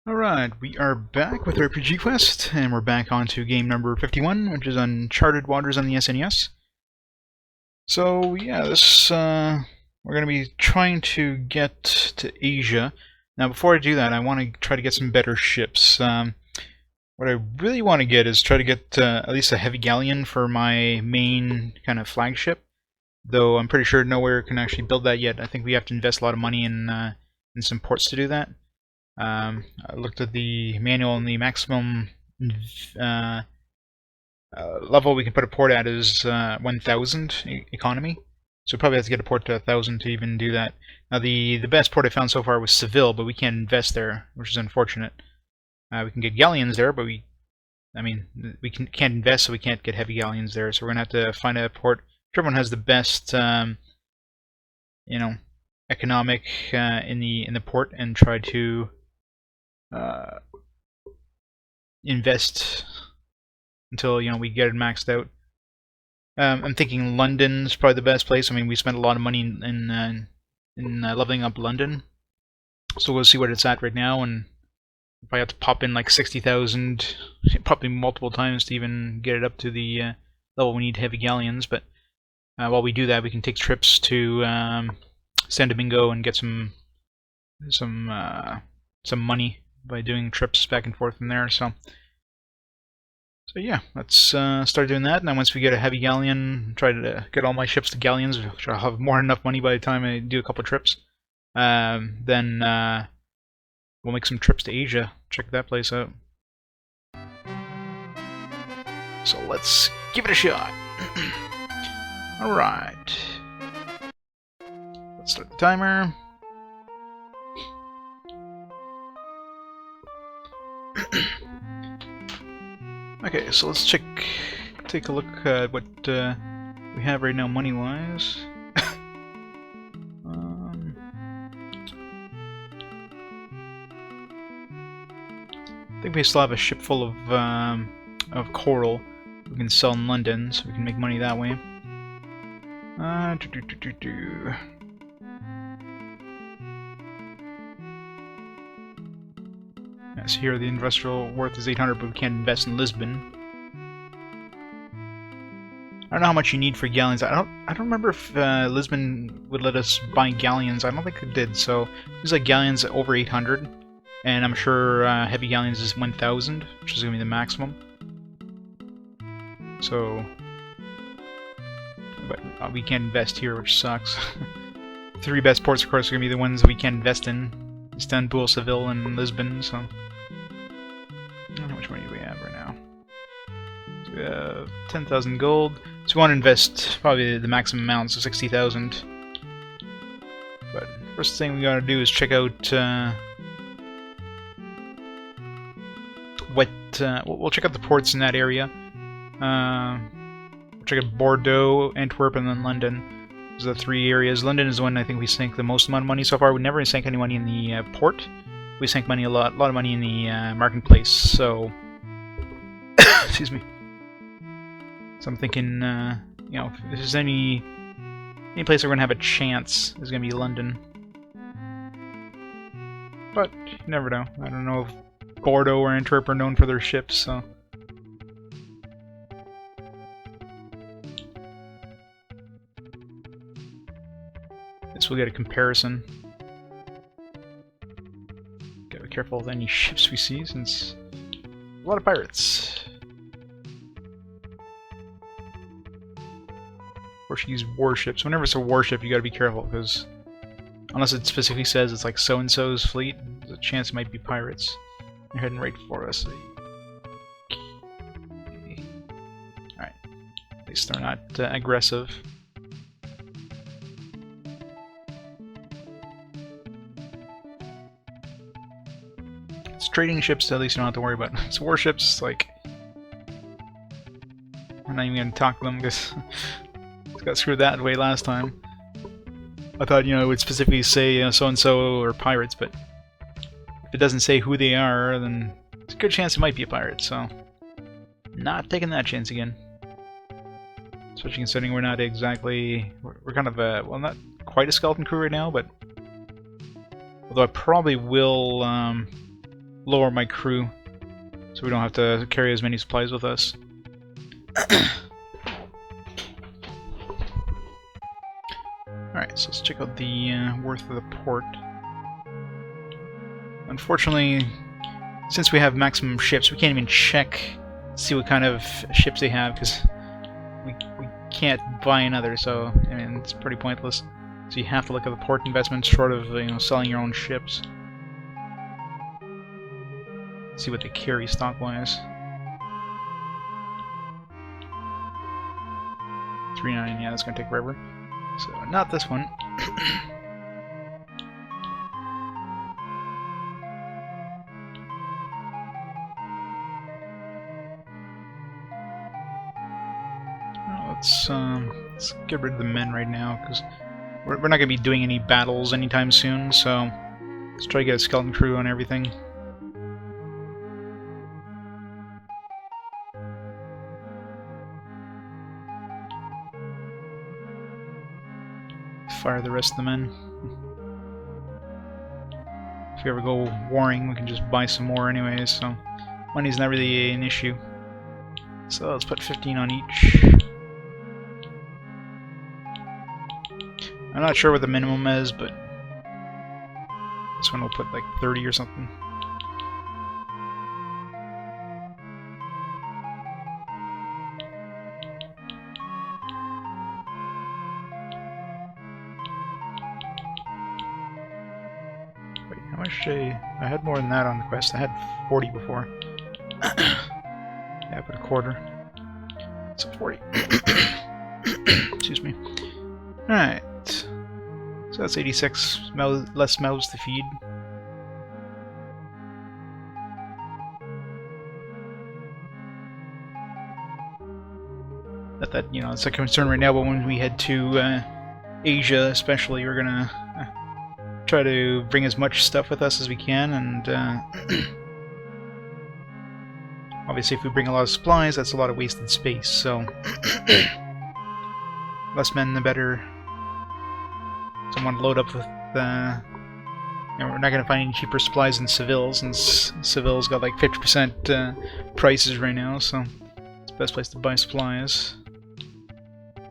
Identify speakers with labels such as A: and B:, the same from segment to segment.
A: Alright, we are back with RPG Quest, and we're back onto game number 51, which is Uncharted Waters on the SNES. So, yeah, we're going to be trying to get to Asia. Now, before I do that, I want to try to get some better ships. What I really want to get is try to get at least a heavy galleon for my main kind of flagship, though I'm pretty sure nowhere can actually build that yet. I think we have to invest a lot of money in some ports to do that. I looked at the manual, and the maximum level we can put a port at is 1000 economy. So probably have to get a port to 1000 to even do that. Now the best port I found so far was Seville, but we can't invest there, which is unfortunate. We can get galleons there, but we can't invest, so we can't get heavy galleons there. So we're gonna have to find a port. Whichever one has the best, economic in the port, and try to invest until we get it maxed out. I'm thinking London's probably the best place. I mean, we spent a lot of money in leveling up London, so we'll see what it's at right now. And if I have to pop in like 60,000, probably multiple times to even get it up to the level we need heavy galleons. But while we do that, we can take trips to San Domingo and get some money by doing trips back and forth from there. So yeah, let's start doing that. And then once we get a heavy galleon, try to get all my ships to galleons, which I'll have more than enough money by the time I do a couple trips. Then we'll make some trips to Asia, check that place out. So let's give it a shot. Alright. Let's start the timer. Okay, so let's take a look at what we have right now money-wise. I think we still have a ship full of coral we can sell in London, so we can make money that way. So here the industrial worth is 800, but we can't invest in Lisbon. I don't know how much you need for galleons. I don't remember if Lisbon would let us buy galleons. I don't think it did. So these like galleons over 800, and I'm sure heavy galleons is 1000, which is gonna be the maximum. So, but we can't invest here, which sucks. Three best ports, of course, are gonna be the ones we can't invest in: Istanbul, Seville, and Lisbon. So. I don't know how much money we have right now. So we have 10,000 gold. So we want to invest probably the maximum amount, so 60,000. But first thing we gotta do is check out we'll check out the ports in that area. We'll check out Bordeaux, Antwerp, and then London. Those are the three areas. London is the one I think we sank the most amount of money so far. We never sank any money in the port. We sank money a lot of money in the marketplace. So, excuse me. So I'm thinking, if there's any place we're gonna have a chance, is gonna be London. But you never know. I don't know if Bordeaux or Antwerp are known for their ships, so. Guess we'll get a comparison. Gotta be careful with any ships we see, since a lot of pirates. Portuguese warships. Whenever it's a warship, you gotta be careful, because unless it specifically says it's like so-and-so's fleet, there's a chance it might be pirates. They're heading right for us. Alright. At least they're not aggressive. It's trading ships, at least you don't have to worry about. It's warships, like, I'm not even gonna talk to them because got screwed that way last time. I thought, it would specifically say so-and-so or pirates, but if it doesn't say who they are, then there's a good chance it might be a pirate, so not taking that chance again. Especially considering we're not exactly... We're kind of a... well, not quite a skeleton crew right now, but... although I probably will lower my crew so we don't have to carry as many supplies with us. Alright, so let's check out the worth of the port. Unfortunately, since we have maximum ships, we can't even check, see what kind of ships they have, because we can't buy another, so I mean, it's pretty pointless. So you have to look at the port investments short of, you know, selling your own ships. See what they carry stock-wise. 3.9, yeah, that's gonna take forever. So, not this one. Well, let's get rid of the men right now, because we're not gonna be doing any battles anytime soon, so let's try to get a skeleton crew on everything. Fire the rest of the men. If we ever go warring, we can just buy some more anyways, so money's not really an issue. So let's put 15 on each. I'm not sure what the minimum is, but this one will put like 30 or something. How much I had more than that on the quest. I had 40 before. Yeah, I put a quarter. So 40. Excuse me. Alright. So that's 86 less mouths to feed. Not that, you know, it's a concern right now, but when we head to Asia especially, we're gonna try to bring as much stuff with us as we can, and obviously if we bring a lot of supplies, that's a lot of wasted space, so less men the better. Someone load up with you know, we're not going to find any cheaper supplies than Seville, since Seville's got like 50% prices right now, so it's the best place to buy supplies.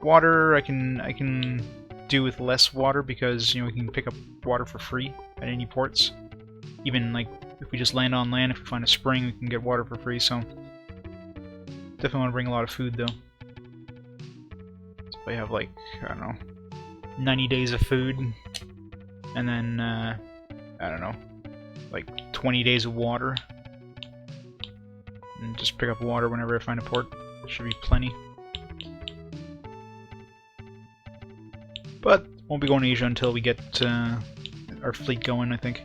A: Water, I can do with less water, because, you know, we can pick up water for free at any ports. Even like if we just land on land, if we find a spring, we can get water for free. So definitely want to bring a lot of food though. So if I have like, I don't know, 90 days of food, and then I don't know, like 20 days of water, and just pick up water whenever I find a port. Should be plenty. But won't be going to Asia until we get our fleet going, I think.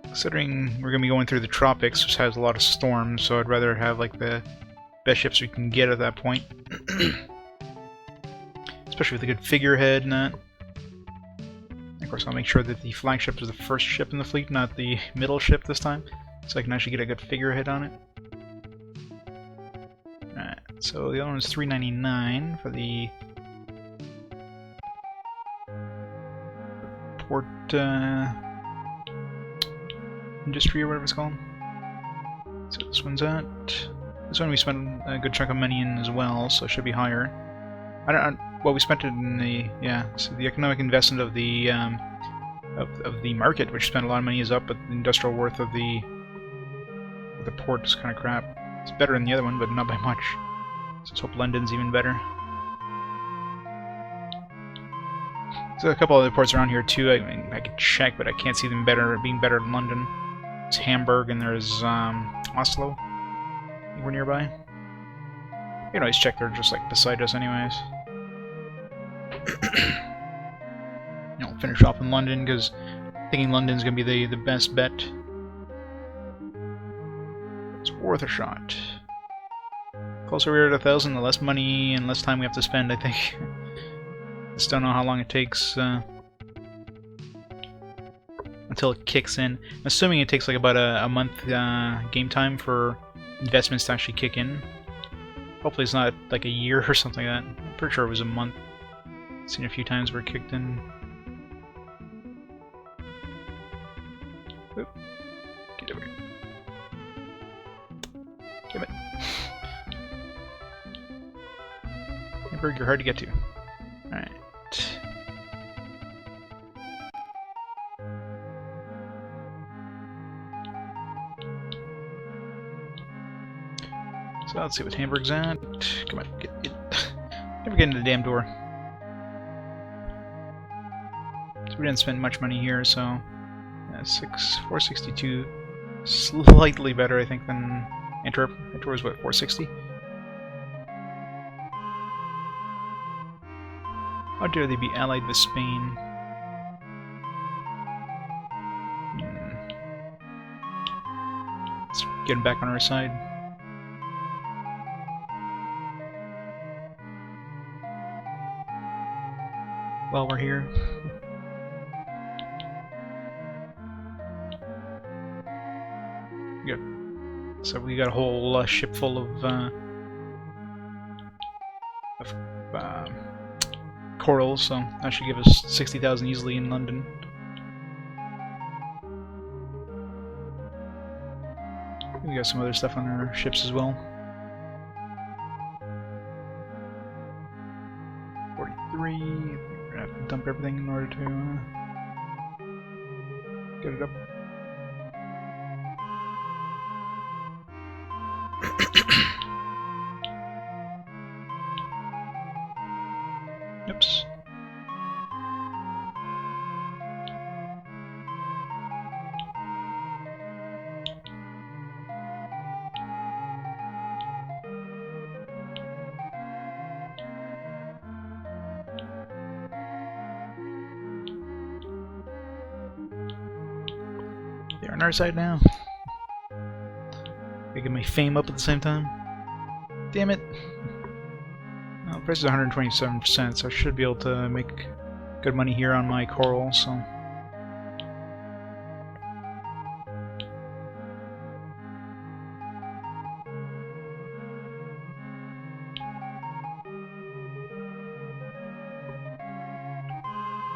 A: Considering we're going to be going through the tropics, which has a lot of storms, so I'd rather have like the best ships we can get at that point. Especially with a good figurehead and that. Of course, I'll make sure that the flagship is the first ship in the fleet, not the middle ship this time, so I can actually get a good figurehead on it. Alright, so the other one is $3.99 for the port industry or whatever it's called. So this one's at. This one we spent a good chunk of money in as well, so it should be higher. Well, we spent it in the So the economic investment of the market, which spent a lot of money, is up, but the industrial worth of the port is kind of crap. It's better than the other one, but not by much. So let's hope London's even better. So a couple other ports around here too. I mean, I could check, but I can't see them being better than London. There's Hamburg and there's Oslo. We're nearby. You can always check, they're just like beside us anyways. You know, finish off in London, because I'm thinking London's gonna be the best bet. It's worth a shot. The closer we are to 1,000, the less money and less time we have to spend, I think. Just don't know how long it takes until it kicks in. I'm assuming it takes like about a month game time for investments to actually kick in. Hopefully it's not like a year or something like that. I'm pretty sure it was a month. I've seen a few times where it kicked in. Oop. Get over here. Damn it. Hamburg, you're hard to get to. Alright. So let's see what Hamburg's at. Come on, get. Never get into the damn door. So we didn't spend much money here, so yeah, 462, slightly better I think than Antwerp. Antwerp was what, 460? How dare they be allied with Spain? Let's get them back on our side. While we're here. Good. So we got a whole ship full of corals, so that should give us 60,000 easily in London. We got some other stuff on our ships as well. 43. We're gonna have to dump everything in order to get it up. Oops. They're on our side now. Making my fame up at the same time. Damn it. Well, the price is 127%, so I should be able to make good money here on my coral, so.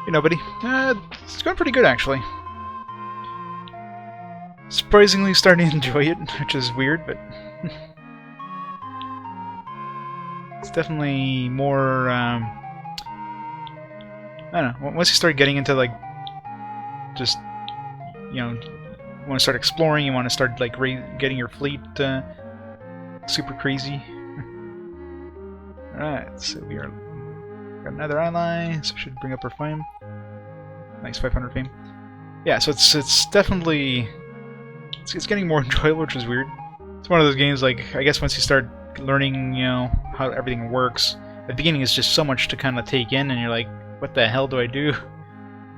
A: You know, buddy, it's going pretty good actually. Surprisingly starting to enjoy it, which is weird, but it's definitely more, I don't know, once you start getting into, like, just, you know, you want to start exploring, you want to start, like, getting your fleet super crazy. Alright, so we are, got another ally, so should bring up our fame. Nice, 500 fame. Yeah, so it's definitely, it's getting more enjoyable, which is weird. It's one of those games, like, I guess once you start learning, you know, how everything works, at the beginning is just so much to kind of take in, and you're like, what the hell do I do?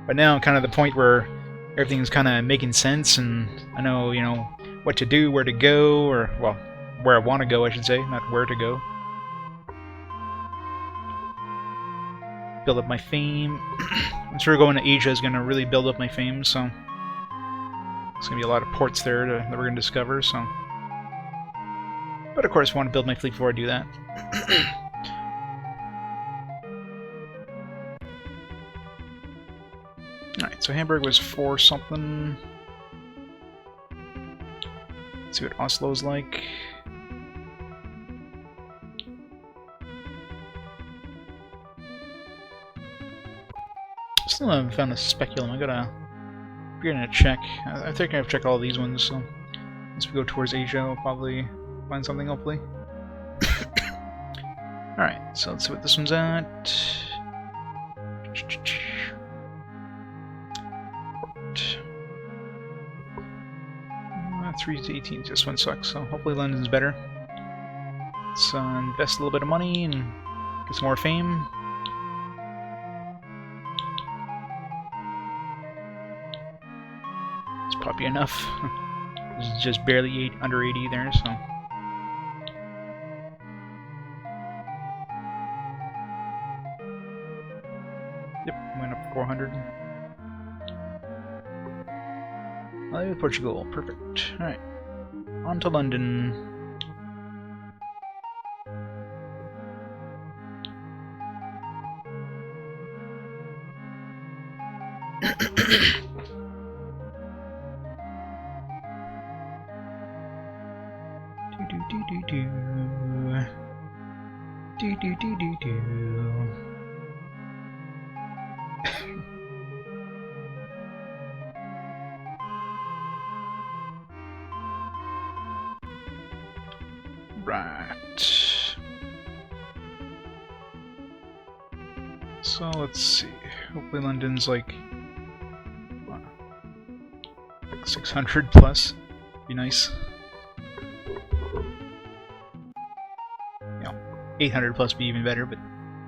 A: But now I'm kind of at the point where everything's kind of making sense, and I know, you know, what to do, where to go, or, well, where I want to go, I should say, not where to go. Build up my fame. Once we're going to Asia is going to really build up my fame, so there's going to be a lot of ports there that we're going to discover, so. But of course I want to build my fleet before I do that. Alright, so Hamburg was 4 something. Let's see what Oslo's like. Still haven't found a speculum. We're gonna check. I think I've checked all these ones, so once we go towards Asia, we'll probably find something, hopefully. Alright, so let's see what this one's at. 3 to 18, this one sucks, so hopefully London's better. Let's invest a little bit of money and get some more fame. It's probably enough. It's just barely under 80 there, so. Yep, went up 400. Portugal, perfect. Alright, on to London. Right. So let's see. Hopefully London's like 600 plus. Be nice. 800 plus be even better, but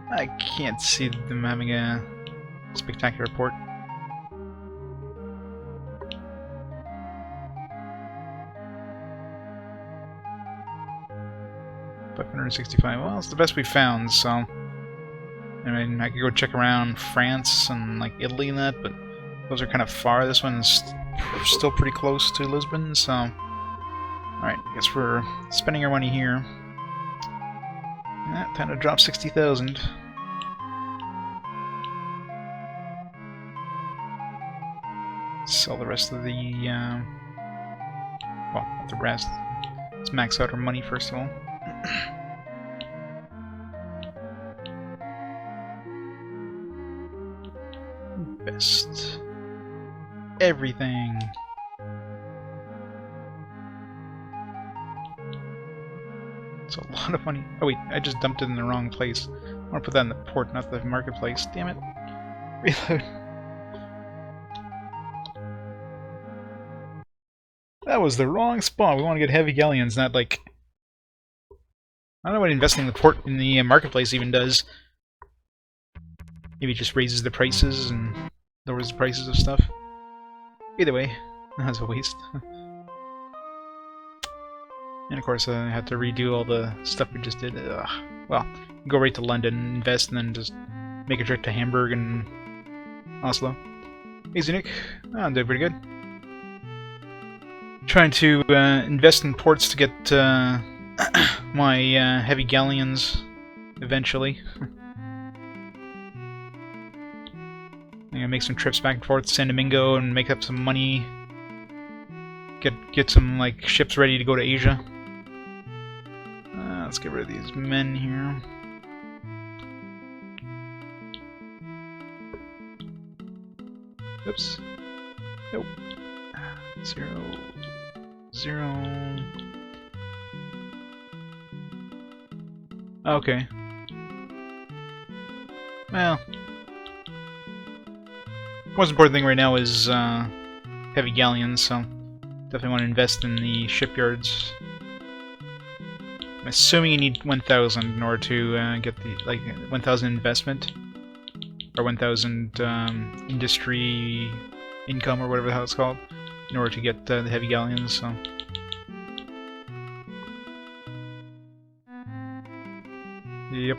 A: I can't see them having a spectacular port. $565. Well, it's the best we found, so I mean, I could go check around France and like Italy and that, but those are kind of far. This one's still pretty close to Lisbon, so alright, I guess we're spending our money here. That kind of dropped 60,000. Sell the rest of the, well, not the rest. Let's max out our money first of all. Invest everything. It's a lot of money. Oh wait, I just dumped it in the wrong place. I want to put that in the port, not the marketplace. Damn it. Reload. That was the wrong spot. We want to get heavy galleons, not like... I don't know what investing in the port in the marketplace even does. Maybe it just raises the prices and lowers the prices of stuff. Either way, that's a waste. And of course I had to redo all the stuff we just did. Ugh. Well, go right to London, invest, and then just make a trip to Hamburg and Oslo. Easy, Nick. Oh, I'm doing pretty good. Trying to invest in ports to get my heavy galleons eventually. I'm gonna make some trips back and forth to San Domingo and make up some money. Get some like ships ready to go to Asia. Let's get rid of these men here. Oops. Nope. 0, 0. Okay. Well, most important thing right now is heavy galleons, so definitely want to invest in the shipyards. I'm assuming you need 1,000 in order to get the 1,000 investment or 1,000 industry income or whatever the hell it's called in order to get the heavy galleons. So. Yep.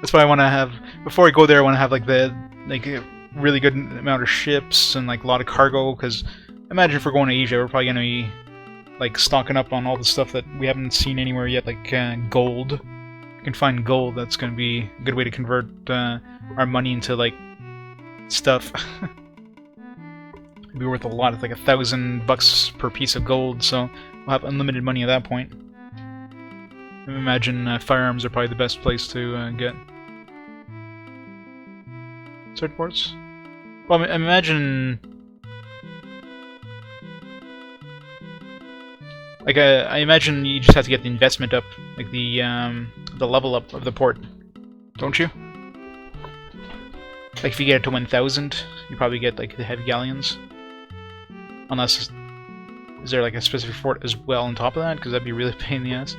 A: That's why I want to have, before I go there, I want to have like a really good amount of ships and like a lot of cargo, because imagine if we're going to Asia, we're probably going to be like stocking up on all the stuff that we haven't seen anywhere yet, like gold. If you can find gold, that's going to be a good way to convert our money into like stuff. It'd be worth a lot. It's like $1,000 per piece of gold, so we'll have unlimited money at that point. I imagine firearms are probably the best place to get. Certain ports? Well, I imagine... Like, I imagine you just have to get the investment up, like the level up of the port, don't you? Like, if you get it to 1,000, you probably get, like, the heavy galleons. Unless... Is there, like, a specific fort as well on top of that? Because that'd be really a pain in the ass.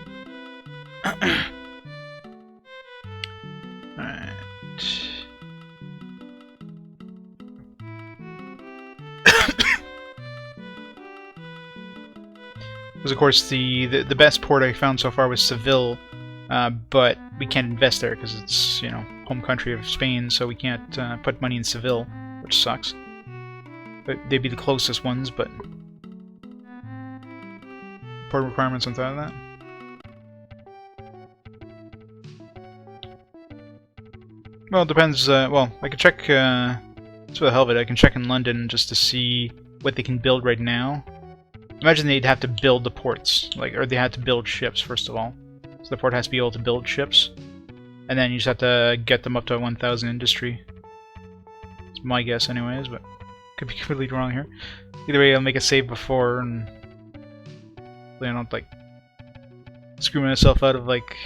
A: Alright. Because of course the best port I found so far was Seville, but we can't invest there because it's, you know, home country of Spain, so we can't put money in Seville, which sucks. But they'd be the closest ones, but port requirements on top of that. Well, it depends. Well, I can check. Just for the hell of it, I can check in London just to see what they can build right now. Imagine they'd have to build the ports, like, or they had to build ships first of all. So the port has to be able to build ships, and then you just have to get them up to 1,000 industry. It's my guess, anyways, but could be completely wrong here. Either way, I'll make a save before, and I don't like screw myself out of like,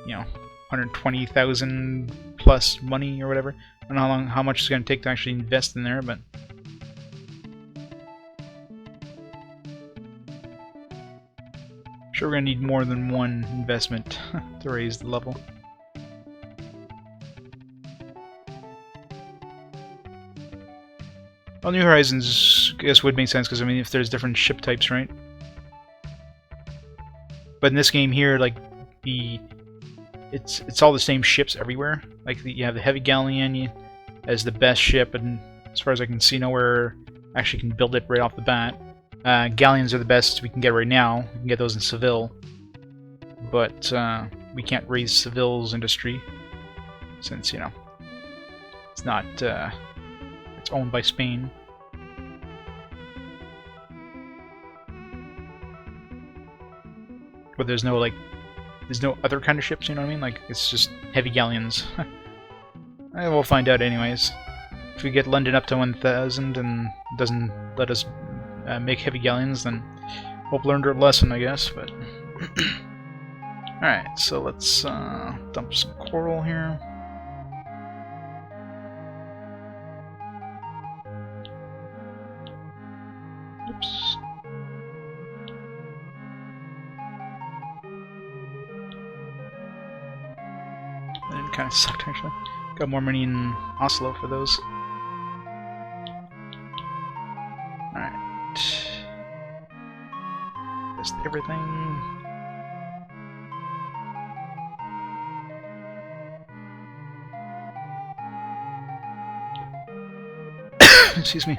A: you know, 120,000 plus money or whatever. I don't know how much it's going to take to actually invest in there, but. Sure, we're gonna need more than one investment to raise the level. Well, New Horizons, I guess, would make sense because I mean, if there's different ship types, right? But in this game here, like it's all the same ships everywhere. Like you have the heavy galleon as the best ship, and as far as I can see, nowhere actually can build it right off the bat. Galleons are the best we can get right now. We can get those in Seville, but we can't raise Seville's industry since, you know, it's not. It's owned by Spain. But there's no other kind of ships. You know what I mean? Like it's just heavy galleons. We'll find out anyways. If we get London up to 1,000 and doesn't let us make heavy galleons, then we've learned our lesson, I guess. But alright, so let's dump some coral here. Oops. That kind of sucked, actually. Got more money in Oslo for those. Just everything. Excuse me.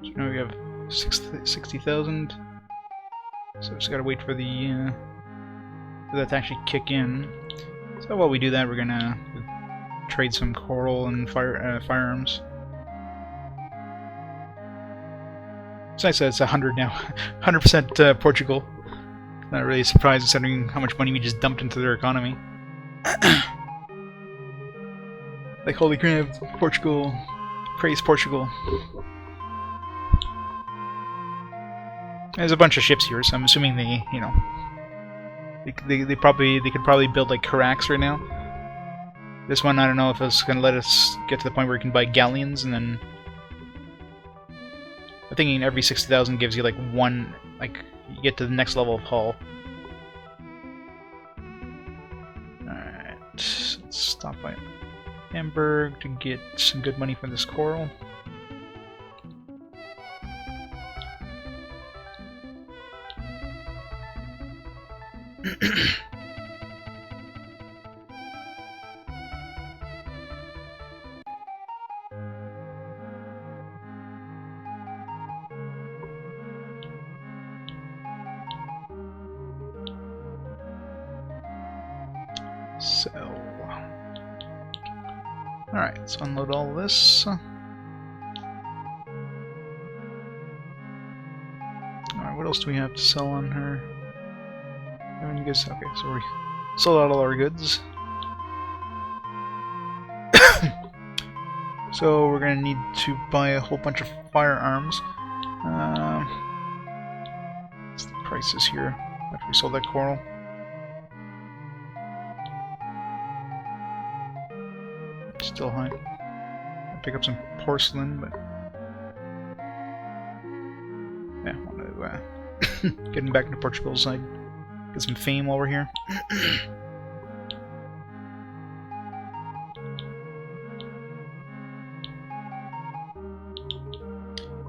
A: So now we have 60,000. So just gotta wait for the for that to actually kick in. So while we do that, we're gonna trade some coral and firearms. It's nice that it's 100 now. 100% Portugal. Not really surprised considering how much money we just dumped into their economy. Like, holy crap, Portugal. Praise Portugal. There's a bunch of ships here, so I'm assuming they, you know, they could probably build like carracks right now. This one, I don't know if it's gonna let us get to the point where we can buy galleons, and then I'm thinking every 60,000 gives you like one, like you get to the next level of hull. Alright, let's stop by Hamburg to get some good money for this coral. So, alright, let's unload all this. Alright, what else do we have to sell on her? Any goods? Okay, so we sold out all our goods. So we're gonna need to buy a whole bunch of firearms. What's the prices here after we sold that coral? Still high. I'll pick up some porcelain, but yeah, I want to getting back into Portugal side. Get some fame while we're here.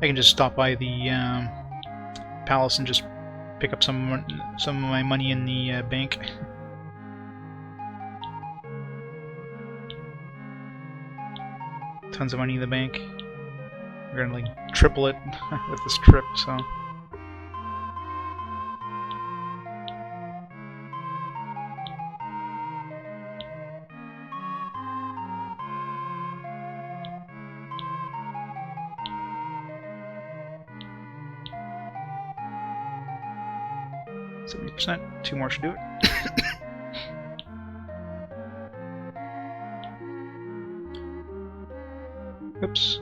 A: I can just stop by the palace and just pick up some of my money in the bank. Tons of money in the bank. We're gonna like triple it with this trip, so. 70%. 2 more should do it. Oops.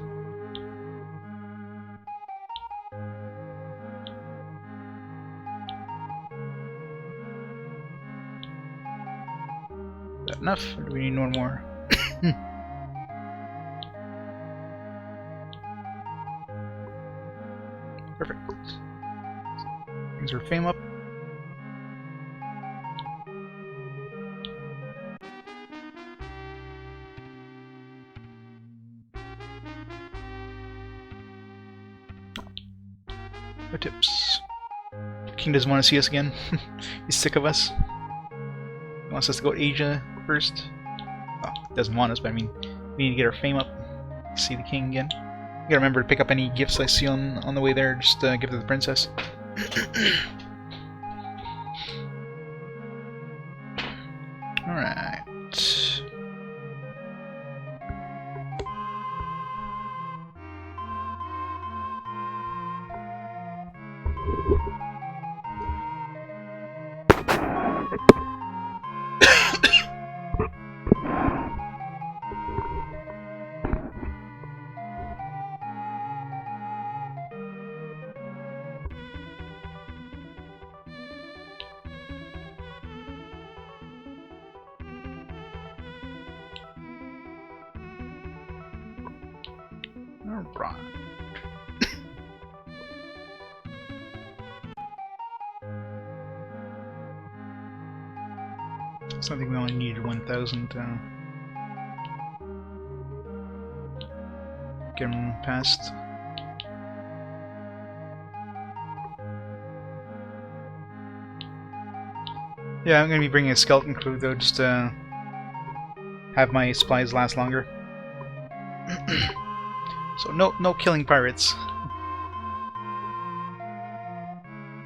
A: Is that enough? Or do we need one more? Perfect. Brings our fame up. No tips. King doesn't want to see us again. He's sick of us. He wants us to go to Asia first. Oh, he doesn't want us, but I mean, we need to get our fame up. See the king again. You gotta remember to pick up any gifts I see on the way there. Just give to the princess. Alright. Alright. So I think we only need 1,000 to get them past. Yeah, I'm gonna be bringing a skeleton crew though, just to have my supplies last longer. So no killing pirates.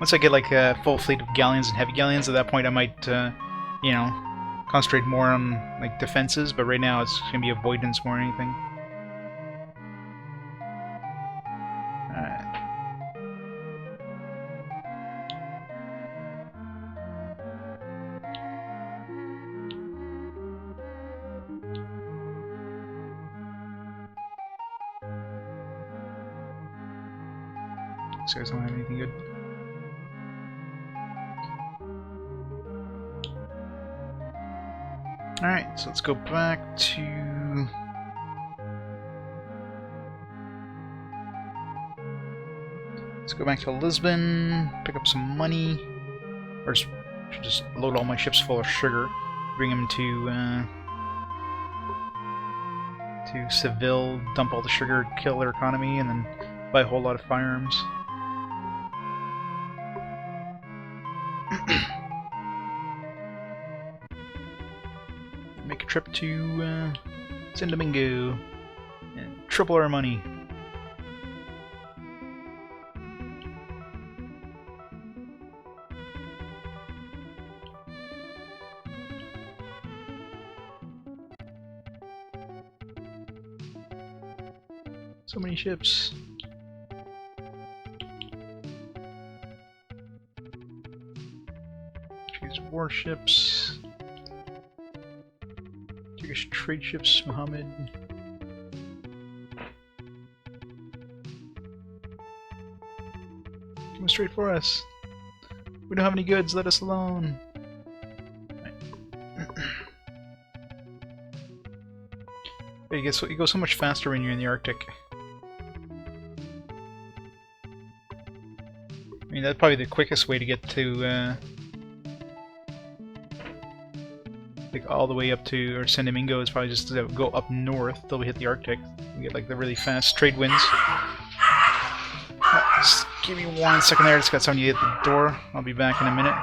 A: Once I get like a full fleet of galleons and heavy galleons, at that point I might, you know, concentrate more on like defenses. But right now it's gonna be avoidance more than anything. Alright. These guys don't have anything good. Alright, so let's go back to... Let's go back to Lisbon, pick up some money, or just load all my ships full of sugar, bring them to Seville, dump all the sugar, kill their economy, and then buy a whole lot of firearms. Make a trip to San Domingo and triple our money. So many ships. Choose warships. Turkish trade ships, Muhammad. Come straight for us. We don't have any goods, let us alone. You go so much faster when you're in the Arctic. I mean, that's probably the quickest way to get to, like, all the way up to, or San Domingo is probably just to go up north till we hit the Arctic. We get, like, the really fast trade winds. Just give me 1 second there, just got somebody at the door. I'll be back in a minute.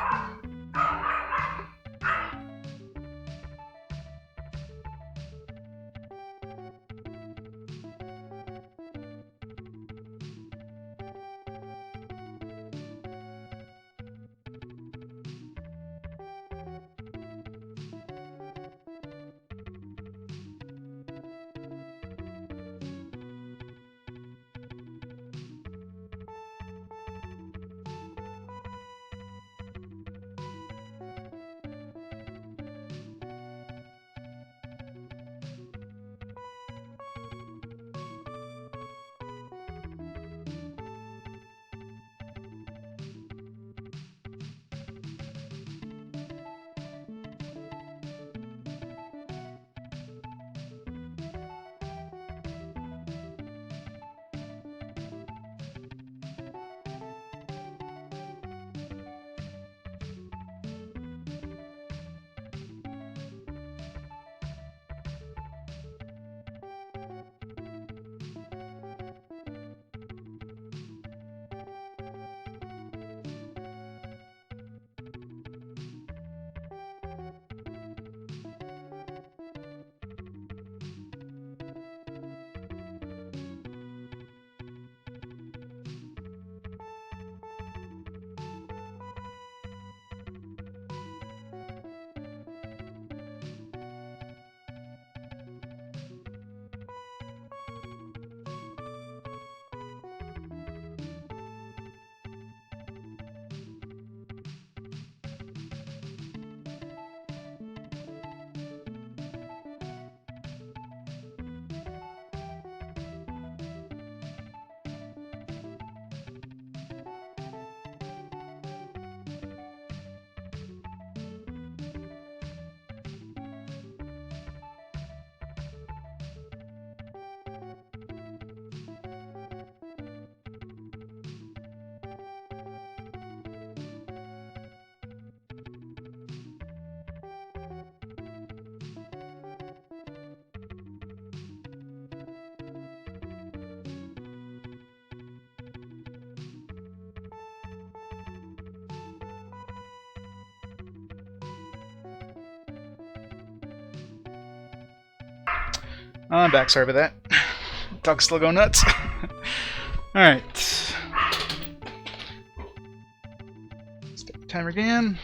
A: I'm back, sorry about that. Dog's still going nuts. Alright. Start the timer again.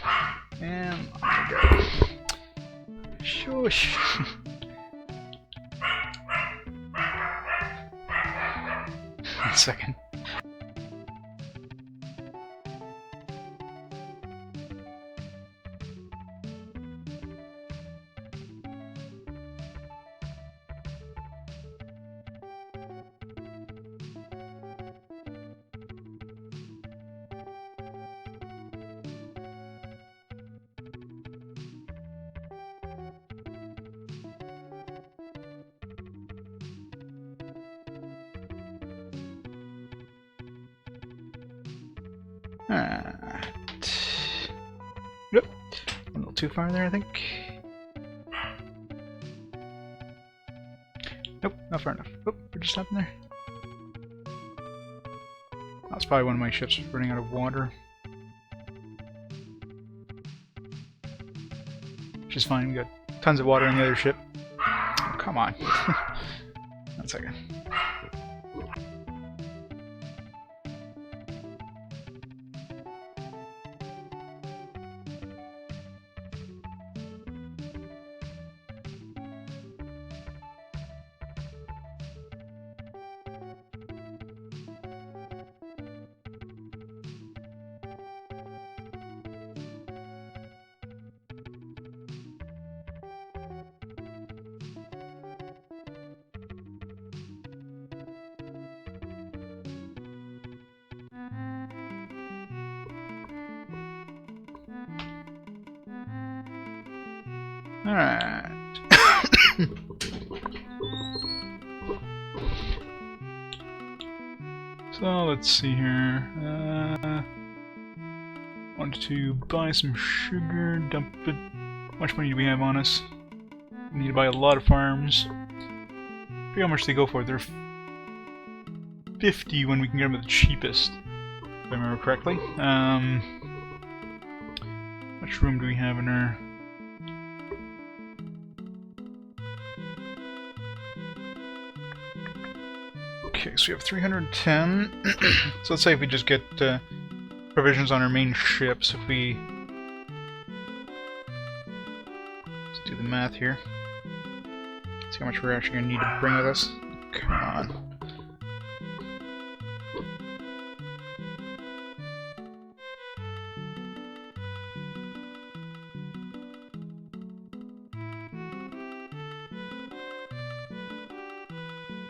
A: And on we go. Shush. One second. Alright. Yep. A little too far there, I think. Nope, not far enough. Oh, we're just stopping there. That's probably one of my ships running out of water. Which is fine, we got tons of water on the other ship. Oh, come on. 1 second. Alright. So let's see here. Wanted to buy some sugar, dump it. How much money do we have on us? We need to buy a lot of farms. I forget how much they go for. They're 50 when we can get them at the cheapest, if I remember correctly. How much room do we have in our... Okay, so we have 310. So let's say if we just get provisions on our main ships, if we... Let's do the math here. See how much we're actually going to need to bring with us. Come on.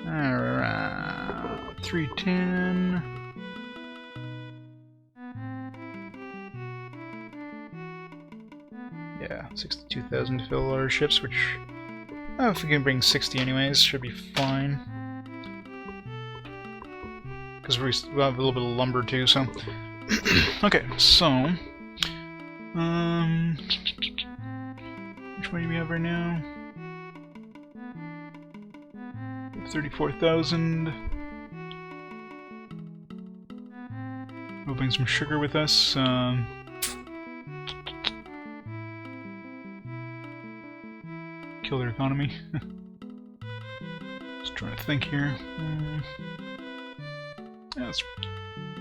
A: Alright, 310. Yeah, 62,000 to fill our ships, which, if we can bring 60 anyways, should be fine. Because we'll have a little bit of lumber too, so... Okay, so... Which way do we have right now? 34,000. We'll bring some sugar with us. Kill their economy. Just trying to think here. Yeah, let's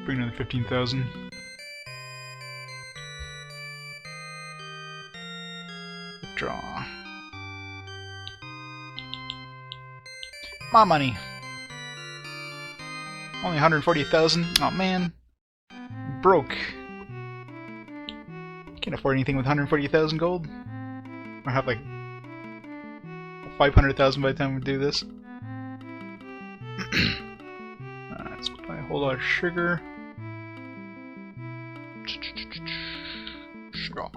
A: bring another 15,000. Withdraw. My money. Only 140,000. Oh man, I'm broke. Can't afford anything with 140,000 gold. I have like 500,000 by the time we do this. Let's buy a whole lot of sugar. Sugar.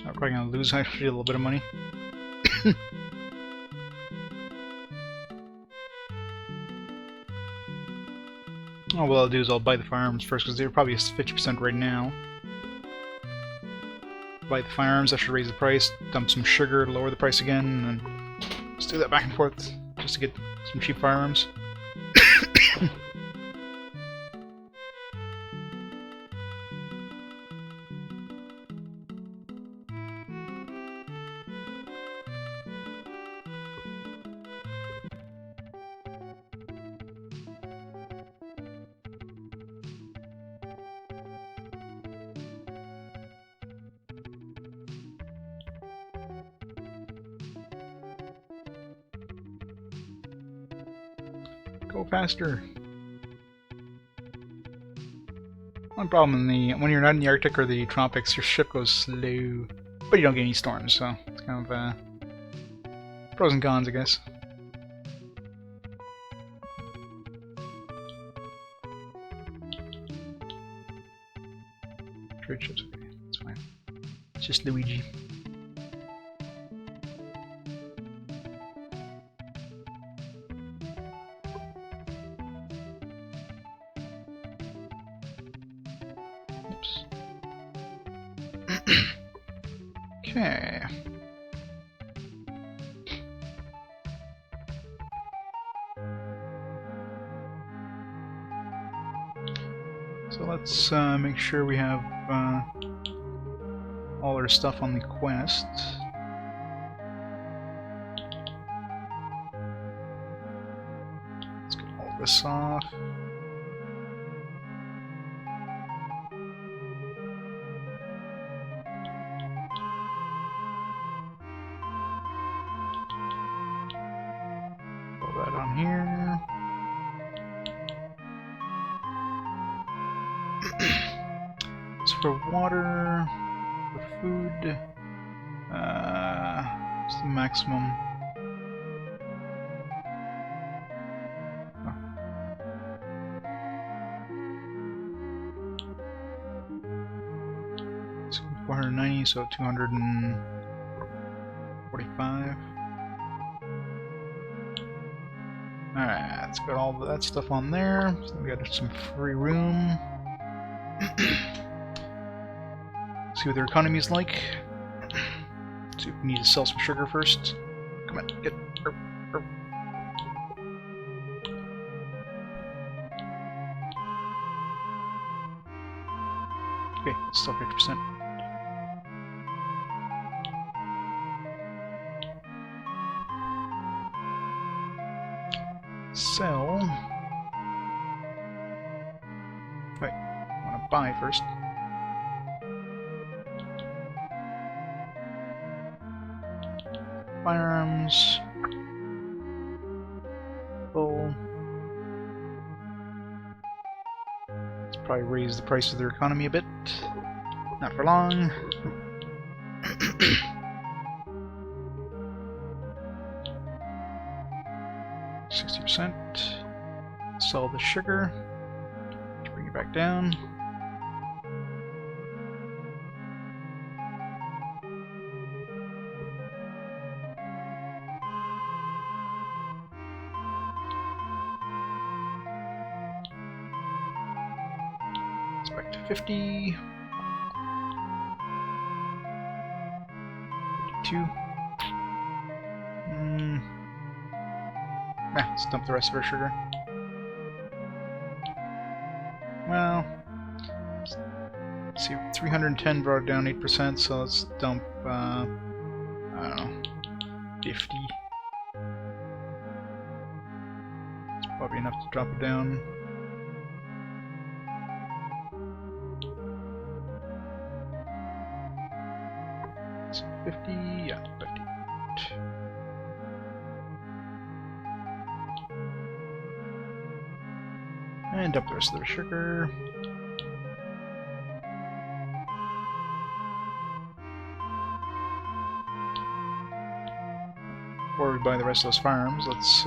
A: I'm probably gonna lose actually a little bit of money. Oh, what I'll do is I'll buy the farms first because they're probably 50% right now. buy the firearms, that should raise the price. Dump some sugar to lower the price again, and just do that back and forth just to get some cheap firearms. Go faster. One problem when you're not in the Arctic or the tropics, your ship goes slow, but you don't get any storms, so it's kind of pros and cons, I guess. Trade ships, okay, that's fine. It's just Luigi. Okay. So let's make sure we have all our stuff on the quest. Let's get all this off. That on here. So for water, for food, what's the maximum? Oh. It's 490, so 245. Alright, let's get all that stuff on there. So we got some free room. See what their economy is like. See if we need to sell some sugar first. Come on, get. Okay, still 50%. Sell. Wait, I want to buy first. Firearms. Full. Let's probably raise the price of their economy a bit. Not for long. 60%. Sell the sugar. Let's bring it back down. It's back to 50. 52. Let's dump the rest of our sugar. Well, let's see, 310 brought it down 8%, so let's dump, I don't know, 50. It's probably enough to drop it down. So 50, yeah, 50. And dump the rest of their sugar. Before we buy the rest of those farms, let's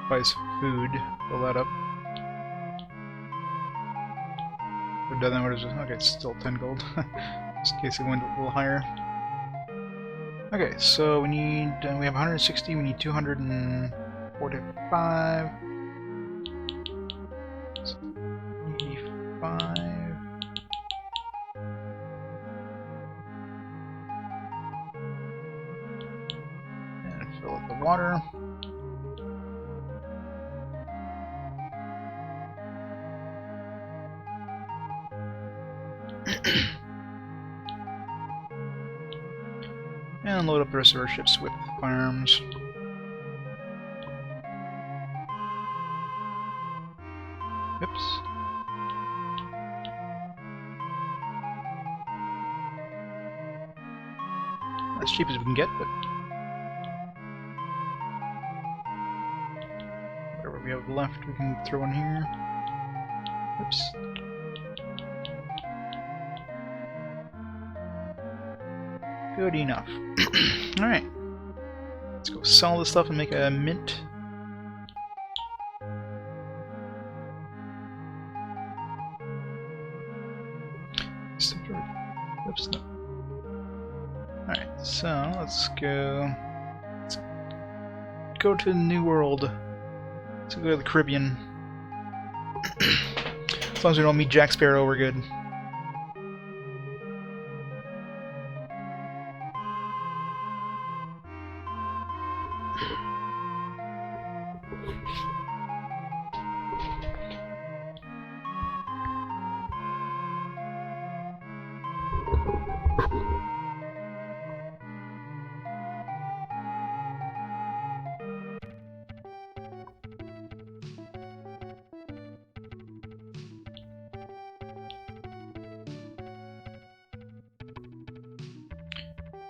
A: buy some food, fill that up. We're done. What is it? Okay, it's still 10 gold. Just in case it went a little higher. Okay, so we need, we have 160, we need 245. 85. fill up the water. And load up the rest of our ships with firearms. Oops. As cheap as we can get, but whatever we have left we can throw in here. Oops. Good enough. Alright. Let's go sell this stuff and make a mint. Oops, no. Alright, so let's go to the New World. Let's go to the Caribbean. As long as we don't meet Jack Sparrow, we're good.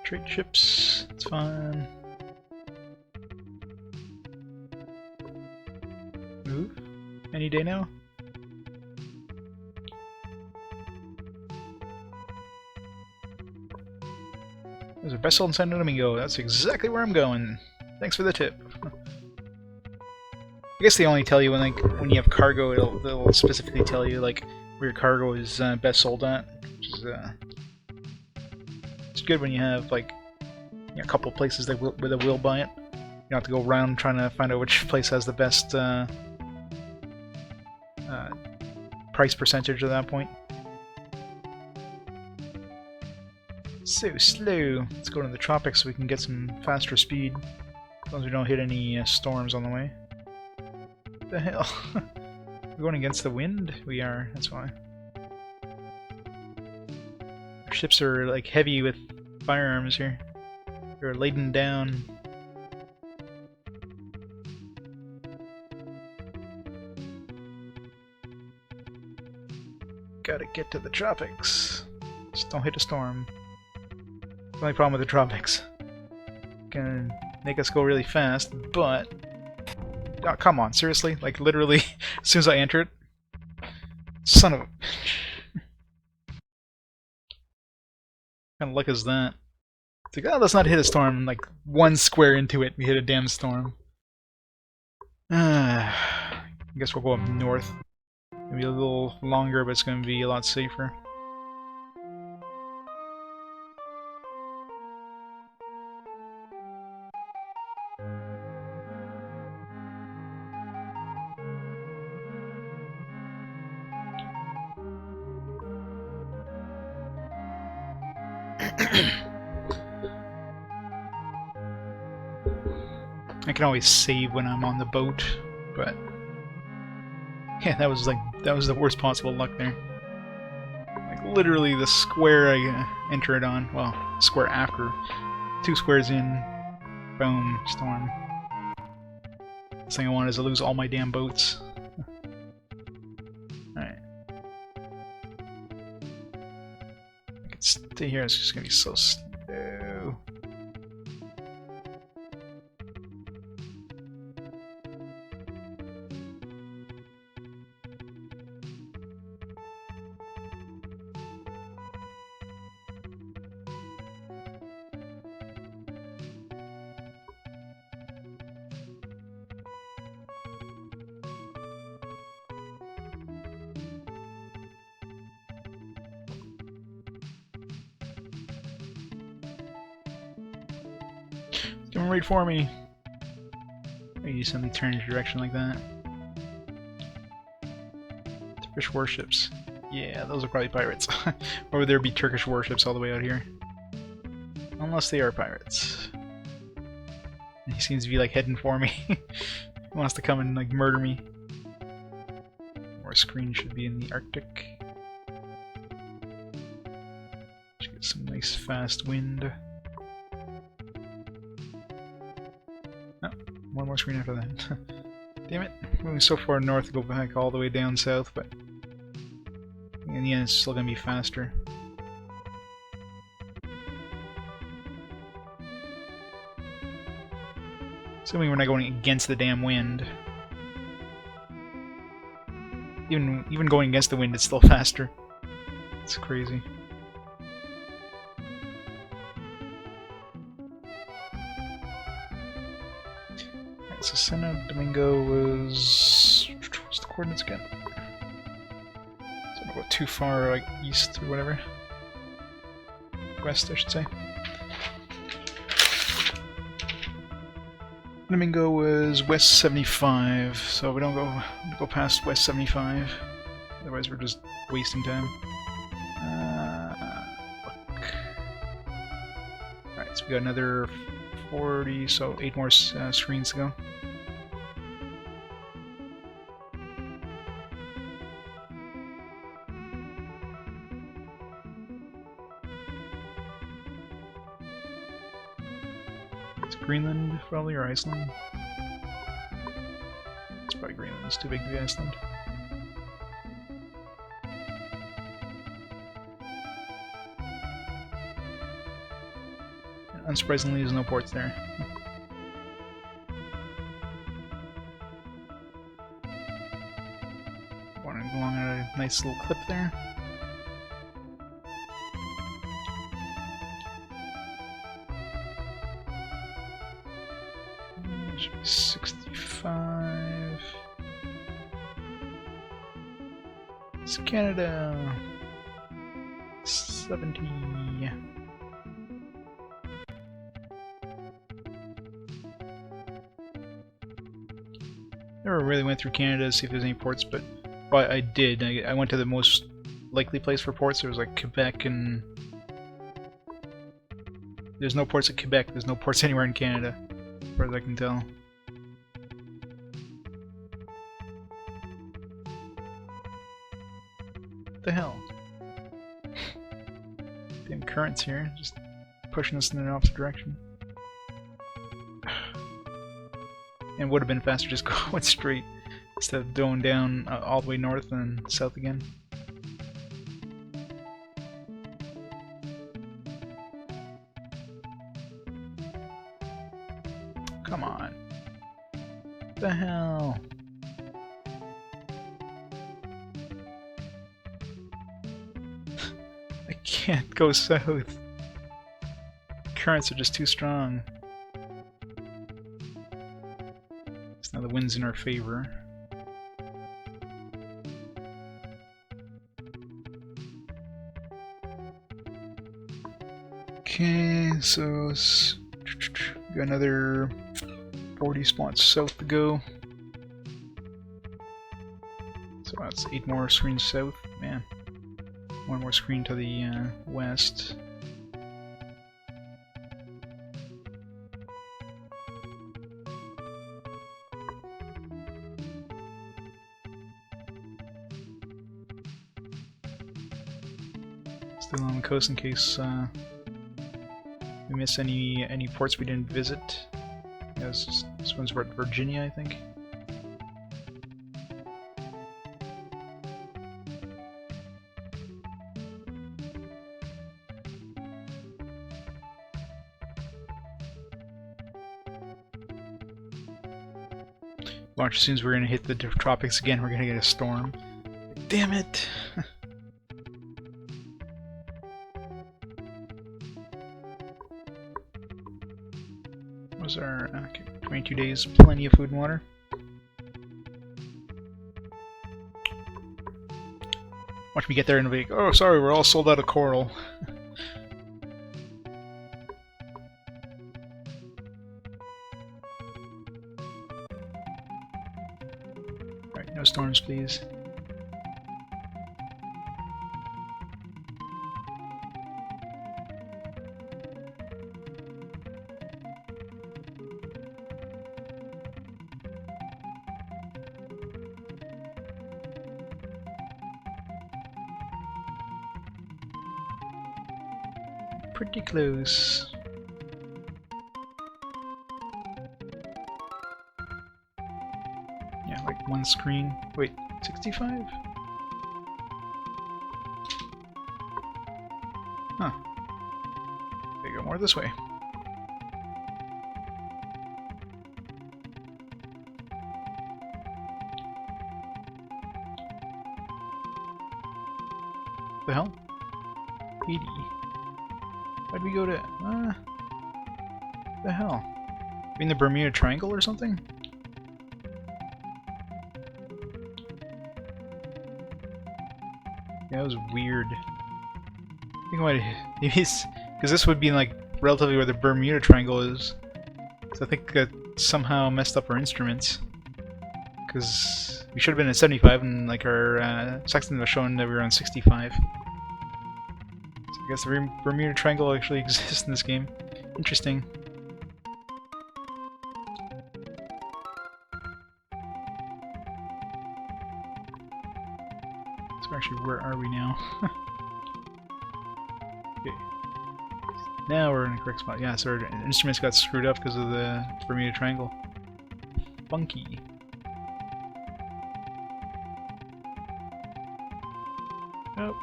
A: Trade ships, it's fine. Move? Any day now? There's a vessel in Santo Domingo. That's exactly where I'm going. Thanks for the tip. I guess they only tell you when you have cargo. They'll specifically tell you like where your cargo is best sold at, which is it's good when you have like a couple places that will buy it. You don't have to go around trying to find out which place has the best price percentage at that point. So slow. Let's go to the tropics so we can get some faster speed. As long as we don't hit any storms on the way. What the hell? We're going against the wind? We are, that's why. Our ships are like heavy with firearms here. They're laden down. Gotta get to the tropics. Just don't hit a storm. The only problem with the tropics. Gonna make us go really fast, but... Oh, come on, seriously? Like, literally, as soon as I enter it? Son of a... What kind of luck is that? It's like, oh, let's not hit a storm. Like, one square into it, we hit a damn storm. I guess we'll go up north. Maybe a little longer, but it's going to be a lot safer. I can always save when I'm on the boat, but yeah, that was the worst possible luck there. Like literally the square I entered on, well, square after, 2 squares in, boom, storm. Last thing I want is to lose all my damn boats. Alright. I can stay here, it's just gonna be so slow. Don't wait for me. Maybe something turns your direction like that. Turkish warships. Yeah, those are probably pirates. Or would there be Turkish warships all the way out here? Unless they are pirates. He seems to be like heading for me. He wants to come and like murder me. Our screen should be in the Arctic. Should get some nice fast wind. Oh, one more screen after that. Damn it, moving so far north to go back all the way down south, but in the end it's still gonna be faster. Assuming we're not going against the damn wind. Even going against the wind, it's still faster. It's crazy. Alright, so Santo Domingo was... what's the coordinates again? So don't go too far, like, east or whatever. West, I should say. Domingo was west 75, so we don't go past west 75. Otherwise, we're just wasting time. Alright, so we got another 40, so 8 more screens to go. Greenland, probably, or Iceland? It's probably Greenland, it's too big to be Iceland. And unsurprisingly, there's no ports there. Going along a nice little clip there. Should be 65. It's Canada. 70. Never really went through Canada to see if there's any ports, but well, I did. I went to the most likely place for ports. There was like Quebec and... There's no ports at Quebec. There's no ports anywhere in Canada. As far as I can tell. What the hell? Damn currents here, just pushing us in the opposite direction. And would have been faster just going straight instead of going down all the way north and south again. Come on. What the hell? I can't go south. Currents are just too strong. So now the wind's in our favor. Okay, so got another 40 spots south to go. So that's 8 more screens south. Man, one more screen to the west. Still on the coast in case we miss any ports we didn't visit. Yeah, this one's Virginia, I think. Watch, as soon as we're gonna hit the tropics again, we're gonna get a storm. Damn it! Was our okay, 22 days, plenty of food and water. Watch me get there and be like, oh sorry, we're all sold out of coral. Alright, no storms please. pretty close. Yeah, like one screen. Wait, 65? Huh. They go more this way. The hell? 80. Why'd we go to... the hell? In the Bermuda Triangle or something? Yeah, that was weird. I think maybe it's... because this would be like relatively where the Bermuda Triangle is. So I think that somehow messed up our instruments. Because we should have been at 75 and like our sextant was showing that we were on 65. I guess the Bermuda Triangle actually exists in this game. Interesting. So actually, where are we now? Okay. Now we're in the correct spot. Yeah, so our instruments got screwed up because of the Bermuda Triangle. Funky. Nope.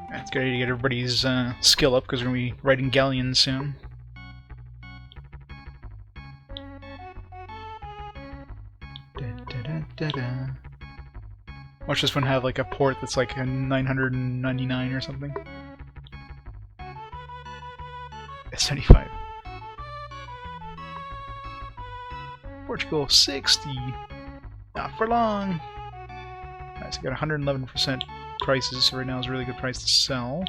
A: It's good to get everybody's skill up because we're going to be riding galleons soon. Watch this one have like a port that's like a 999 or something. 75. Portugal 60. Not for long. Alright, so we got 111% prices, so right now is a really good price to sell.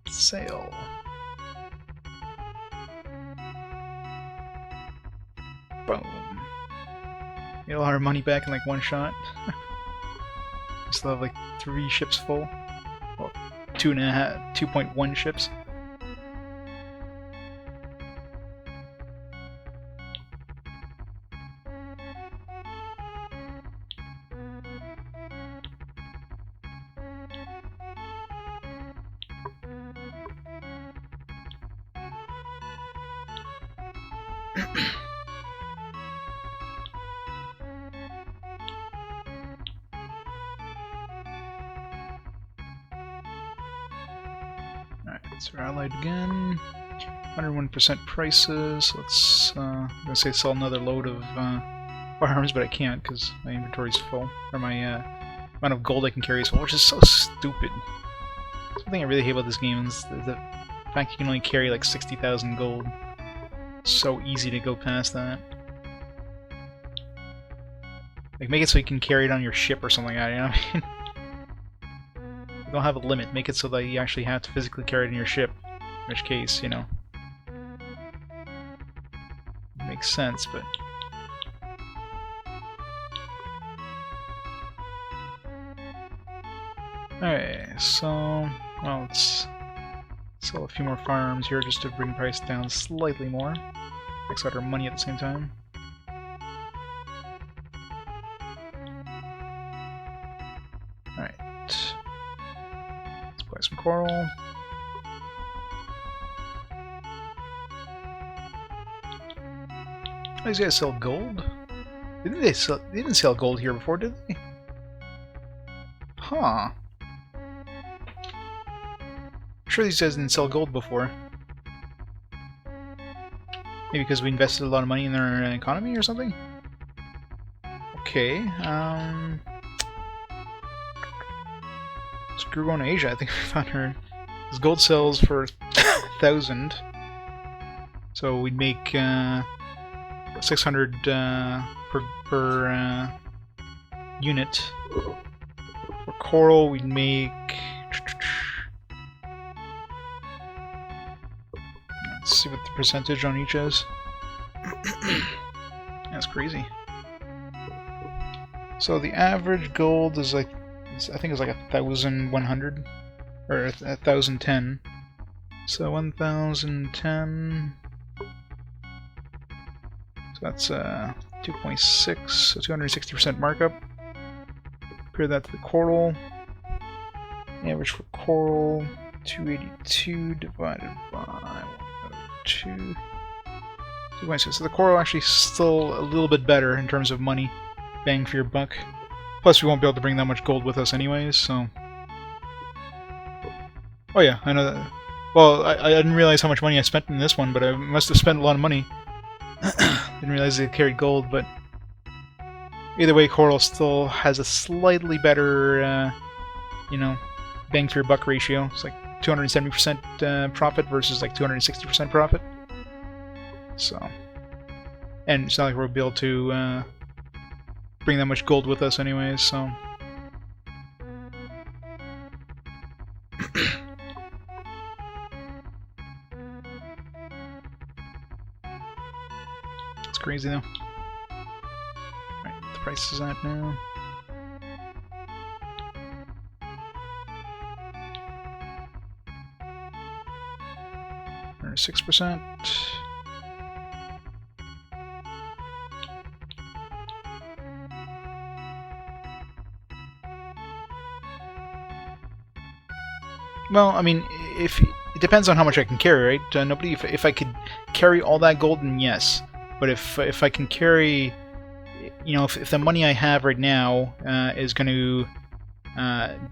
A: Sale. Boom. Get a lot of money back in like one shot. We still have like 3 ships full. Well, 2.1 ships. Alright, so we're allied again. 101% prices. Let's, I'm gonna say sell another load of firearms, but I can't because my inventory's full. Or my amount of gold I can carry is full, which is so stupid. Something I really hate about this game is the fact you can only carry like 60,000 gold. So easy to go past that. Like, make it so you can carry it on your ship or something like that, you know what I mean? Don't have a limit. Make it so that you actually have to physically carry it in your ship. In which case, you know, it makes sense, but... Alright, so... well, let's sell a few more firearms here just to bring the price down slightly more. Makes out our money at the same time. Alright. Let's buy some coral. Oh, these guys sell gold? Didn't they sell? They didn't sell gold here before, did they? Huh. I'm sure these guys didn't sell gold before. Maybe because we invested a lot of money in their economy or something? Okay, screw going to Asia. I think we found her. This gold sells for 1,000. So we'd make 600 per unit. For coral, we'd make... Let's see what the percentage on each is. That's crazy. So the average gold is like, I think it's like 1,100 or 1,010. So 1,010. So that's 2 2.6, so 260% markup. Compare that to the coral. Average for coral, 282 divided by 102. 2.6. So the coral actually still a little bit better in terms of money, bang for your buck. Plus, we won't be able to bring that much gold with us anyways, so... Oh yeah, I know that. Well, I didn't realize how much money I spent in this one, but I must have spent a lot of money. Didn't realize they carried gold, but... Either way, coral still has a slightly better, you know, bang for your buck ratio. It's like 270% profit versus like 260% profit. So, and it's not like we'll be able to bring that much gold with us anyways, so. It's crazy though. Right, the price is at now. 6%. Well, I mean, if it depends on how much I can carry, right? Nobody. If I could carry all that gold, then yes. But if I can carry, you know, if the money I have right now is going to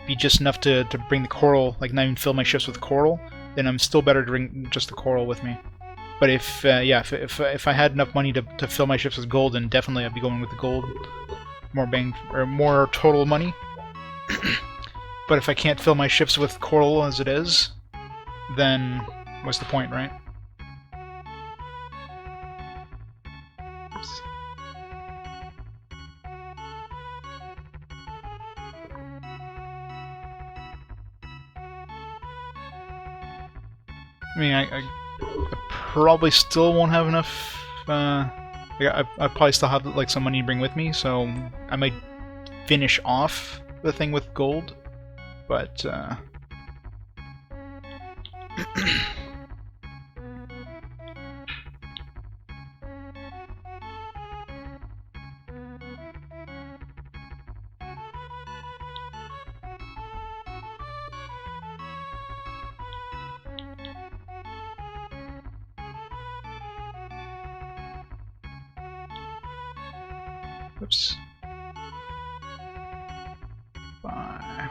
A: be just enough to bring the coral, like not even fill my ships with coral, then I'm still better to bring just the coral with me. But if yeah, if I had enough money to fill my ships with gold, then definitely I'd be going with the gold. More bang or more total money. But if I can't fill my ships with coral as it is, then what's the point, right? Oops. I mean, I probably still won't have enough. I probably still have like some money to bring with me, so I might finish off the thing with gold. But oops. Bye.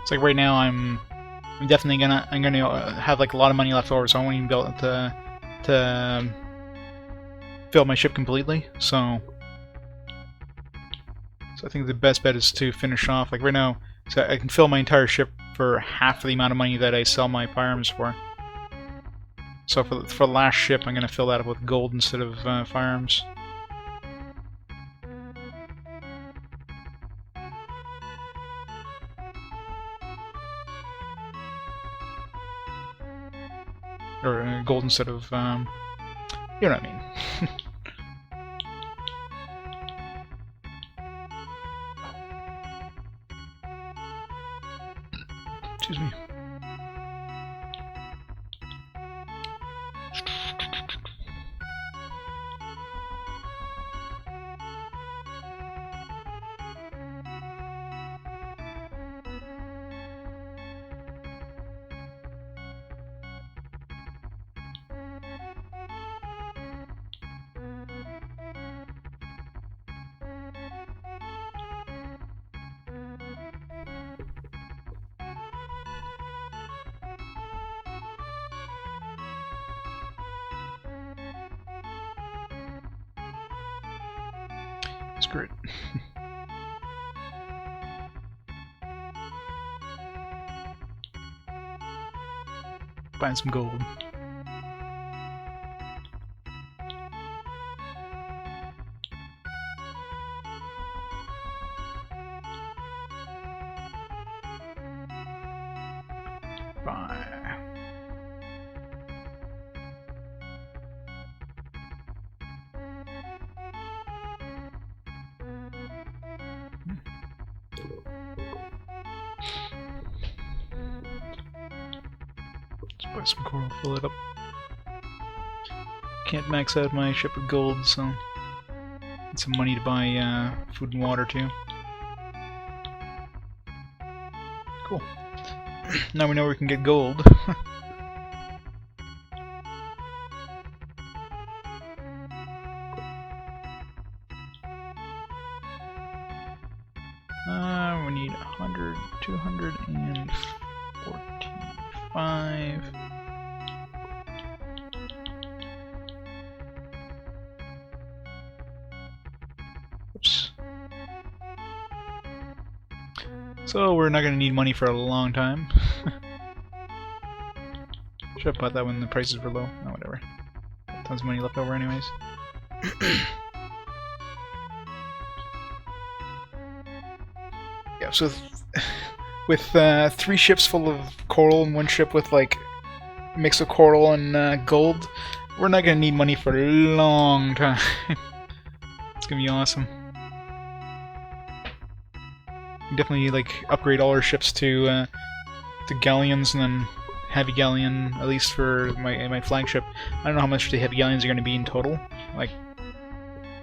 A: It's like right now I'm definitely gonna have like a lot of money left over, so I won't even be able to fill my ship completely. So I think the best bet is to finish off like right now. So I can fill my entire ship for half the amount of money that I sell my firearms for. So for the last ship, I'm gonna fill that up with gold instead of firearms. Or gold instead of, you know what I mean. Excuse me. Screw it. Buying some gold. Bye. Buy some coral, fill it up. Can't max out my ship with gold, so need some money to buy food and water too. Cool. Now we know where we can get gold. We need 100, 245. Oops. So we're not going to need money for a long time. Should have bought that when the prices were low. Oh, whatever. Tons of money left over anyways. Yeah, so with 3 ships full of coral and 1 ship with like a mix of coral and gold, we're not going to need money for a long time. It's going to be awesome. Definitely like upgrade all our ships to galleons and then heavy galleon, at least for my flagship. I don't know how much the heavy galleons are going to be in total. Like,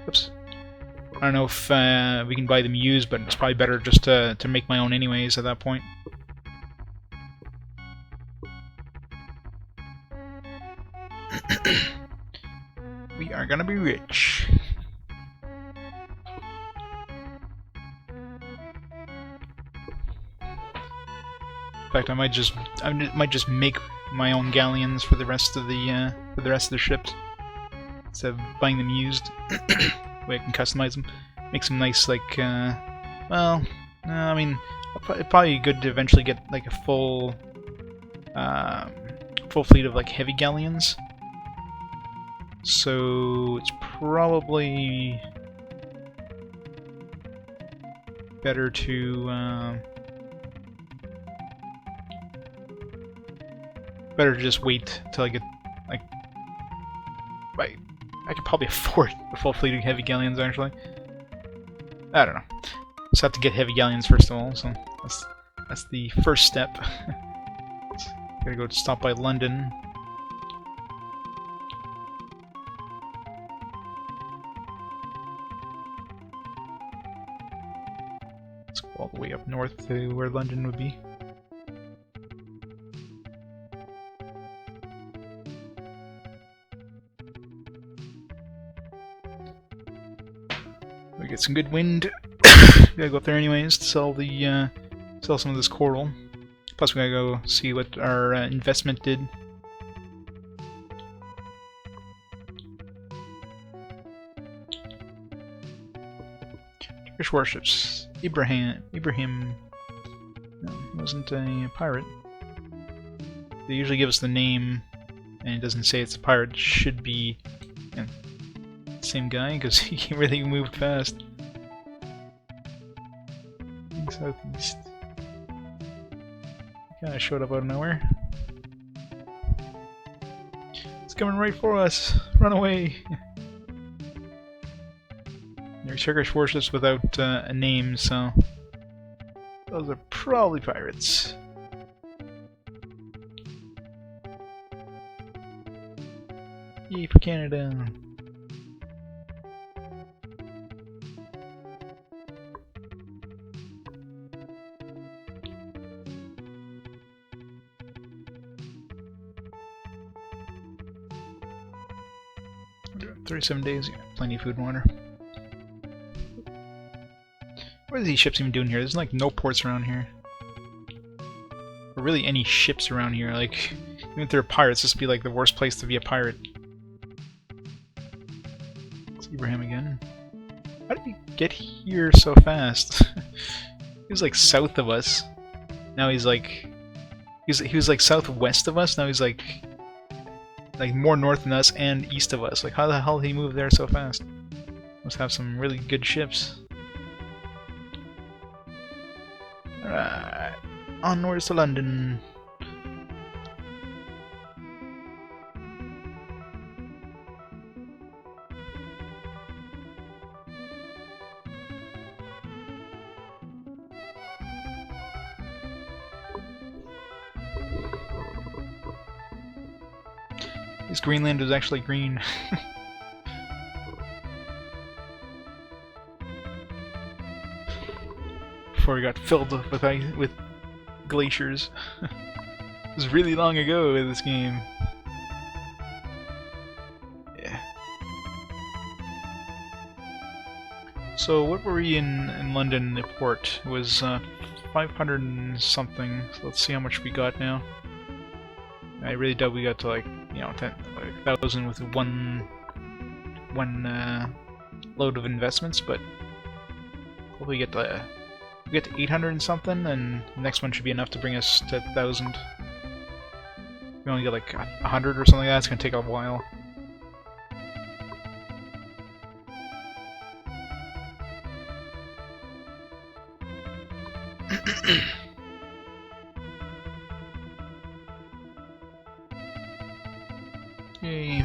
A: oops. I don't know if we can buy them used, but it's probably better just to make my own anyways at that point. We are gonna be rich. In fact, I might just make my own galleons for the rest of the ships instead of buying them used. Way I can customize them, make some nice like. Well, I mean, it'd probably be good to eventually get like a full fleet of like heavy galleons. So it's probably better to just wait till I get like I could probably afford a full fleet of heavy galleons actually. I don't know. Just have to get heavy galleons first of all, so that's the first step. Gotta go stop by London. Let's go all the way up north to where London would be. We get some good wind. Gotta go up there anyways to sell the sell some of this coral. Plus we gotta go see what our investment did. Turkish warships. Ibrahim wasn't a pirate. They usually give us the name, and it doesn't say it's a pirate. It should be the same guy because he really moved fast. Southeast. Kinda showed up out of nowhere. It's coming right for us! Run away! They're Turkish warships without a name, so those are probably pirates. Yay for Canada! We're doing 37 days, yeah, plenty of food and water. What are these ships even doing here? There's like no ports around here. Or really any ships around here. Like, even if they're pirates, this would be like the worst place to be a pirate. It's Ibrahim again. How did he get here so fast? He was like south of us. Now he's like... He was like southwest of us, now he's like more north than us and east of us. Like, how the hell did he move there so fast? Must have some really good ships. Alright, onwards to London. This Greenland is actually green. Before we got filled with glaciers. It was really long ago in this game. Yeah. So what were we in London, the port? It was 500 and something. So let's see how much we got now. I really doubt we got to like, you know, 1,000 with one load of investments, but hopefully we get to 800 and something, and the next one should be enough to bring us to 1,000. We only get like 100 or something like that. It's gonna take a while. Yay.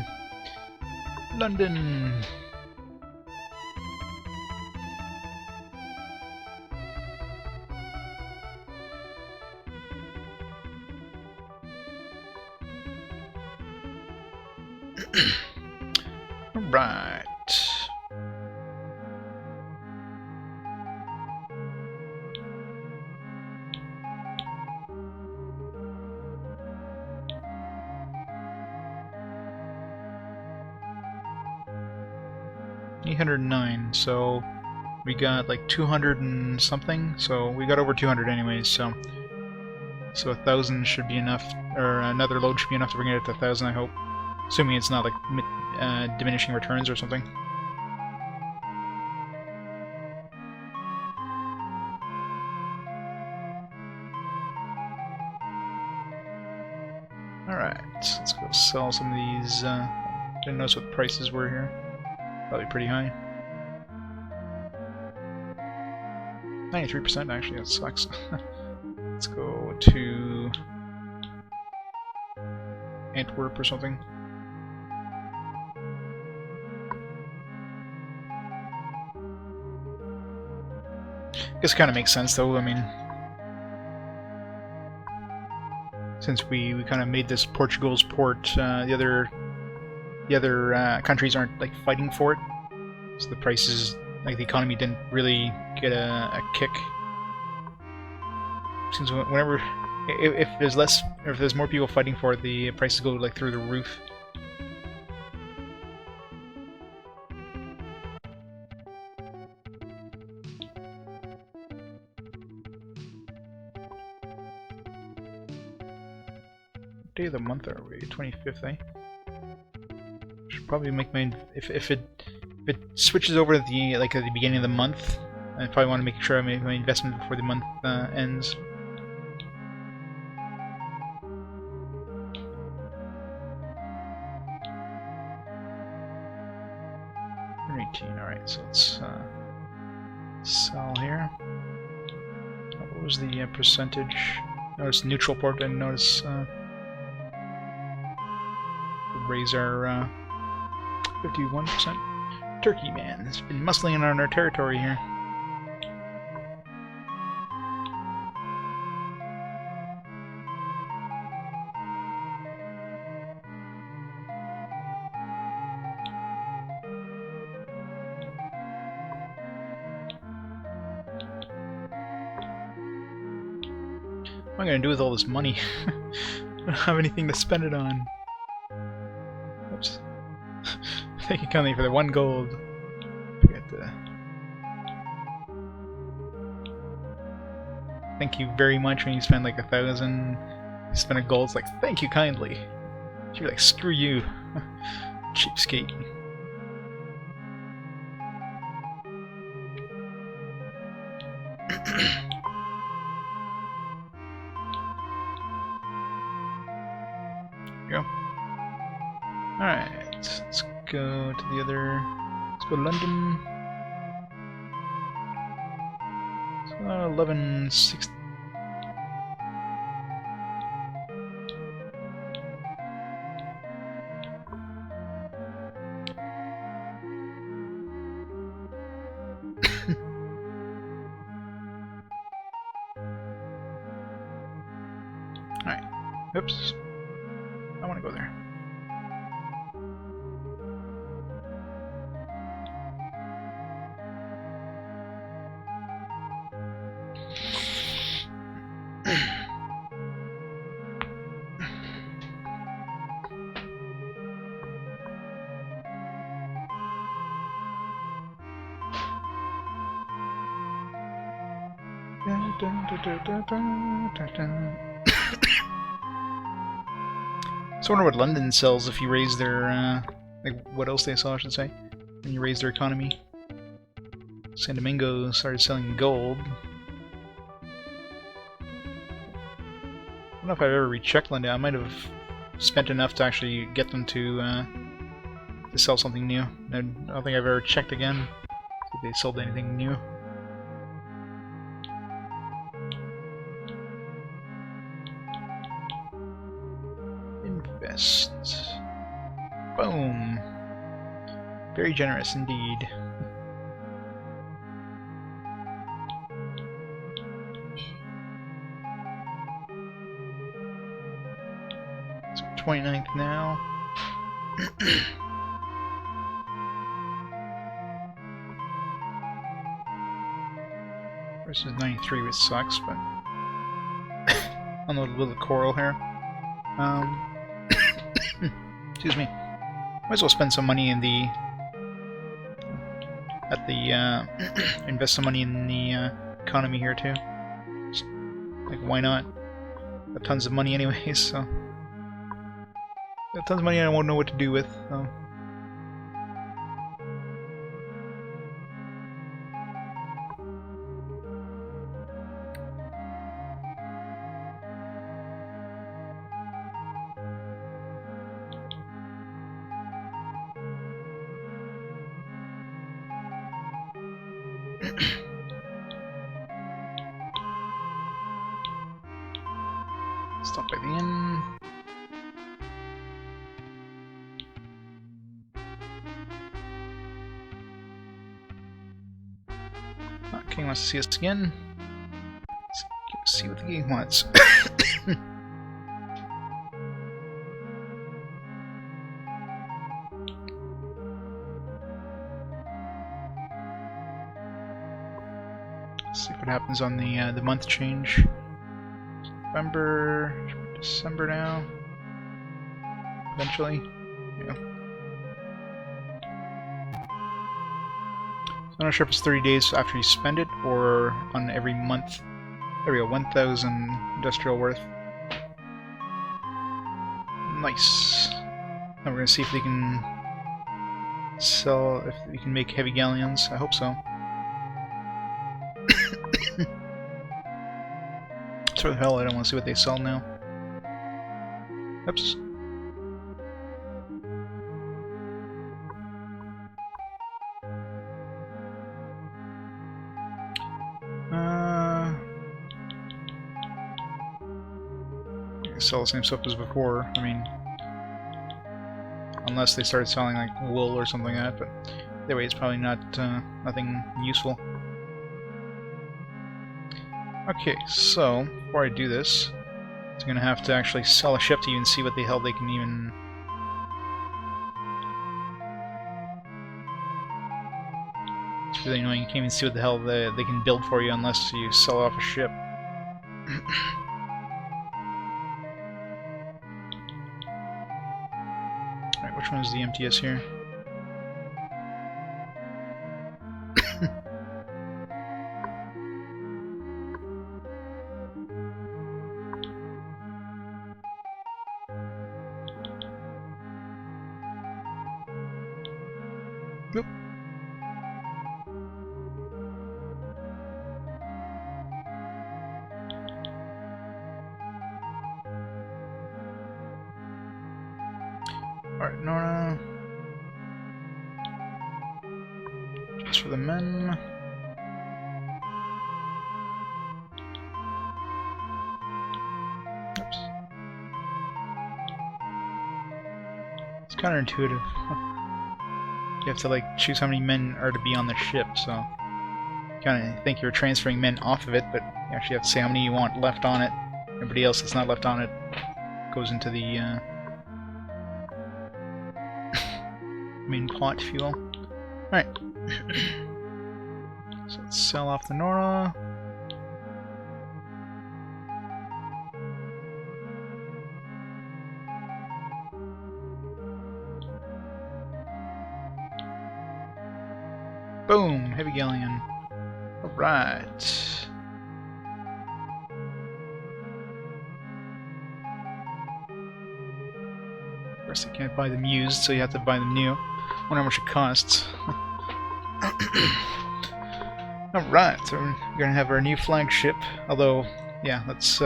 A: London! Alright. $809, so we got like 200 and something, so we got over 200 anyways, so 1,000 should be enough, or another load should be enough to bring it to 1,000, I hope. Assuming it's not like diminishing returns or something. Alright, let's go sell some of these. Didn't notice what the prices were here. Probably pretty high. 93% actually, that sucks. Let's go to Antwerp or something. Guess it kind of makes sense though, I mean, since we kind of made this Portugal's port, the other countries aren't like fighting for it, so the prices, like the economy didn't really get a kick. Since whenever, if there's more people fighting for it, the prices go like through the roof. What day of the month are we? 25th, eh? Should probably make my if it switches over at the beginning of the month, I probably want to make sure I make my investment before the month ends. Alright, so let's sell here. What was the percentage? Notice neutral port, didn't notice. Raise our 51%. Turkey man has been muscling in on our territory here. What am I gonna do with all this money? I don't have anything to spend it on. Oops. Thank you kindly for the 1 gold. Forget the... Thank you very much when you spend like 1,000. You spend a gold, it's like, thank you kindly. You're like, screw you. Cheapskate. Go. Alright, let's go to the other. Let's go to London. Let's go 1160. Alright. Oops. I want to go there. So I wonder what London sells if you raise their, like, what else they sell, I should say, when you raise their economy. San Domingo started selling gold. I don't know if I've ever rechecked London. I might have spent enough to actually get them to sell something new. I don't think I've ever checked again, see if they sold anything new. Invest. Boom. Very generous indeed. So 29th now. Versus 93, which sucks, but unload a little coral here. Excuse me. Might as well spend some money in the invest some money in the economy here too. Just, like, why not? Got tons of money anyways, so got tons of money I won't know what to do with. So. Stop by the inn. King wants to see us again. Let's see what the king wants. Let's see what happens on the month change. November, December now. Eventually, yeah. I'm not sure if it's 30 days after you spend it or on every month. There we go, 1,000 industrial worth. Nice. Now we're gonna see if they can sell, if we can make heavy galleons. I hope so. For the hell, I don't want to see what they sell now. Oops. Sell the same stuff as before. I mean, unless they started selling like wool or something like that, but that way it's probably not nothing useful. Okay, so before I do this, I'm gonna have to actually sell a ship to even see what the hell they can even. It's really annoying. You can't even see what the hell they can build for you unless you sell off a ship. Alright, which one is the emptiest here? Nope. Alright, Nora. Just for the men. Oops. It's counterintuitive. You have to like choose how many men are to be on the ship, so you kind of think you're transferring men off of it, but you actually have to say how many you want left on it. Everybody else that's not left on it goes into the main plot, if you will. Alright. So let's sell off the Nora. Boom! Heavy galleon. Alright. course, you can't buy them used, so you have to buy them new. I wonder how much it costs. Alright, so we're gonna have our new flagship, although, yeah, let's...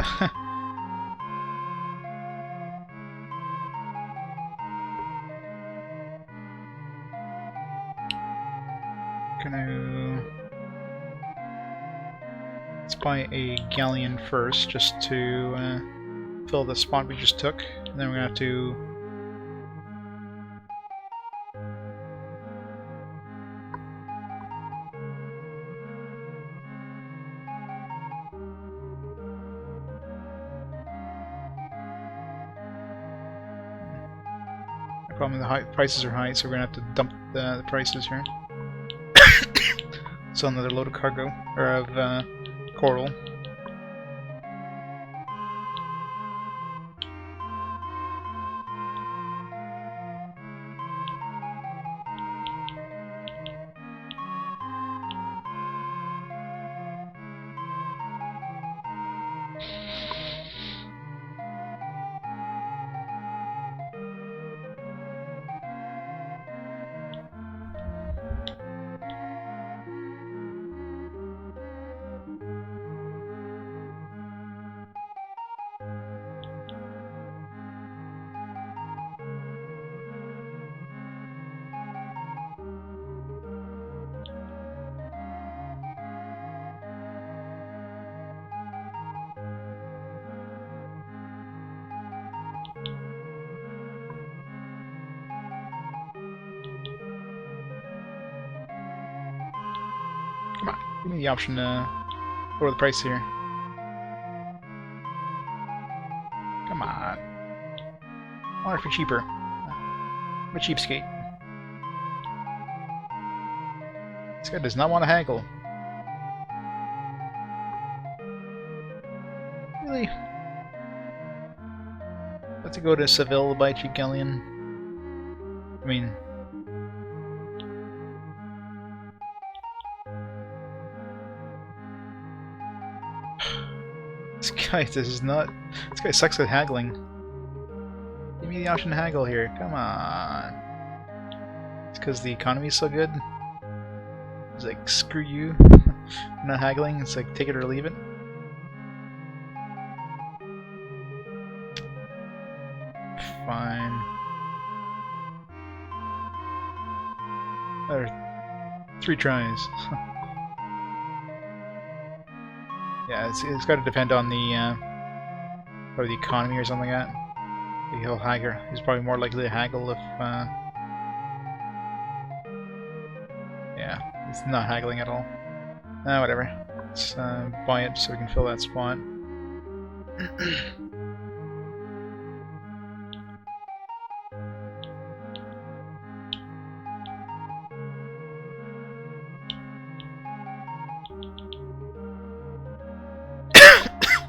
A: Let's buy a galleon first, just to fill the spot we just took, and then we're gonna have to... The problem is the prices are high, so we're gonna have to dump the prices here. So another load of cargo, or of coral. Come on, give me the option to lower the price here. Come on. I want it for cheaper. I'm a cheapskate. This guy does not want to haggle. Really? Let's go to Seville to buy a cheap galleon. I mean... This guy sucks at haggling. Give me the option to haggle here. Come on. It's because the economy is so good. It's like, screw you. I'm not haggling. It's like, take it or leave it. Fine. Another 3 tries. Yeah, it's got to depend on the probably the economy or something like that. He'll haggle. He's probably more likely to haggle if yeah, he's not haggling at all. Whatever. Let's buy it so we can fill that spot.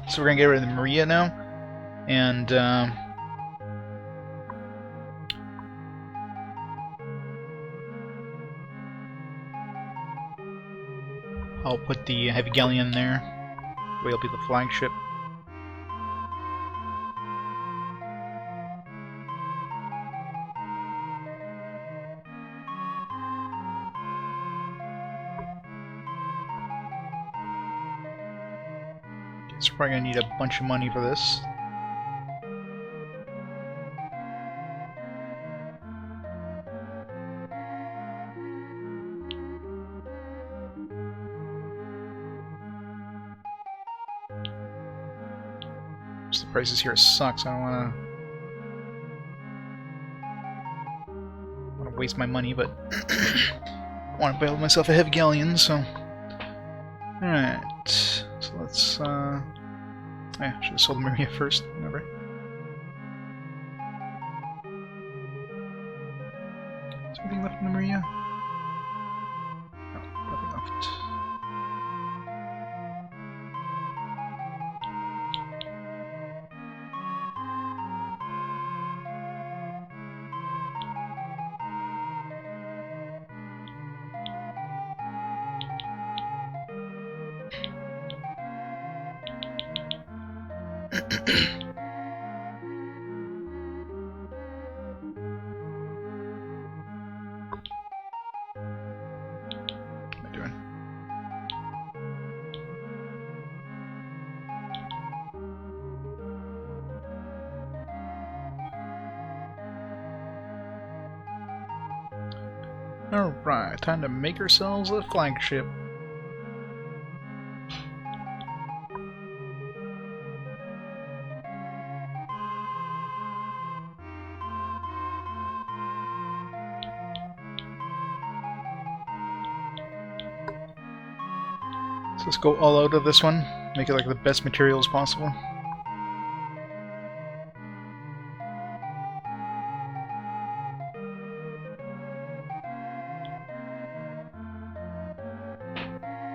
A: So we're gonna get rid of the Maria now, and I'll put the heavy galleon there. It'll be the flagship. So we're probably gonna need a bunch of money for this. The prices here sucks. I don't want to waste my money, but I want to build myself a heavy galleon. So, all right. So let's. Yeah, should have sold the Maria first. Remember. Is there anything left in the Maria? No, nothing left. Alright, time to make ourselves a flagship. So let's go all out of this one, make it like the best materials possible.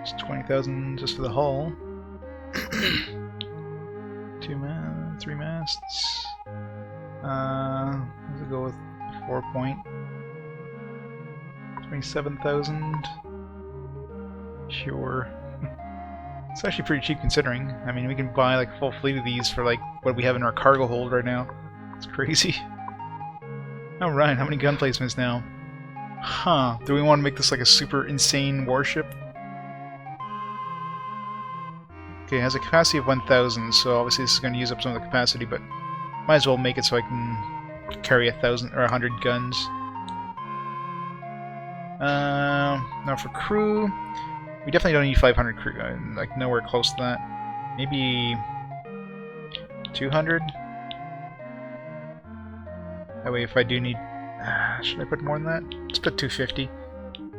A: It's 20,000 just for the hull. 3 masts. Let's go with 4 point. 27,000. Sure. It's actually pretty cheap considering. I mean, we can buy like a full fleet of these for like what we have in our cargo hold right now. It's crazy. Alright, how many gun placements now? Huh, do we want to make this like a super insane warship? Okay, it has a capacity of 1,000, so obviously this is going to use up some of the capacity, but might as well make it so I can carry 1,000 or 100 guns. Now for crew, we definitely don't need 500 crew, like nowhere close to that. Maybe 200? That way if I do need... should I put more than that? Let's put 250.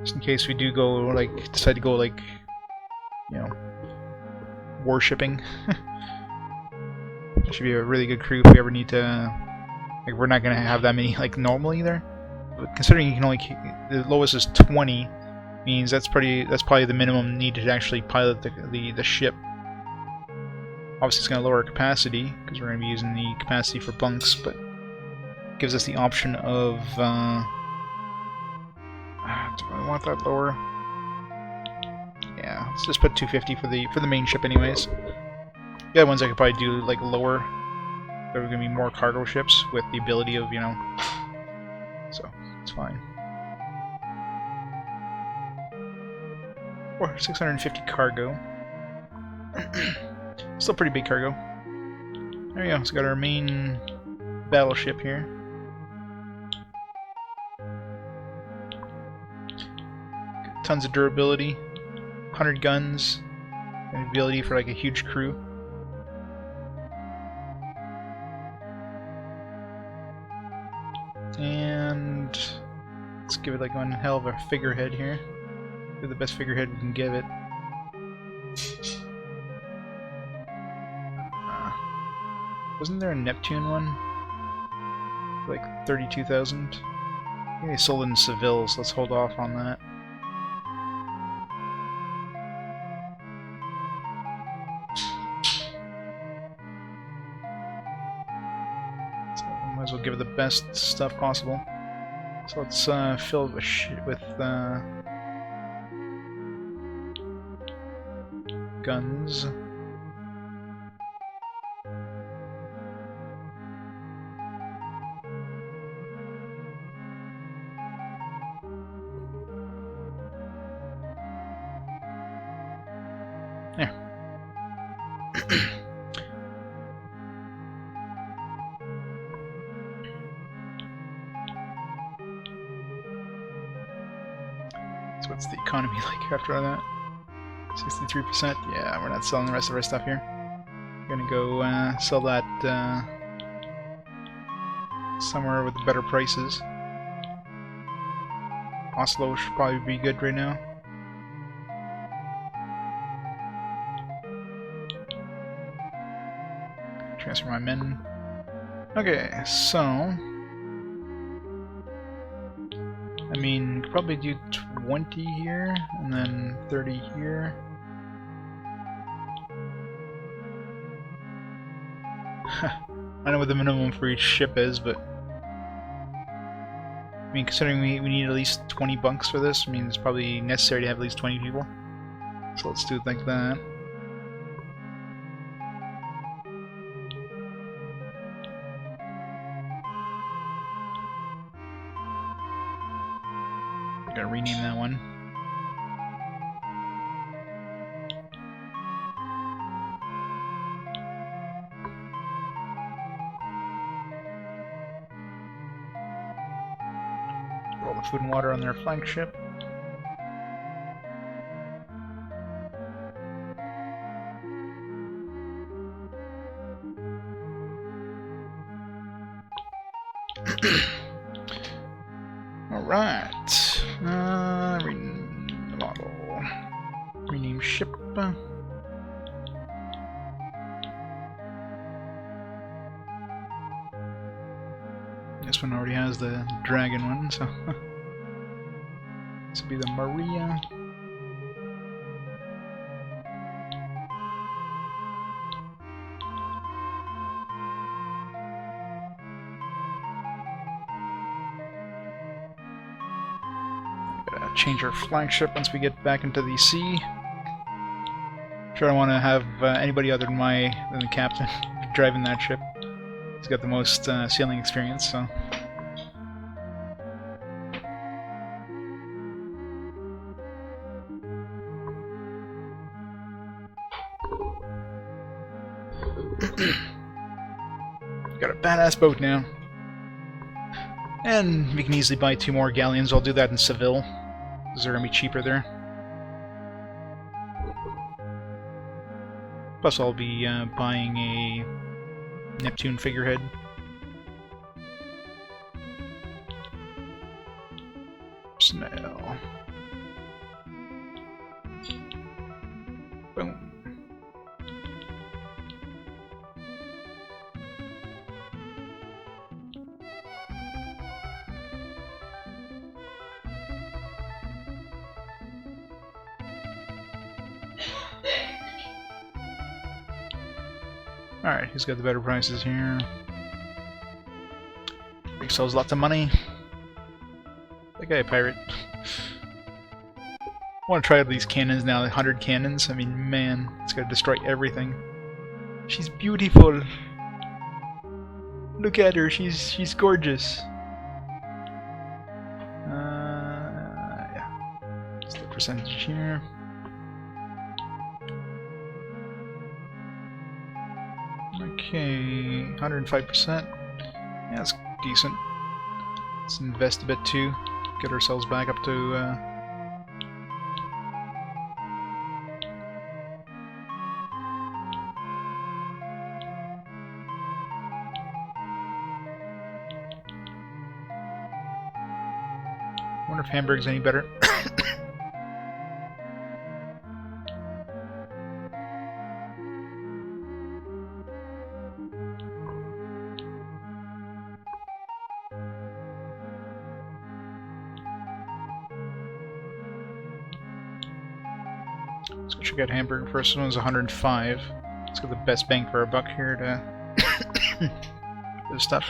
A: Just in case we do go, like, decide to go, like, you know, warshipping. That should be a really good crew if we ever need to... Like, we're not going to have that many, like, normal either. But considering you can only keep... The lowest is 20, means that's probably the minimum needed to actually pilot the ship. Obviously it's going to lower our capacity, because we're going to be using the capacity for bunks, but gives us the option of... do I want that lower? Yeah, let's just put 250 for the main ship anyways. The other ones I could probably do like lower. There are going to be more cargo ships with the ability of, you know... So, it's fine. Or 650 cargo. Still pretty big cargo. There we go, it's got our main battleship here. Tons of durability, 100 guns, and ability for like a huge crew. And let's give it like one hell of a figurehead here. The best figurehead we can give it. Wasn't there a Neptune one? Like 32,000? I think they sold in Seville, so let's hold off on that. So might as well give it the best stuff possible. So let's fill it with guns. There. So what's the economy like after all that? 63%? Yeah, we're not selling the rest of our stuff here. We're gonna go sell that somewhere with better prices. Oslo should probably be good right now. Transfer my men. Okay, so... I mean, could probably do 20 here, and then 30 here. I don't know what the minimum for each ship is, but... I mean, considering we need at least 20 bunks for this, I mean, it's probably necessary to have at least 20 people. So let's do it like that. I'm gonna rename that one. food and water on their flagship. Alright. Rename the model. Rename ship. This one already has the dragon one, so this will be the Maria. Gotta change our flagship once we get back into the sea. Sure, I want to have anybody other than the captain driving that ship. He's got the most sailing experience, so. Got a badass boat now. And we can easily buy 2 more galleons. I'll do that in Seville, because they're going to be cheaper there. Plus I'll be buying a Neptune figurehead. Smell. Boom. Alright, who's got the better prices here? He sells lots of money. That guy a pirate. I want to try out these cannons now, 100 cannons. I mean, man, it's gonna destroy everything. She's beautiful. Look at her, she's gorgeous. Yeah. What's the percentage here? Okay, 105%. Yeah, that's decent. Let's invest a bit too. Get ourselves back up to. Wonder if Hamburg's any better. Let's go check out Hamburg first. This one's 105. Let's get the best bang for our buck here to this stuff.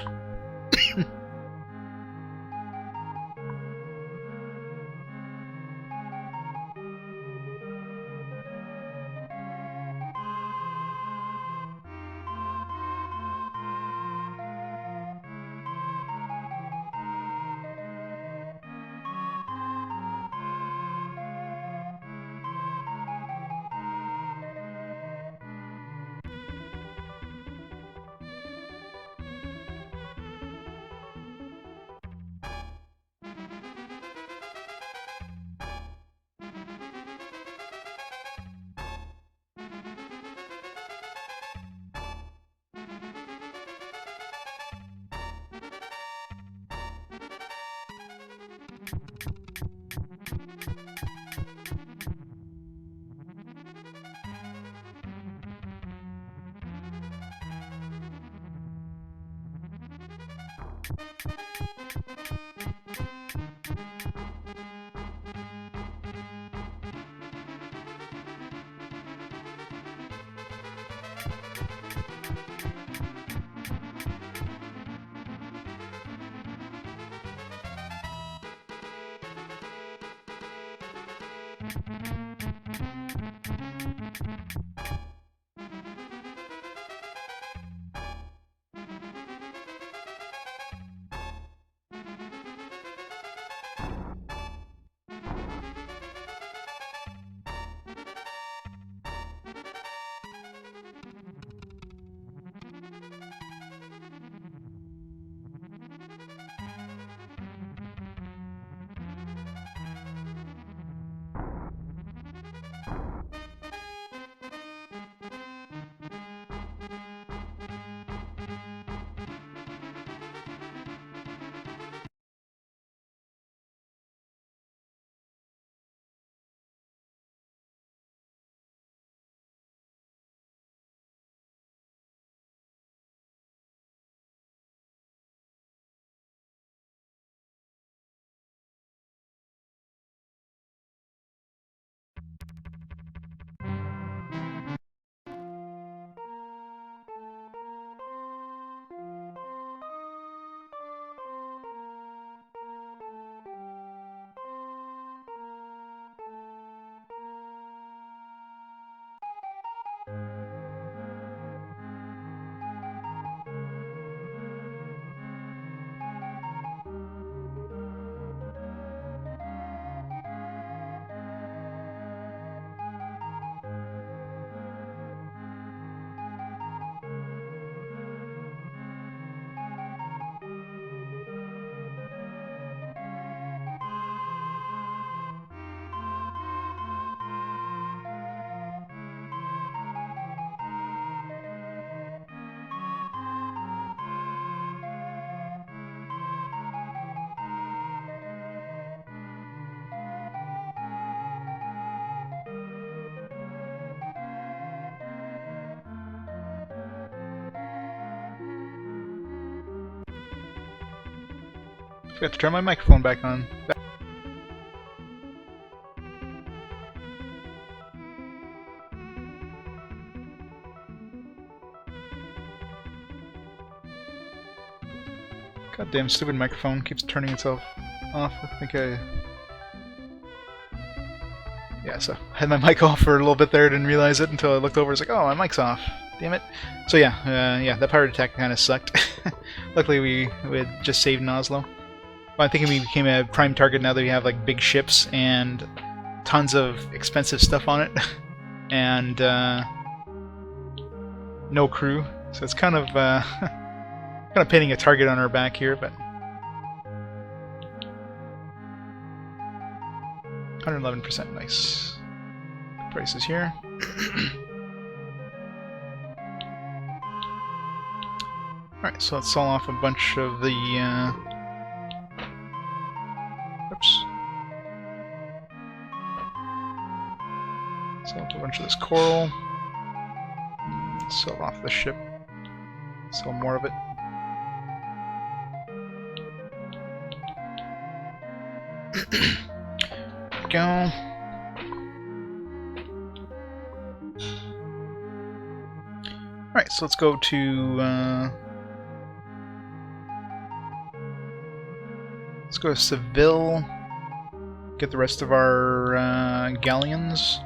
A: Forgot to turn my microphone back on. Goddamn stupid microphone keeps turning itself off. I think yeah, so I had my mic off for a little bit there, didn't realize it until I looked over. It's like, oh, my mic's off. Damn it. So yeah, that pirate attack kind of sucked. Luckily we had just saved in Oslo. But I'm thinking we became a prime target now that we have like big ships and tons of expensive stuff on it, and no crew. So it's kind of pinning a target on our back here, but 111%, nice. Prices here. Alright, so let's sell off a bunch of the oops. Sell off a bunch of this coral. Sell off the ship. Sell more of it. Go. Alright, so let's go to Seville, get the rest of our galleons,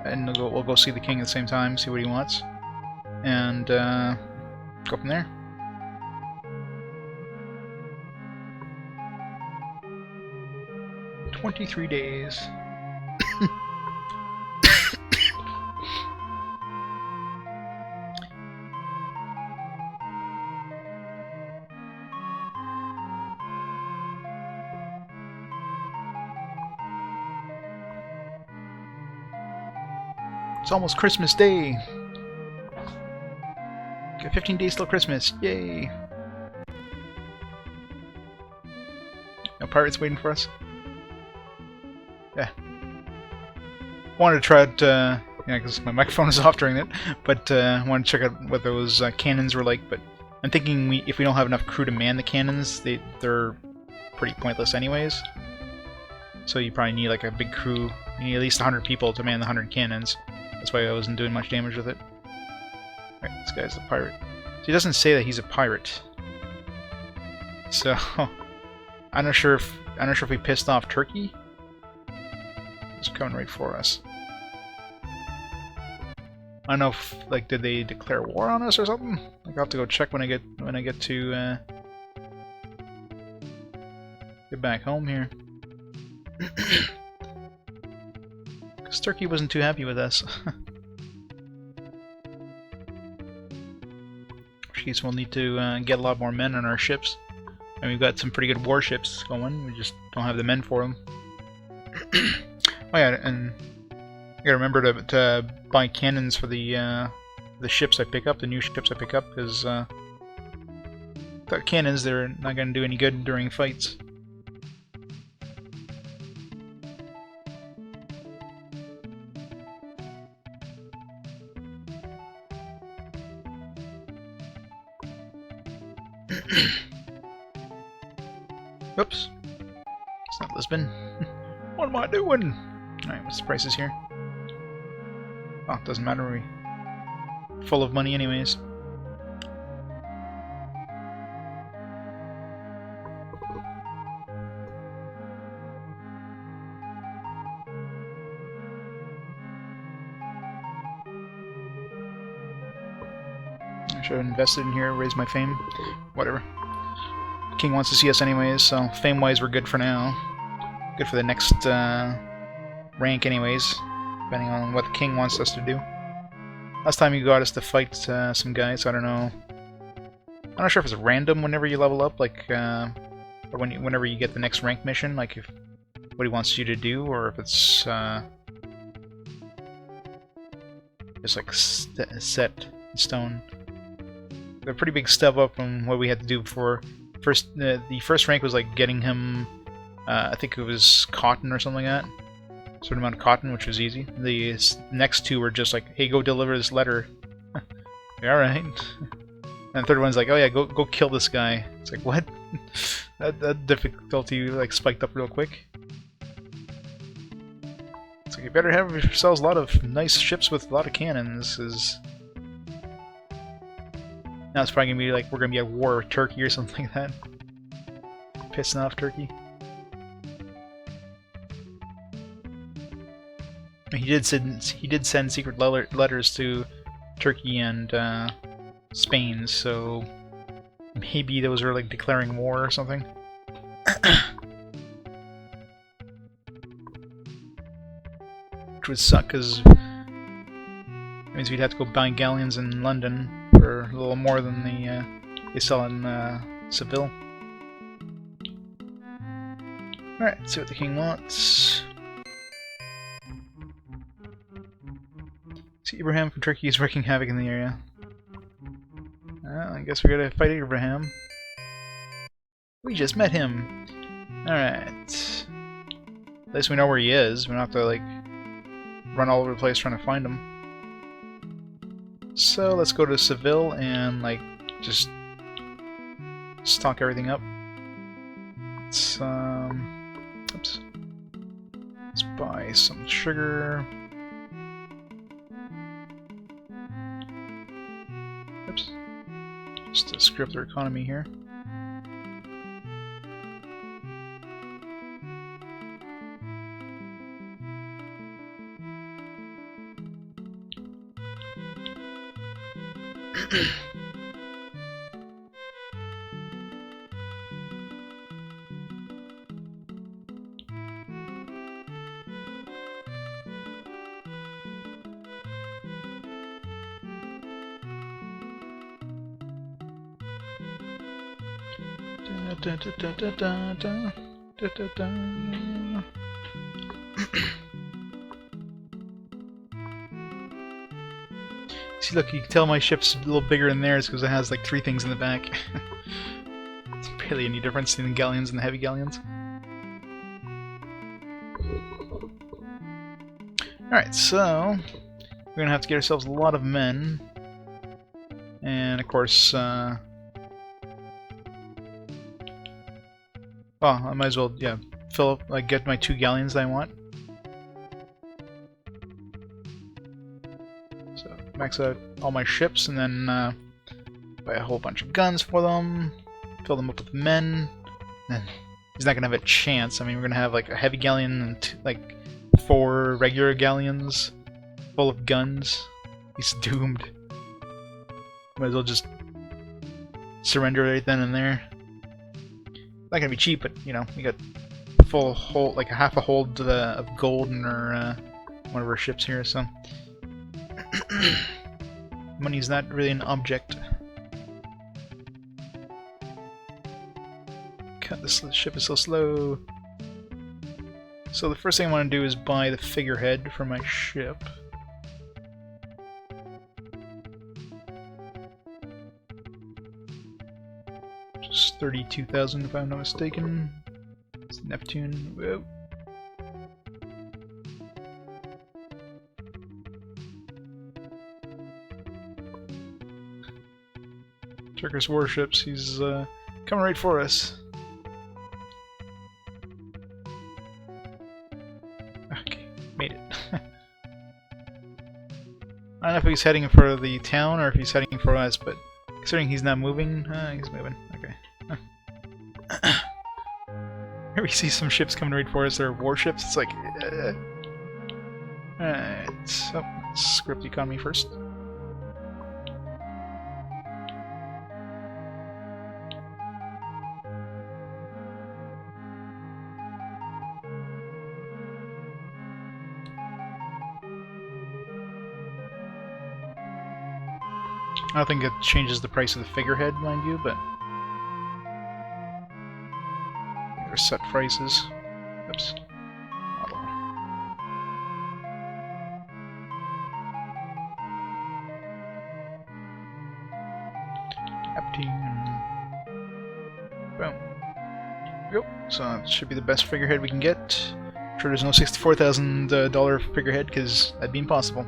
A: and we'll go see the king at the same time, see what he wants, and go from there. "23 days. It's almost Christmas Day. Got 15 days till Christmas. Yay! No pirates waiting for us. Yeah. Wanted to try it, yeah, because my microphone is off during it, but wanted to check out what those cannons were like, but I'm thinking if we don't have enough crew to man the cannons, they're pretty pointless anyways. So you probably need like a big crew. You need at least 100 people to man the 100 cannons. That's why I wasn't doing much damage with it. Alright, this guy's the pirate. So he doesn't say that he's a pirate. So I'm not sure if we pissed off Turkey. It's coming right for us. I don't know if, like, did they declare war on us or something? Like, I'll have to go check when I get to get back home here. Because Turkey wasn't too happy with us. Which we'll need to get a lot more men on our ships. And we've got some pretty good warships going, we just don't have the men for them. Oh yeah, and I gotta remember to buy cannons for the ships I pick up, the new ships I pick up, because without cannons they're not gonna do any good during fights. Oops. It's not Lisbon. What am I doing? Alright, what's the prices here? Oh, it doesn't matter, we're full of money anyways. I should have invested in here, raised my fame. Whatever. King wants to see us anyways, so fame-wise we're good for now. Good for the next rank anyways, depending on what the king wants us to do. Last time you got us to fight some guys, so I don't know. I'm not sure if it's random whenever you level up, like, or whenever you get the next rank mission, like if what he wants you to do, or if it's just like set in stone. They're a pretty big step up from what we had to do before. The first rank was like getting him, I think it was cotton or something like that. Certain amount of cotton, which was easy. The next two were just like, hey, go deliver this letter. Yeah, alright. And the third one's like, oh yeah, go kill this guy. It's like, what? that difficulty like spiked up real quick. So you better have yourselves a lot of nice ships with a lot of cannons, because now it's probably gonna be like we're gonna be at war with Turkey or something like that. Pissing off Turkey. He did send secret letters to Turkey and Spain, so maybe those are like declaring war or something. Which would suck, because it means we'd have to go buy galleons in London for a little more than they sell in Seville. Alright, let's see what the king wants. See, Ibrahim from Turkey is wreaking havoc in the area. Well, I guess we gotta fight Ibrahim. We just met him! Alright. At least we know where he is. We don't have to, like, run all over the place trying to find him. So, let's go to Seville and, like, just stock everything up. Let's, oops. Let's buy some sugar. Oops. Just to screw up their economy here. See, look, you can tell my ship's a little bigger than theirs because it has like 3 things in the back. It's barely any difference between the galleons and the heavy galleons. Alright, so we're gonna have to get ourselves a lot of men. And of course, well, I might as well, yeah, fill up, like, get my 2 galleons that I want. So, max out all my ships, and then buy a whole bunch of guns for them, fill them up with men. And he's not gonna have a chance. I mean, we're gonna have, like, a heavy galleon and, like, 4 regular galleons full of guns. He's doomed. Might as well just surrender right then and there. Not gonna be cheap, but you know, we got a full hold, like a half a hold of gold in our one of our ships here, so money's not really an object. God, this ship is so slow. So the first thing I want to do is buy the figurehead for my ship. Just 32,000 if I'm not mistaken. It's Neptune. Whoa. Turkish warships, he's coming right for us. Okay, made it. I don't know if he's heading for the town or if he's heading for us, but considering he's not moving, he's moving. Okay. Here we see some ships coming right for us. They're warships. It's like, alright. So, let's script the economy first. I don't think it changes the price of the figurehead, mind you, but these are set prices. Oops. Model. Neptune. Boom. Yep. So that should be the best figurehead we can get. Sure, there's no $64,000 figurehead because that'd be impossible.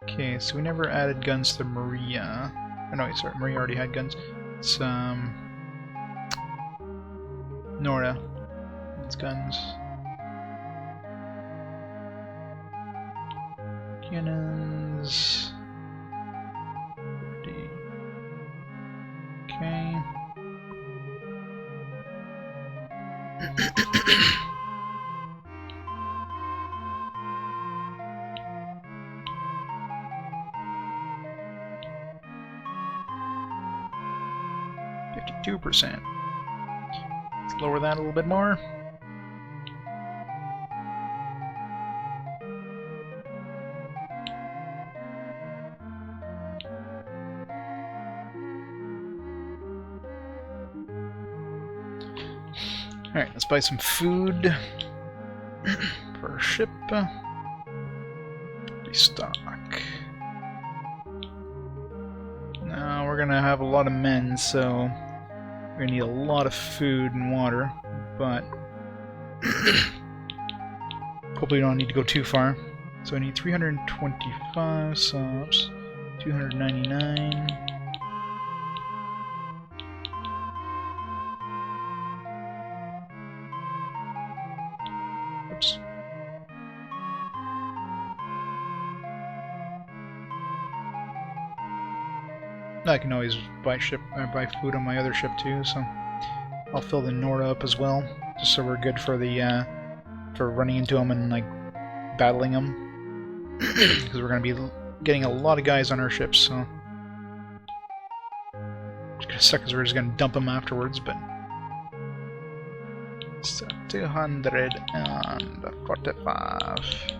A: Okay, so we never added guns to Maria. Oh no, sorry, Maria already had guns. It's Nora. It's guns. Cannons. 30. Okay. %. Let's lower that a little bit more. Alright, let's buy some food for our ship. Restock. Now we're gonna have a lot of men, so we're gonna need a lot of food and water, but hopefully we don't need to go too far. So I need 325 subs, 299. Oops. I can always buy food on my other ship too, so I'll fill the Nora up as well, just so we're good for the for running into them and like battling them, because we're going to be getting a lot of guys on our ships. So it's gonna suck because we're just going to dump them afterwards, but. So 245.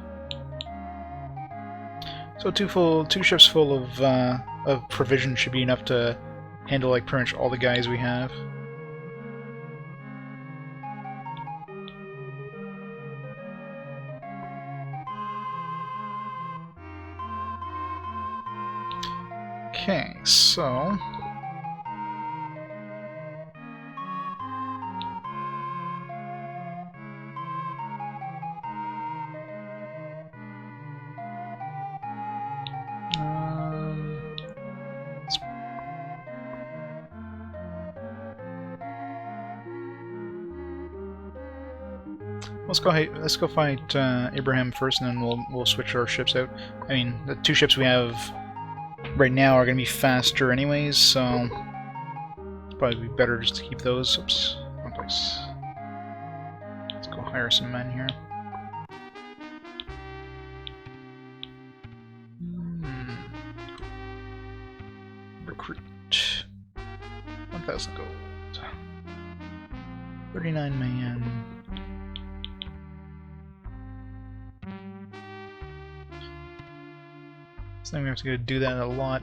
A: So two ships full of provision should be enough to handle like pretty much all the guys we have. Okay, so let's go fight Abraham first, and then we'll switch our ships out. I mean, the two ships we have right now are going to be faster anyways, so it's probably be better just to keep those. Oops, wrong place. Let's go hire some men here. Recruit 1,000 gold. 39 man. So we have to go do that a lot.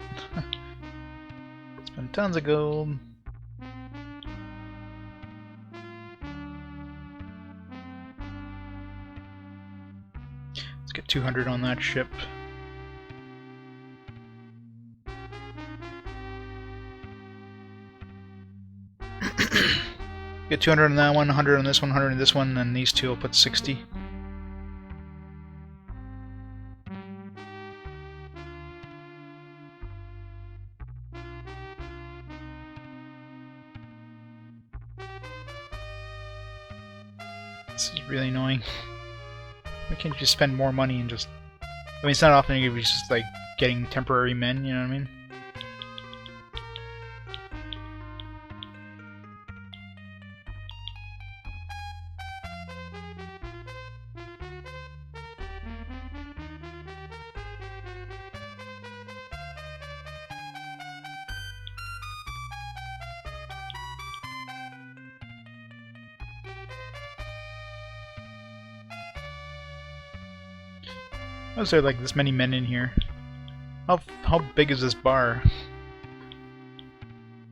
A: Spend tons of gold. Let's get 200 on that ship. Get 200 on that one, 100 on this one, 100 on this one, and these two will put 60. This is really annoying. Why can't you just spend more money and just... I mean, it's not often you're just like getting temporary men, you know what I mean? How is there like this many men in here? How big is this bar?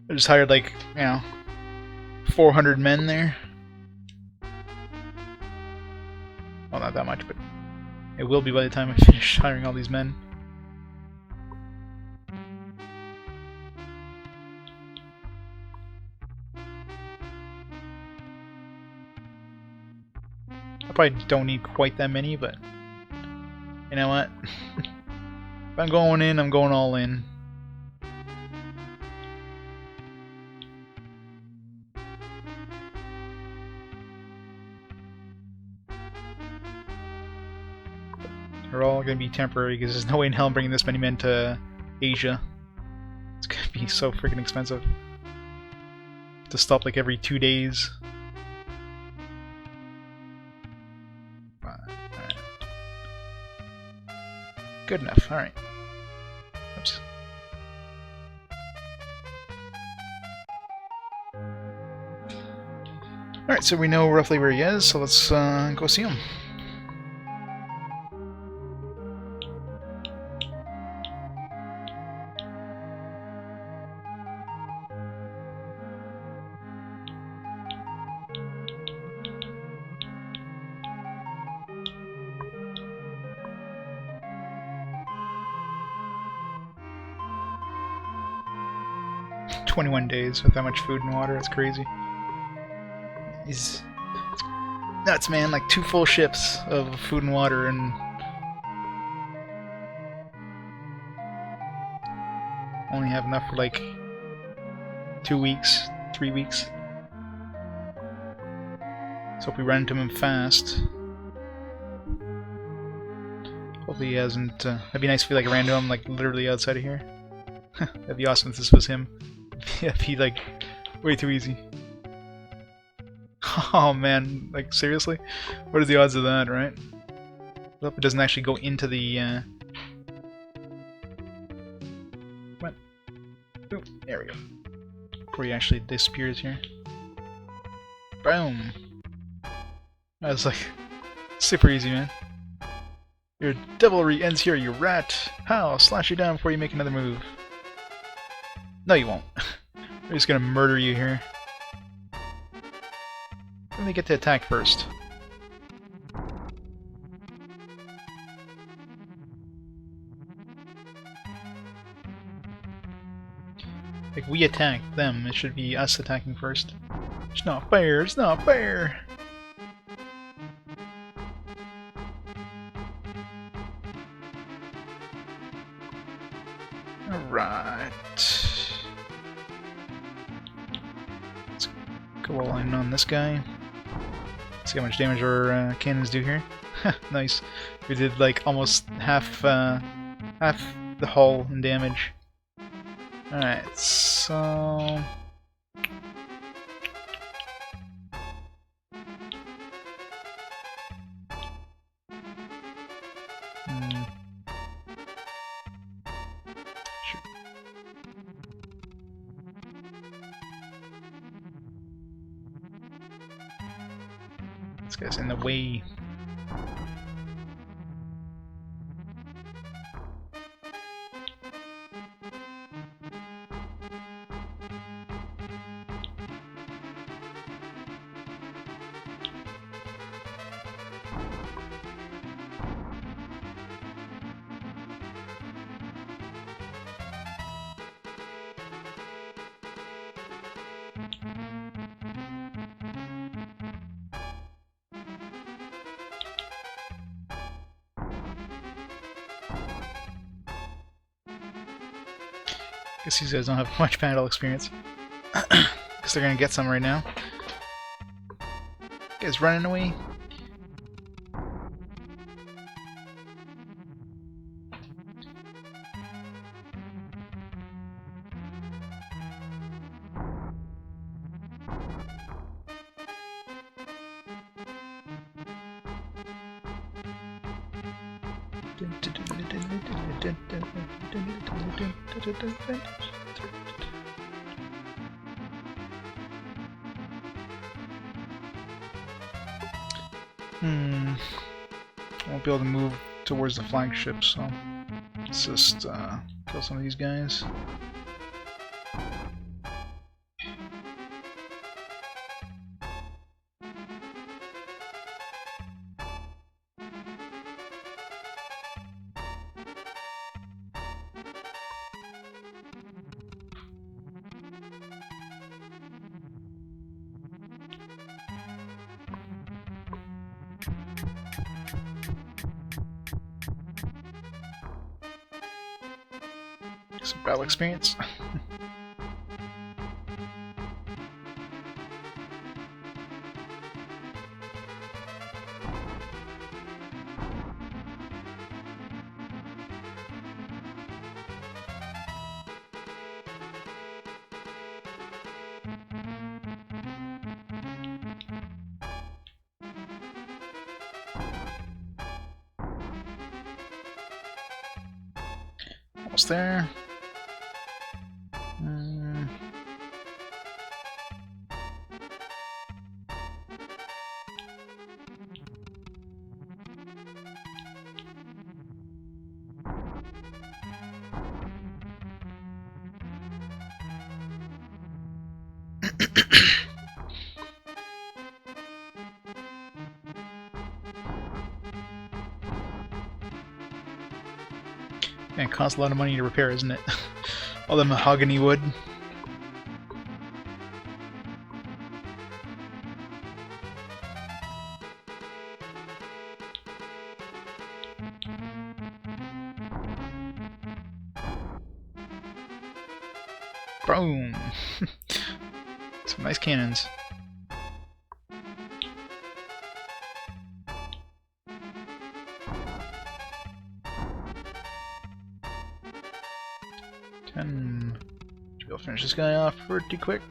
A: I just hired like, you know, 400 men there. Well, not that much, but it will be by the time I finish hiring all these men. I probably don't need quite that many, but you know what? If I'm going in, I'm going all in. are all going to be temporary because there's no way in hell I'm bringing this many men to Asia. It's going to be so freaking expensive to stop like every 2 days. Alright. Good enough, alright. Oops. Alright, so we know roughly where he is, so let's go see him. "21 days with that much food and water, it's crazy. He's nuts, man, like 2 full ships of food and water and only have enough for like 2 weeks, 3 weeks. So if we run into him fast. Hopefully he hasn't, that'd be nice if we like ran into him like literally outside of here. That'd be awesome if this was him. It'd be like way too easy. Oh man, like seriously? What are the odds of that, right? I hope it doesn't actually go into the What? Ooh, there we go. Before he actually disappears here. Boom! That was like super easy, man. Your devilry ends here, you rat! How? I'll slash you down before you make another move. No, you won't. We're just gonna murder you here. Let me get to attack first. Like, we attack them, it should be us attacking first. It's not fair, it's not fair! Alright. Let's go all in on this guy. See how much damage our cannons do here. Nice. We did like almost half the hull in damage. Alright, so... This guy's in the way. Guess these guys don't have much battle experience. Guess they're gonna get some right now. Guys running away. Won't be able to move towards the flagship, so let's just kill some of these guys. Some battle experience. Almost there. It costs a lot of money to repair, isn't it? All the mahogany wood. Boom! Some nice cannons. We'll finish this guy off pretty quick.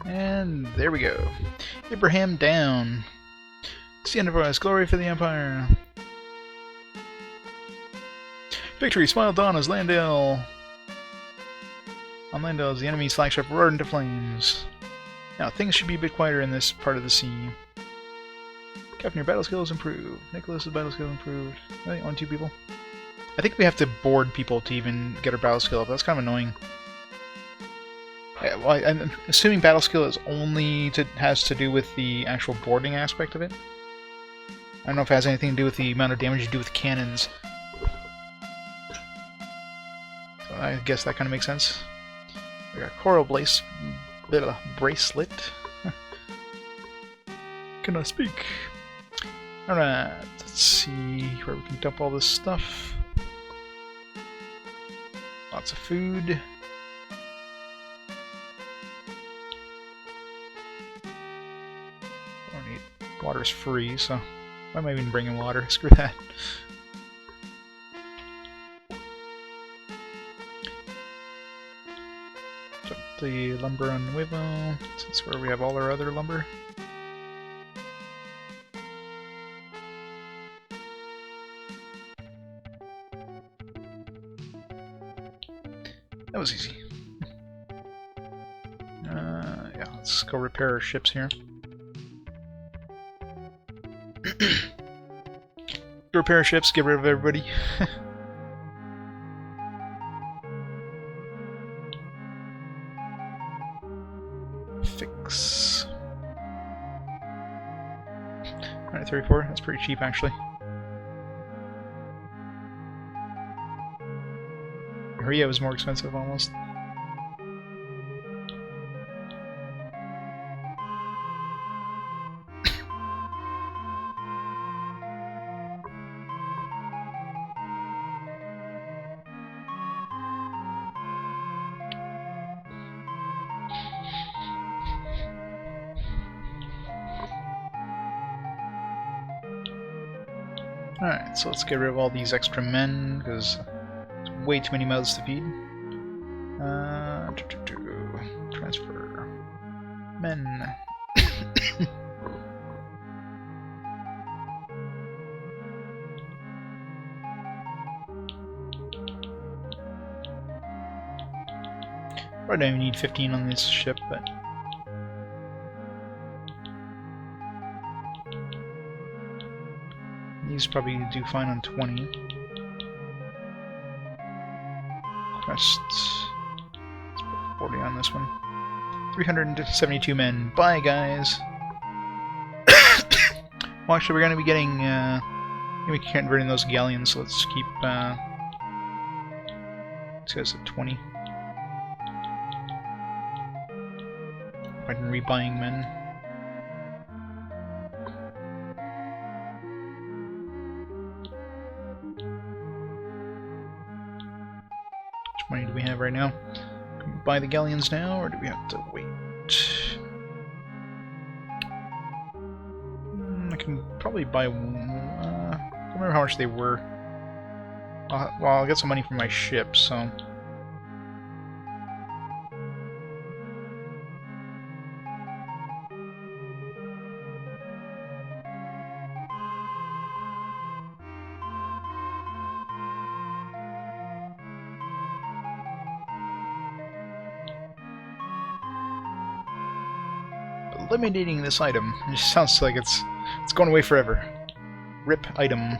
A: And there we go. Abraham down. It's the end of our glory for the Empire. Victory! Smile dawn as Landale. On Landale as the enemy's flagship roared into flames. Now things should be a bit quieter in this part of the sea. Captain, your battle skills improved. Nicholas's battle skill improved. Really? Only 2 people? I think we have to board people to even get our battle skill up. That's kind of annoying. Yeah, well, I'm assuming battle skill is only has to do with the actual boarding aspect of it. I don't know if it has anything to do with the amount of damage you do with cannons. So I guess that kind of makes sense. We got coral bracelet. Can I speak? Alright, let's see where we can dump all this stuff. Lots of food. Don't need water's free, so why am I even bringing water? Screw that. Dump the lumber on Nuevo. That's where we have all our other lumber. That was easy. Yeah, let's go repair our ships here. Repair our ships, get rid of everybody. Fix. Alright, 34. That's pretty cheap, actually. Korea was more expensive, almost. Alright, so let's get rid of all these extra men, because it's way too many mouths to feed. Transfer. Men. Probably don't even need 15 on this ship, but... These probably do fine on 20. Quest. Let's put 40 on this one. 372 men. Bye, guys! Well, actually, we're going to be getting... we can't convert in those galleons, so let's keep... this guy's at 20. If I can rebuying men. Money do we have right now? Can we buy the galleons now, or do we have to wait? I can probably buy one. I don't remember how much they were. Well, I'll get some money from my ship, so... eliminating this item. It just sounds like it's going away forever. RIP item.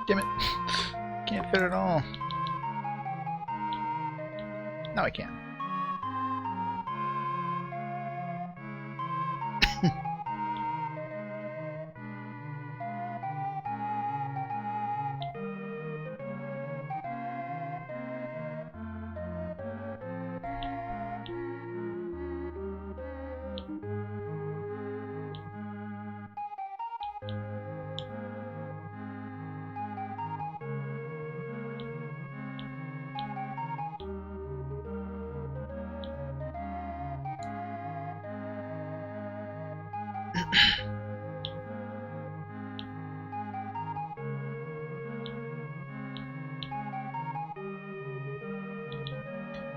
A: Damn it. Can't fit it all. Now I can.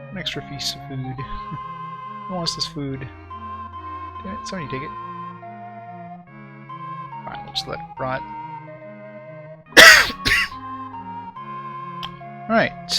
A: An extra piece of food. Who wants this food? Damn it, somebody take it. Fine, we'll just let it rot. Alright.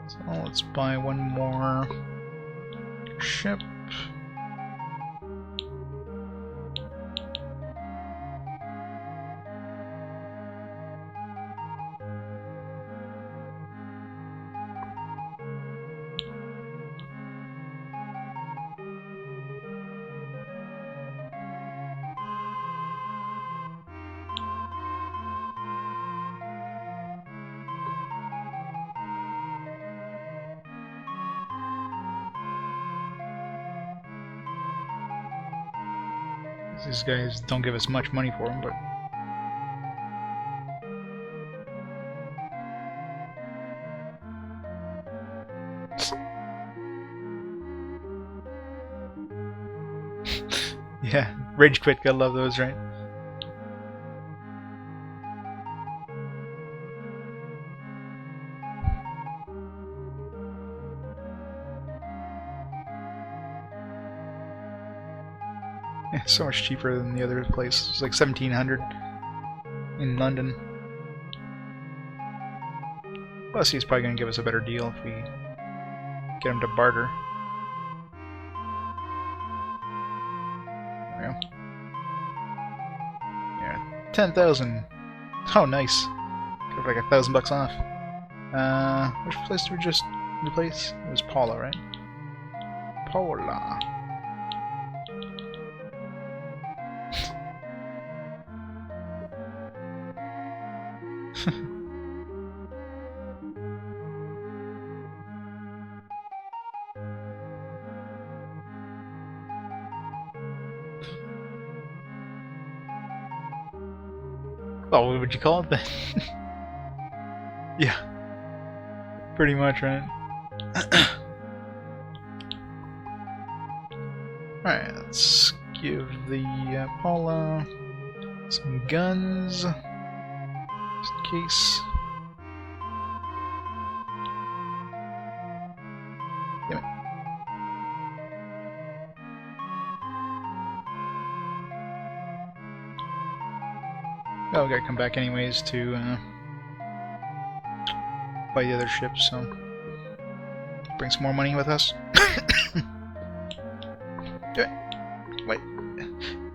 A: So let's buy one more ship. These guys don't give us much money for them, but yeah, rage quit, gotta love those, right? Yeah, so much cheaper than the other place. It's like 1,700 in London. Plus, he's probably gonna give us a better deal if we get him to barter. There we go. Yeah, 10,000. Oh, nice. Got like $1,000 off. Which place did we just replace? It was Paula, right? Paula. Oh, what would you call it then? Yeah, pretty much, right? Alright, let's give the Paula some guns, just in case. Damn it. Oh, we gotta come back anyways to buy the other ship, so bring some more money with us. Wait,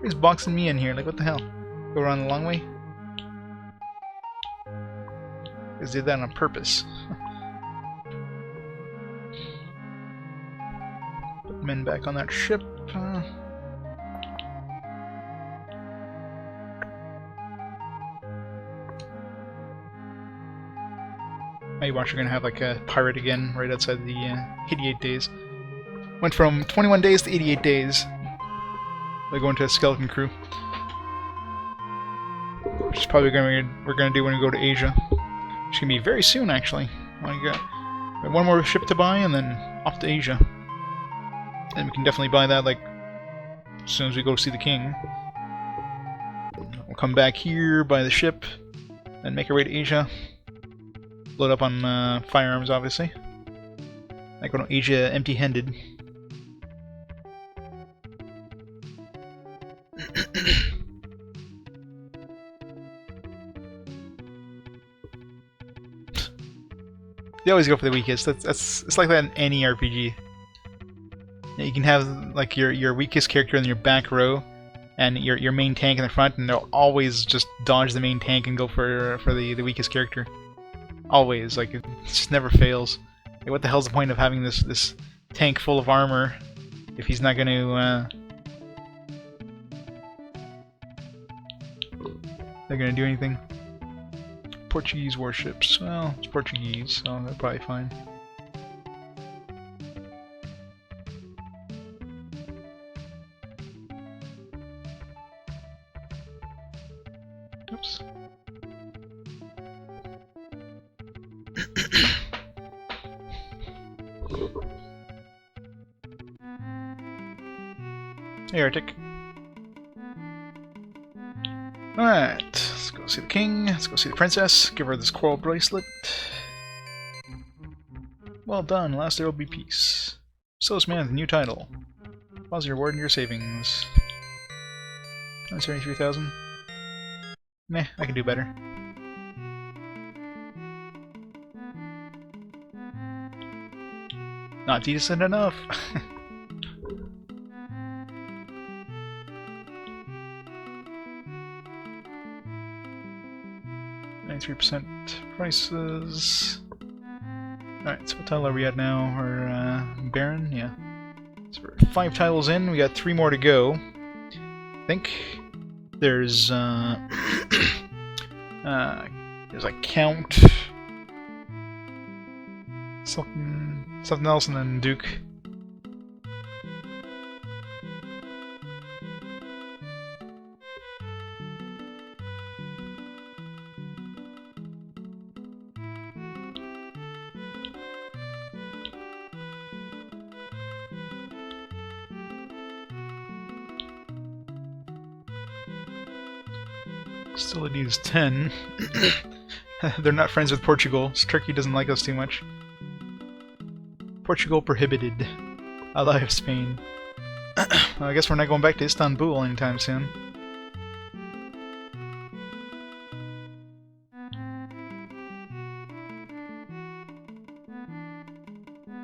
A: he's boxing me in here, like what the hell? Go around the long way? He did that on purpose. Put men back on that ship. Now you watch, you're gonna have like a pirate again right outside the 88 days. Went from 21 days to 88 days. They go into a skeleton crew, which is probably we're gonna do when we go to Asia. It's gonna be very soon, actually. We got one more ship to buy, and then off to Asia. And we can definitely buy that like as soon as we go see the king. We'll come back here, buy the ship, and make our way to Asia. Load up on firearms, obviously. Not go to Asia empty-handed. They always go for the weakest. It's like that in any RPG. You can have like your weakest character in your back row, and your main tank in the front, and they'll always just dodge the main tank and go for the weakest character. Always, like it just never fails. Like, what the hell's the point of having this tank full of armor if he's not going to they're gonna do anything? Portuguese warships. Well, it's Portuguese, so they're probably fine. Oops. Hey, Arctic. Alright, let's go see the king, let's go see the princess, give her this coral bracelet. Well done, last there will be peace. Slowest man with a new title. Pause your reward in your savings. 173,000. Meh, I can do better. Not decent enough! 93% prices. Alright, so what title are we at now? We're Baron? Yeah. So we're 5 titles in, we got 3 more to go. I think there's there's like Count, something else, and then Duke. Still it needs 10. They're not friends with Portugal, so Turkey doesn't like us too much. Portugal prohibited. Ally of Spain. Well, I guess we're not going back to Istanbul anytime soon.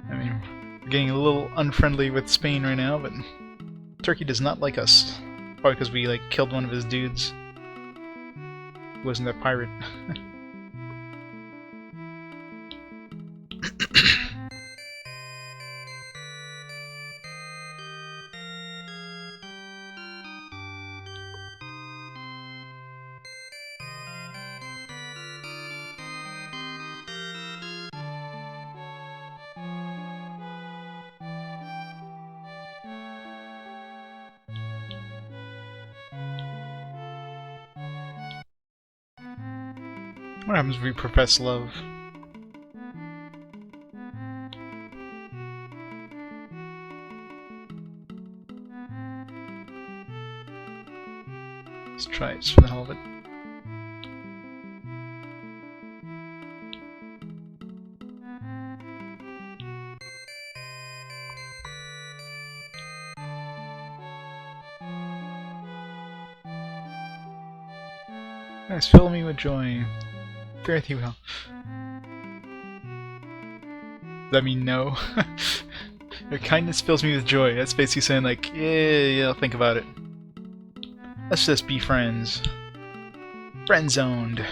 A: I mean, we're getting a little unfriendly with Spain right now, but Turkey does not like us. Probably because we like killed one of his dudes. He wasn't a pirate. What happens if we profess love? Let's try it just for the hell of it. Nice, fill me with joy. Fare thee well. Does that mean no? Your kindness fills me with joy. That's basically saying like, yeah, I'll think about it. Let's just be friends. Friend-zoned.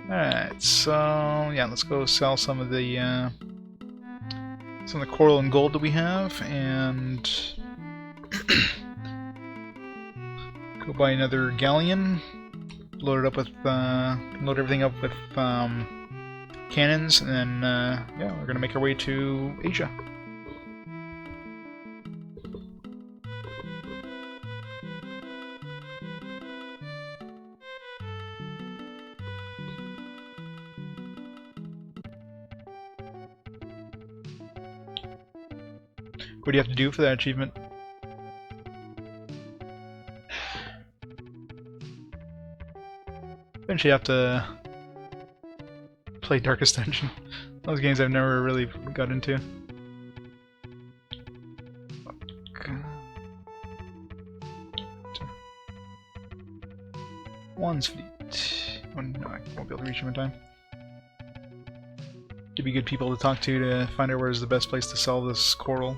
A: Alright, so yeah, let's go sell some of the coral and gold that we have, and go buy another galleon. Load it up with load everything up with cannons, and then yeah, we're gonna make our way to Asia. What do you have to do for that achievement? Eventually you have to play Darkest Dungeon. Those games I've never really got into. One's fleet. Oh, no, I won't be able to reach him in time. It'd be good people to talk to find out where's the best place to sell this coral.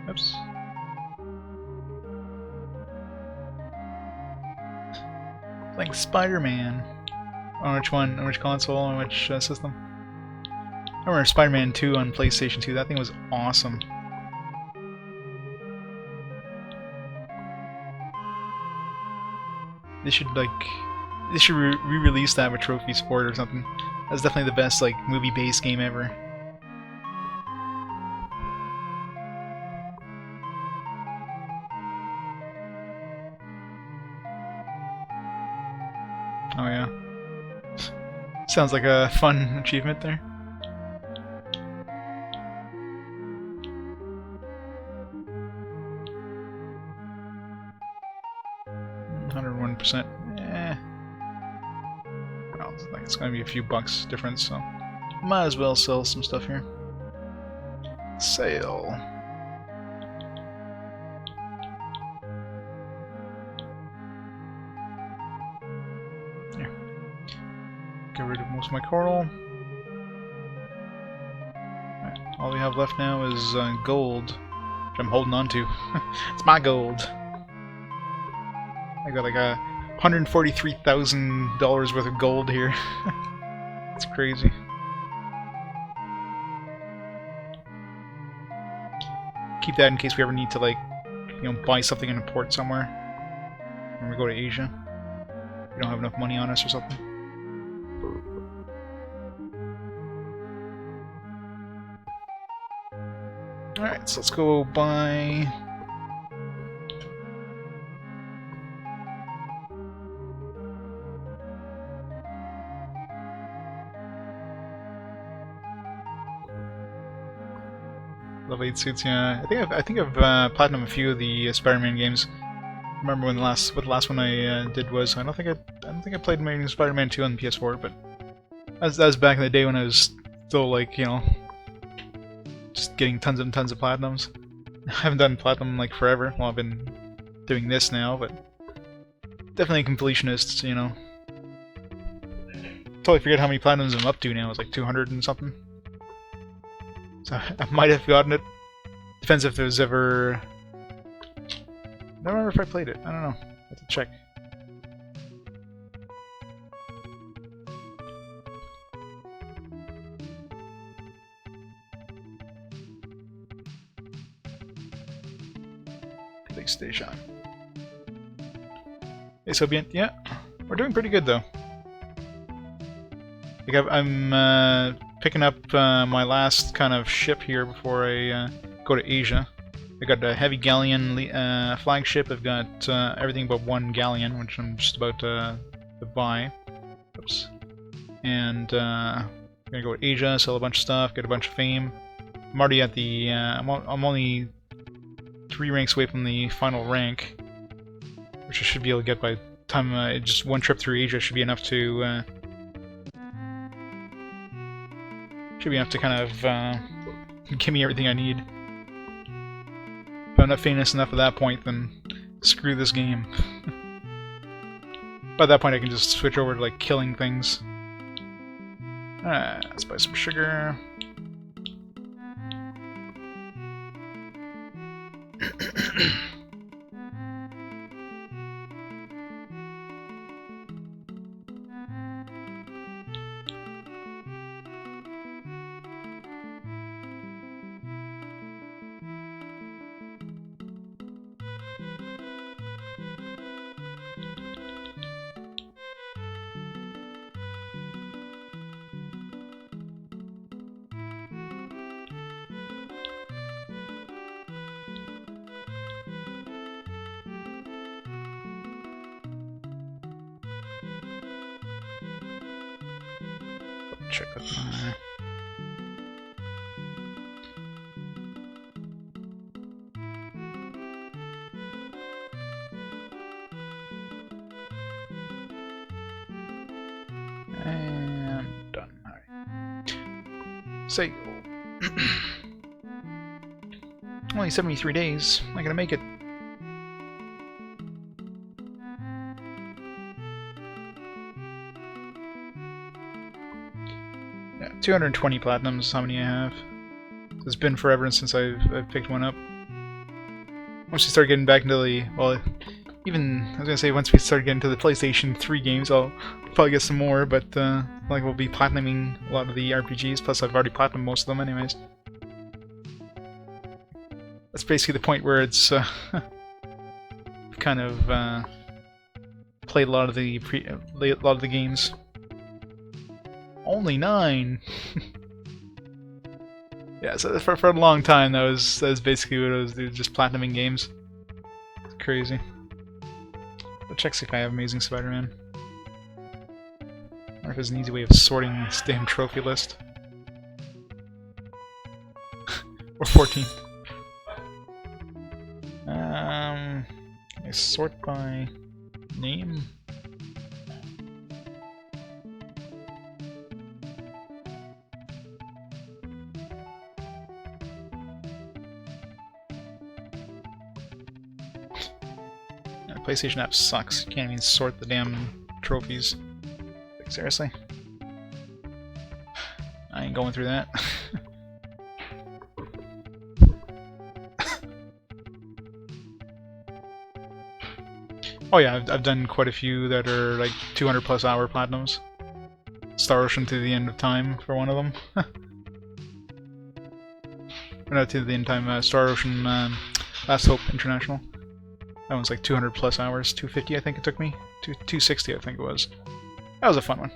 A: Oops. Like Spider-Man. On which one? On which console? On which system? I remember Spider-Man 2 on PlayStation 2. That thing was awesome. They should re-release that with trophy support or something. That's definitely the best like movie-based game ever. Oh yeah. Sounds like a fun achievement there. %. Well, it's gonna be a few bucks difference, so might as well sell some stuff here. Sale. Here. Get rid of most of my coral. Right. All we have left now is gold, which I'm holding on to. It's my gold. I got like $143,000 worth of gold here. It's crazy. Keep that in case we ever need to, like, you know, buy something in a port somewhere when we go to Asia. We don't have enough money on us or something. Alright, so let's go buy... Level 8 suits, yeah. I think I've platinum a few of the Spider-Man games. I remember when what the last one I did was. I don't think I played maybe Spider-Man 2 on the PS4, but that was back in the day when I was still like, you know, just getting tons and tons of platinums. I haven't done platinum like forever. Well, I've been doing this now, but definitely a completionist, you know. Totally forget how many platinums I'm up to now. It's like 200 and something. So I might have gotten it. Depends if there's ever... I don't remember if I played it. I don't know. I have to check. PlayStation. Hey, Sobian. Yeah, we're doing pretty good though. Like I'm picking up my last kind of ship here before I go to Asia. I got a heavy galleon flagship. I've got everything but one galleon, which I'm just about to buy. Oops. And I'm gonna go to Asia, sell a bunch of stuff, get a bunch of fame. I'm already at the. I'm only 3 ranks away from the final rank, which I should be able to get by the time just one trip through Asia should be enough to. Should be enough to kind of give me everything I need. If I'm not famous enough at that point, then screw this game. By that point I can just switch over to like killing things. Alright, let's buy some sugar. Check with my... And done. Alright. Save. Only 73 days. I'm not gonna make it. Yeah, 220 platinums. How many I have? It's been forever since I've picked one up. Once we start getting back into the, well, even I was gonna say once we start getting to the PlayStation 3 games, I'll probably get some more. But like we'll be platinuming a lot of the RPGs. Plus, I've already platinumed most of them, anyways. That's basically the point where it's kind of played a lot of the games. Only 9. Yeah, so for a long time that was basically what it was. They were just platinuming games. It's crazy. Let's check see if I have Amazing Spider-Man. Or if there's an easy way of sorting this damn trophy list. Or 14. I sort by name. PlayStation app sucks. You can't even sort the damn trophies. Like, seriously? I ain't going through that. Oh yeah, I've done quite a few that are like 200+ hour platinums. Star Ocean to the End of Time for one of them. Or not to the End of Time, Star Ocean Last Hope International. That one's like 200+ hours, 250 I think it took me. 260 I think it was. That was a fun one.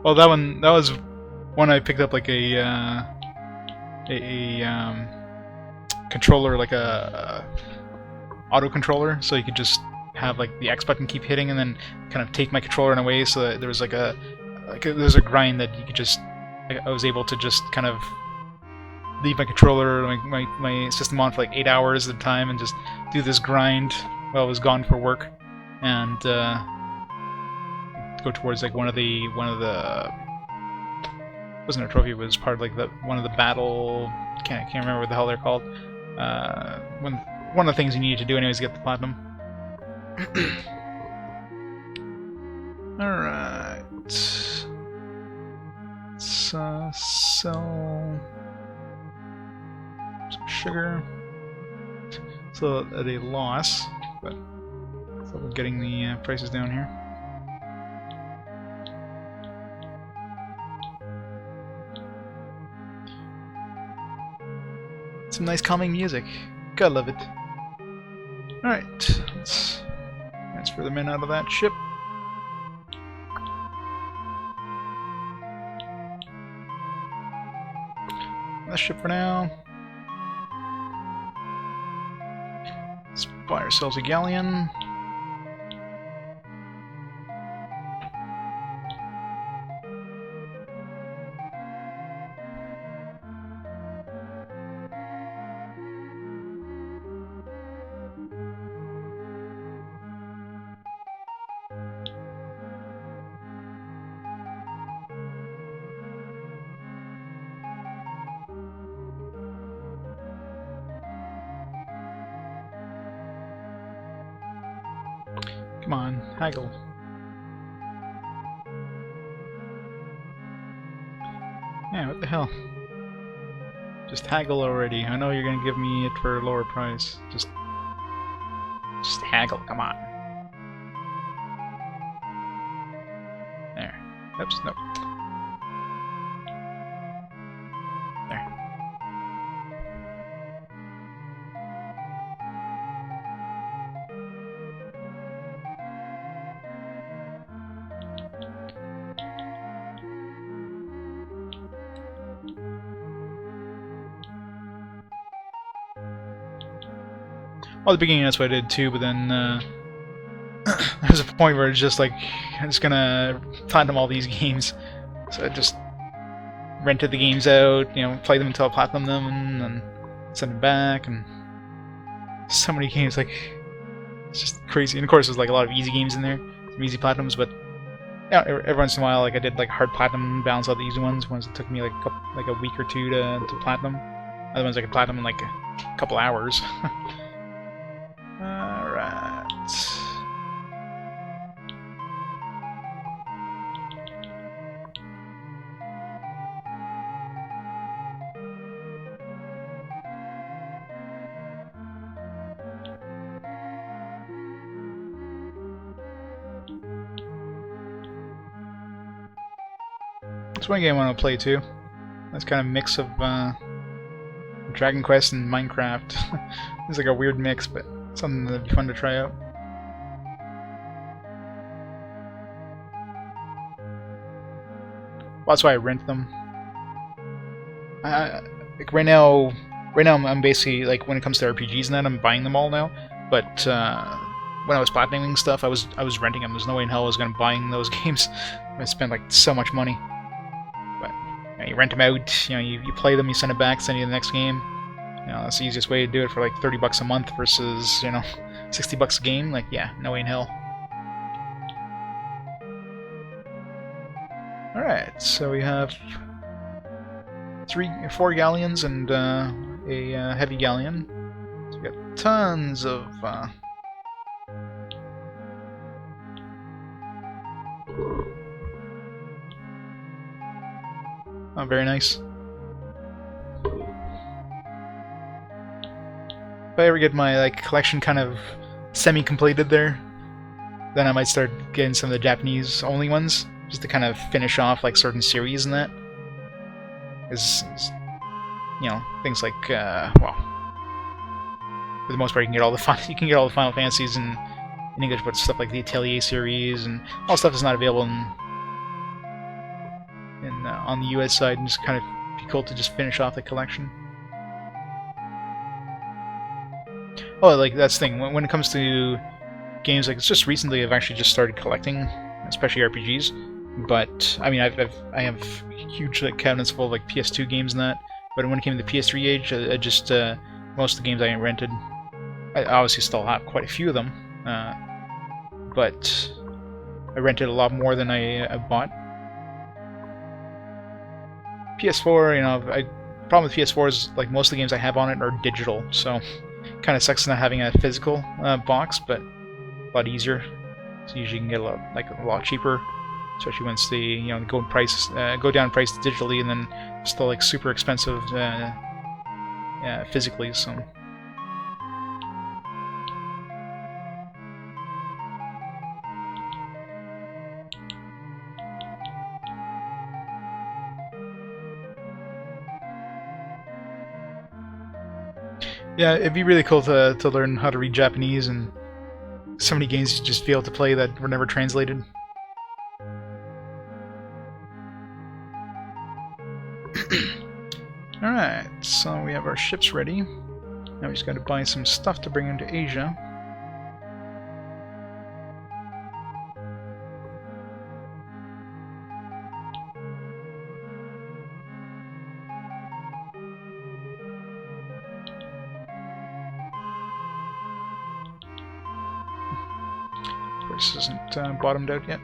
A: Well, that was one I picked up like a controller, like a auto controller, so you could just have like the X button keep hitting and then kind of take my controller in a way so that there was there's a grind that you could just, I was able to just kind of leave my controller, my system on for like 8 hours at a time and just do this grind while I was gone for work, and go towards like one of the wasn't a trophy, it was part of like one of the battle, can't remember what the hell they're called. One of the things you need to do anyways to get the platinum. Alright. Let's sell some sugar. So at a loss, but so we're getting the prices down here. Some nice calming music. Gotta love it. Alright, let's transfer the men out of that ship. That ship for now. Let's buy ourselves a galleon. Come on, haggle. Yeah, what the hell? Just haggle already. I know you're gonna give me it for a lower price. Just haggle, come on. There. Oops, nope. There. Well, at the beginning that's what I did too, but then there's a point where it's just like, I'm just gonna platinum all these games. So I just rented the games out, you know, play them until I platinum them, and then send them back, and so many games, like, it's just crazy. And of course there's like a lot of easy games in there, some easy platinums, but yeah, every once in a while, like I did like hard platinum, balance out the easy ones that took me like a week or two to platinum. Other ones I could platinum in like a couple hours. Alright. That's one game I want to play too. That's kind of a mix of Dragon Quest and Minecraft. It's like a weird mix, but something that'd be fun to try out. Well, that's why I rent them. Like right now I'm basically, like, when it comes to RPGs and that, I'm buying them all now. But when I was platinuming stuff, I was renting them. There's no way in hell I was going to buying those games. I spent like so much money. But you know, you rent them out. You know, you play them, you send it back, send you the next game. You know, that's the easiest way to do it for like $30 a month versus, you know, $60 a game. Like, yeah, no way in hell. Alright, so we have 4 galleons and a heavy galleon. So we got tons of oh, very nice. If I ever get my like collection kind of semi-completed there, then I might start getting some of the Japanese only ones, just to kind of finish off like certain series and that. Is, you know, things like well, for the most part you can get all the Final Fantasies in English, but stuff like the Atelier series and all stuff is not available in on the US side, and just kind of be cool to just finish off the collection. Oh, like that's the thing. When it comes to games, like, it's just recently I've actually just started collecting, especially RPGs. But I mean, I have huge like cabinets full of like PS2 games and that. But when it came to the PS3 age, I just most of the games I rented, I obviously still have quite a few of them, but I rented a lot more than I bought. PS4, you know, problem with PS4 is like most of the games I have on it are digital, so kind of sucks not having a physical box, but a lot easier. So usually you can get a lot cheaper, especially once they, you know, go down in price digitally, and then still like super expensive physically. So. Yeah, it'd be really cool to learn how to read Japanese, and so many games you just fail to play that were never translated. Alright, so we have our ships ready. Now we just gotta buy some stuff to bring into Asia. Of course, this isn't bottomed out yet.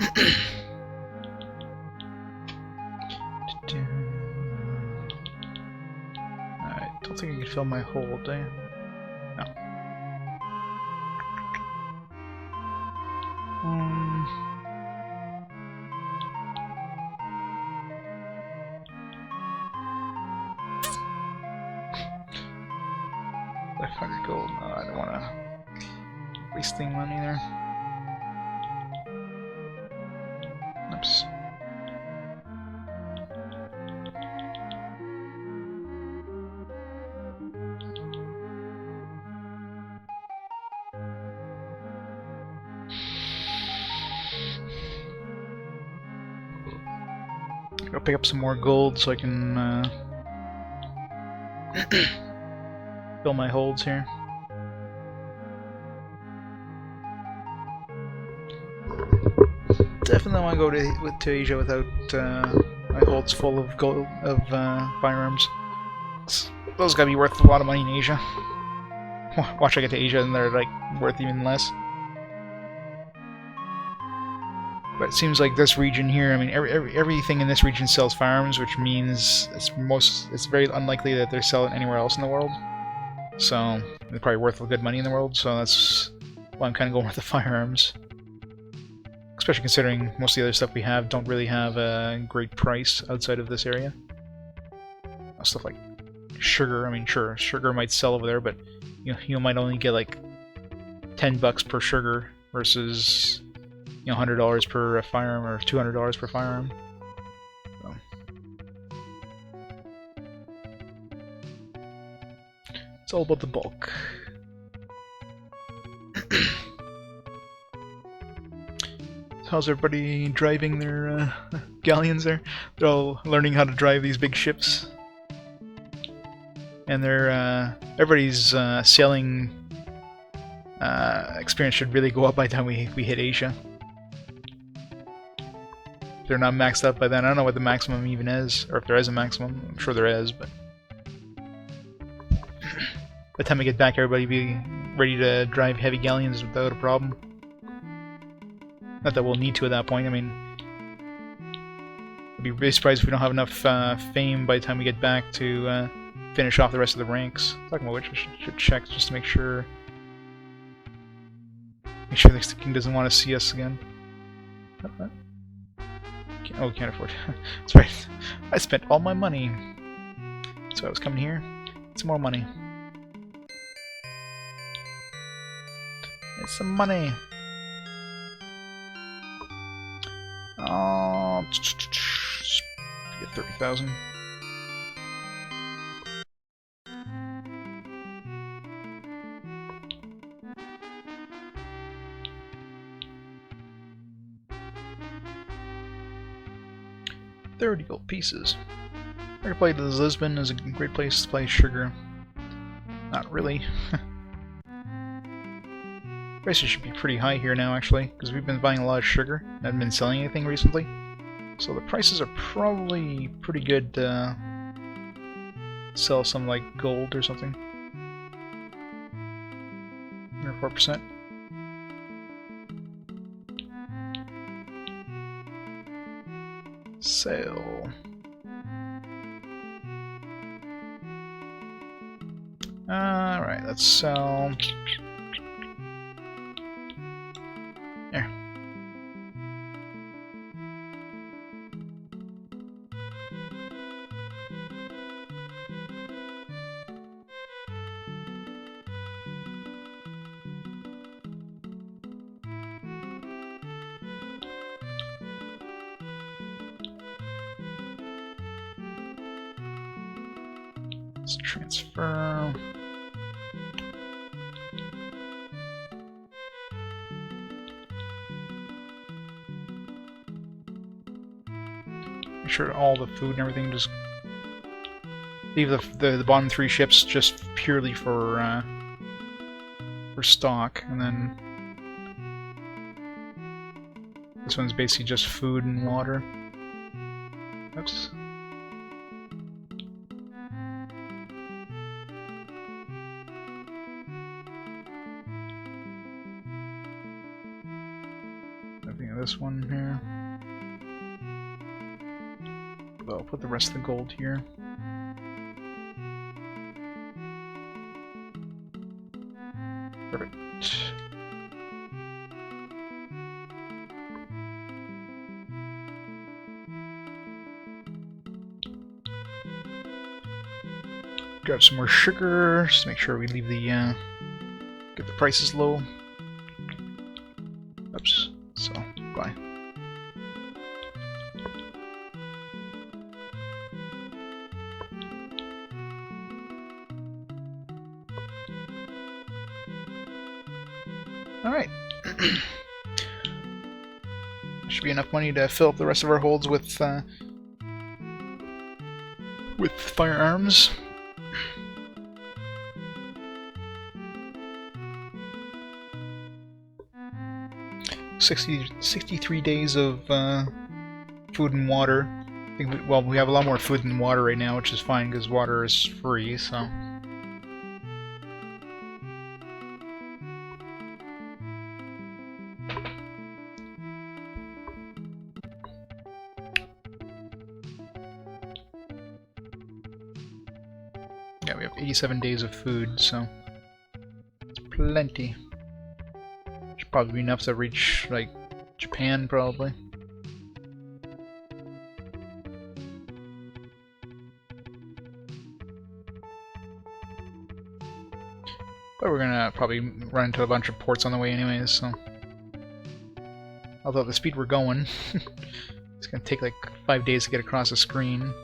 A: I don't think I can fill my hole, do you? No. $500 gold. No, I don't want to wasting money there. Oops. Go pick up some more gold so I can fill my holds here. Definitely want to go to Asia without my holds full of gold firearms. Those gotta be worth a lot of money in Asia. Watch I get to Asia and they're like worth even less. But it seems like this region here, I mean, everything in this region sells firearms, which means it's very unlikely that they're selling anywhere else in the world. So they're probably worth good money in the world. So that's why I'm kind of going with the firearms. Especially considering most of the other stuff we have don't really have a great price outside of this area. Stuff like sugar, I mean, sure, sugar might sell over there, but you might only get like $10 per sugar versus $100 per firearm or $200 per firearm. So. It's all about the bulk. How's everybody driving their galleons there? They're all learning how to drive these big ships. And everybody's sailing experience should really go up by the time we hit Asia. If they're not maxed up by then. I don't know what the maximum even is, or if there is a maximum. I'm sure there is, but by the time we get back, everybody be ready to drive heavy galleons without a problem. Not that we'll need to at that point. I mean, I'd be really surprised if we don't have enough fame by the time we get back to finish off the rest of the ranks. Talking about which, we should check just to make sure the king doesn't want to see us again. Oh, we can't afford it. That's right. I spent all my money. So I was coming here. It's more money. It's some money. Get 30,000. $30 pieces. I could play Lisbon is a great place to play sugar. Not really. Prices should be pretty high here now, actually, because we've been buying a lot of sugar and haven't been selling anything recently. So the prices are probably pretty good to sell some like gold or something. Or 4%. Sale. Alright, let's sell. There. Let's transfer. Make sure all the food and everything, just leave the bottom 3 ships just purely for stock, and then this one's basically just food and water. Oops. this one here. I'll put the rest of the gold here. Perfect. Grab some more sugar, just to make sure we leave the get the prices low. Oops. So bye. All right. Should be enough money to fill up the rest of our holds with firearms. $63 days of food and water. I think we have a lot more food than water right now, which is fine because water is free. So. Yeah, we have 87 days of food, so it's plenty. Should probably be enough to reach, like, Japan, probably. But we're gonna probably run into a bunch of ports on the way anyways, so... Although at the speed we're going, it's gonna take like 5 days to get across the screen.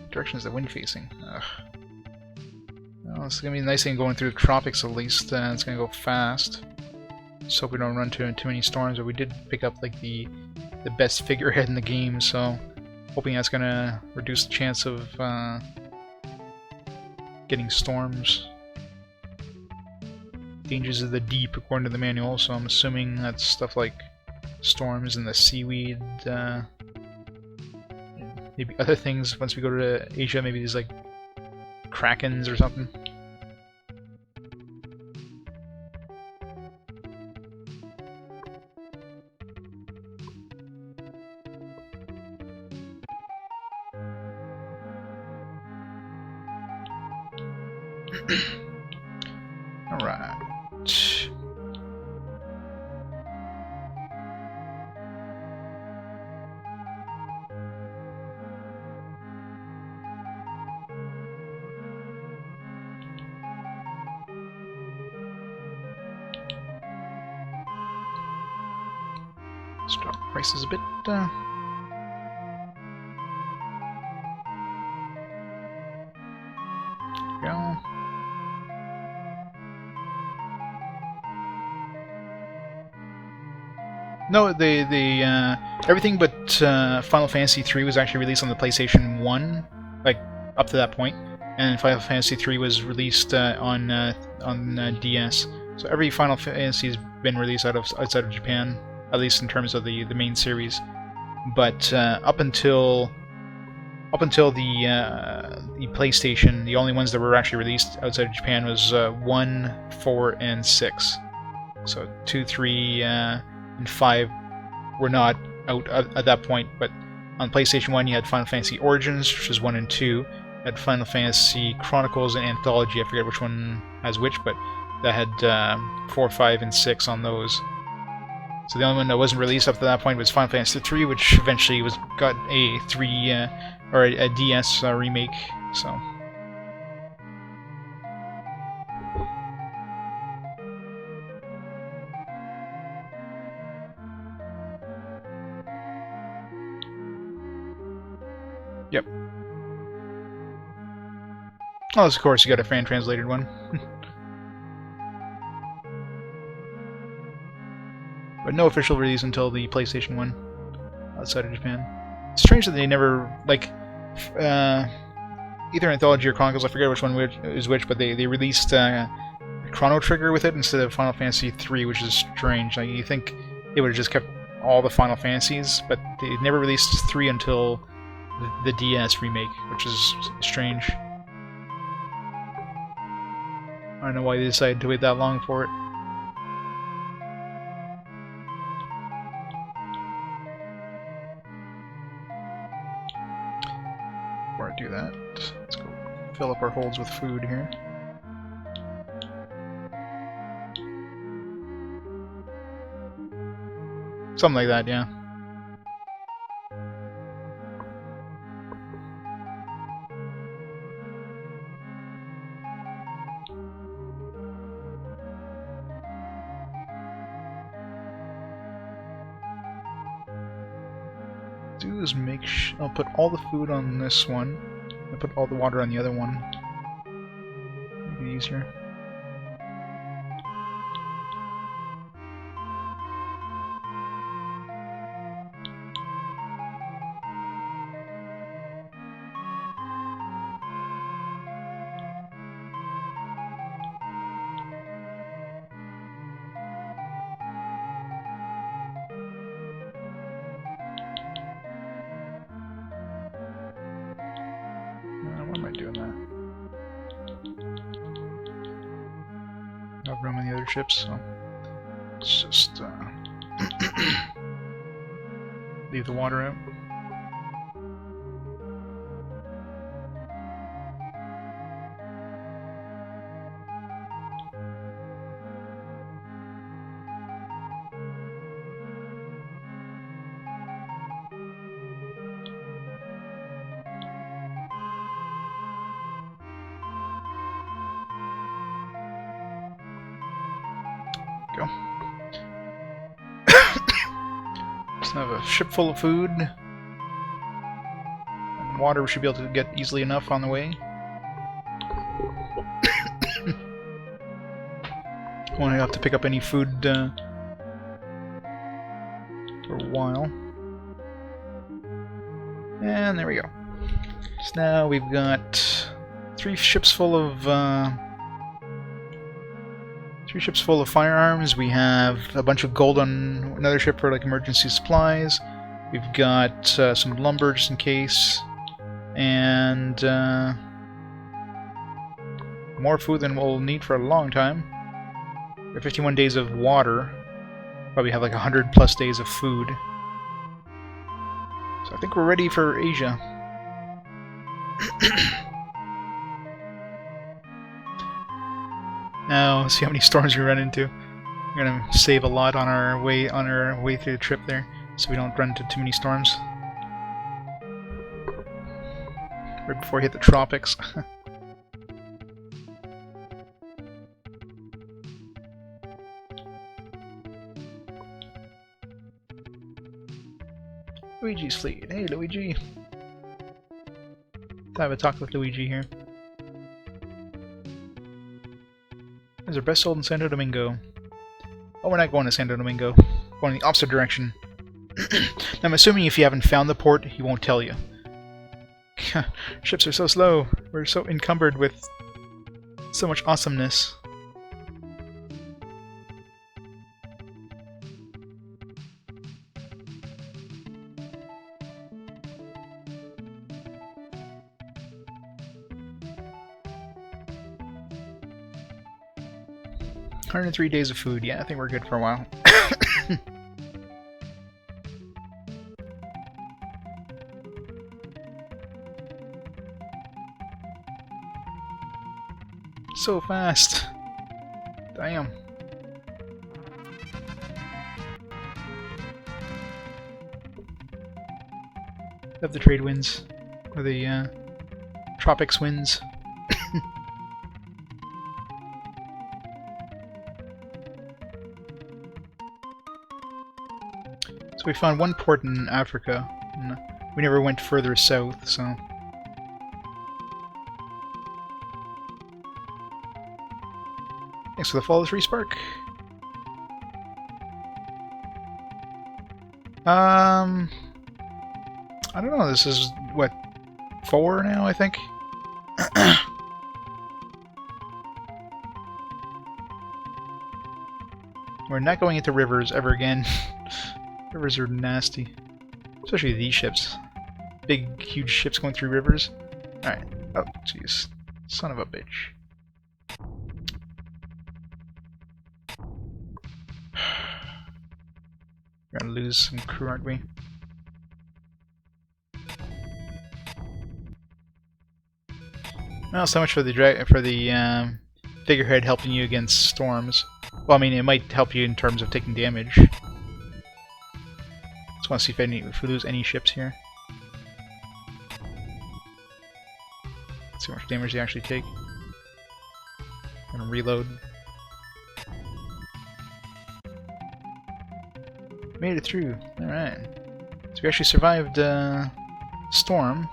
A: Direction is the wind facing? Ugh. Well, it's gonna be a nice thing going through the tropics at least. It's gonna go fast. Just hope we don't run into too many storms. But we did pick up like the best figurehead in the game, so hoping that's gonna reduce the chance of getting storms. Dangers of the deep, according to the manual. So I'm assuming that's stuff like storms and the seaweed. Maybe other things once we go to Asia, maybe there's like krakens or something. Alright. Let's drop prices a bit. Go. No, everything but Final Fantasy 3 was actually released on the PlayStation 1, like up to that point, and Final Fantasy 3 was released on DS. So every Final Fantasy has been released outside of Japan, at least in terms of the main series. But up until the PlayStation, the only ones that were actually released outside of Japan was 1, 4, and 6. So 2, 3, and 5 were not out at that point, but on PlayStation 1 you had Final Fantasy Origins, which is 1 and 2. You had Final Fantasy Chronicles and Anthology, I forget which one has which, but that had 4, 5, and 6 on those. So the only one that wasn't released up to that point was Final Fantasy 3, which eventually got a a DS remake. So. Yep. Oh, of course, you got a fan-translated one. But no official release until the PlayStation 1 outside of Japan. It's strange that they never, like, either Anthology or Chronicles, I forget which one is which, but they released Chrono Trigger with it instead of Final Fantasy 3, which is strange. Like, you think they would have just kept all the Final Fantasies, but they never released 3 until the DS remake, which is strange. I don't know why they decided to wait that long for it. up our holds with food here. Something like that, yeah. Do is I'll put all the food on this one. I'll put all the water on the other one. Make it easier. Why am I doing that? No room on the other ships, so let's just leave the water out. Go. Just have a ship full of food. And water we should be able to get easily enough on the way. Won't have to pick up any food for a while. And there we go. So now we've got 3 ships full of firearms. We have a bunch of gold on another ship for like emergency supplies. We've got some lumber just in case, and more food than we'll need for a long time. We have 51 days of water. Probably have like 100 plus days of food. So I think we're ready for Asia. Now, let's see how many storms we run into. We're gonna save a lot on our way through the trip there, so we don't run into too many storms. Right before we hit the tropics. Luigi's fleet. Hey, Luigi. Let's have a talk with Luigi here. Is our best sold in Santo Domingo? Oh, we're not going to Santo Domingo. We're going in the opposite direction. I'm assuming if you haven't found the port, he won't tell you. Ships are so slow. We're so encumbered with so much awesomeness. $103 days of food. Yeah, I think we're good for a while. So fast. Damn. Have the trade winds, or the tropics winds. So we found one port in Africa, and we never went further south, so... Thanks for the flawless respark. I don't know, this is, what, 4 now, I think? We're not going into rivers ever again. Rivers are nasty. Especially these ships. Big, huge ships going through rivers. Alright. Oh, jeez. Son of a bitch. We're gonna lose some crew, aren't we? Well, so much for the figurehead helping you against storms. Well, I mean, it might help you in terms of taking damage. Just want to see if we lose any ships here. Let's see how much damage they actually take. I'm gonna reload. Made it through. Alright. So we actually survived storm.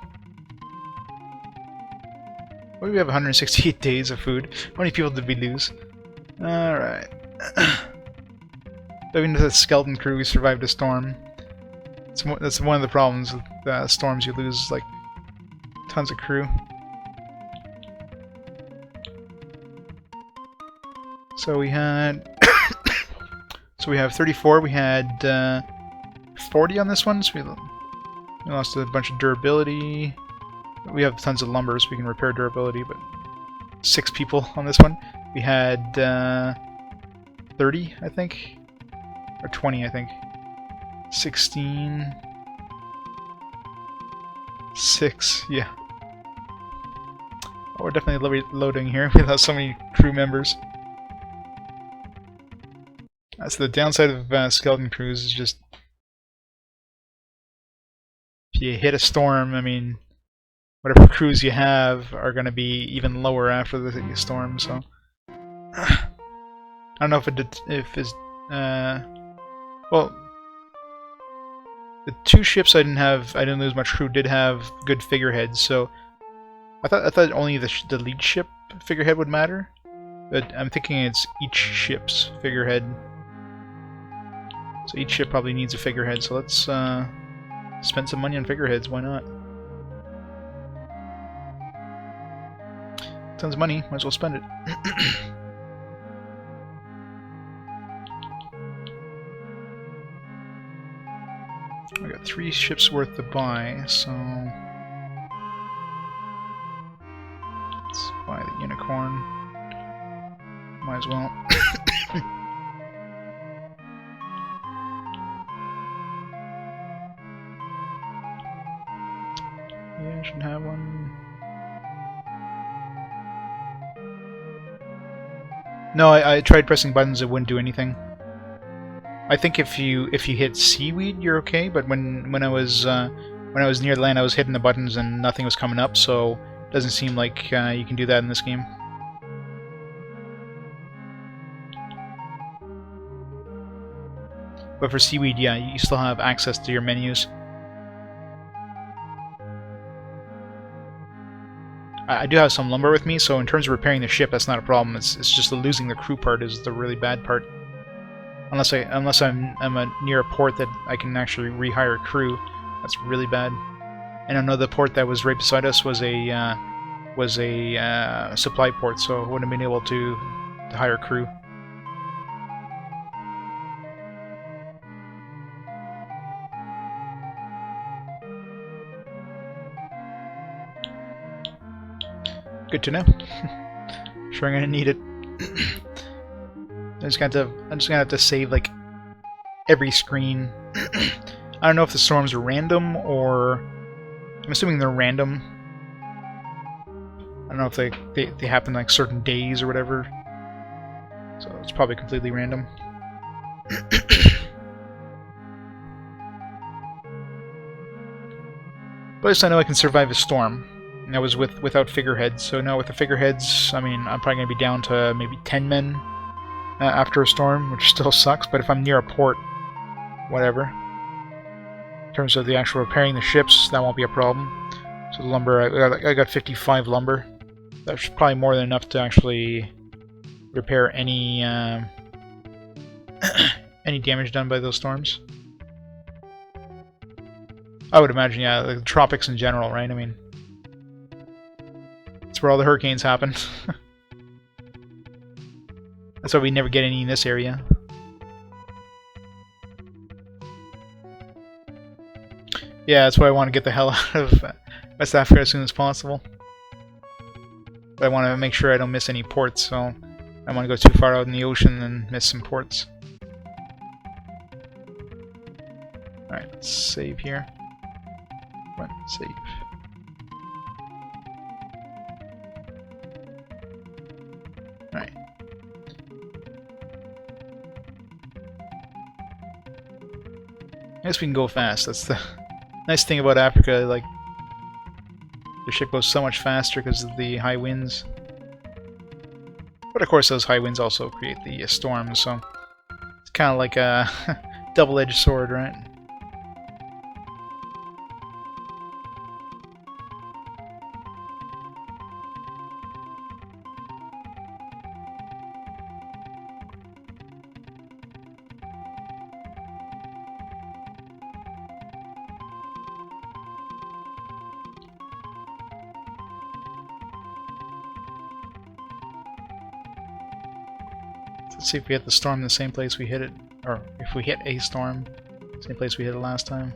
A: Well, we have 168 days of food. How many people did we lose? Alright. Even with the skeleton crew, we survived a storm. That's one of the problems with storms. You lose, like, tons of crew. So we had... so we have 34, we had 40 on this one, so we lost a bunch of durability. We have tons of lumber, so we can repair durability, but 6 people on this one. We had 30, I think, or 20, I think. 16, 6, yeah. Oh, we're definitely loading here. We lost so many crew members. That's the downside of skeleton crews, is just if you hit a storm, I mean, whatever crews you have are going to be even lower after the storm. So I don't know well, the 2 ships I didn't lose much crew did have good figureheads. So I thought only the lead ship figurehead would matter, but I'm thinking it's each ship's figurehead. So each ship probably needs a figurehead. So let's spend some money on figureheads. Why not? Tons of money, might as well spend it. I got 3 ships worth to buy, so let's buy the unicorn. Might as well. Yeah, I should have one. No, I tried pressing buttons, it wouldn't do anything. I think if you hit seaweed, you're okay. But when I was near the land, I was hitting the buttons and nothing was coming up. So it doesn't seem like you can do that in this game. But for seaweed, yeah, you still have access to your menus. I do have some lumber with me, so in terms of repairing the ship, that's not a problem. It's just the losing the crew part is the really bad part. Unless I'm near a port that I can actually rehire crew, that's really bad. And I know the port that was right beside us was a supply port, so I wouldn't have been able to hire crew. Good to know. Sure, I'm gonna need it. I'm just gonna have to save like every screen. I don't know if the storms are random or I'm assuming they're random. I don't know if they happen like certain days or whatever. So it's probably completely random. But at least I know I can survive a storm. And that was without figureheads, so now with the figureheads, I mean, I'm probably going to be down to maybe 10 men after a storm, which still sucks, but if I'm near a port, whatever. In terms of the actual repairing the ships, that won't be a problem. So the lumber, I got 55 lumber. That's probably more than enough to actually repair any any damage done by those storms. I would imagine, yeah, the tropics in general, right? I mean, that's where all the hurricanes happen. That's why we never get any in this area. Yeah, that's why I want to get the hell out of West Africa as soon as possible. But I want to make sure I don't miss any ports, so I don't want to go too far out in the ocean and miss some ports. Alright, let's save here. Come on, save. Alright. I guess we can go fast. That's the nice thing about Africa, like, the ship goes so much faster because of the high winds. But of course those high winds also create the storms, so it's kind of like a double-edged sword, right? Let's see if we hit the storm in the same place we hit it, or if we hit a storm, same place we hit it last time.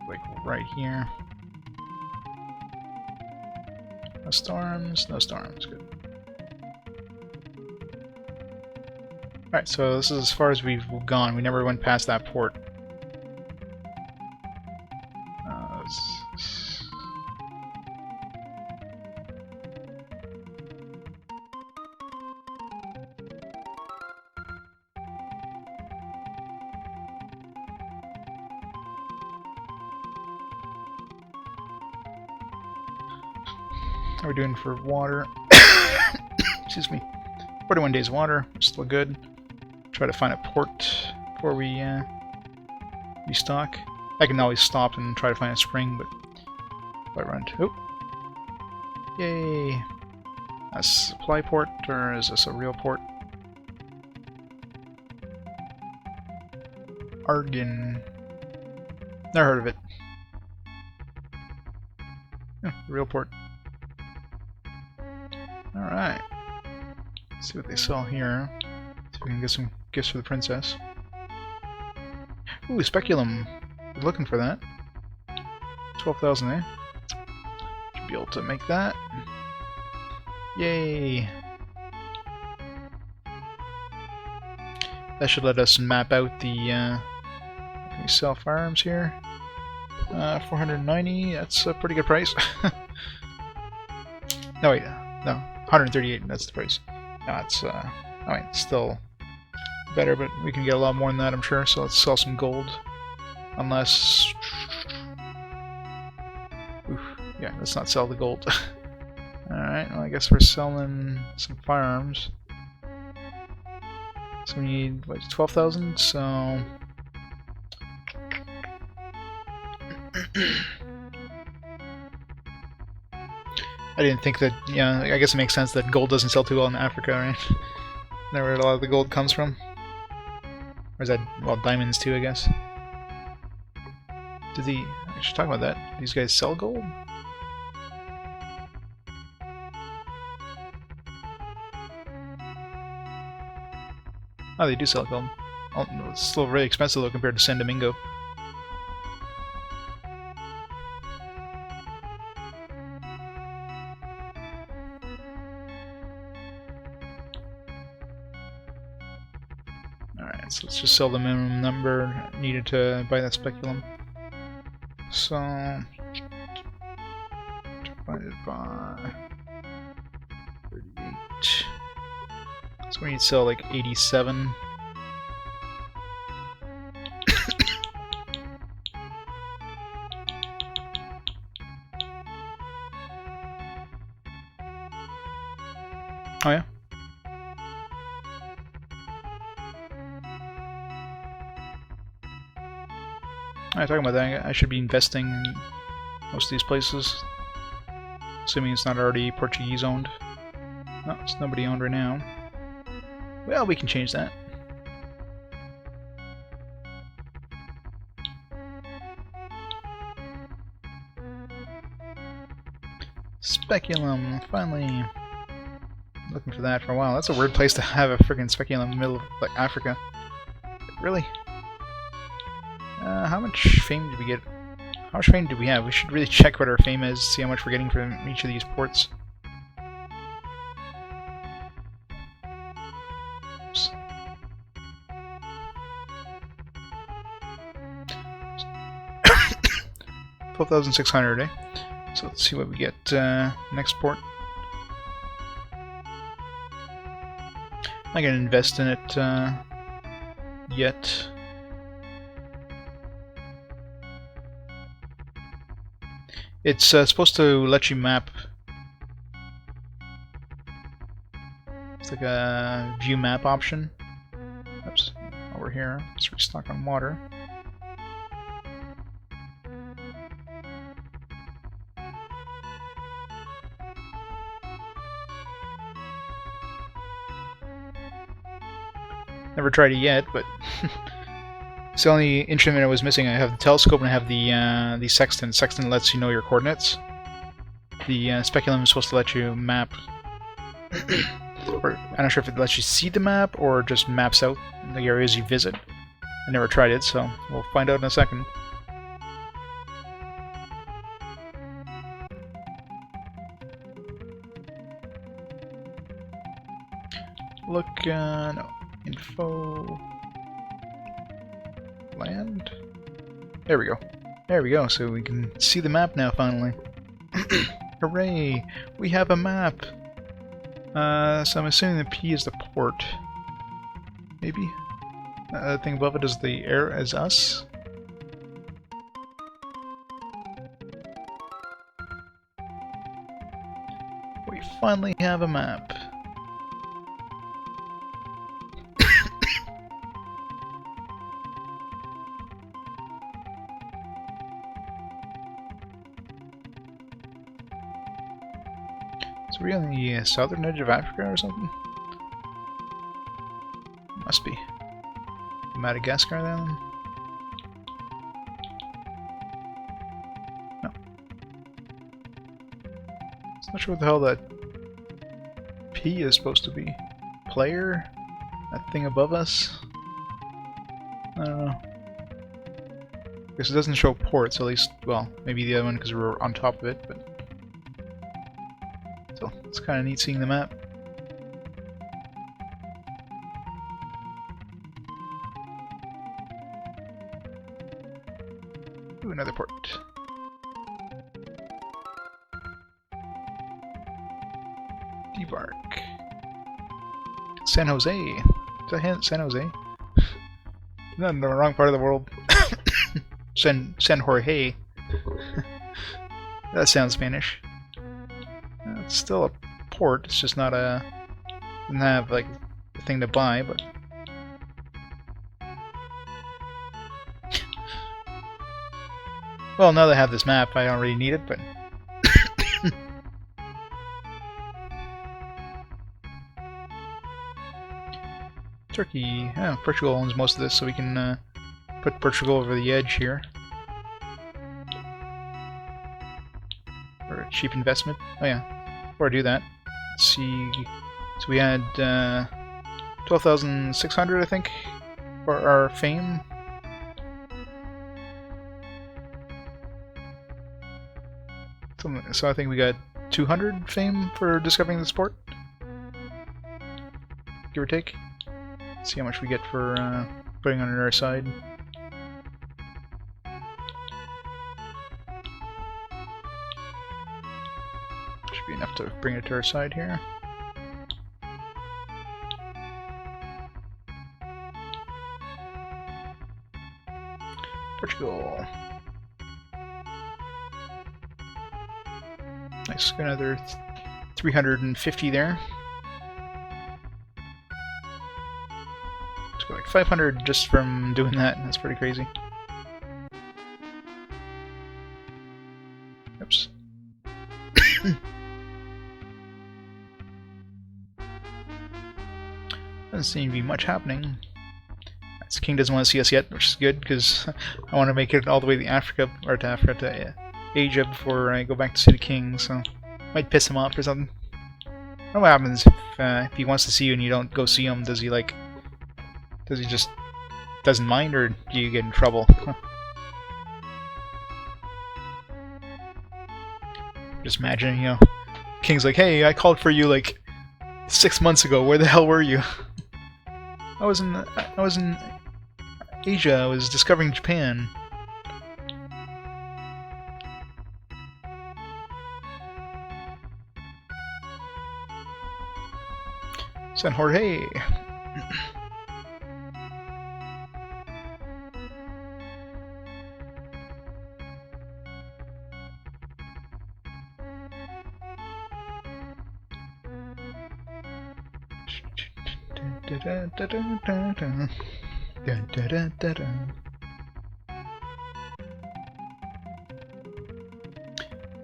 A: Like right here. No storms, no storms, good. Alright, so this is as far as we've gone. We never went past that port. How are we doing for water? Excuse me. 41 days water, still good. Try to find a port before we restock. I can always stop and try to find a spring, but if I run to... Oh! Yay! A supply port, or is this a real port? Argon. Never heard of it. Oh, real port. Alright. Let's see what they sell here. See if we can get some gifts for the princess. Ooh, speculum. We're looking for that. 12,000, eh? Should be able to make that. Yay! That should let us map out the, can we sell firearms here? 490, that's a pretty good price. No, wait, no, 138, that's the price. No, it's, alright, still better, but we can get a lot more than that, I'm sure, so let's sell some gold. Unless... Oof, yeah, let's not sell the gold. Alright, well, I guess we're selling some firearms. So we need, what, 12,000, so... I didn't think that, yeah, I guess it makes sense that gold doesn't sell too well in Africa, right? That's where a lot of the gold comes from. Or is that, well, diamonds too, I guess. I should talk about that. Do these guys sell gold? Oh, they do sell gold. Oh, no, it's still really expensive though compared to San Domingo. Alright, so let's just sell the minimum number needed to buy that speculum. So, divided by 38. So we need to sell like 87. Oh yeah? Alright, talking about that, I should be investing in most of these places. Assuming it's not already Portuguese owned. No, it's nobody owned right now. Well, we can change that. Speculum, finally. Looking for that for a while. That's a weird place to have a friggin' speculum in the middle of like Africa. Really? How much fame did we get? How much fame do we have? We should really check what our fame is, see how much we're getting from each of these ports. Oops. 12,600, eh? So let's see what we get next port. not gonna invest in it yet. It's supposed to let you map. It's like a view map option. Oops, over here. Let's restock on water. Never tried it yet, but it's the only instrument I was missing. I have the telescope and I have the sextant. Sextant lets you know your coordinates. The speculum is supposed to let you map. Or, I'm not sure if it lets you see the map or just maps out the areas you visit. I never tried it, so we'll find out in a second. Look, no. Info... Land? There we go. There we go, so we can see the map now, finally. Hooray! We have a map! So I'm assuming the P is the port. Maybe? The thing above it is the air as us? We finally have a map. So we're on the southern edge of Africa or something? Must be. Madagascar then? No. I'm not sure what the hell that P is supposed to be. Player? That thing above us? I don't know. Because it doesn't show ports, at least, well, maybe the other one because we're on top of it, but... So, it's kind of neat seeing the map. Ooh, another port. Debark. San Jose. Is that San Jose? Not in the wrong part of the world. San Jorge. That sounds Spanish. It's still a port, it's just not a... doesn't have, like, a thing to buy, but... Well, now that I have this map, I don't really need it, but... Turkey... Oh, Portugal owns most of this, so we can put Portugal over the edge here. For a cheap investment. Oh yeah. Before I do that, let's see. So we had 12,600, I think, for our fame. So I think we got 200 fame for discovering the sport, give or take. Let's see how much we get for putting on our side. Be enough to bring it to our side here. Portugal. Nice, got another 350 there. Let's go like 500 just from doing that. That's pretty crazy. Oops. Doesn't seem to be much happening. The king doesn't want to see us yet, which is good because I want to make it all the way to Africa, or to Asia before I go back to see the king. So might piss him off or something. I don't know what happens if he wants to see you and you don't go see him. Does he like? Does he just doesn't mind, or do you get in trouble? Just imagine, you know, king's like, "Hey, I called for you like 6 months ago. Where the hell were you?" I was in Asia. I was discovering Japan. San Jorge.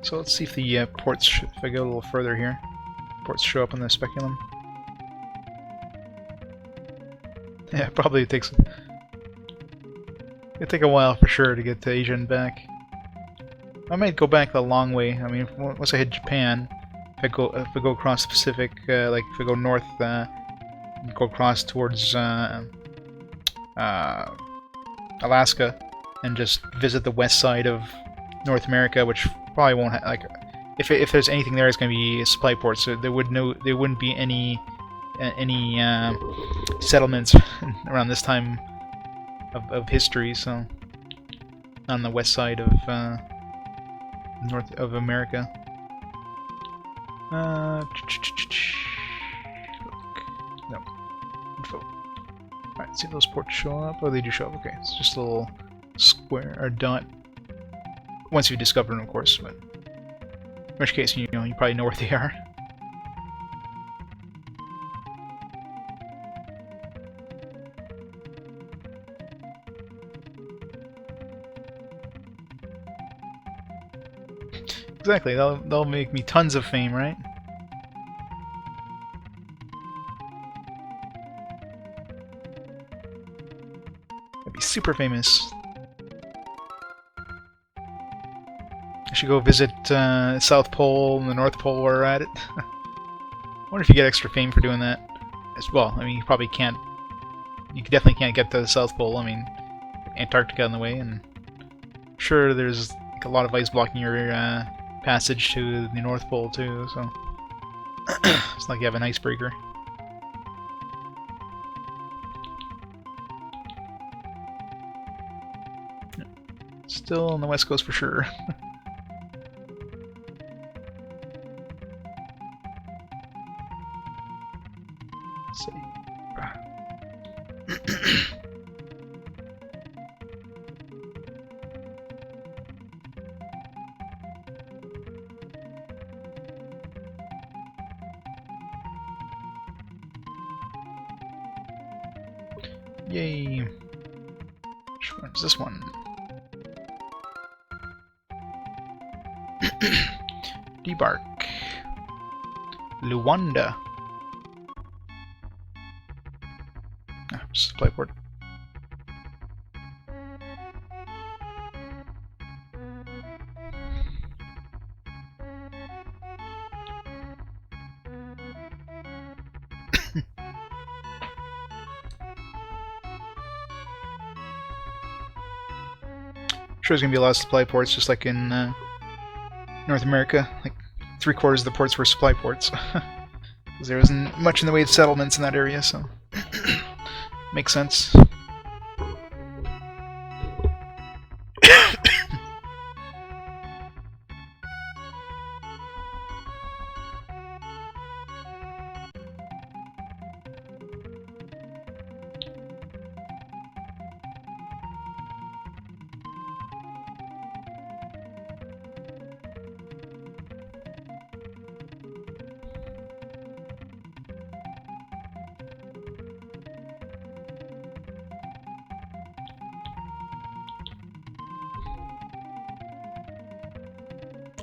A: So let's see if the ports, if I go a little further here, ports show up on the speculum. Yeah, probably it'll take a while for sure to get to Asia and back. I might go back the long way. I mean, once I hit Japan, if I go across the Pacific, like if I go north, go across towards Alaska, and just visit the west side of North America, which probably won't like. If there's anything there, it's going to be supply ports. So there wouldn't be any settlements around this time of history. So on the west side of North of America. No. Info. Alright, see if those ports show up. Oh, they do show up. Okay, it's just a little square or dot. Once you discover them, of course. But in which case, you probably know where they are. Exactly, they'll make me tons of fame, right? I'd be super famous. I should go visit South Pole and the North Pole while we're at it. I wonder if you get extra fame for doing that. As well, I mean, you probably can't. You definitely can't get to the South Pole. I mean, Antarctica in the way, and I'm sure there's like, a lot of ice blocking your passage to the North Pole too, so it's like you have an icebreaker. Still on the West Coast for sure. Yay! Which one's this one? Debark. Luanda. Ah, supply port. Sure, there's gonna be a lot of supply ports, just like in North America. Like 3/4 of the ports were supply ports, because there wasn't much in the way of settlements in that area. So makes sense.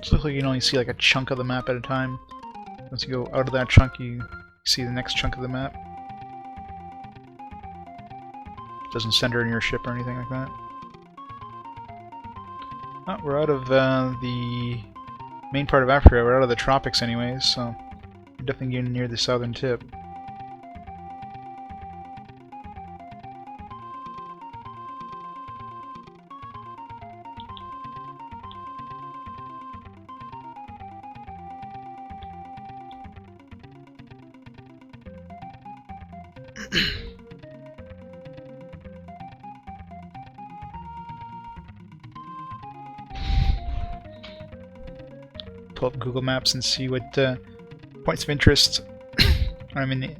A: It looks like you can only see like a chunk of the map at a time. Once you go out of that chunk, you see the next chunk of the map. It doesn't center in your ship or anything like that. Oh, we're out of the main part of Africa. We're out of the tropics anyways, so we're definitely getting near the southern tip. Pull up Google Maps and see what points of interest I'm in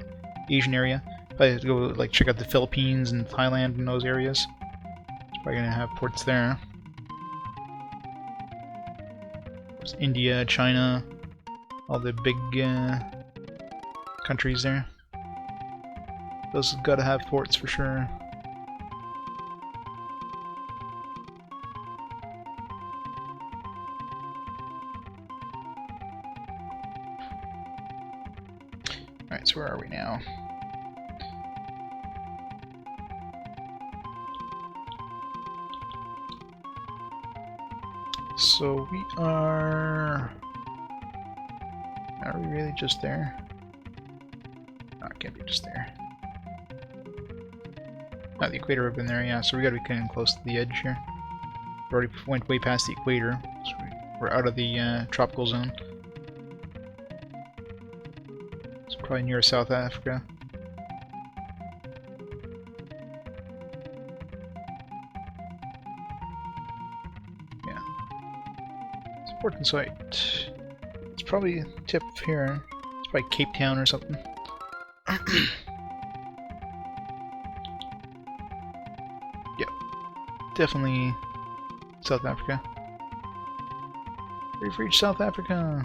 A: Asian area. Probably have to go like check out the Philippines and Thailand and those areas. It's probably gonna have ports there. There's India, China, all the big countries there. Those have gotta have ports for sure. Alright, so where are we now? So we are... Are we really just there? No, it can't be just there. Oh, the equator would have been there, yeah, so we gotta be kind of close to the edge here. We already went way past the equator, so we're out of the tropical zone. It's probably near South Africa. Yeah. It's a port in sight. It's probably a tip here. It's probably Cape Town or something. Yep. Definitely South Africa. We've reached South Africa.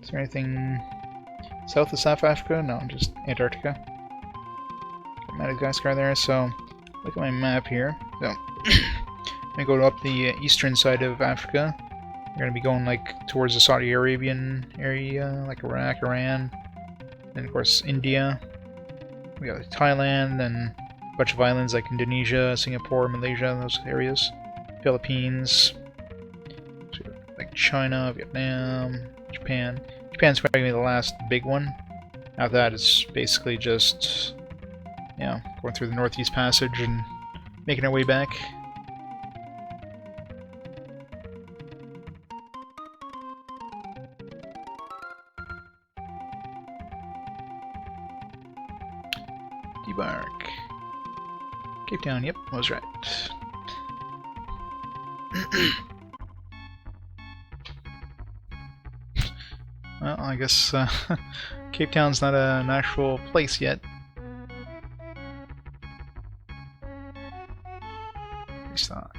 A: Is there anything south of South Africa? No, just Antarctica. Got Madagascar there, so look at my map here. So I'm gonna go up the eastern side of Africa. We're gonna be going like towards the Saudi Arabian area, like Iraq, Iran, and of course India. We got like, Thailand, and a bunch of islands like Indonesia, Singapore, Malaysia, those areas. Philippines, so, like China, Vietnam, Japan. Japan's probably gonna be the last big one. After that, it's basically just, yeah, going through the Northeast Passage and making our way back. Debark. Cape Town, yep, I was right. Well, I guess Cape Town's not an actual place yet. Restock.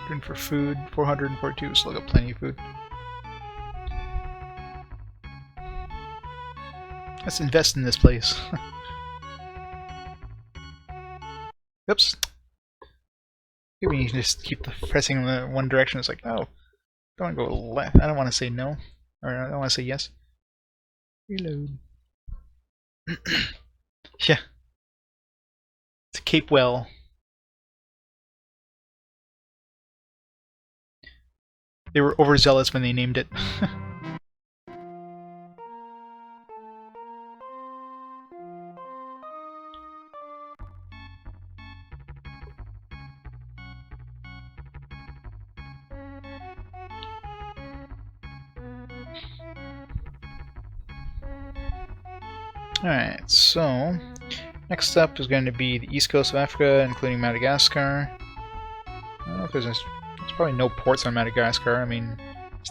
A: Looking for food, 442, so I got plenty of food. Let's invest in this place. Oops. Maybe you can just keep pressing in the one direction. It's like, no, I don't want to go left. I don't want to say no, or I don't want to say yes. Reload. Yeah. It's Cape Well. They were overzealous when they named it. Alright, so next up is going to be the east coast of Africa, including Madagascar. I don't know if there's probably no ports on Madagascar. I mean,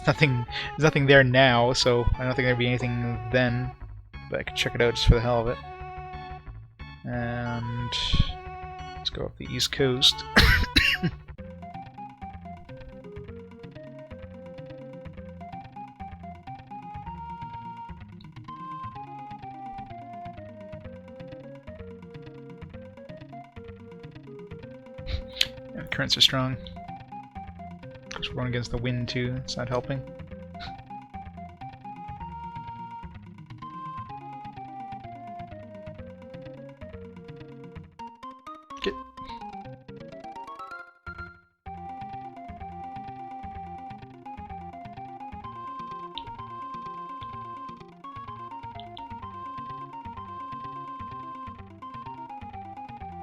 A: there's nothing there now, so I don't think there'd be anything then. But I could check it out just for the hell of it. And let's go up the east coast. Yeah, the currents are strong. Of course, we're going against the wind too. It's not helping. Get.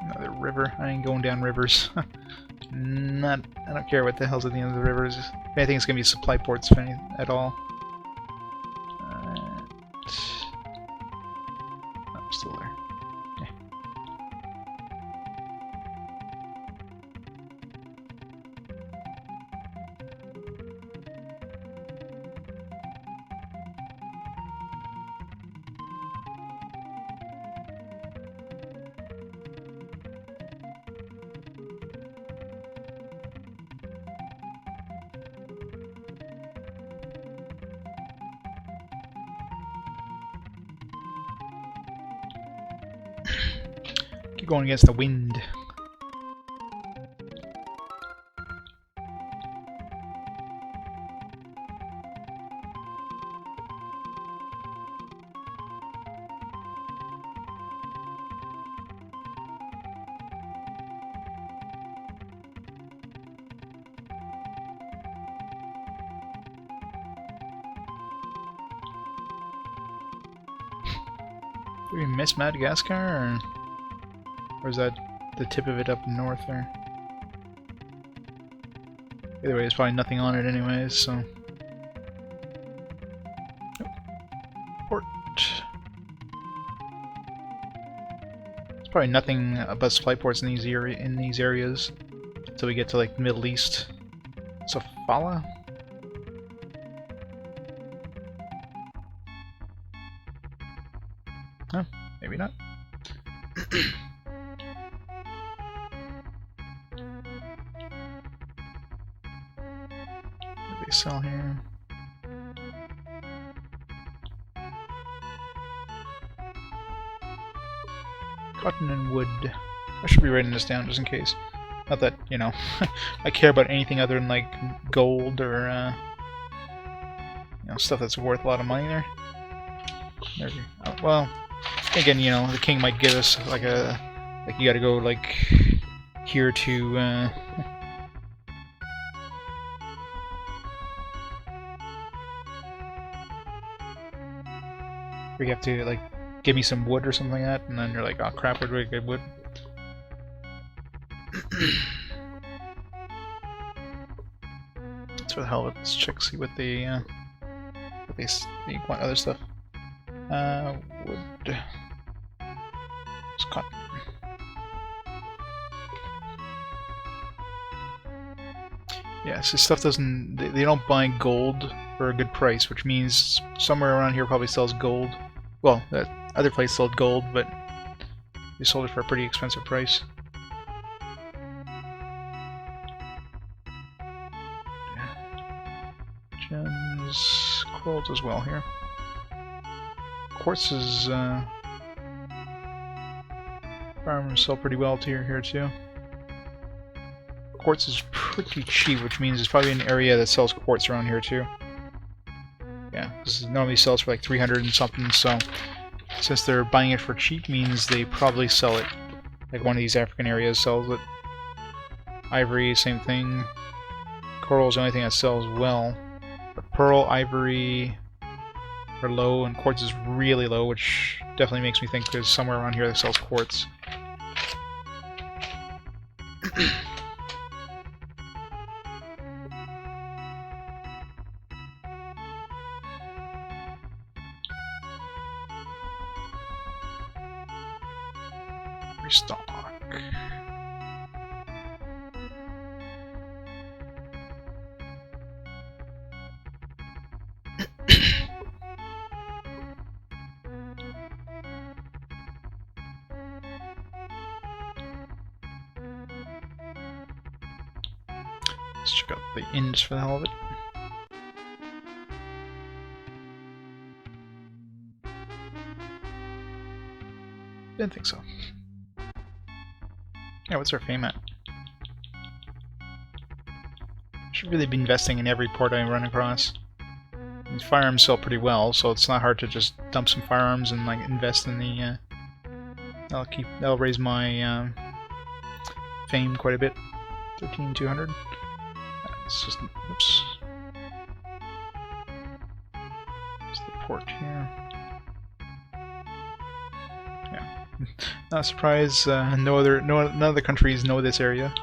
A: Another river. I ain't going down rivers. I don't care what the hell's at the end of the rivers. If anything, it's gonna be supply ports if any, at all. Oh, still there. Yeah. Keep going against the wind. Did we miss Madagascar, or is that the tip of it up north there? Either way, there's probably nothing on it anyways, so... Oh. Port. There's probably nothing but supply ports in these areas until we get to like the Middle East. Sofala? Oh, maybe not. What do they sell here? Cotton and wood. I should be writing this down just in case. Not that, you know, I care about anything other than like gold or you know, stuff that's worth a lot of money there. There we go. Well, again, you know, the king might give us like a, like you gotta go like here to where you have to like give me some wood or something like that, and then you're like, oh crap, where do I get wood? That's for the hell of it. Let's check, see what they want other stuff. Wood. It's cotton. Yeah, so stuff doesn't. They don't buy gold for a good price, which means somewhere around here probably sells gold. Well, that other place sold gold, but they sold it for a pretty expensive price. Gems, corals as well here. Quartz is farms sell pretty well here too. Quartz is pretty cheap, which means there's probably an area that sells quartz around here too. Yeah, this normally sells for like 300 and something, so since they're buying it for cheap means they probably sell it. Like one of these African areas sells it. Ivory, same thing. Coral is the only thing that sells well. But pearl, ivory are low, and quartz is really low, which definitely makes me think there's somewhere around here that sells quartz. Restock. Let's check out the inn just for the hell of it. Didn't think so. Yeah, what's our fame at? Should really be investing in every port I run across. And firearms sell pretty well, so it's not hard to just dump some firearms and like invest in the. That'll raise my fame quite a bit. 13,200. It's just oops. It's the port here. Yeah, not a surprise. None other countries know this area.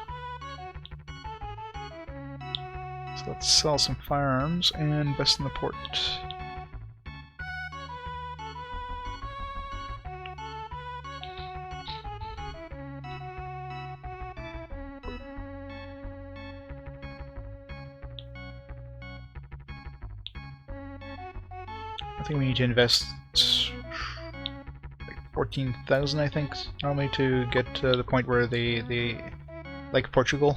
A: So let's sell some firearms and invest in the port. I think we need to invest like 14,000, I think, normally to get to the point where they like Portugal.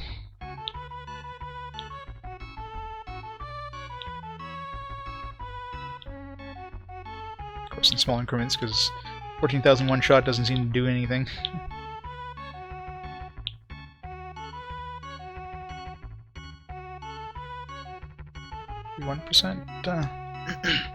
A: Of course, in small increments, because 14,000 one shot doesn't seem to do anything. 1%.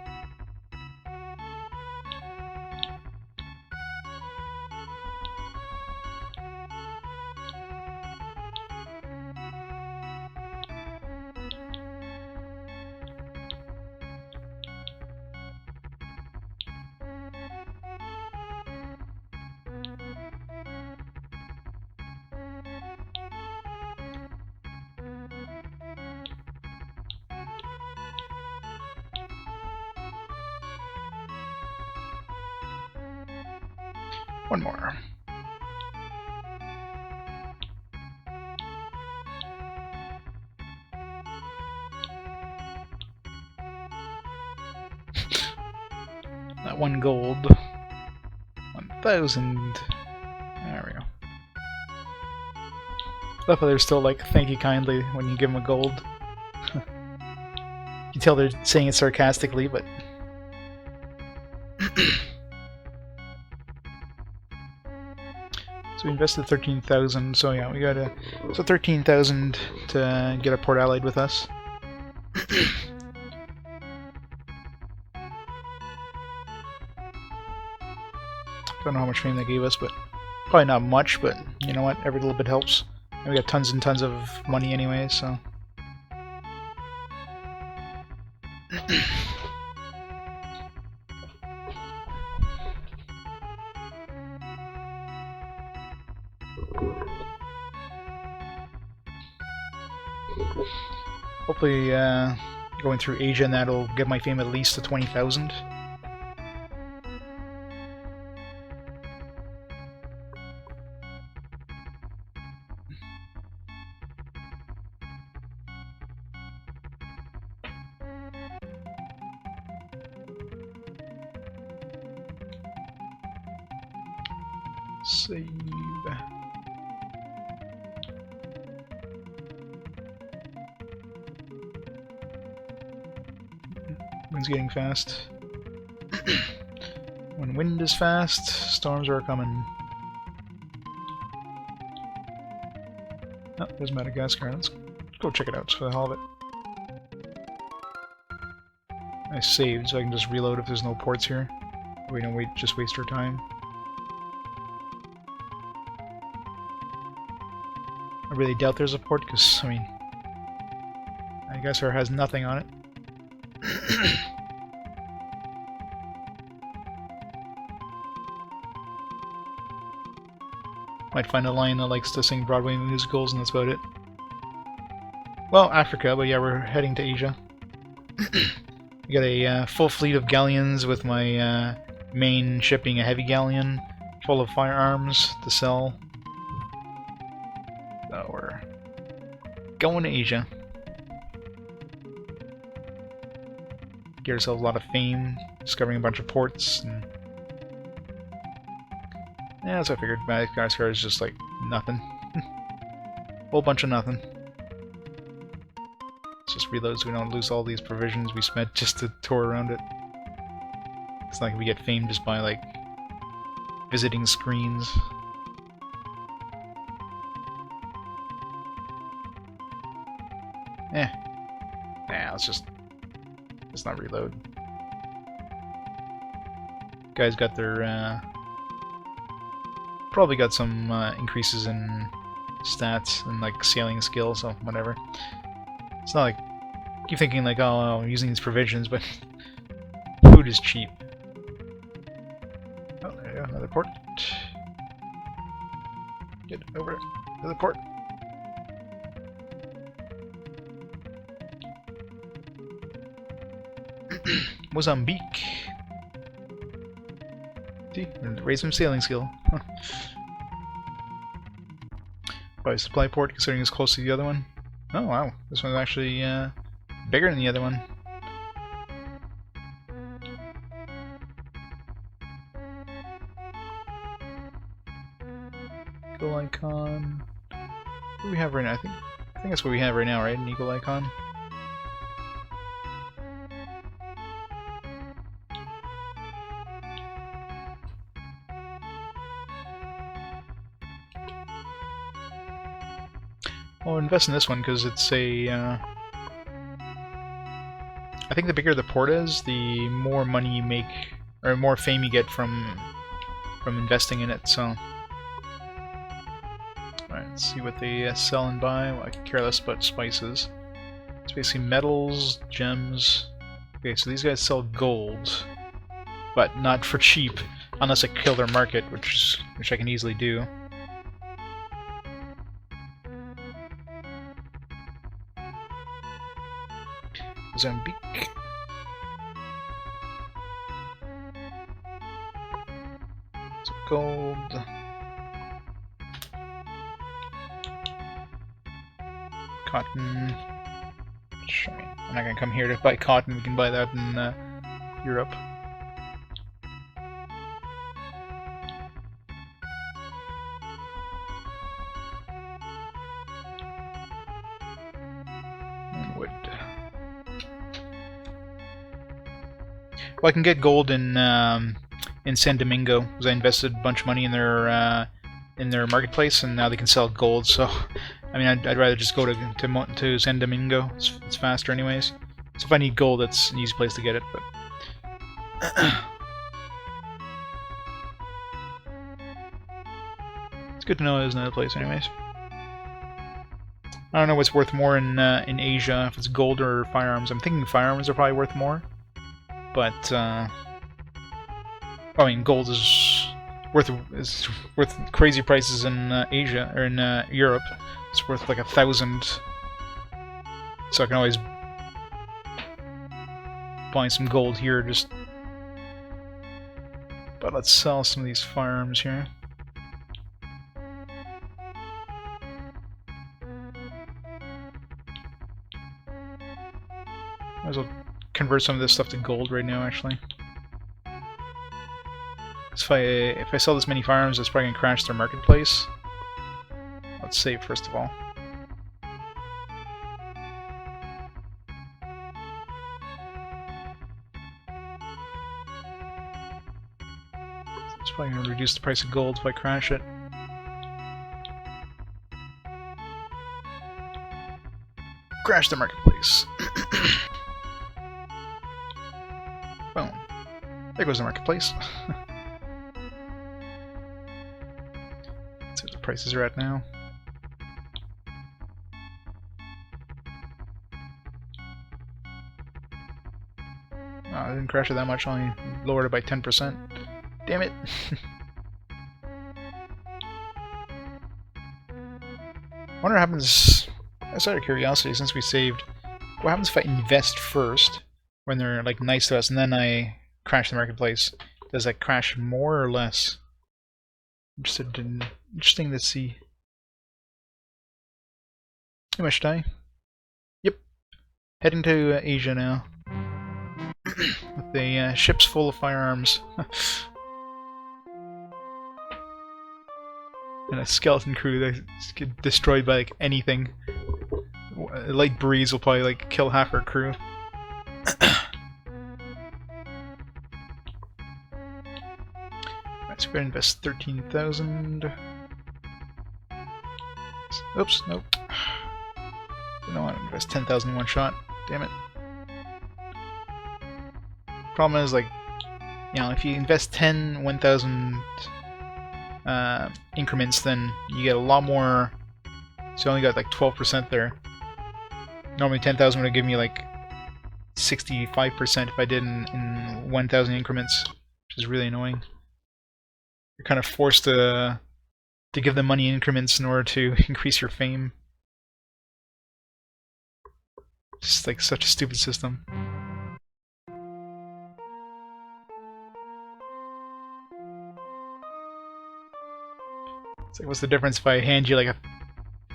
A: One more. That one gold. 1,000. There we go. Love how they're still like, thank you kindly when you give them a gold. You can tell they're saying it sarcastically, but... So we invested 13,000, so yeah, we got 13,000 to get a port allied with us. Don't know how much fame they gave us, but probably not much, but you know what, every little bit helps. And we got tons and tons of money anyway, so... Hopefully, going through Asia and that'll get my fame at least to 20,000. Save. Wind's getting fast. When wind is fast, storms are coming. Oh, there's Madagascar. Let's go check it out for the hell of it. I saved, so I can just reload if there's no ports here. We don't just waste our time. I really doubt there's a port, because, I mean, Madagascar has nothing on it. Might find a lion that likes to sing Broadway musicals, and that's about it. Well, Africa, but yeah, we're heading to Asia. We got a full fleet of galleons, with my main ship being a heavy galleon, full of firearms to sell. So we're going to Asia. Get ourselves a lot of fame, discovering a bunch of ports, and yeah, that's what I figured. Madagascar is just like nothing. Whole bunch of nothing. Let's just reload so we don't lose all these provisions we spent just to tour around it. It's not like we get fame just by like visiting screens. Nah, let's not reload. Guys got their probably got some increases in stats and like sailing skill, so whatever. It's not like keep thinking like, oh, I'm using these provisions, but food is cheap. Oh, there you go, another port. Get over to the port. Mozambique. See, raise some sailing skill. Huh. Probably supply port, considering it's close to the other one. Oh wow, this one's actually bigger than the other one. Eagle icon. What do we have right now? I think that's what we have right now, right? An eagle icon. I'll invest in this one because it's a I think the bigger the port is, the more money you make, or more fame you get from investing in it. So, all right, let's see what they sell and buy. Well, I could care less about spices. It's basically metals, gems. Okay, so these guys sell gold, but not for cheap, unless I kill their market, which I can easily do. Mozambique. So gold. Cotton. I'm not gonna come here to buy cotton. We can buy that in Europe. And wood. Well, I can get gold in San Domingo because I invested a bunch of money in their marketplace, and now they can sell gold. So, I mean, I'd rather just go to San Domingo. It's faster, anyways. So if I need gold, that's an easy place to get it. But it's good to know there's another place, anyways. I don't know what's worth more in Asia, if it's gold or firearms. I'm thinking firearms are probably worth more, but I mean, gold is worth crazy prices in Asia or in Europe. It's worth like 1,000, so I can always buy some gold here. But let's sell some of these firearms here. Might as well convert some of this stuff to gold right now, actually. If I sell this many firearms, it's probably gonna crash their marketplace. Let's save first of all. It's probably gonna reduce the price of gold if I crash it. Crash the marketplace. Boom. There goes the marketplace. Let's see what the prices are at now. Oh, I didn't crash it that much, only lowered it by 10%. Damn it! I wonder what happens, just out of curiosity, since we saved, what happens if I invest first, when they're like nice to us, and then I crash the marketplace? Does that crash more or less? Interesting to see. How much should I? Yep. Heading to Asia now. With the ships full of firearms. And a skeleton crew that get destroyed by like anything. A light breeze will probably like kill half our crew. Alright, so we're gonna invest 13,000. Oops, nope. I don't want to invest 10,000 in one shot. Damn it. Problem is, like, you know, if you invest 10 1,000 increments, then you get a lot more. So you only got like 12% there. Normally 10,000 would give me like 65% if I did in 1,000 increments, which is really annoying. You're kind of forced to give them money in increments in order to increase your fame. Just like such a stupid system. It's like, what's the difference if I hand you like a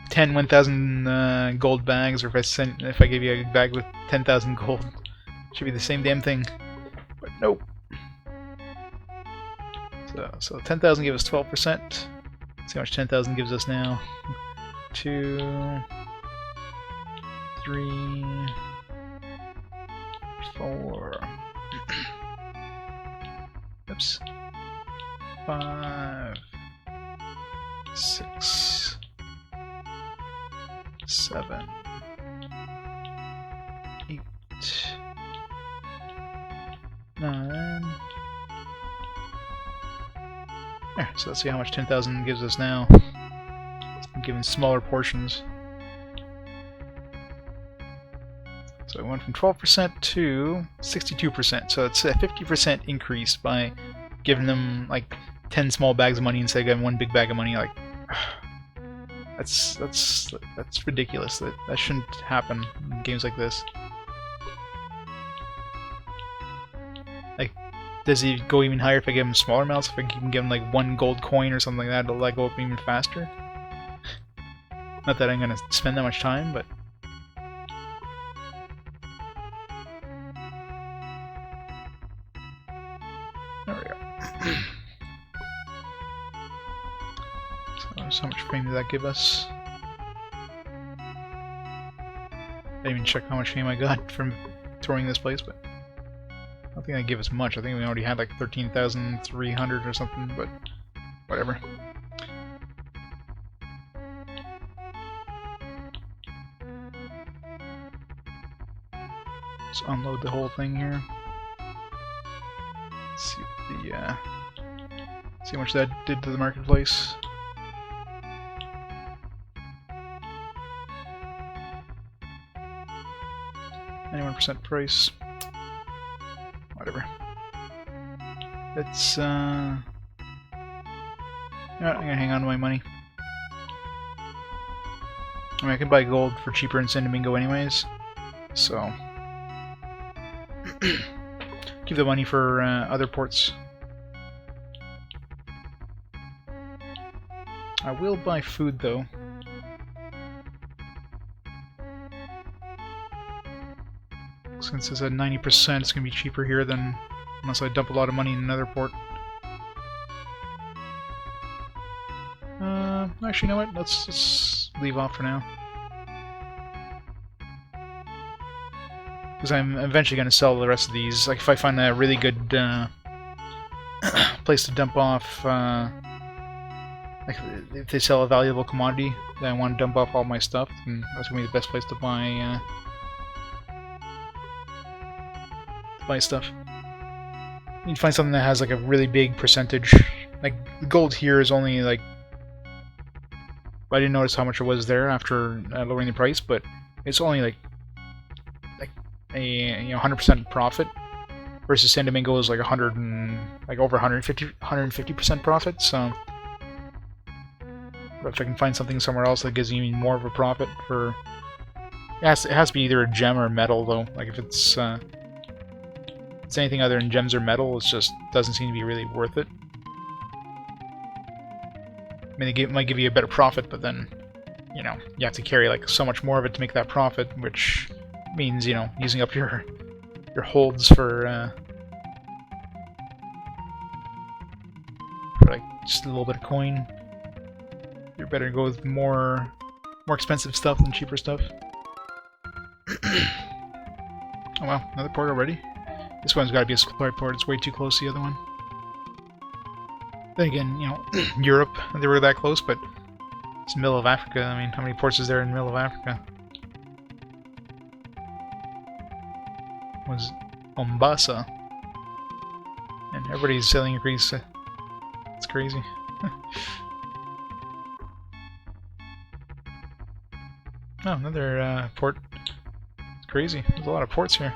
A: 10 1,000 gold bags, or if I give you a bag with 10,000 gold? It should be the same damn thing. But nope. So 10,000 gives us 12%. Let's see how much 10,000 gives us now. 2, 3, 4. Oops. 5, 6, 7, 8, 9. There, so let's see how much 10,000 gives us now. Given smaller portions. So it went from 12% to 62%. So it's a 50% increase by giving them like 10 small bags of money instead of getting one big bag of money. Like, that's ridiculous. That shouldn't happen in games like this. Like, does he go even higher if I give him smaller amounts? If I can give him like 1 gold coin or something like that, it'll like go up even faster. Not that I'm gonna spend that much time, but there we go. So how much fame did that give us? I didn't even check how much fame I got from touring this place, but I don't think that gave us much. I think we already had like 13,300 or something, but whatever. Let's unload the whole thing here. Let's see the see how much that did to the marketplace. %, price. Whatever. It's you know what, I'm gonna hang on to my money. I mean, I can buy gold for cheaper in San Domingo anyways, so keep the money for other ports. I will buy food though. Since it's at 90%, it's gonna be cheaper here than unless I dump a lot of money in another port. Actually, you know what? Let's just leave off for now. Because I'm eventually going to sell the rest of these. Like, if I find a really good place to dump off, like if they sell a valuable commodity that I want to dump off all my stuff, then that's going to be the best place to buy stuff. You need to find something that has like a really big percentage. Like, the gold here is only like, I didn't notice how much it was there after lowering the price, but it's only like a 100% profit, versus San Domingo is like 100 and like over 150% profit. So if I can find something somewhere else that gives me even more of a profit for, it has to be either a gem or a metal though. Like if it's anything other than gems or metal, it just doesn't seem to be really worth it. I mean, it might give you a better profit, but then, you know, you have to carry like so much more of it to make that profit, which means, you know, using up your holds for like just a little bit of coin. You're better to go with more expensive stuff than cheaper stuff. Oh well, another port already. This one's got to be a supply port. It's way too close to the other one. Then again, you know, Europe, they were that close, but it's the middle of Africa. I mean, how many ports is there in the middle of Africa? Was Mombasa, and everybody's sailing across. It's crazy. Oh, another port. It's crazy. There's a lot of ports here.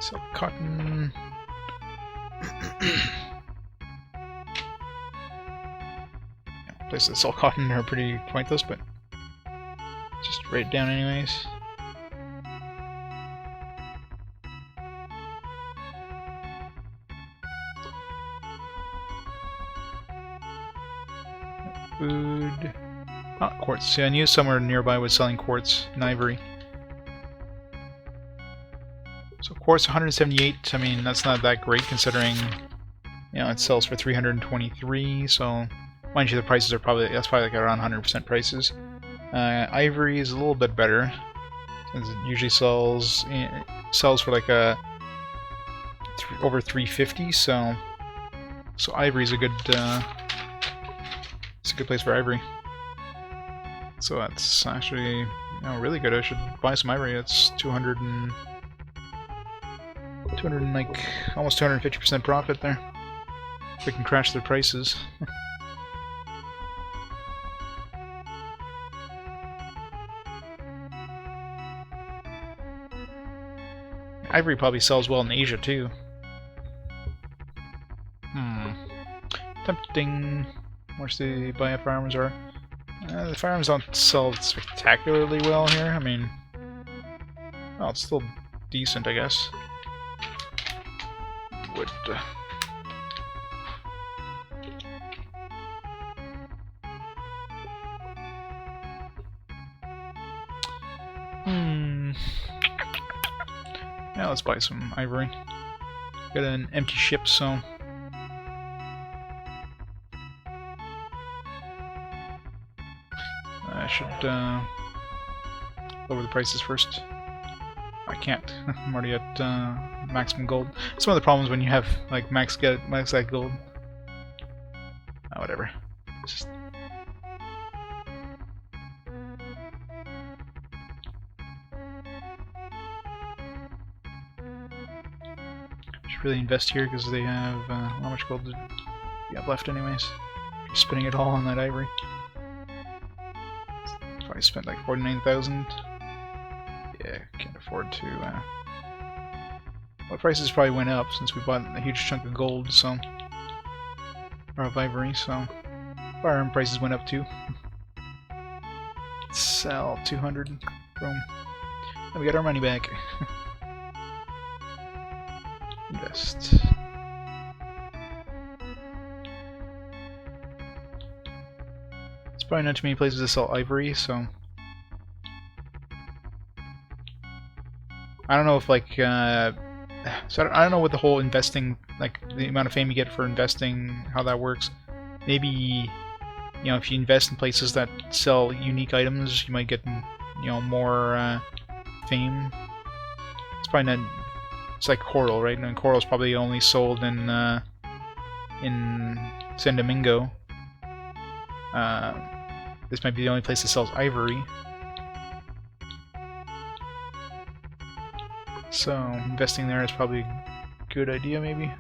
A: Sell cotton. Places that sell cotton are pretty pointless, but just write it down anyways. Food. Ah, quartz. See, I knew somewhere nearby was selling quartz and ivory. So quartz 178, I mean, that's not that great considering, you know, it sells for 323, so mind you, the prices are probably, that's probably like around 100% prices. Ivory is a little bit better, since it usually sells for like a over 350. So ivory's a good it's a good place for ivory. So that's actually really good. I should buy some ivory. It's 200 and like almost 250% profit there. If we can crash their prices. Ivory probably sells well in Asia too. Tempting. Where's the buy firearms are? The firearms don't sell spectacularly well here. I mean, well, it's still decent, I guess. Would. Yeah, let's buy some ivory. Got an empty ship, so. I should lower the prices first. I can't. I'm already at maximum gold. It's one of the problems when you have like max that gold. Whatever. Just should really invest here because they have how much gold do you have left, anyways? You're spending it all on that ivory. Probably spent like 49,000. Yeah, can't afford to. Well, prices probably went up since we bought a huge chunk of gold, so or of ivory. So firearm prices went up too. Sell 200. Boom. And we got our money back. Invest. There's probably not too many places to sell ivory, so I don't know if like so I don't know what the whole investing, like the amount of fame you get for investing, how that works. Maybe if you invest in places that sell unique items, you might get more fame. It's probably not. It's like coral, right? And coral's probably only sold in San Domingo. This might be the only place that sells ivory. So investing there is probably a good idea, maybe,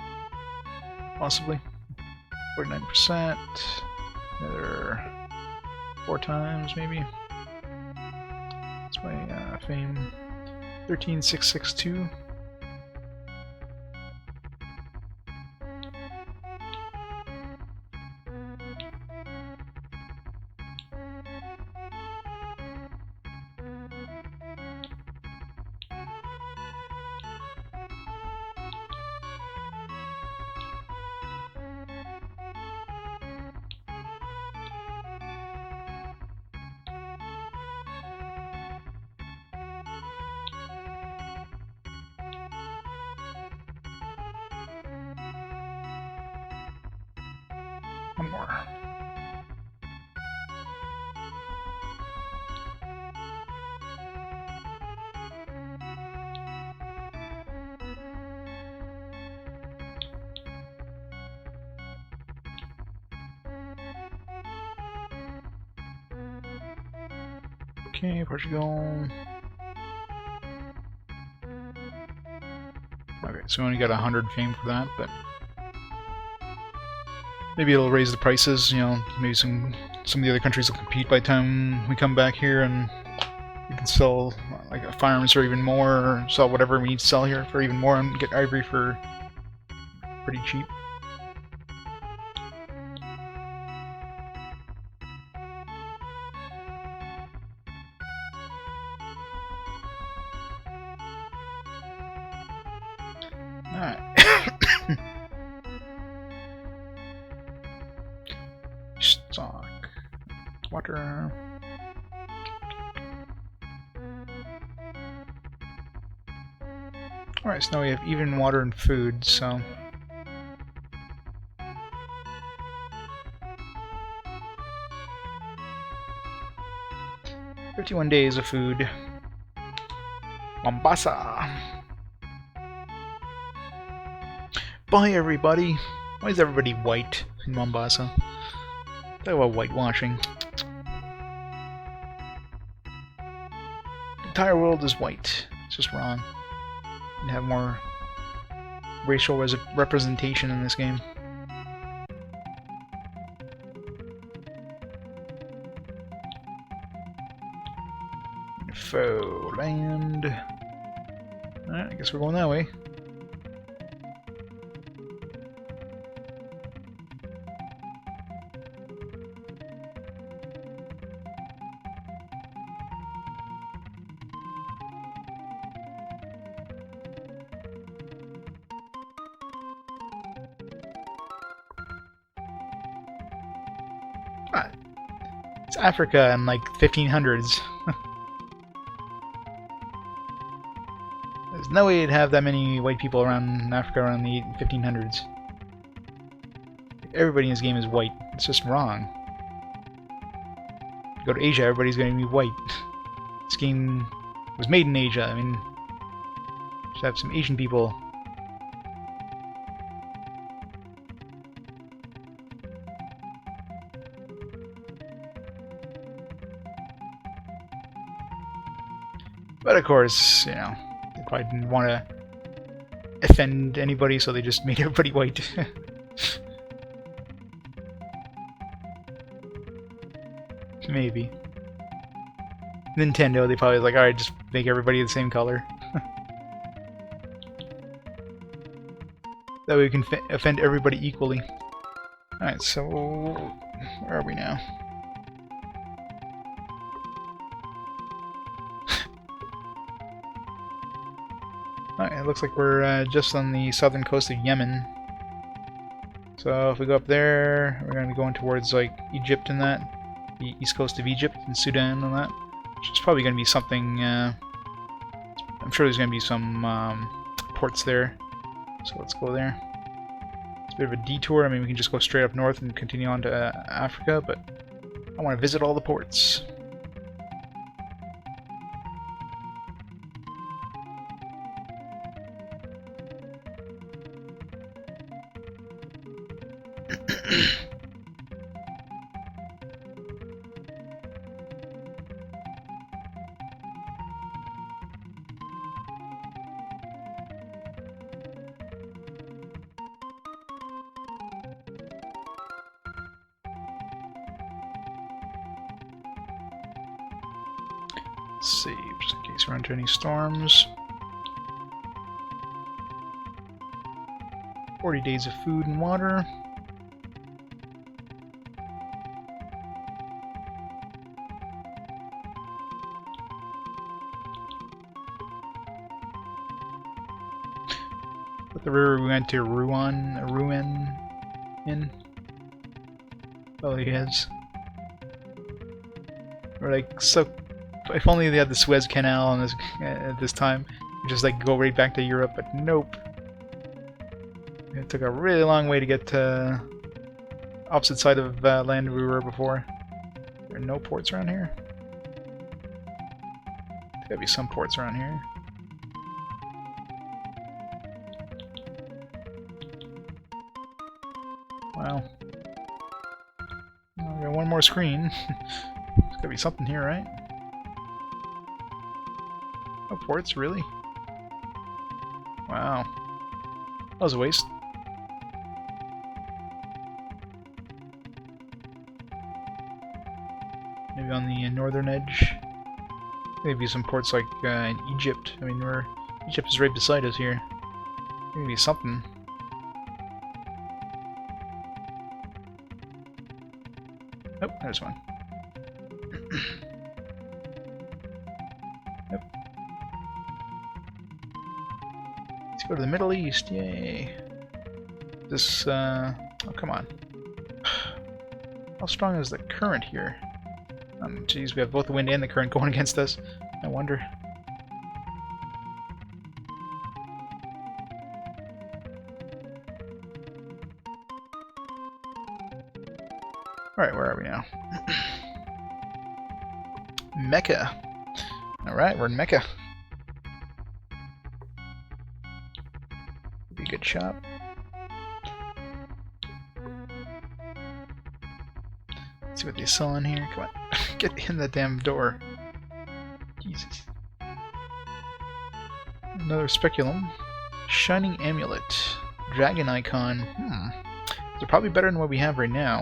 A: possibly. 49%. Another 4 times, maybe. That's my fame. 13,662. One more. Okay, Portugal. Okay, so we only got 100 fame for that, but maybe it'll raise the prices. Maybe some of the other countries will compete by the time we come back here, and we can sell like firearms for even more, or sell whatever we need to sell here for even more, and get ivory for pretty cheap. Alright. Stock. Water. Alright, so now we have even water and food, so 51 days of food. Mombasa. Bye, everybody. Why is everybody white in Mombasa? Talk about whitewashing. The entire world is white. It's just wrong. You have more racial representation in this game. Info land. Alright, I guess we're going that way. It's Africa in like 1500s. There's no way you'd have that many white people around in Africa around the 1500s. Everybody in this game is white. It's just wrong. You go to Asia, everybody's going to be white. This game was made in Asia. I mean, should have some Asian people. But of course, you know, they probably didn't want to offend anybody, so they just made everybody white. Maybe. Nintendo, they probably was like, alright, just make everybody the same color. That way we can offend everybody equally. Alright, so where are we now? Alright, it looks like we're just on the southern coast of Yemen. So if we go up there, we're going to be going towards like Egypt and that. The east coast of Egypt and Sudan and that. Which is probably going to be something, I'm sure there's going to be some ports there. So let's go there. It's a bit of a detour. I mean, we can just go straight up north and continue on to Africa, but I want to visit all the ports. Let's see, just in case we run into any storms. 40 days of food and water. But the river we went to Ruin in. Oh, yes. We're like so. If only they had the Suez Canal on this at this time, we'd just like go right back to Europe. But nope. It took a really long way to get to opposite side of land we were before. There are no ports around here. There's gotta be some ports around here. Wow. Oh, we got one more screen. There's gotta be something here, right? No ports, really? Wow. That was a waste. Maybe on the northern edge. Maybe some ports like in Egypt. I mean, Egypt is right beside us here. Maybe something. Oh, there's one. Yep. Let's go to the Middle East, yay. This, oh, come on. How strong is the current here? Geez, we have both the wind and the current going against us. I wonder. Alright, where are we now? Mecca. Alright, we're in Mecca. Be a good shop. Let's see what they sell in here. Come on, get in the damn door. Jesus. Another speculum. Shining amulet. Dragon icon. They're probably better than what we have right now.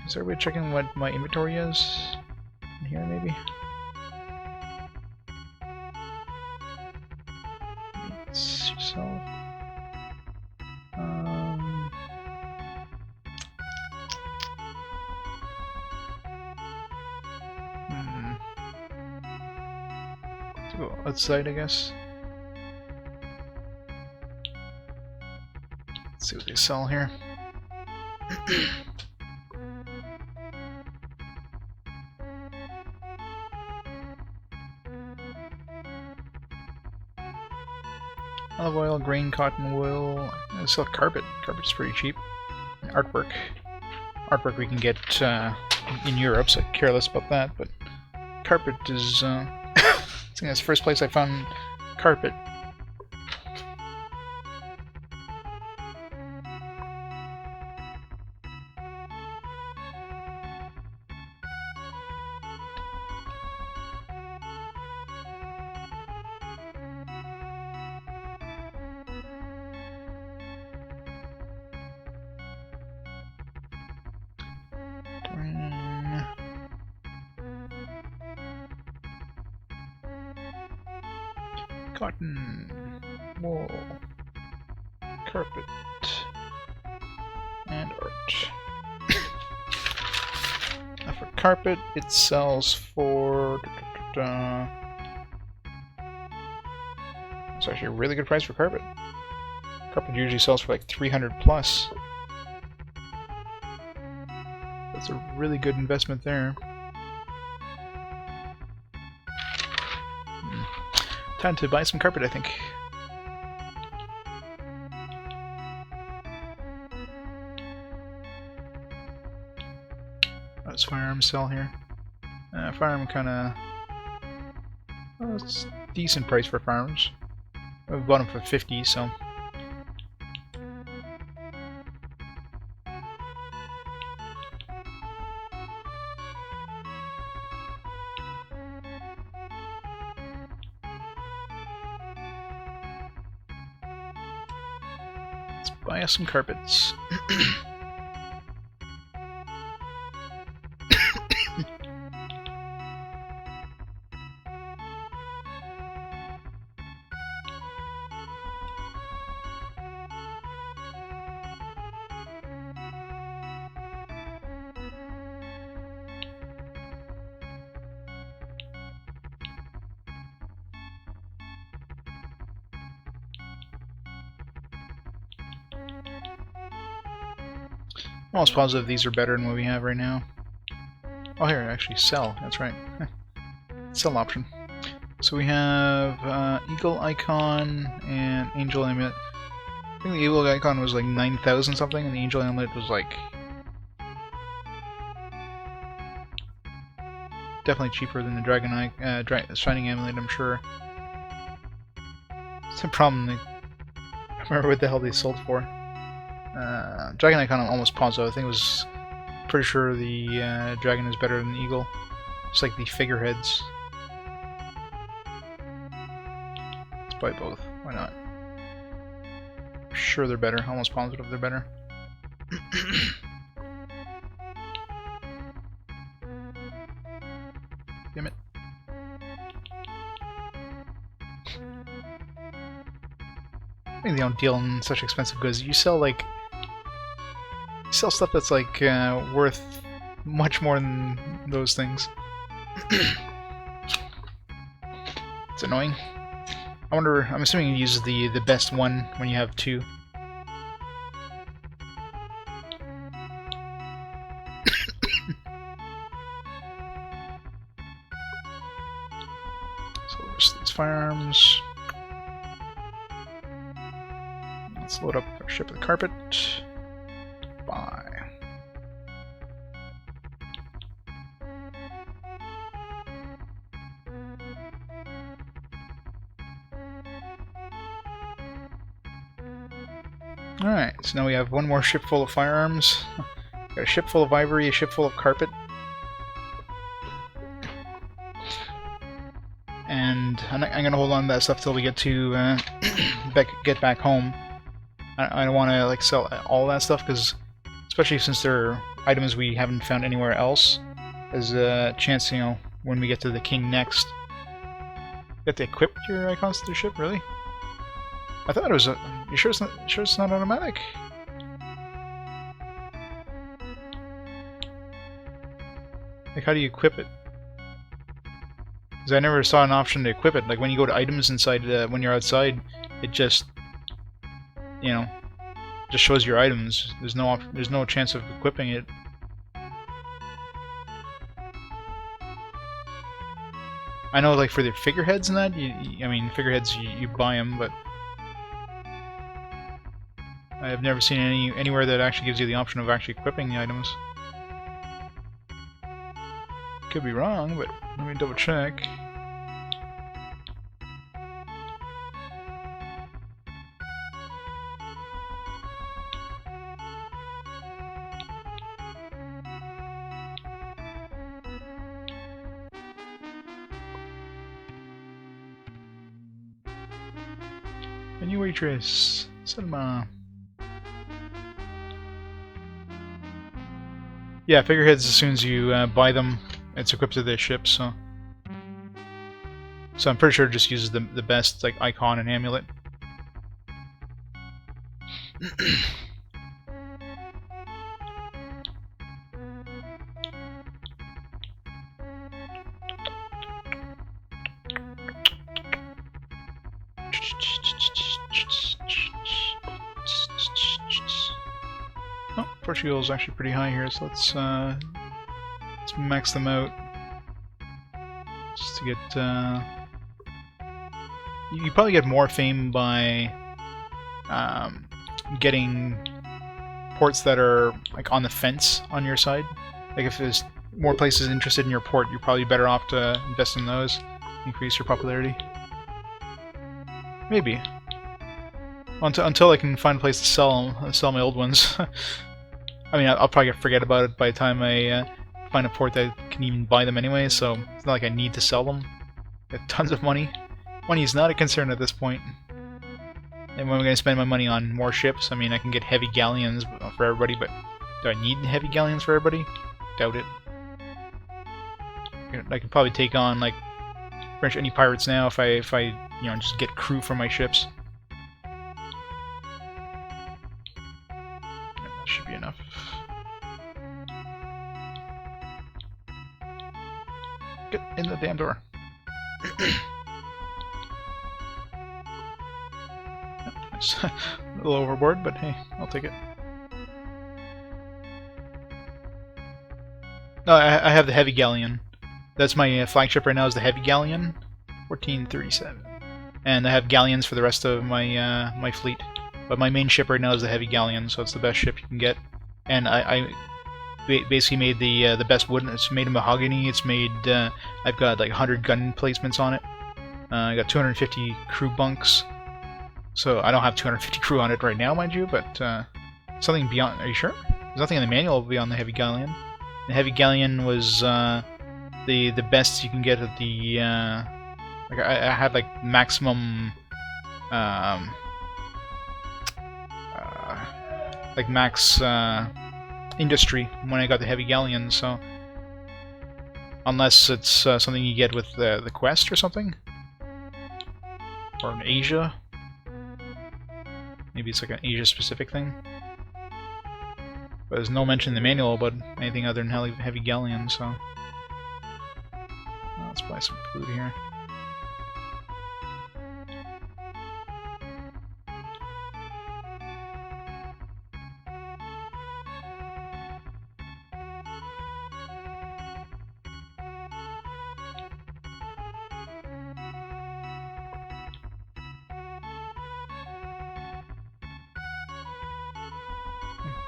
A: Is there a way of checking what my inventory is? In here, maybe? It's yourself. Let's go outside, I guess. Let's see what they sell here. Olive oil, grain, cotton wool. They sell carpet. Carpet's pretty cheap. Artwork. Artwork we can get in Europe, so careless about that, but carpet is I think that's the first place I found carpet. Cotton, wool, carpet, and art. Now for carpet, it sells for... It's actually a really good price for carpet. Carpet usually sells for like 300 plus. That's a really good investment there. Time to buy some carpet, I think. How does firearms sell here? Firearm kinda... Well, it's a decent price for firearms. I bought them for 50, so... Buy us some carpets. I'm almost positive these are better than what we have right now. Oh, here, actually sell. That's right. Sell option. So we have eagle icon and angel amulet. I think the eagle icon was like 9,000 something, and the angel amulet was like definitely cheaper than the dragon shining amulet, I'm sure. It's a problem. I remember what the hell they sold for. Dragon icon, I'm almost positive. I think it was pretty sure the dragon is better than the eagle. It's like the figureheads. Let's buy both. Why not? I'm sure they're better. Almost positive they're better. Damn it. I think they don't deal in such expensive goods. You sell like... You sell stuff that's like worth much more than those things. It's annoying. I wonder, I'm assuming you use the best one when you have two. So there's these firearms. Let's load up our ship with carpet. Buy. Alright, so now we have one more ship full of firearms. Got a ship full of ivory, a ship full of carpet. And I'm gonna hold on to that stuff till we get to get back home. I don't want to like sell all that stuff because, especially since they're items we haven't found anywhere else, there's a chance, you know, when we get to the king next. You have to equip your icons to the ship, really? I thought it was. You sure it's not automatic? Like, how do you equip it? Because I never saw an option to equip it. Like, when you go to items inside, when you're outside, it just, you know, just shows your items. There's no chance of equipping it. I know, like, for the figureheads and that, I mean, figureheads, you buy them, but I've never seen anywhere that actually gives you the option of actually equipping the items. Could be wrong, but let me double check. A new waitress, Selma. Yeah, figureheads, as soon as you buy them, it's equipped to the ship, so I'm pretty sure it just uses the best like icon and amulet. Oh, Portugal is actually pretty high here, so let's max them out. Just to get, you probably get more fame by getting ports that are like on the fence on your side. Like if there's more places interested in your port, you're probably better off to invest in those, increase your popularity. Maybe. Until I can find a place to sell my old ones. I mean, I'll probably forget about it by the time I find a port that can even buy them anyway, so it's not like I need to sell them. Got tons of money. Money is not a concern at this point. And when I'm going to spend my money on more ships, I mean, I can get heavy galleons for everybody, but do I need heavy galleons for everybody? Doubt it. I could probably take on, like, pretty much any pirates now if I you know, just get crew for my ships. That should be enough. Get in the damn door. Nice. A little overboard, but hey, I'll take it. No, I have the heavy galleon. That's my flagship right now, is the heavy galleon, 1437. And I have galleons for the rest of my my fleet. But my main ship right now is the heavy galleon, so it's the best ship you can get. And I basically made the best wood. It's made of mahogany. It's made. I've got like 100 gun placements on it. I got 250 crew bunks. So I don't have 250 crew on it right now, mind you. But something beyond. Are you sure? There's nothing in the manual beyond the heavy galleon. The heavy galleon was the best you can get at the. Like I had like maximum. Like max. Industry when I got the heavy galleon, so unless it's something you get with the quest or something, or in Asia, maybe it's like an Asia specific thing. But there's no mention in the manual about anything other than heavy galleon, so let's buy some food here.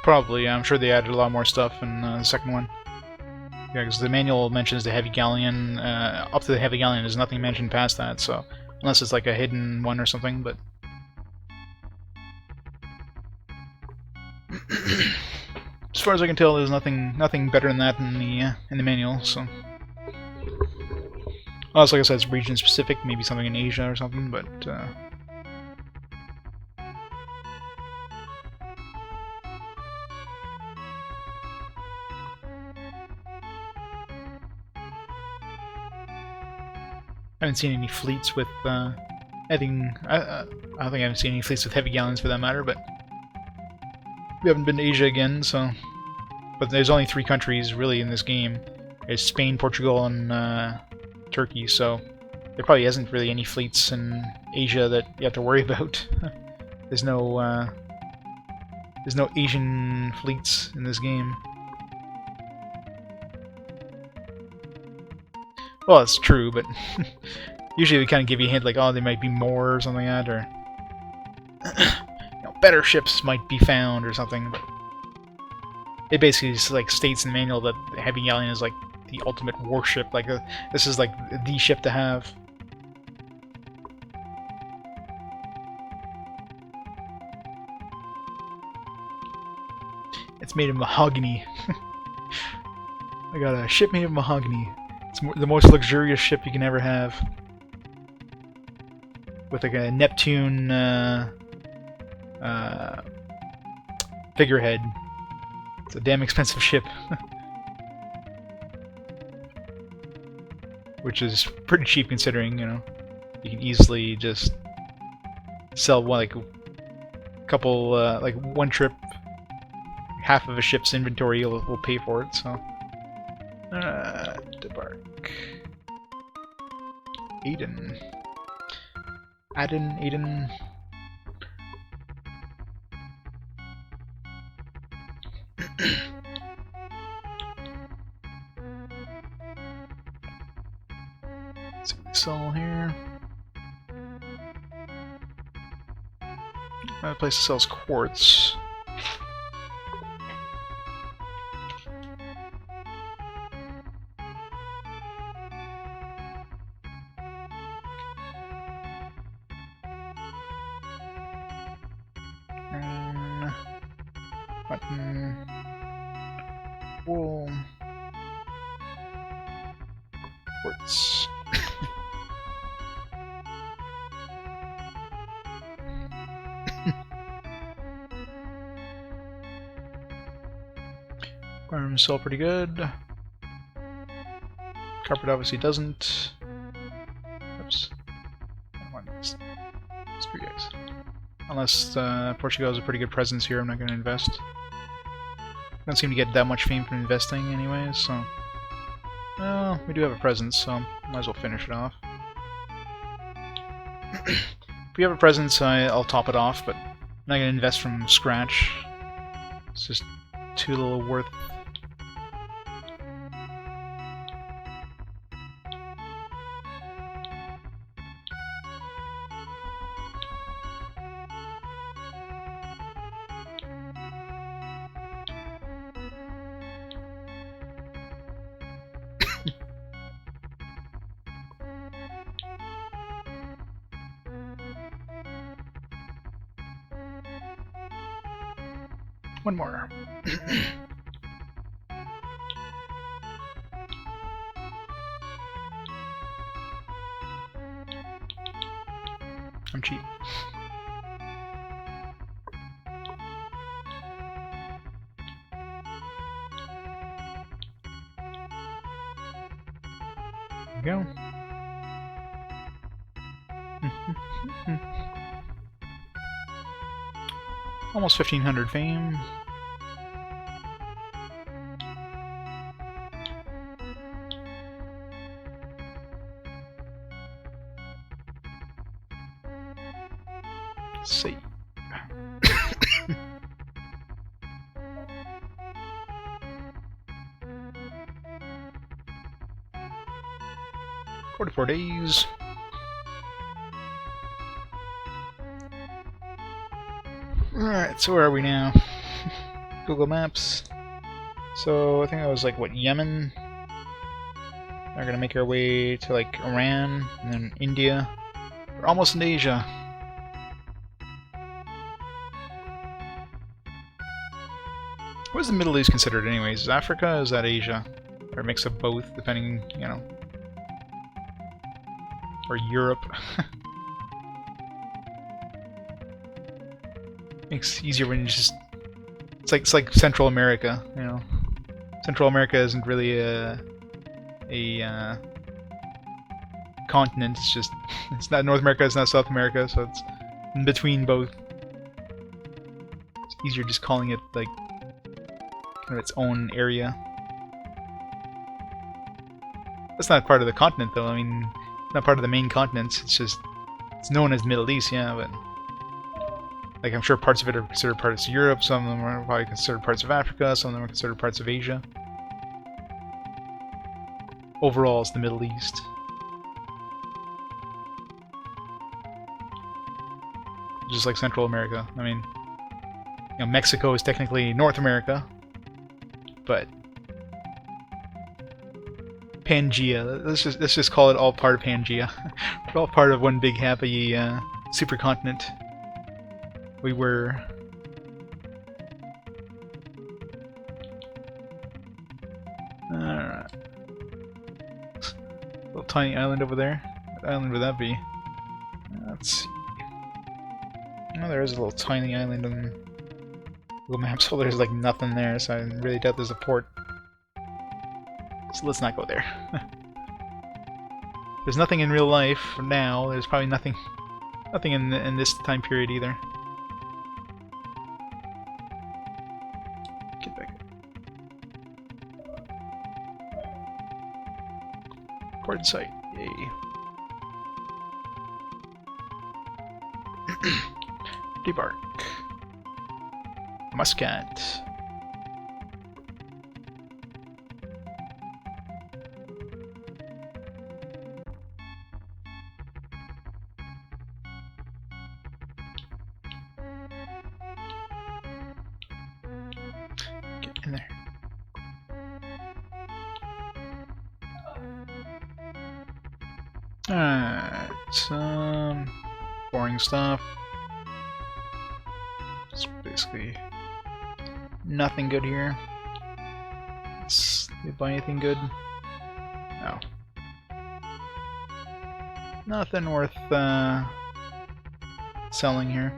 A: Probably, I'm sure they added a lot more stuff in the second one. Yeah, because the manual mentions the heavy galleon, up to the heavy galleon, there's nothing mentioned past that, so unless it's like a hidden one or something, but... far as I can tell, there's nothing better than that in the manual. So, well, like I said, it's region specific, maybe something in Asia or something, but. I haven't seen any fleets with I don't think I haven't seen any fleets with heavy galleons for that matter, but we haven't been to Asia again, so. But there's only 3 countries really in this game. There's Spain, Portugal, and Turkey, so there probably isn't really any fleets in Asia that you have to worry about. There's no Asian fleets in this game. Well, it's true, but usually they kind of give you a hint like, oh, there might be more or something like that, or better ships might be found or something. But it basically just like states in the manual that the heavy galleon is like the ultimate warship. Like this is like the ship to have. It's made of mahogany. I got a ship made of mahogany. It's the most luxurious ship you can ever have. With like a Neptune figurehead. It's a damn expensive ship. Which is pretty cheap considering, you know. You can easily just sell one, like a couple, like one trip, half of a ship's inventory will pay for it, so. Debark. Aden. Aden. Let's see what we sell here. Another place that sells quartz. Mutton, wool, quartz. Farms sell pretty good. Carpet obviously doesn't. Oops. Screw you guys. Unless Portugal has a pretty good presence here, I'm not going to invest. Don't seem to get that much fame from investing anyways, so... Well, we do have a presence, so might as well finish it off. If we have a presence, I'll top it off, but I'm not going to invest from scratch. It's just too little worth. One more. I'm cheap. There we go. Almost 1,500 fame. Let's see. "44 days. Alright, so where are we now? Google Maps. So I think that was like, what, Yemen? We're gonna make our way to like Iran, and then India. We're almost in Asia. is the Middle East considered anyways? Is Africa or is that Asia? Or a mix of both, depending, you know. Or Europe. Makes it easier when you just... It's like Central America, you know. Central America isn't really a continent, it's just... It's not North America, it's not South America, so it's in between both. It's easier just calling it, like, kind of its own area. That's not part of the continent, though. I mean, it's not part of the main continents. It's just... It's known as Middle East, yeah, but... Like, I'm sure parts of it are considered parts of Europe, some of them are probably considered parts of Africa, some of them are considered parts of Asia. Overall, it's the Middle East. Just like Central America. I mean, you know, Mexico is technically North America, but Pangea. Let's just call it all part of Pangea. We're all part of one big happy supercontinent. We were. Alright. Little tiny island over there. What island would that be? Let's see. Oh, there is a little tiny island on Google Maps. So there's like nothing there, so I really doubt there's a port. So let's not go there. There's nothing in real life for now. There's probably nothing in this time period either. Get back. Port site. Yay. Debark. Muscat. Get in there. Alright, some boring stuff. It's basically nothing good here. Did you buy anything good? No. Nothing worth selling here.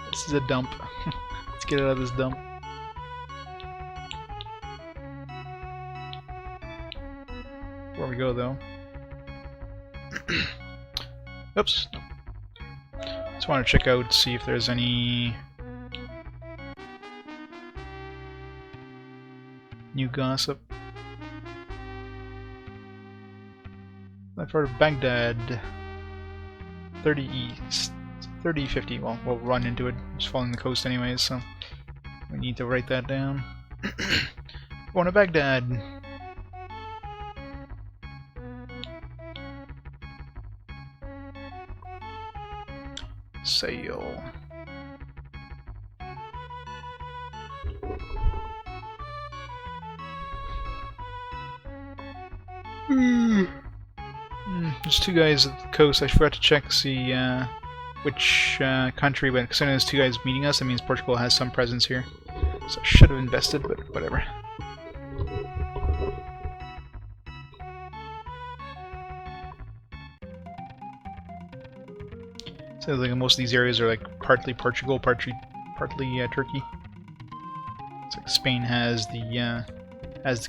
A: This is a dump. Let's get out of this dump. Before we go, though. Oops. Just want to check out, see if there's any new gossip. That part of Baghdad. 30 east. 30-50. Well, we'll run into it. Just following the coast anyways, so we need to write that down. Going to Baghdad. Sail. There's two guys at the coast. I forgot to check, see which country, but considering there's two guys meeting us, that means Portugal has some presence here. So I should have invested, but whatever. So like most of these areas are like partly Portugal, partly Turkey. It's like Spain has the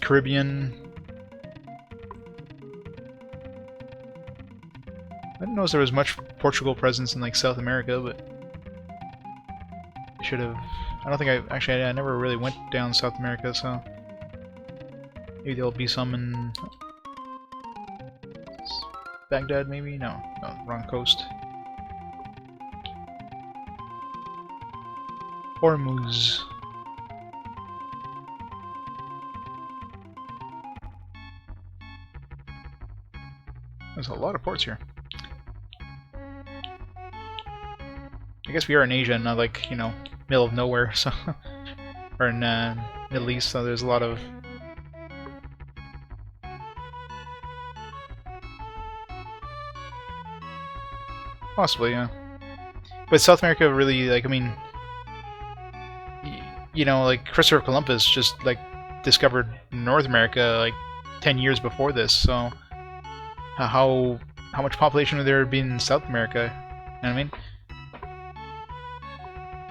A: Caribbean. I didn't know there was much Portugal presence in like South America, but I should have. I don't think I never really went down South America, so maybe there'll be some in Baghdad. Maybe no, wrong coast. Hormuz. There's a lot of ports here. I guess we are in Asia, not like, you know, middle of nowhere, so or in Middle East, so there's a lot of possibly, yeah. But South America really, like, I mean, you know, like Christopher Columbus just like discovered North America like 10 years before this. So how much population would there have been in South America? You know what I mean?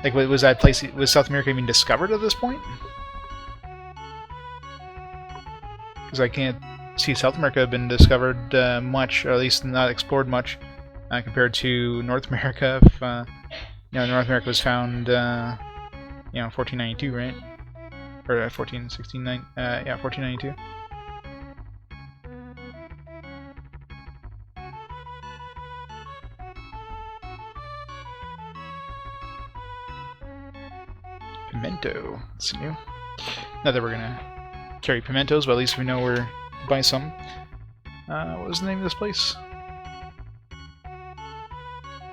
A: Like, was that place, was South America even discovered at this point? Because I can't see South America have been discovered much, or at least not explored much, compared to North America. If you know, North America was found, you know, 1492, right? Or 1469? Yeah, 1492. Pimento. That's new. Not that we're gonna carry pimentos, but at least we know where to buy some. What was the name of this place?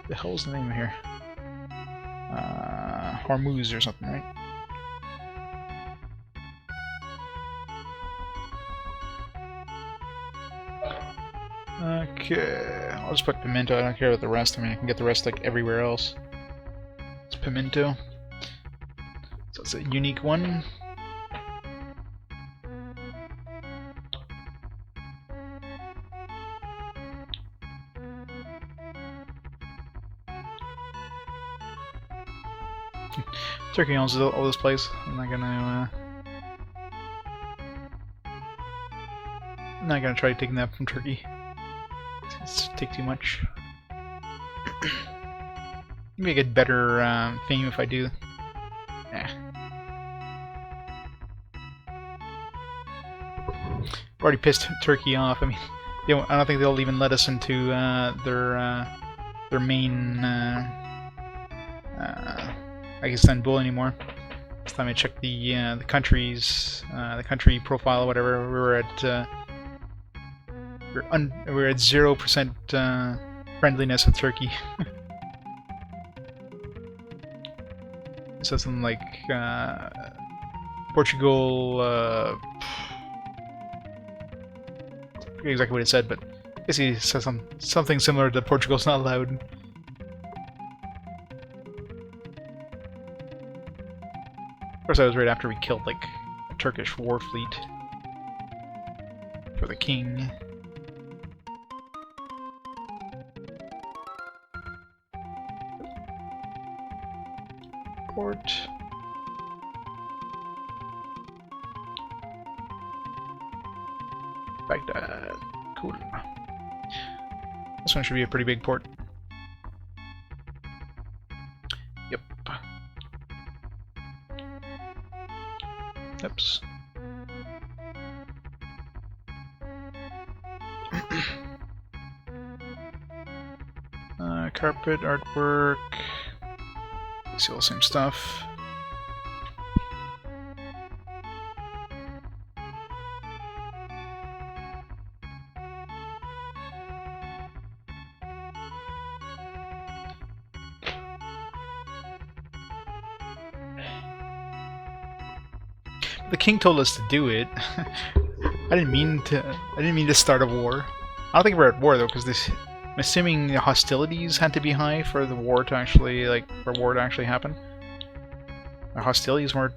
A: The hell's the name of here? Hormuz or something, right? Okay, I'll just put pimento. I don't care about the rest. I mean, I can get the rest like everywhere else. It's pimento. So it's a unique one. Turkey owns all this place. I'm not gonna try taking that from Turkey. It's take too much. Maybe I get better fame if I do. Yeah. Already pissed Turkey off. I mean, I don't think they'll even let us into their main Istanbul anymore. Last time I checked the countries, the country profile, or whatever, we were at we're at 0% friendliness with Turkey. So something like Portugal. I forget exactly what it said, but basically it says something similar to Portugal's not allowed. Of course, that was right after we killed like a Turkish war fleet for the king. Port. Baghdad. Cool. This one should be a pretty big port. Yep. Oops. Carpet, artwork. See all the same stuff. The king told us to do it. I didn't mean to start a war. I don't think we're at war though, because this. I'm assuming the hostilities had to be high for the war to actually, like, for war to actually happen. The hostilities weren't,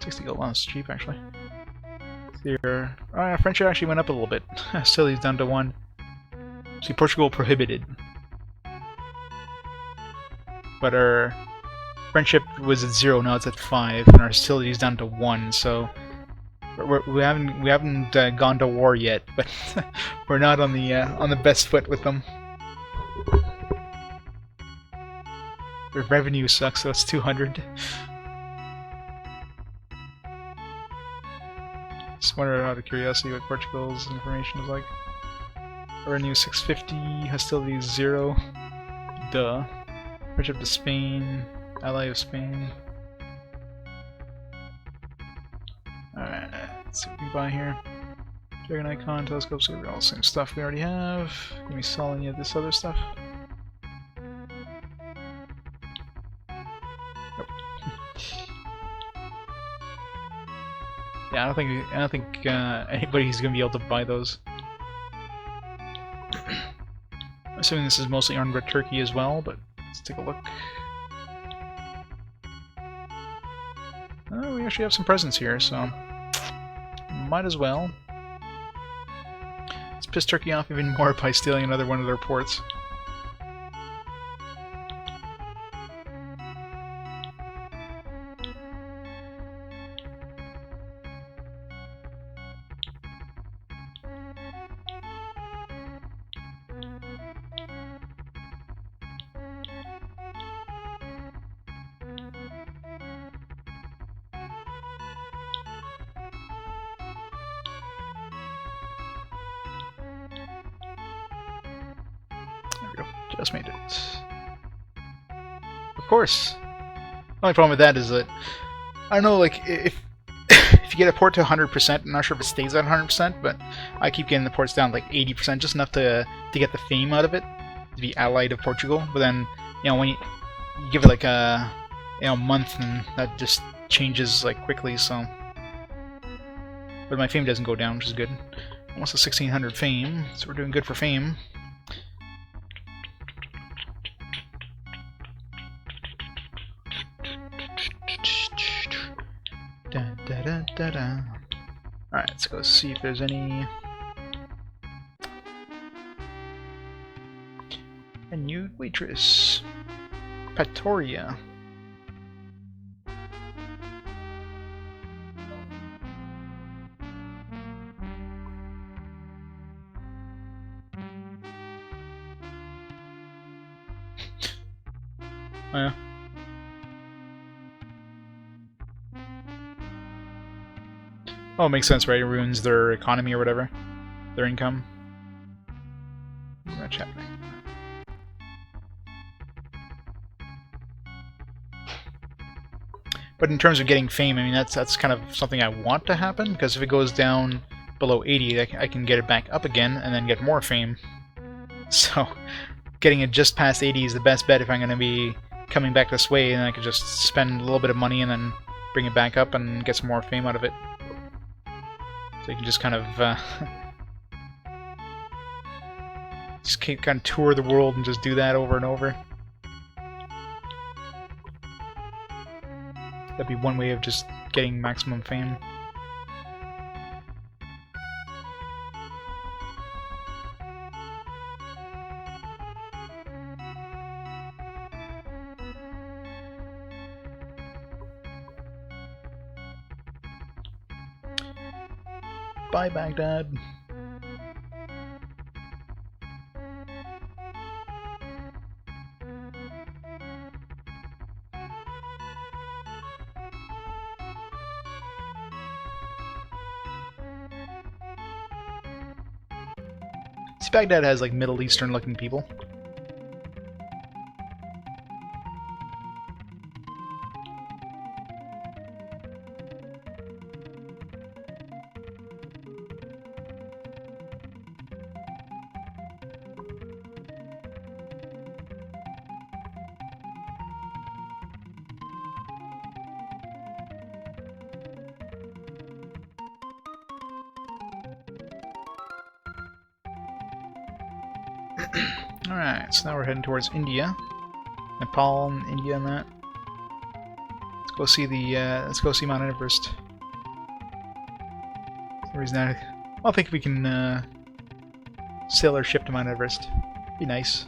A: 60 gold. Wow, that's cheap, actually. Here, friendship actually went up a little bit. Hostilities down to 1. See, Portugal prohibited. But our friendship was at 0, now it's at 5, and our hostilities down to 1, so... We haven't gone to war yet, but we're not on the best foot with them. Their revenue sucks, so it's 200. Just wonder out of curiosity what Portugal's information is like. Revenue 650, hostilities 0. Duh. Friendship to Spain, ally of Spain. Alright, let's see what we can buy here. Dragon icon, telescope, so we're all the same stuff we already have. Can we sell any of this other stuff? Nope. Yeah, I don't think anybody's gonna be able to buy those. assuming this is mostly armed with Turkey as well, but let's take a look. Oh, we actually have some presents here, so might as well. Let's piss Turkey off even more by stealing another one of their ports. Just made it. Of course. The only problem with that is that I don't know, like if if you get a port to 100%, I'm not sure if it stays at 100%, but I keep getting the ports down to like 80%, just enough to get the fame out of it, to be allied of Portugal. But then, you know, when you give it like a month, and that just changes like quickly. So, but my fame doesn't go down, which is good. Almost a 1600 fame, so we're doing good for fame. Alright, let's go see if there's any... A new waitress. Pretoria. Yeah. Oh, it makes sense, right? It ruins their economy or whatever. Their income. What's happening? But in terms of getting fame, I mean, that's kind of something I want to happen, because if it goes down below 80, I can get it back up again and then get more fame. So, getting it just past 80 is the best bet if I'm going to be coming back this way, and I could just spend a little bit of money and then bring it back up and get some more fame out of it. So you can just kind of just kind of tour the world and just do that over and over. That'd be one way of just getting maximum fame. Bye, Baghdad. See, Baghdad has like Middle Eastern looking people. Alright, so now we're heading towards India. Nepal and India and that. Let's go see the let's go see Mount Everest. For some reason I think we can sail our ship to Mount Everest. Be nice.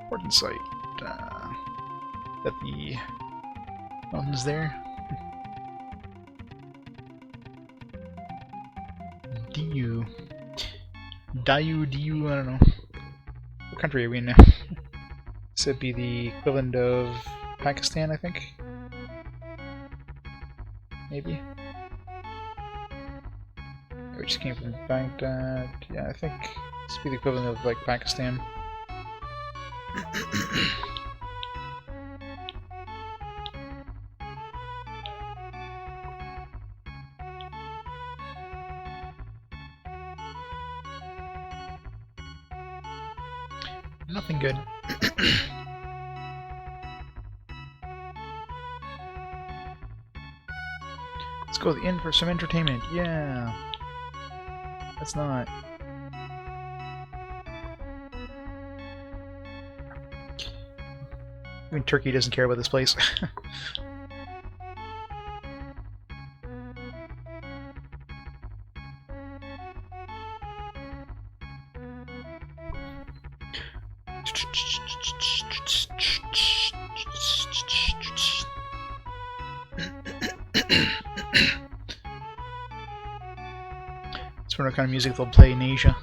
A: Important site. That the mountains there. Diu, I don't know. What country are we in now? This would be the equivalent of Pakistan, I think. Maybe. We just came from Baghdad. Yeah, I think this would be the equivalent of like Pakistan. Nothing good. Let's go to the inn for some entertainment. Yeah. It's not. I mean, Turkey doesn't care about this place. It's what kind of music they'll play in Asia.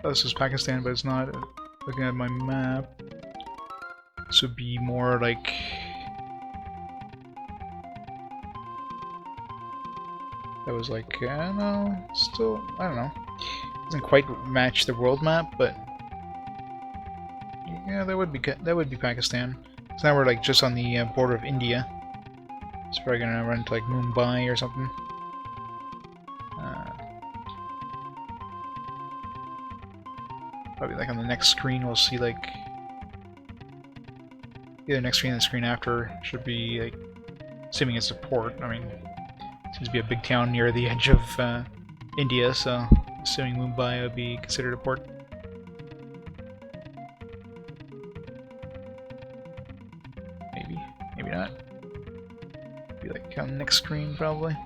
A: This is Pakistan, but it's not. Looking at my map, this would be more like that was like I don't know. Still, I don't know. Doesn't quite match the world map, but yeah, that would be Pakistan. So now we're like just on the border of India. So we're gonna run to like Mumbai or something. Probably like on the next screen we'll see like either next screen or the screen after should be like, assuming it's a port. I mean, it seems to be a big town near the edge of India, so assuming Mumbai would be considered a port. Maybe not. Be like on the next screen probably.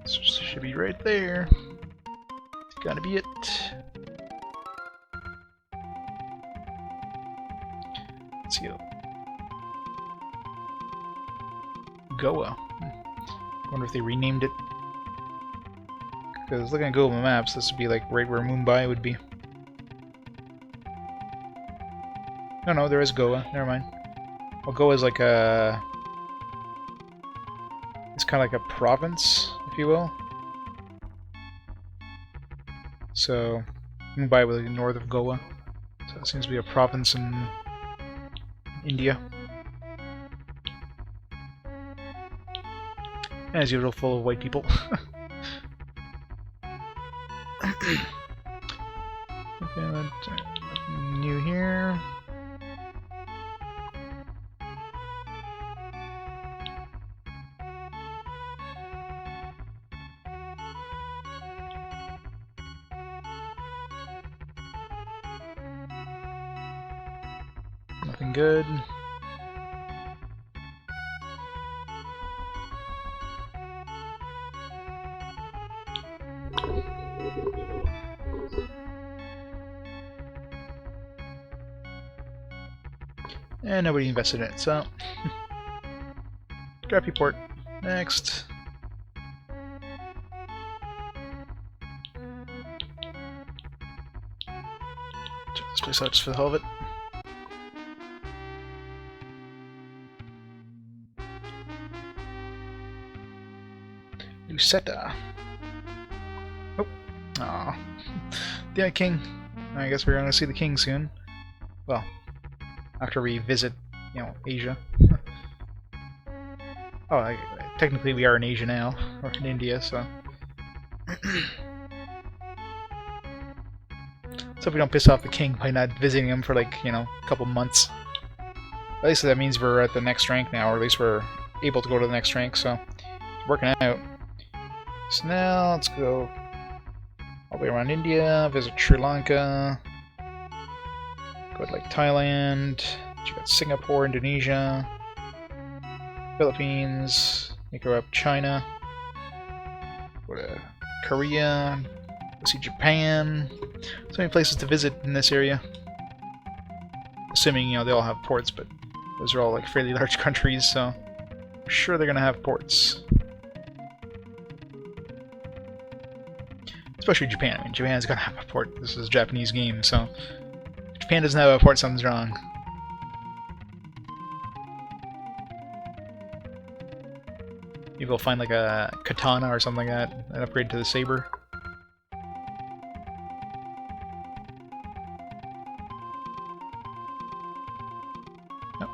A: Should be right there. It's gotta be it. Let's see. Goa. Wonder if they renamed it. Because looking at Google Maps, this would be like right where Mumbai would be. No, there is Goa. Never mind. Well, Goa is like a... It's kind of like a province, if you will. So, Mumbai was north of Goa. So it seems to be a province in India. As usual, full of white people. Okay, new here. Nothing good. And nobody invested in it, so... Scrappy port. Next. Check this place out just for the hell of it. Lucetta. Oh. Aw. Yeah, king. I guess we're gonna see the king soon. Well, after we visit, Asia. Oh, technically we are in Asia now, or in India, so... So if we don't piss off the king by not visiting him for like, a couple months. At least that means we're at the next rank now, or at least we're able to go to the next rank, so... It's working out. So now, let's go all the way around India, visit Sri Lanka, go to like Thailand, check out Singapore, Indonesia, Philippines, go up China, go to Korea, go see Japan. So many places to visit in this area. Assuming, they all have ports, but those are all like fairly large countries, so I'm sure they're gonna have ports. Especially Japan. I mean, Japan's gonna have a port. This is a Japanese game, so if Japan doesn't have a port, something's wrong. Maybe we'll find like a katana or something like that, an upgrade to the saber. Oh.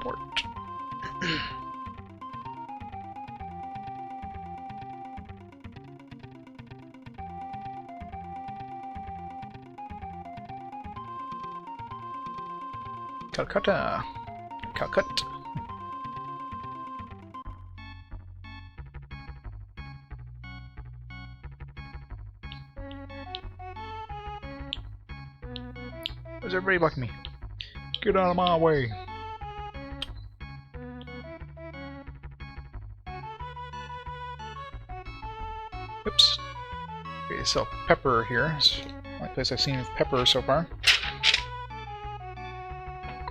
A: Port. Calcutta. Calcutta. Where's everybody blocking me? Get out of my way. Oops. Okay, so pepper here. It's the only place I've seen with pepper so far.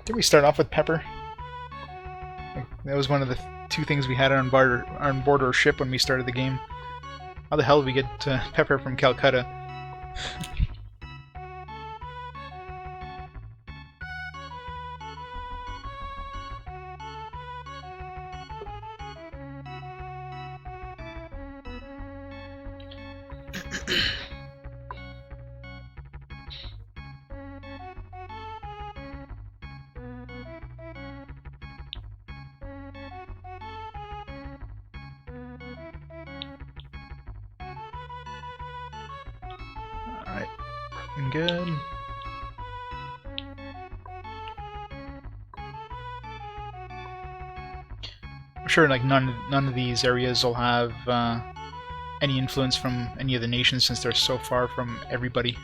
A: Did we start off with pepper? That was one of the two things we had on board our ship when we started the game. How the hell did we get pepper from Calcutta? Alright, good. I'm sure like none of these areas will have any influence from any of the nations since they're so far from everybody.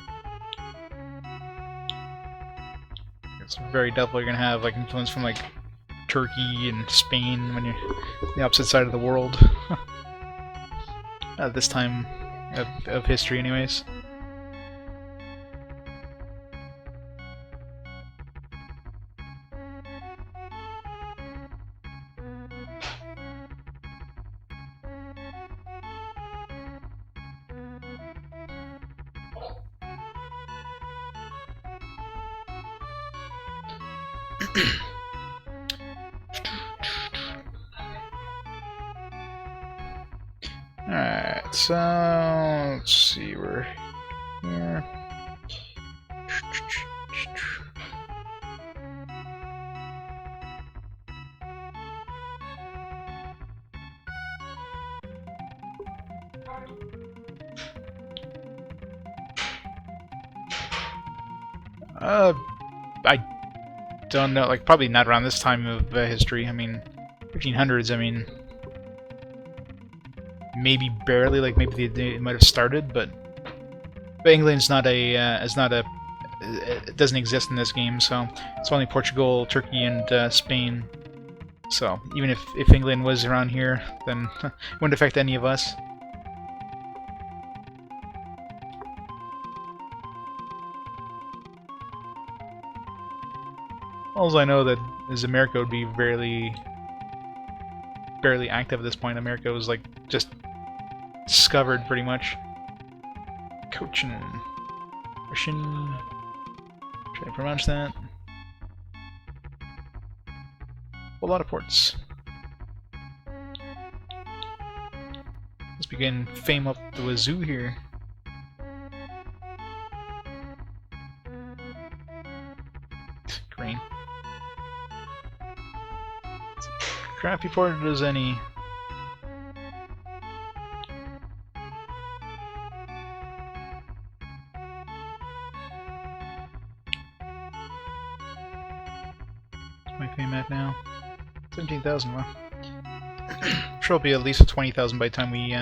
A: It's very doubtful you're gonna have like influence from like Turkey and Spain when you're on the opposite side of the world. At this time of history anyways. Alright, so let's see, we're here. I don't know, like probably not around this time of history. I mean, 1500s. I mean, maybe barely. Like maybe they might have started, but England's not a it doesn't exist in this game. So it's only Portugal, Turkey, and Spain. So even if England was around here, then it wouldn't affect any of us. All I know that is America would be barely active at this point. America was like just discovered pretty much. Cochin. Russian. Should I pronounce that? A lot of ports. Let's begin fame up the wazoo here. Green. Crappy port as any. My fame at now? 17,000, wow. I'm sure it'll be at least 20,000 by the time we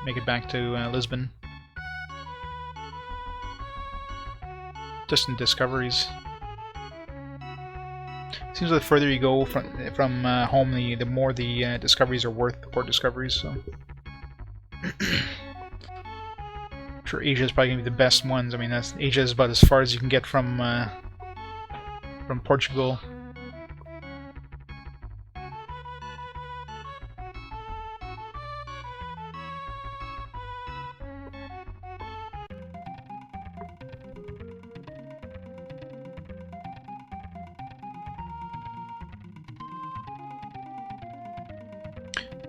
A: make it back to Lisbon. Just in discoveries. Seems like the further you go from home, the more the discoveries are worth, the port discoveries. So, I'm sure Asia is probably gonna be the best ones. I mean, Asia is about as far as you can get from Portugal.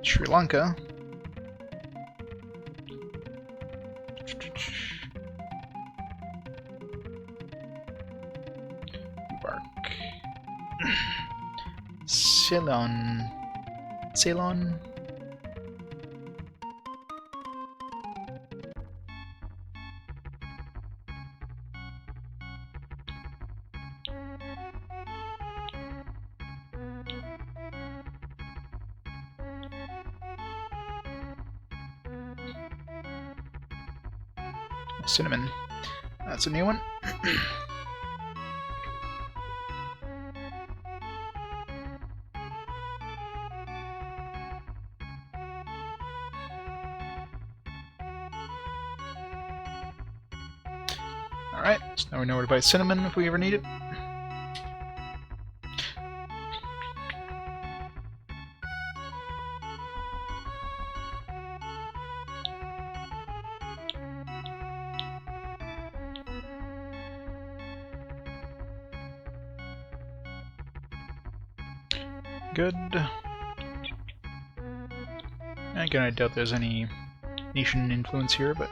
A: Sri Lanka. Bark. Ceylon. Ceylon. Cinnamon. That's a new one. Alright, so now we know where to buy cinnamon if we ever need it. Good. Again, I doubt there's any nation influence here, but...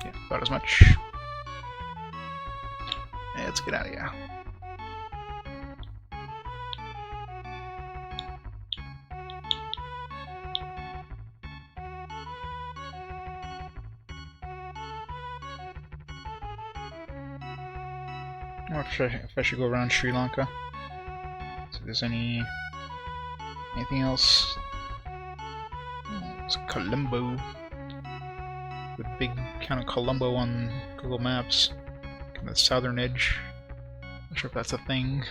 A: yeah, about as much. Yeah, let's get out of here. I wonder if I should go around Sri Lanka. See if there's anything else. It's Colombo. The big kind of Colombo on Google Maps. Kind of the southern edge. Not sure if that's a thing.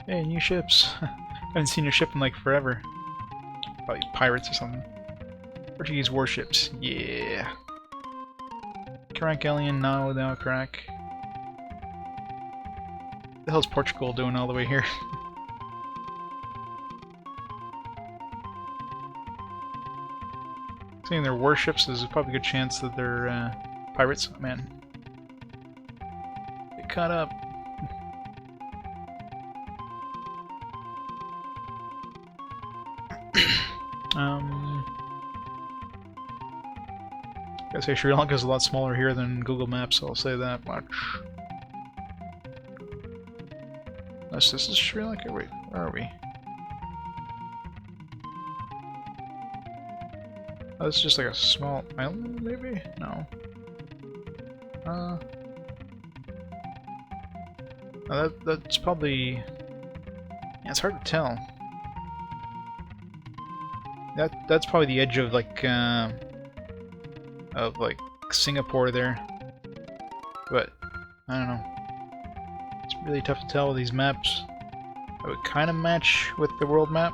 A: Hey, new ships. I haven't seen a ship in like forever. Probably pirates or something. Portuguese warships. Yeah. Crack galleon, no crack. What the hell's Portugal doing all the way here? Seeing their warships, there's probably a good chance that they're pirates. Oh, man. Get caught up. I say Sri Lanka's a lot smaller here than Google Maps, so I'll say that much. Unless this is Sri Lanka? Wait, where are we? Oh, this is just like a small island, maybe? No. Oh, that's probably... yeah, it's hard to tell. That's probably the edge of like Singapore there, but I don't know. It's really tough to tell with these maps. I would kind of match with the world map.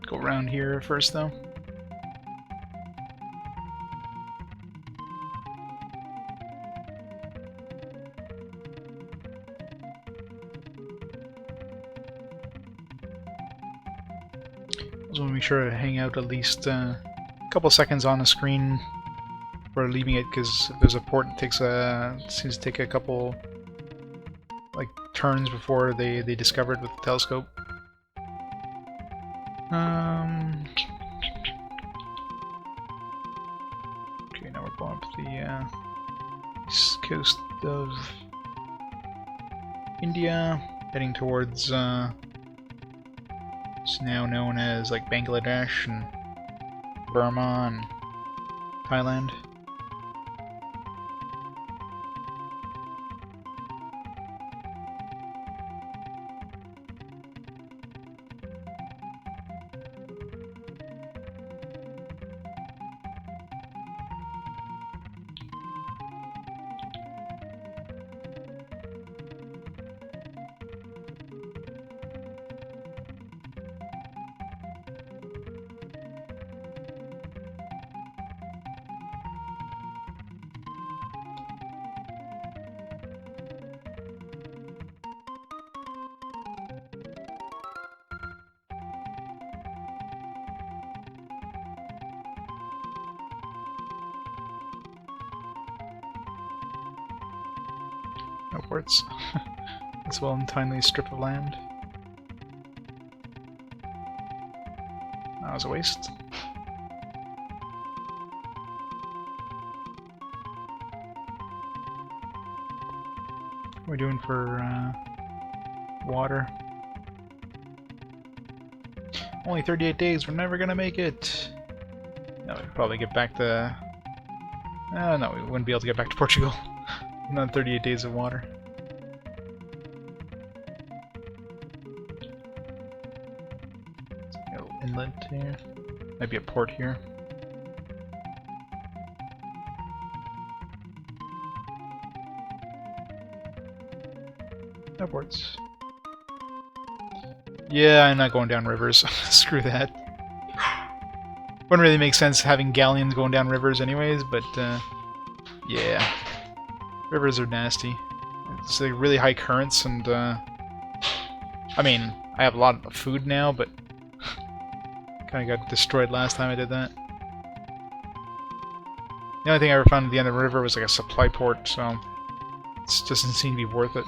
A: Go around here first, though. I just want to make sure to hang out at least a couple seconds on the screen before leaving it, because if there's a port, it seems to take a couple like turns before they discover it with the telescope. Okay, now we're going up the east coast of India, heading towards it's now known as like Bangladesh and Burma and Thailand. No ports. This well and tiny strip of land. That was a waste. What are we doing for water? Only 38 days, we're never gonna make it! No, we'd probably get back to... no, we wouldn't be able to get back to Portugal. Not 38 days of water. A little inlet here. Maybe a port here. No ports. Yeah, I'm not going down rivers. Screw that. Wouldn't really make sense having galleons going down rivers anyways, but yeah. Rivers are nasty. It's like really high currents and I mean, I have a lot of food now, but kinda got destroyed last time I did that. The only thing I ever found at the end of the river was like a supply port, so it just doesn't seem to be worth it.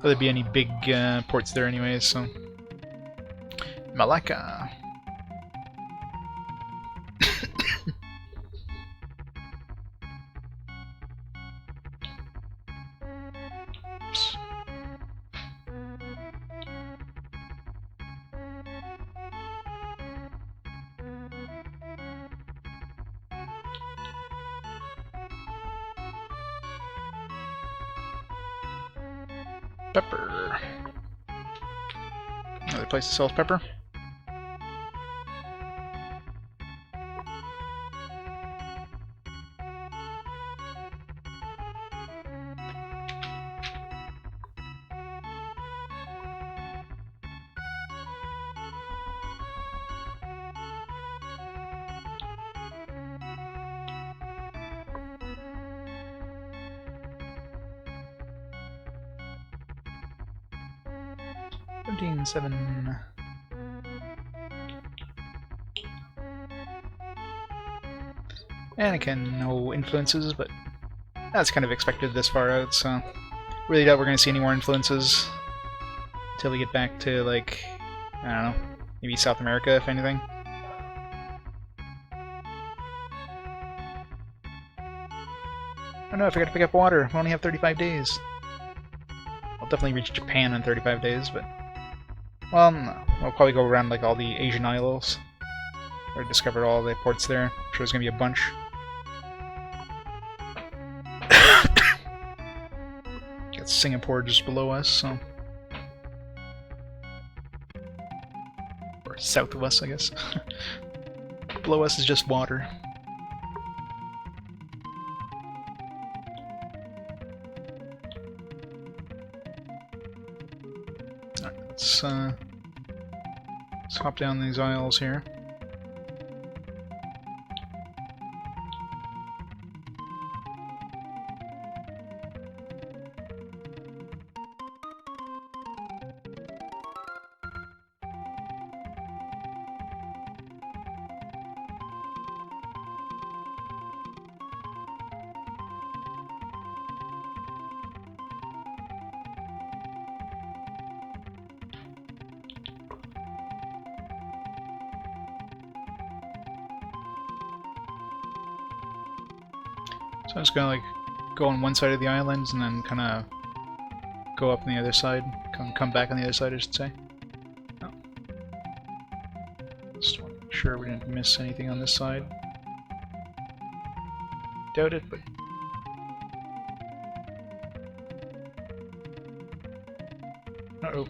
A: There'd be any big ports there anyways, so... Malacca! Oops. Pepper. Another place that sells pepper. $17.7. And again, no influences, but that's kind of expected this far out, so really doubt we're going to see any more influences until we get back to, like, I don't know, maybe South America, if anything. Oh no, I forgot to pick up water. I only have 35 days. I'll definitely reach Japan in 35 days, but... Well, no. We'll probably go around, like, all the Asian isles. Or discover all the ports there. I'm sure there's gonna be a bunch. Got Singapore just below us, so... Or south of us, I guess. Below us is just water. Alright, let's hop down these aisles here. So I'm just gonna like go on one side of the islands and then kind of go up on the other side, come back on the other side, I should say. Oh. Just want to make sure we didn't miss anything on this side. Doubt it, but uh-oh.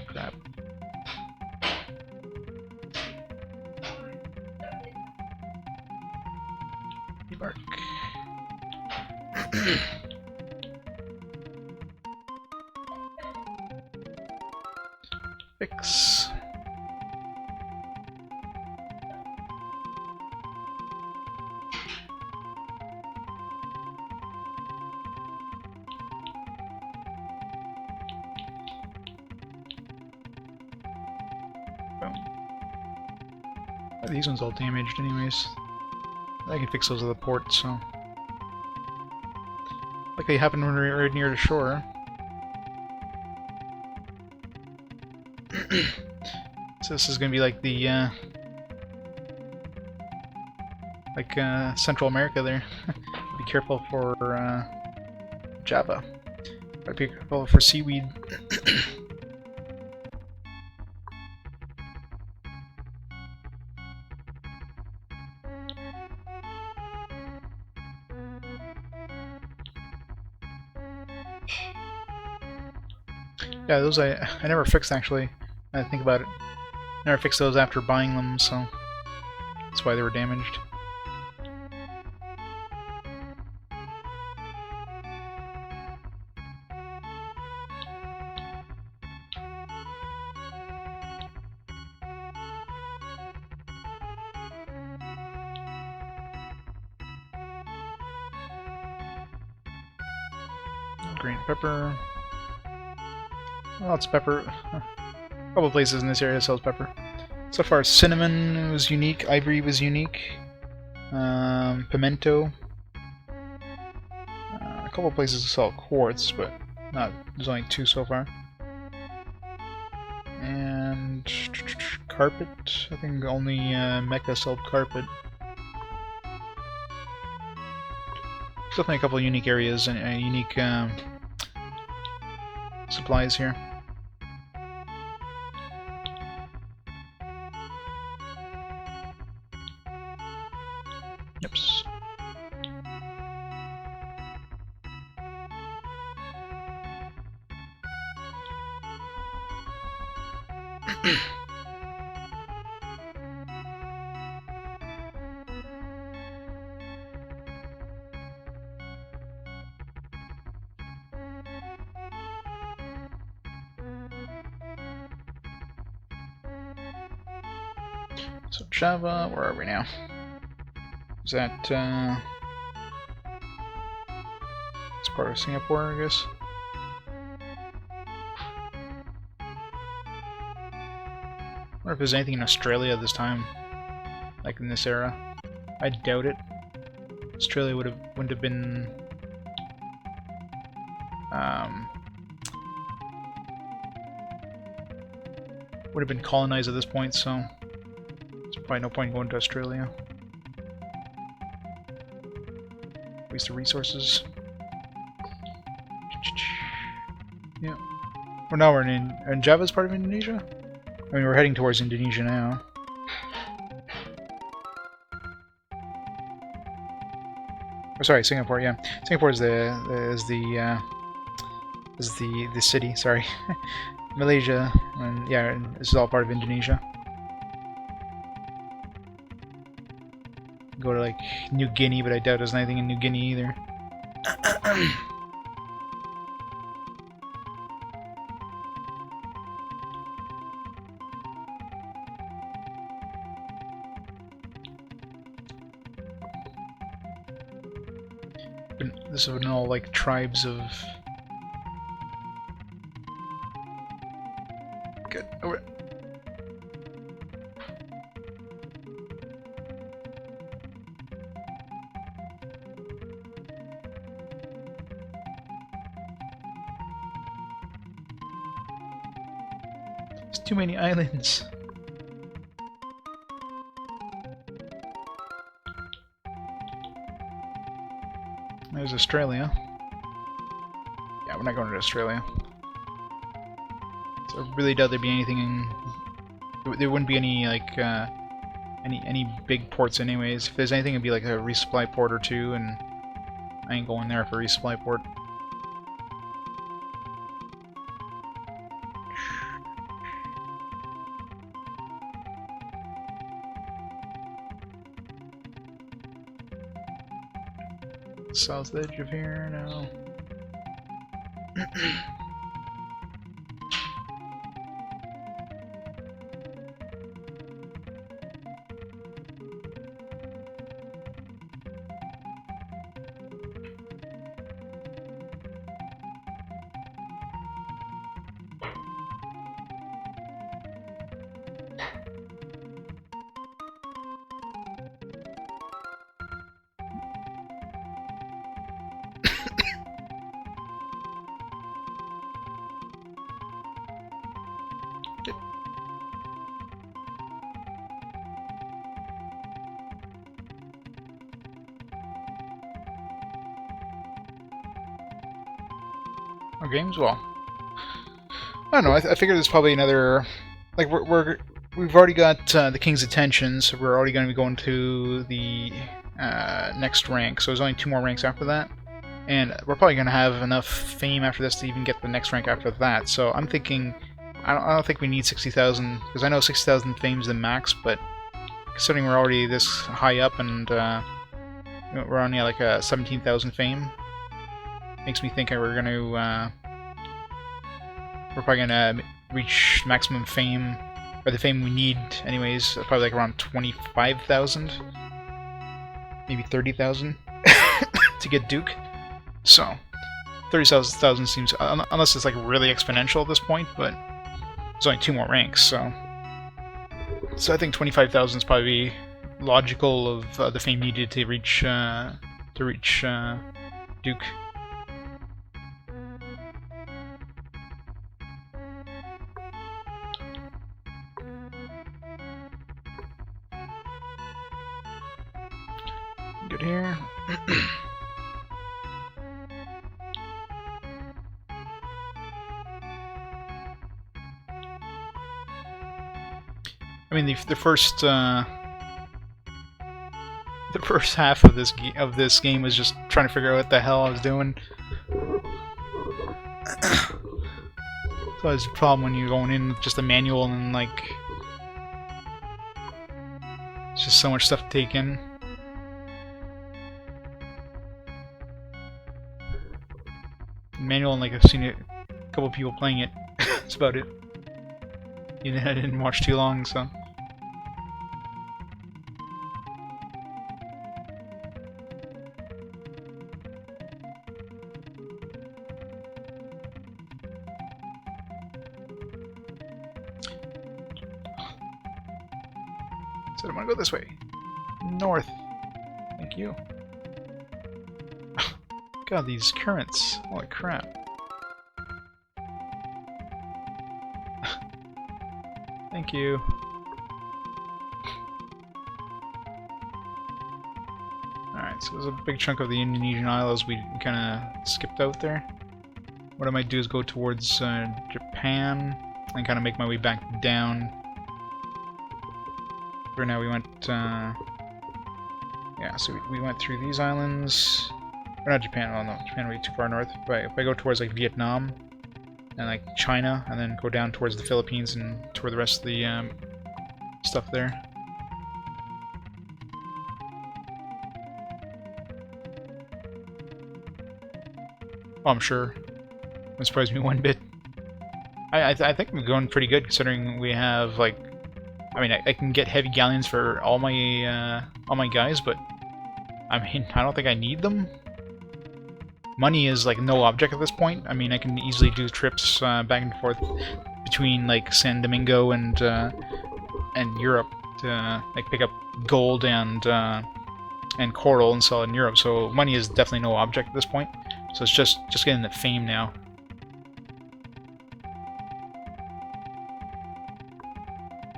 A: Crap. Bark. Fix. Boom. These ones all damaged anyways. I can fix those at the port, so... Like they happen when we're right near the shore. So this is gonna be like the, Central America there. Be careful for, Java. But be careful for seaweed. Yeah, those I never fixed actually. I think about it. Never fixed those after buying them, so that's why they were damaged. Green pepper. Lots of pepper. A couple places in this area sells pepper. So far, cinnamon was unique, ivory was unique, pimento. A couple places sell quartz, but not. There's only 2 so far. And carpet. I think only Mecca sold carpet. There's definitely a couple of unique areas and unique supplies here. Oops. So Java, where are we now? Is that it's part of Singapore, I guess. I wonder if there's anything in Australia this time, like in this era. I doubt it. Australia wouldn't have been would have been colonized at this point, so there's probably no point going to Australia. Waste of resources. Yeah. Well, now we're in Java's part of Indonesia? I mean, we're heading towards Indonesia now. Oh, sorry, Singapore. Yeah, Singapore is the city. Sorry, Malaysia, and yeah, this is all part of Indonesia. Go to like New Guinea, but I doubt there's anything in New Guinea either. This would been all like tribes of. Good. Over. There's too many islands. There's Australia. Yeah, we're not going to Australia. So I really doubt there'd be anything in... There wouldn't be any, like, any big ports anyways. If there's anything, it'd be like a resupply port or two, and I ain't going there for a resupply port. South edge of here now. Or games? Well, I don't know. I figured there's probably another. Like we've already got the King's attention, so we're already going to be going to the next rank. So there's only 2 more ranks after that, and we're probably going to have enough fame after this to even get the next rank after that. So I'm thinking, I don't think we need 60,000, because I know 60,000 fame's the max, but considering we're already this high up and we're only at like 17,000 fame, makes me think we're going to we're probably going to reach maximum fame, or the fame we need anyways, probably like around 25,000, maybe 30,000 to get Duke. So 30,000 seems, unless it's like really exponential at this point, but there's only 2 more ranks, so I think 25,000 is probably logical of the fame needed to reach Duke. Good here. I mean, the first half of this game was just trying to figure out what the hell I was doing. So it's a problem when you're going in with just a manual and like it's just so much stuff to take in. Manual, and like I've seen a couple of people playing it. That's about it. Even I didn't watch too long, so. So I'm gonna go this way. North. Thank you. God, these currents. Holy crap. Thank you. Alright, so there's a big chunk of the Indonesian isles we kind of skipped out there. What I might do is go towards Japan and kind of make my way back down. For now we went, yeah, so we went through these islands. Or not Japan, oh no, Japan would be too far north. But if I go towards like Vietnam and like China, and then go down towards the Philippines and tour the rest of the stuff there. Oh, I'm sure. Wouldn't surprise me one bit. I think we're going pretty good considering we have like, I mean I can get heavy galleons for all my guys, but I mean I don't think I need them. Money is like no object at this point. I mean I can easily do trips back and forth between like San Domingo and Europe to like pick up gold and coral and sell it in Europe. So money is definitely no object at this point. So it's just getting the fame now.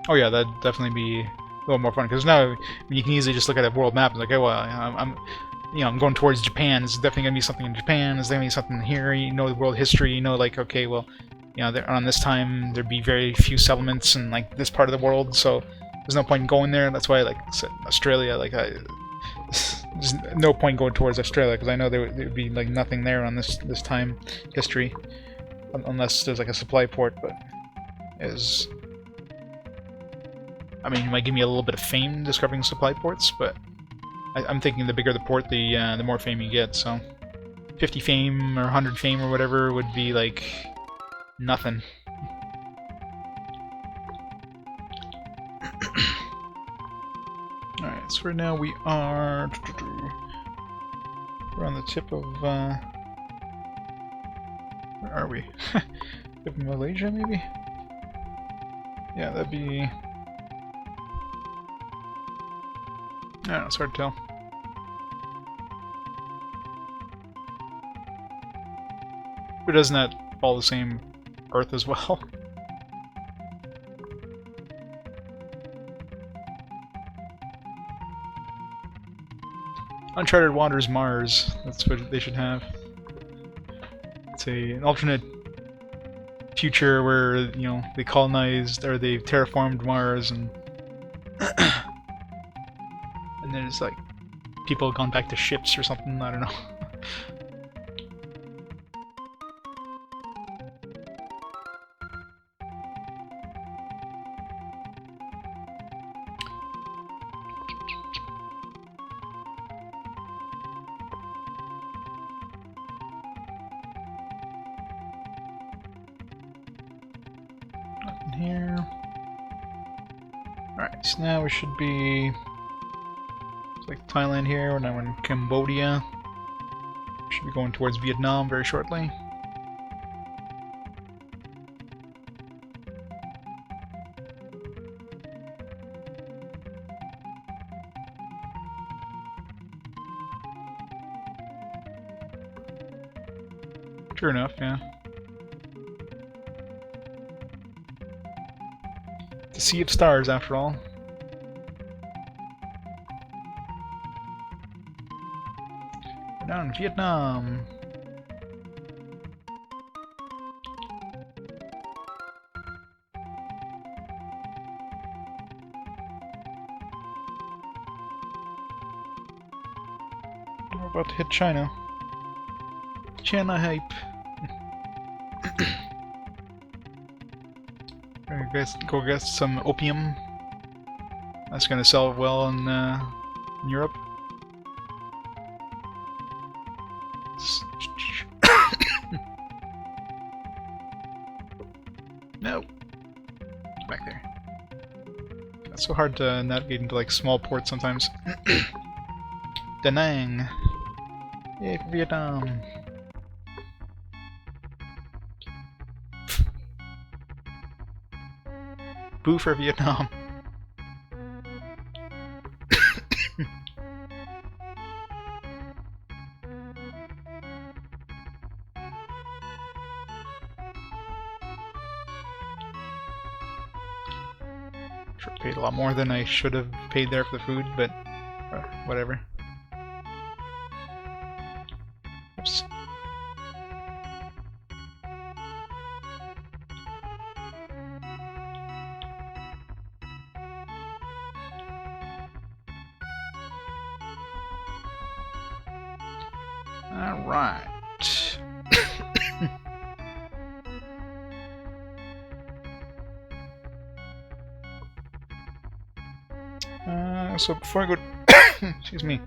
A: Oh yeah, that'd definitely be a little more fun because now you can easily just look at a world map and like, oh well, I'm going towards Japan. There's definitely gonna be something in Japan. There's definitely something here. You know the world history. You know like, okay, well, you know, on this time there'd be very few settlements in like this part of the world, so there's no point in going there. That's why I like Australia. Like there's no point going towards Australia because I know there would be like nothing there on this time history, unless there's like a supply port. But I mean, it might give me a little bit of fame discovering supply ports, but I'm thinking the bigger the port, the more fame you get. So 50 fame or 100 fame or whatever would be like nothing. Alright, so right now we're on the tip of where are we? Tip of Malaysia maybe? Yeah, that'd be, I don't know, it's hard to tell. But doesn't that follow the same Earth as well? Uncharted Waters Mars. That's what they should have. It's an alternate future where, you know, they colonized or they terraformed Mars, and and then it's like people have gone back to ships or something. I don't know. Here. Alright, so now we should be... It's like Thailand here, we're now in Cambodia. We should be going towards Vietnam very shortly. True enough, yeah. The Sea of Stars, after all. We're down in Vietnam. We're about to hit China. China hype. Go get some opium. That's gonna sell well in Europe. No, back there. It's so hard to navigate into like small ports sometimes. Da Nang. Yay for Vietnam. Boo for Vietnam. Sure paid a lot more than I should have paid there for the food, but whatever. Oops. Alright. So before I go excuse me.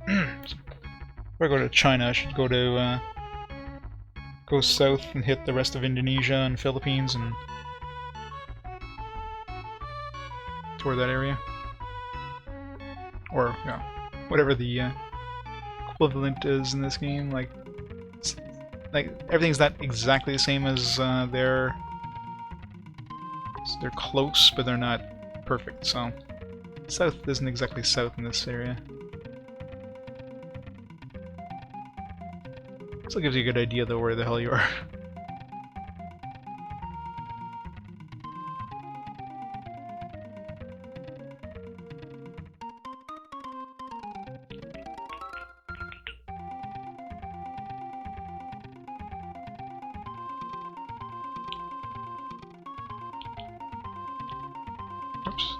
A: Before I go to China, I should go to go south and hit the rest of Indonesia and Philippines and toward that area. Or, you know, whatever the equivalent is in this game. Like everything's not exactly the same as they're close, but they're not perfect. So south isn't exactly south in this area. Still gives you a good idea though where the hell you are. Oops.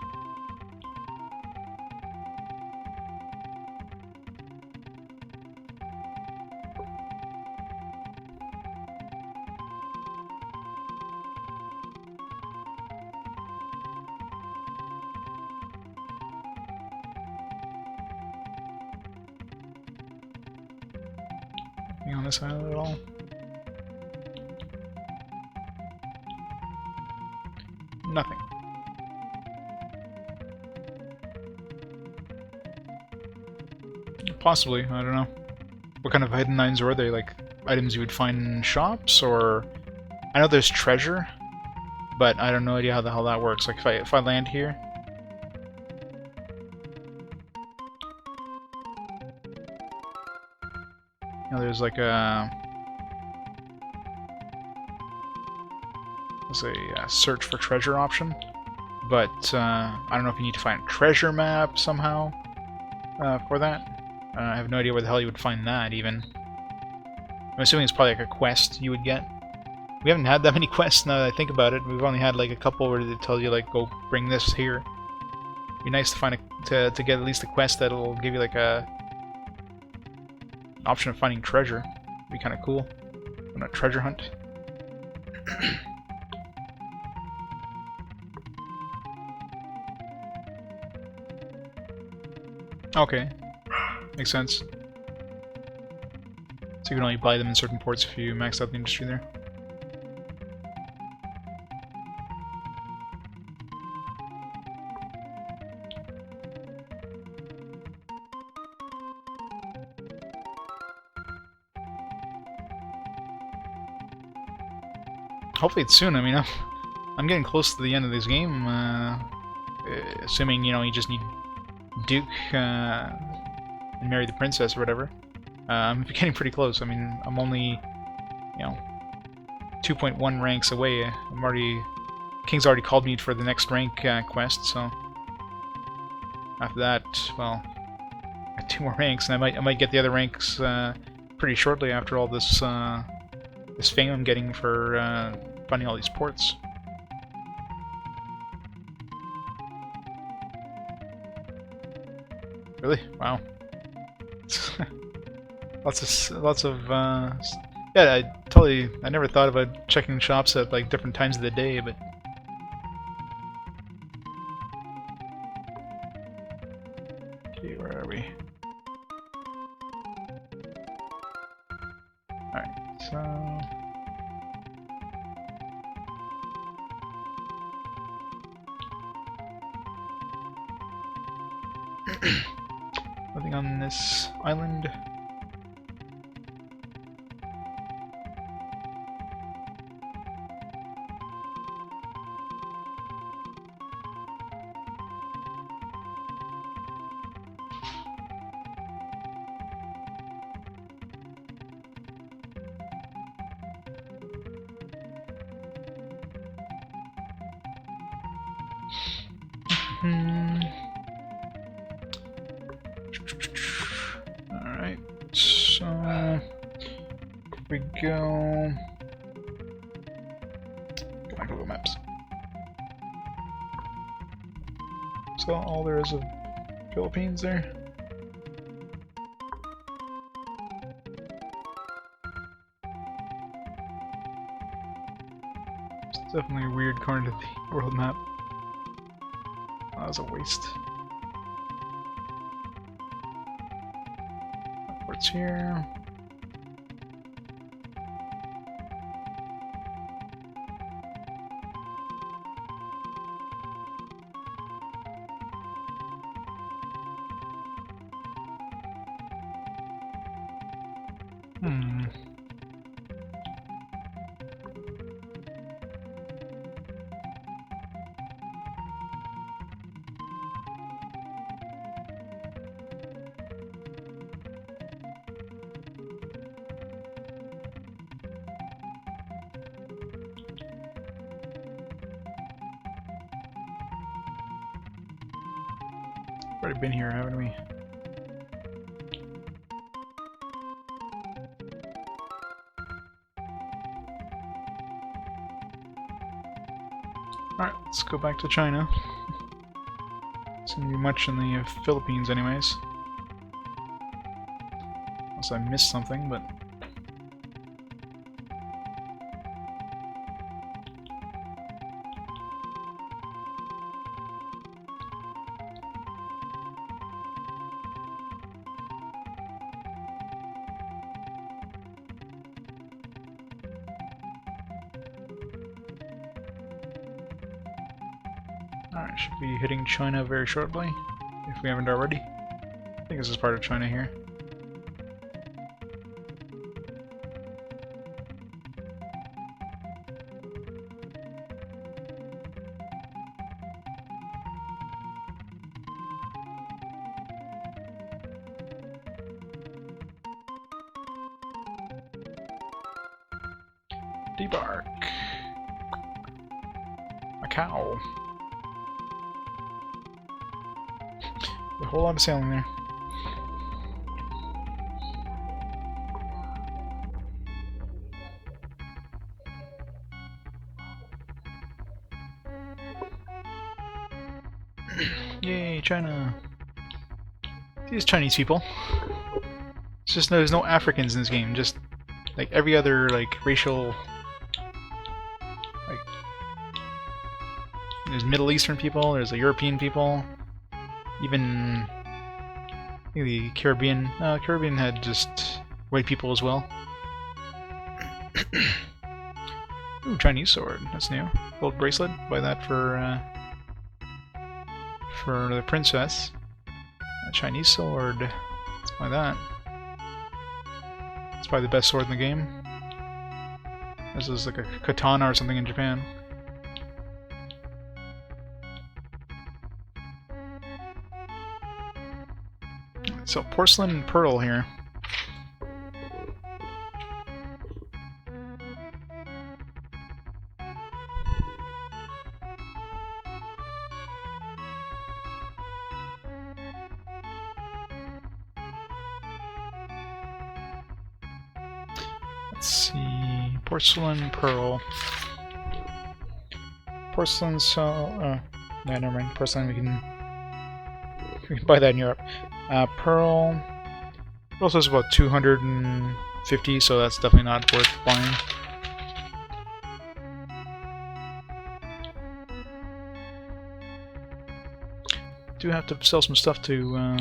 A: Anything on this island at all? Nothing. Possibly, I don't know. What kind of hidden items were they? Like, items you would find in shops, or... I know there's treasure, but I don't know idea how the hell that works. Like, if I land here... You know, there's like a... There's a search for treasure option, but I don't know if you need to find a treasure map somehow for that. I have no idea where the hell you would find that, even. I'm assuming it's probably like a quest you would get. We haven't had that many quests now that I think about it. We've only had like a couple where they tell you like, go bring this here. It'd be nice to find to get at least a quest that'll give you like a option of finding treasure. It'd be kind of cool on a treasure hunt. Okay, makes sense. So you can only buy them in certain ports if you max out the industry there. Hopefully it's soon. I mean, I'm getting close to the end of this game. Assuming, you know, you just need Duke and marry the princess or whatever. I'm getting pretty close. I mean, I'm only, you know, 2.1 ranks away. I'm already... King's already called me for the next rank quest, so... After that, well... I have 2 more ranks, and I might get the other ranks pretty shortly after all this, this fame I'm getting for finding all these ports. Really? Wow. lots of yeah, I never thought about checking shops at like different times of the day, but okay, where are we? Alright, so nothing on this island. Alright, so here we go. Go back to Google Maps. So all there is of Philippines there. It's definitely a weird corner to the world map. That was a waste. Ports here. Already been here, haven't we? Alright, let's go back to China. It's gonna be much in the Philippines anyways. Unless I missed something, but... Alright, should be hitting China very shortly, if we haven't already. I think this is part of China here. Debark. Macau. A whole lot of sailing there. Yay, China! These Chinese people. It's just there's no Africans in this game. Just like every other like racial, like there's Middle Eastern people, there's the European people, even the Caribbean. Caribbean had just white people as well. Ooh, Chinese sword. That's new. Gold bracelet. Buy that for the princess. A Chinese sword. Let's buy that. It's probably the best sword in the game. This is like a katana or something in Japan. So porcelain and pearl here. Let's see, porcelain, pearl. Porcelain, so no, never mind. Porcelain, we can buy that in Europe. Pearl. It also is about 250, so that's definitely not worth buying. Do have to sell some stuff to.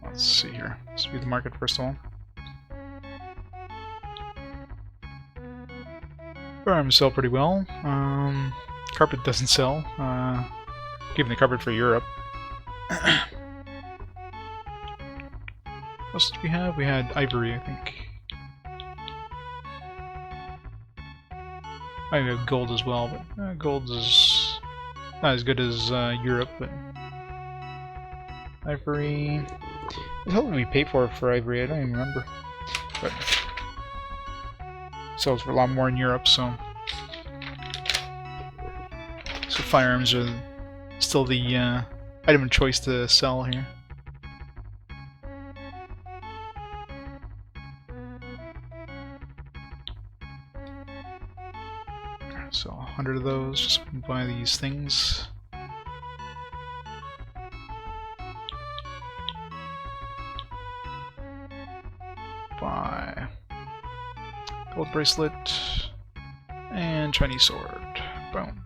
A: Let's see here. Let's view the market first of all. Farms sell pretty well. Carpet doesn't sell. Given the carpet for Europe. What else did we have? We had ivory, I think. I have gold as well, but gold is not as good as Europe. But ivory. What the hell did we pay for ivory? I don't even remember. But it sells for a lot more in Europe, so firearms are still the item of choice to sell here. So 100 of those, just buy these things. Buy gold bracelet and Chinese sword. Boom.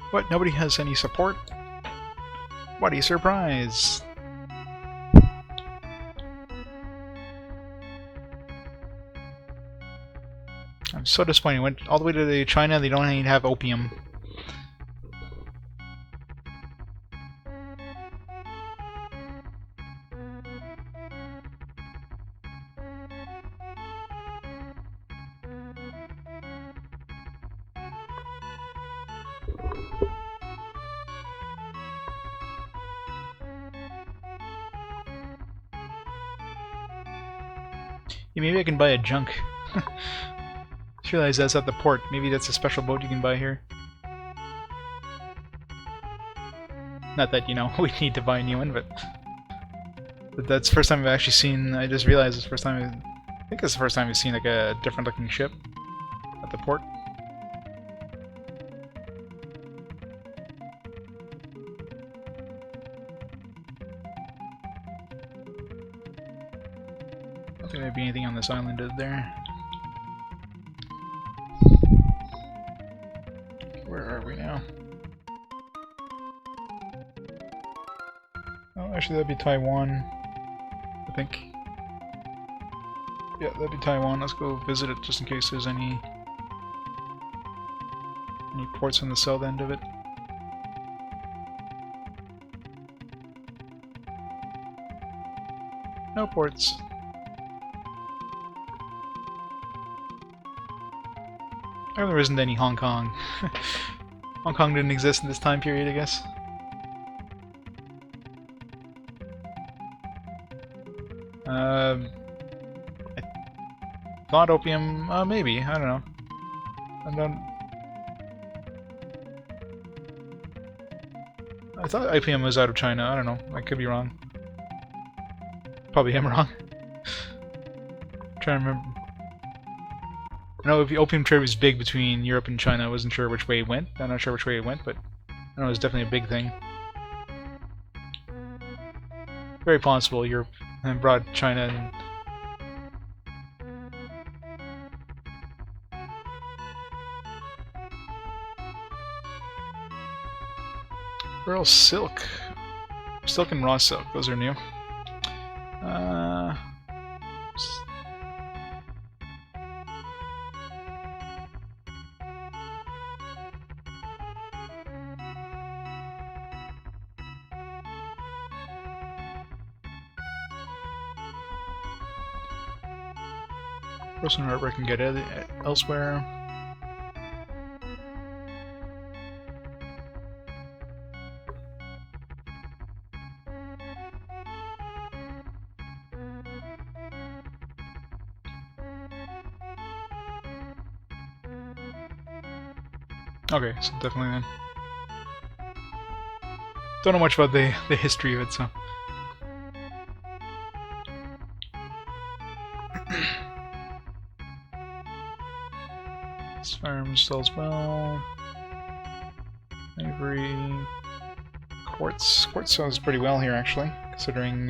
A: What? Nobody has any support? What a surprise! I'm so disappointed. Went all the way to China, they don't even have opium. Yeah, maybe I can buy a junk. Just realized that's at the port. Maybe that's a special boat you can buy here. Not that, you know, we need to buy a new one, but that's the first time I've actually seen. I just realized it's the first time. I think it's the first time we've seen like a different looking ship at the port. I don't think there'd be anything on this island, is there? Where are we now? Oh, actually that'd be Taiwan, I think. Yeah, that'd be Taiwan. Let's go visit it just in case there's any ports on the south end of it. No ports. Or there isn't any Hong Kong. Hong Kong didn't exist in this time period, I guess. I thought opium, maybe, I don't know. I thought IPM was out of China. I don't know. I could be wrong. Probably am wrong. Trying to remember. I know if the opium trade was big between Europe and China, I wasn't sure which way it went. I'm not sure which way it went, but I know it was definitely a big thing. Very possible Europe brought China and where else? Silk. Silk and raw silk, those are new. Person artwork can get elsewhere. Okay, so definitely then. Don't know much about the history of it, so. This farm sells well. Ivory. Quartz. Quartz sells pretty well here, actually, considering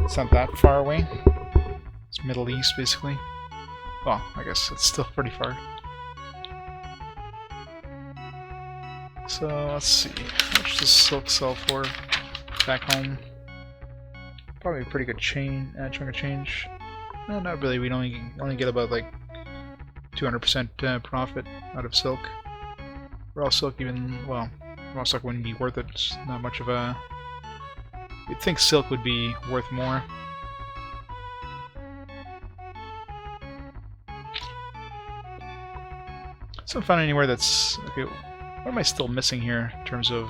A: it's not that far away. It's Middle East, basically. Well, I guess it's still pretty far. So, let's see. How much does silk sell for back home? Probably a pretty good chunk of change. No, not really. We'd only get about like 200% profit out of silk. Raw silk even, well, raw silk wouldn't be worth it. It's not much of a... You'd think silk would be worth more. So I haven't found anywhere that's... Okay, what am I still missing here in terms of...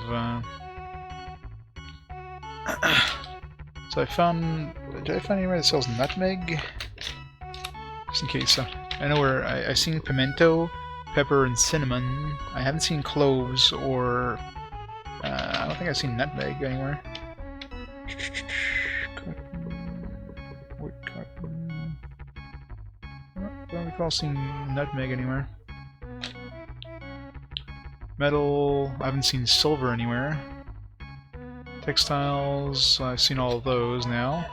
A: So I found... Did I find anywhere that sells nutmeg? Just in case. I know where... I've seen pimento, pepper, and cinnamon. I haven't seen cloves or... I don't think I've seen nutmeg anywhere. I don't recall seeing nutmeg anywhere. Metal, I haven't seen silver anywhere. Textiles, I've seen all of those now.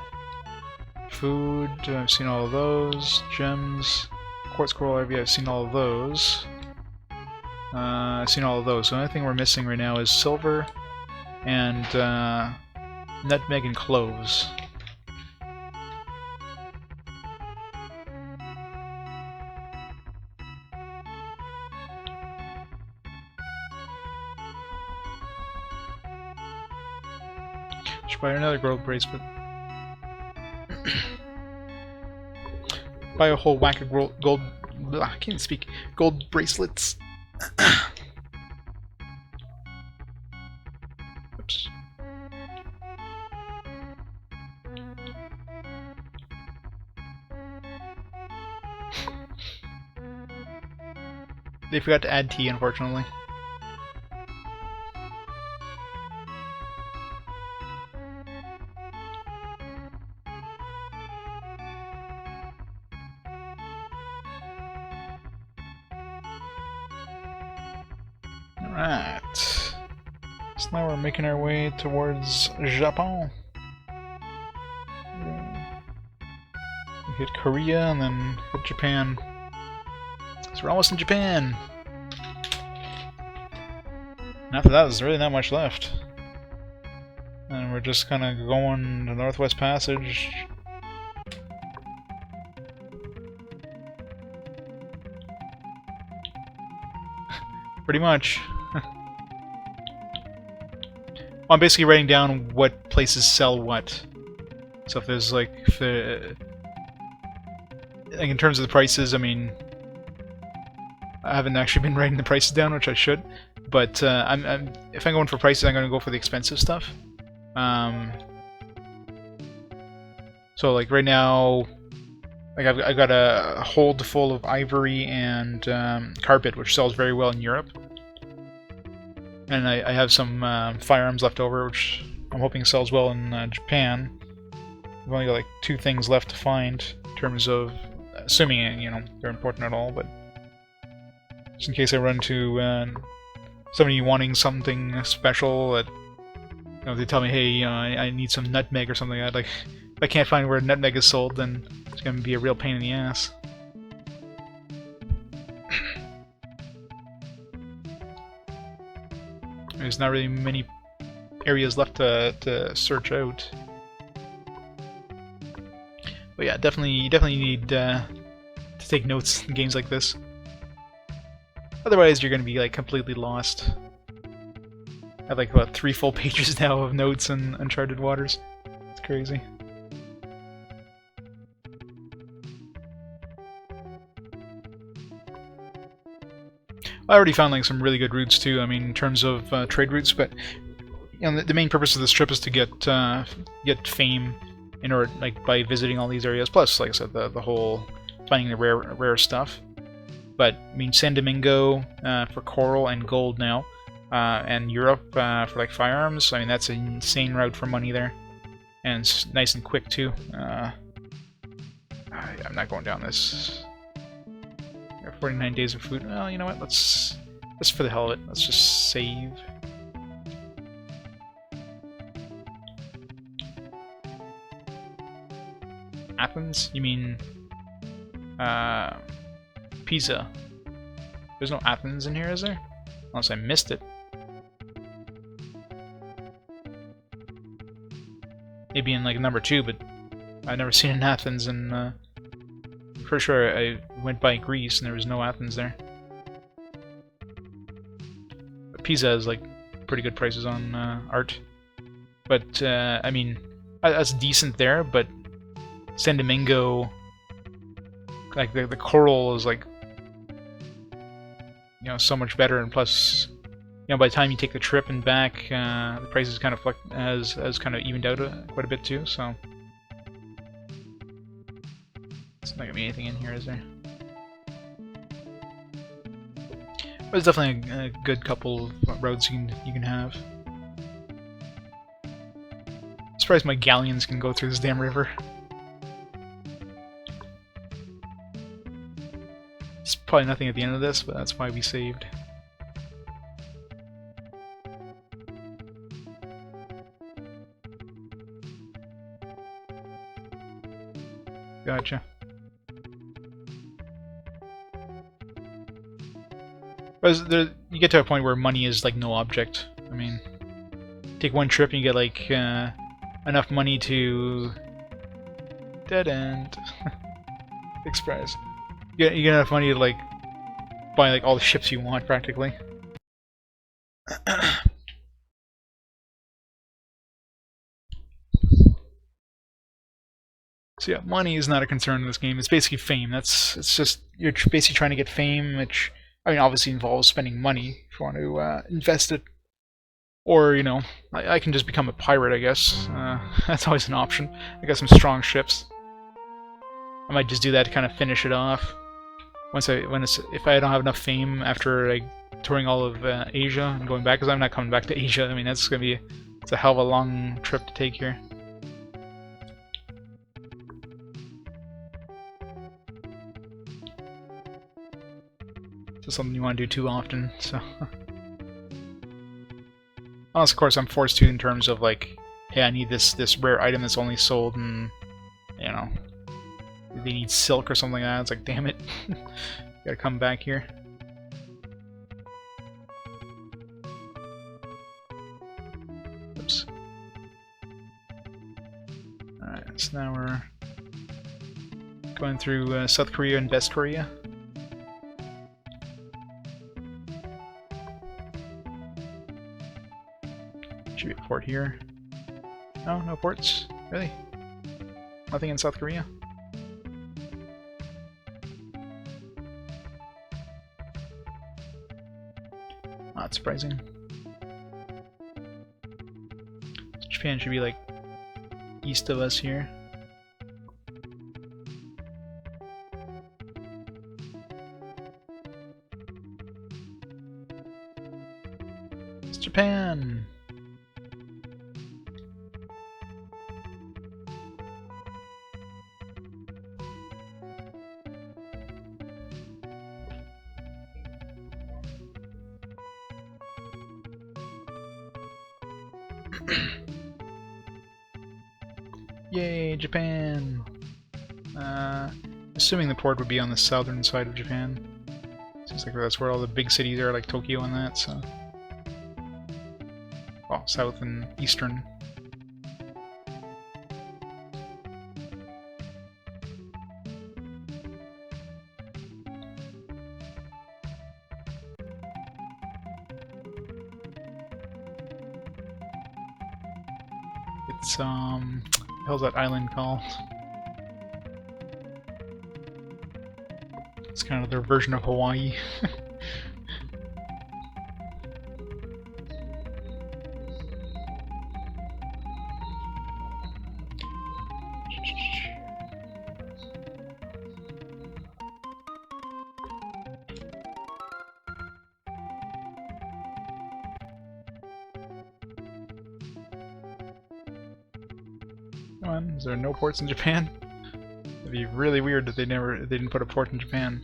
A: Food, I've seen all of those. Gems, quartz coral ivy, I've seen all of those. I've seen all of those. So the only thing we're missing right now is silver and nutmeg and cloves. Should buy another gold bracelet. Buy a whole whack of gold. I can't speak. Gold bracelets. Oops. They forgot to add tea, unfortunately. Alright. So now we're making our way towards Japan. We hit Korea and then hit Japan. So we're almost in Japan. And after that, there's really not much left. And we're just kind of going the Northwest Passage. Pretty much. I'm basically writing down what places sell what. So if there's like, like in terms of the prices, I mean, I haven't actually been writing the prices down, which I should. But if I'm going for prices, I'm going to go for the expensive stuff. So like right now, like I've got a hold full of ivory and carpet, which sells very well in Europe. And I have some firearms left over, which I'm hoping sells well in Japan. I've only got like 2 things left to find in terms of, assuming you know they're important at all, but just in case I run into somebody wanting something special that, you know, they tell me, hey, I need some nutmeg or something. I'd like, if I can't find where nutmeg is sold, then it's gonna be a real pain in the ass. There's not really many areas left to search out. But yeah, you definitely need to take notes in games like this. Otherwise, you're gonna be like completely lost. I have like about 3 full pages now of notes in Uncharted Waters. It's crazy. I already found like some really good routes too. I mean, in terms of trade routes, but you know, the main purpose of this trip is to get fame in order, like, by visiting all these areas. Plus, like I said, the whole finding the rare stuff. But I mean, San Domingo for coral and gold now, and Europe for like firearms. I mean, that's an insane route for money there, and it's nice and quick too. I'm not going down this. 49 days of food. Well, you know what? Let's for the hell of it. Let's just save. Athens? You mean Pisa? There's no Athens in here, is there? Unless I missed it. Maybe in like number 2, but I've never seen an Athens in. I'm pretty sure I went by Greece and there was no Athens there. But Pisa has like pretty good prices on art. But I mean, that's decent there. But San Domingo, like the coral is like, you know, so much better, and plus, you know, by the time you take the trip and back, the prices kind of has kind of evened out quite a bit too. So it's not gonna be anything in here, is there? But it's definitely a good couple of roads you can have. I'm surprised my galleons can go through this damn river. There's probably nothing at the end of this, but that's why we saved. Gotcha. But there, you get to a point where money is like no object. I mean, take one trip and you get like enough money to dead end. Big surprise. You get enough money to like buy like all the ships you want practically. So yeah, money is not a concern in this game. It's basically fame. It's just you're basically trying to get fame, which I mean obviously involves spending money if you want to invest it. Or, you know, I can just become a pirate, I guess. That's always an option. I got some strong ships. I might just do that to kind of finish it off. If I don't have enough fame after like touring all of Asia and going back, because I'm not coming back to Asia. I mean, it's a hell of a long trip to take here. It's something you want to do too often, so. Unless, of course, I'm forced to in terms of like, hey, I need this rare item that's only sold in, you know, they need silk or something like that. It's like, damn it, gotta come back here. Oops. Alright, so now we're going through South Korea and West Korea. Should be a port here. No, no ports? Really? Nothing in South Korea? Not surprising. Japan should be like east of us here. It's Japan! Yay, Japan! Assuming the port would be on the southern side of Japan. Seems like that's where all the big cities are, like Tokyo and that, so... Well, south and eastern. It's, what the hell's that island called? It's kind of their version of Hawaii. Come on, is there no ports in Japan? It'd be really weird that they didn't put a port in Japan.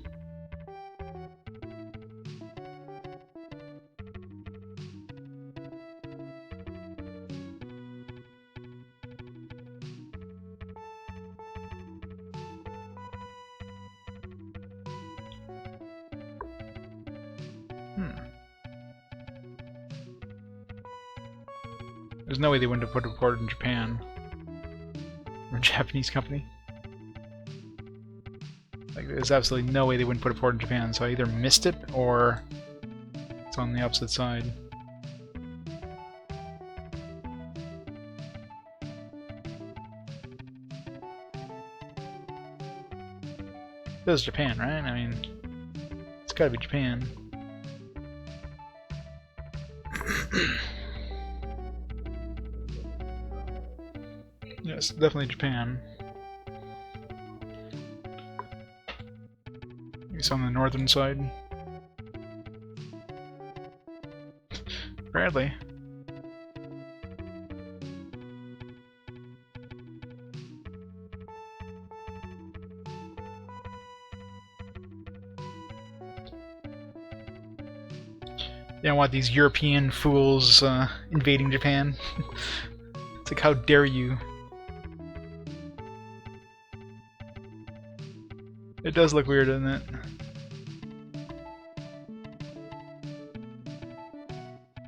A: There's no way they wouldn't have put a port in Japan. Or a Japanese company. Like, there's absolutely no way they wouldn't put a port in Japan, so I either missed it, or it's on the opposite side. This is Japan, right? I mean, it's gotta be Japan. Yes, definitely Japan. It's on the northern side. Bradley. You don't want these European fools invading Japan. It's like, how dare you? It does look weird, doesn't it?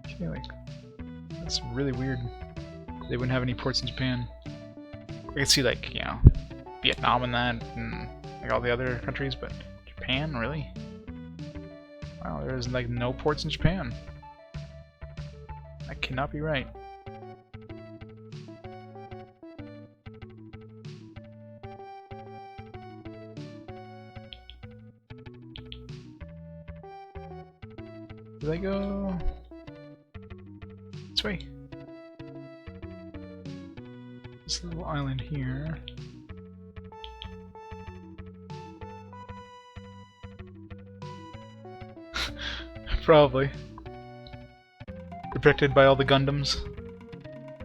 A: Okay, like, that's really weird. They wouldn't have any ports in Japan. I could see, like, you know, Vietnam and that, and like all the other countries, but Japan, really? Wow, there's like no ports in Japan. That cannot be right. Did I go this way? This little island here. Probably. Protected by all the Gundams.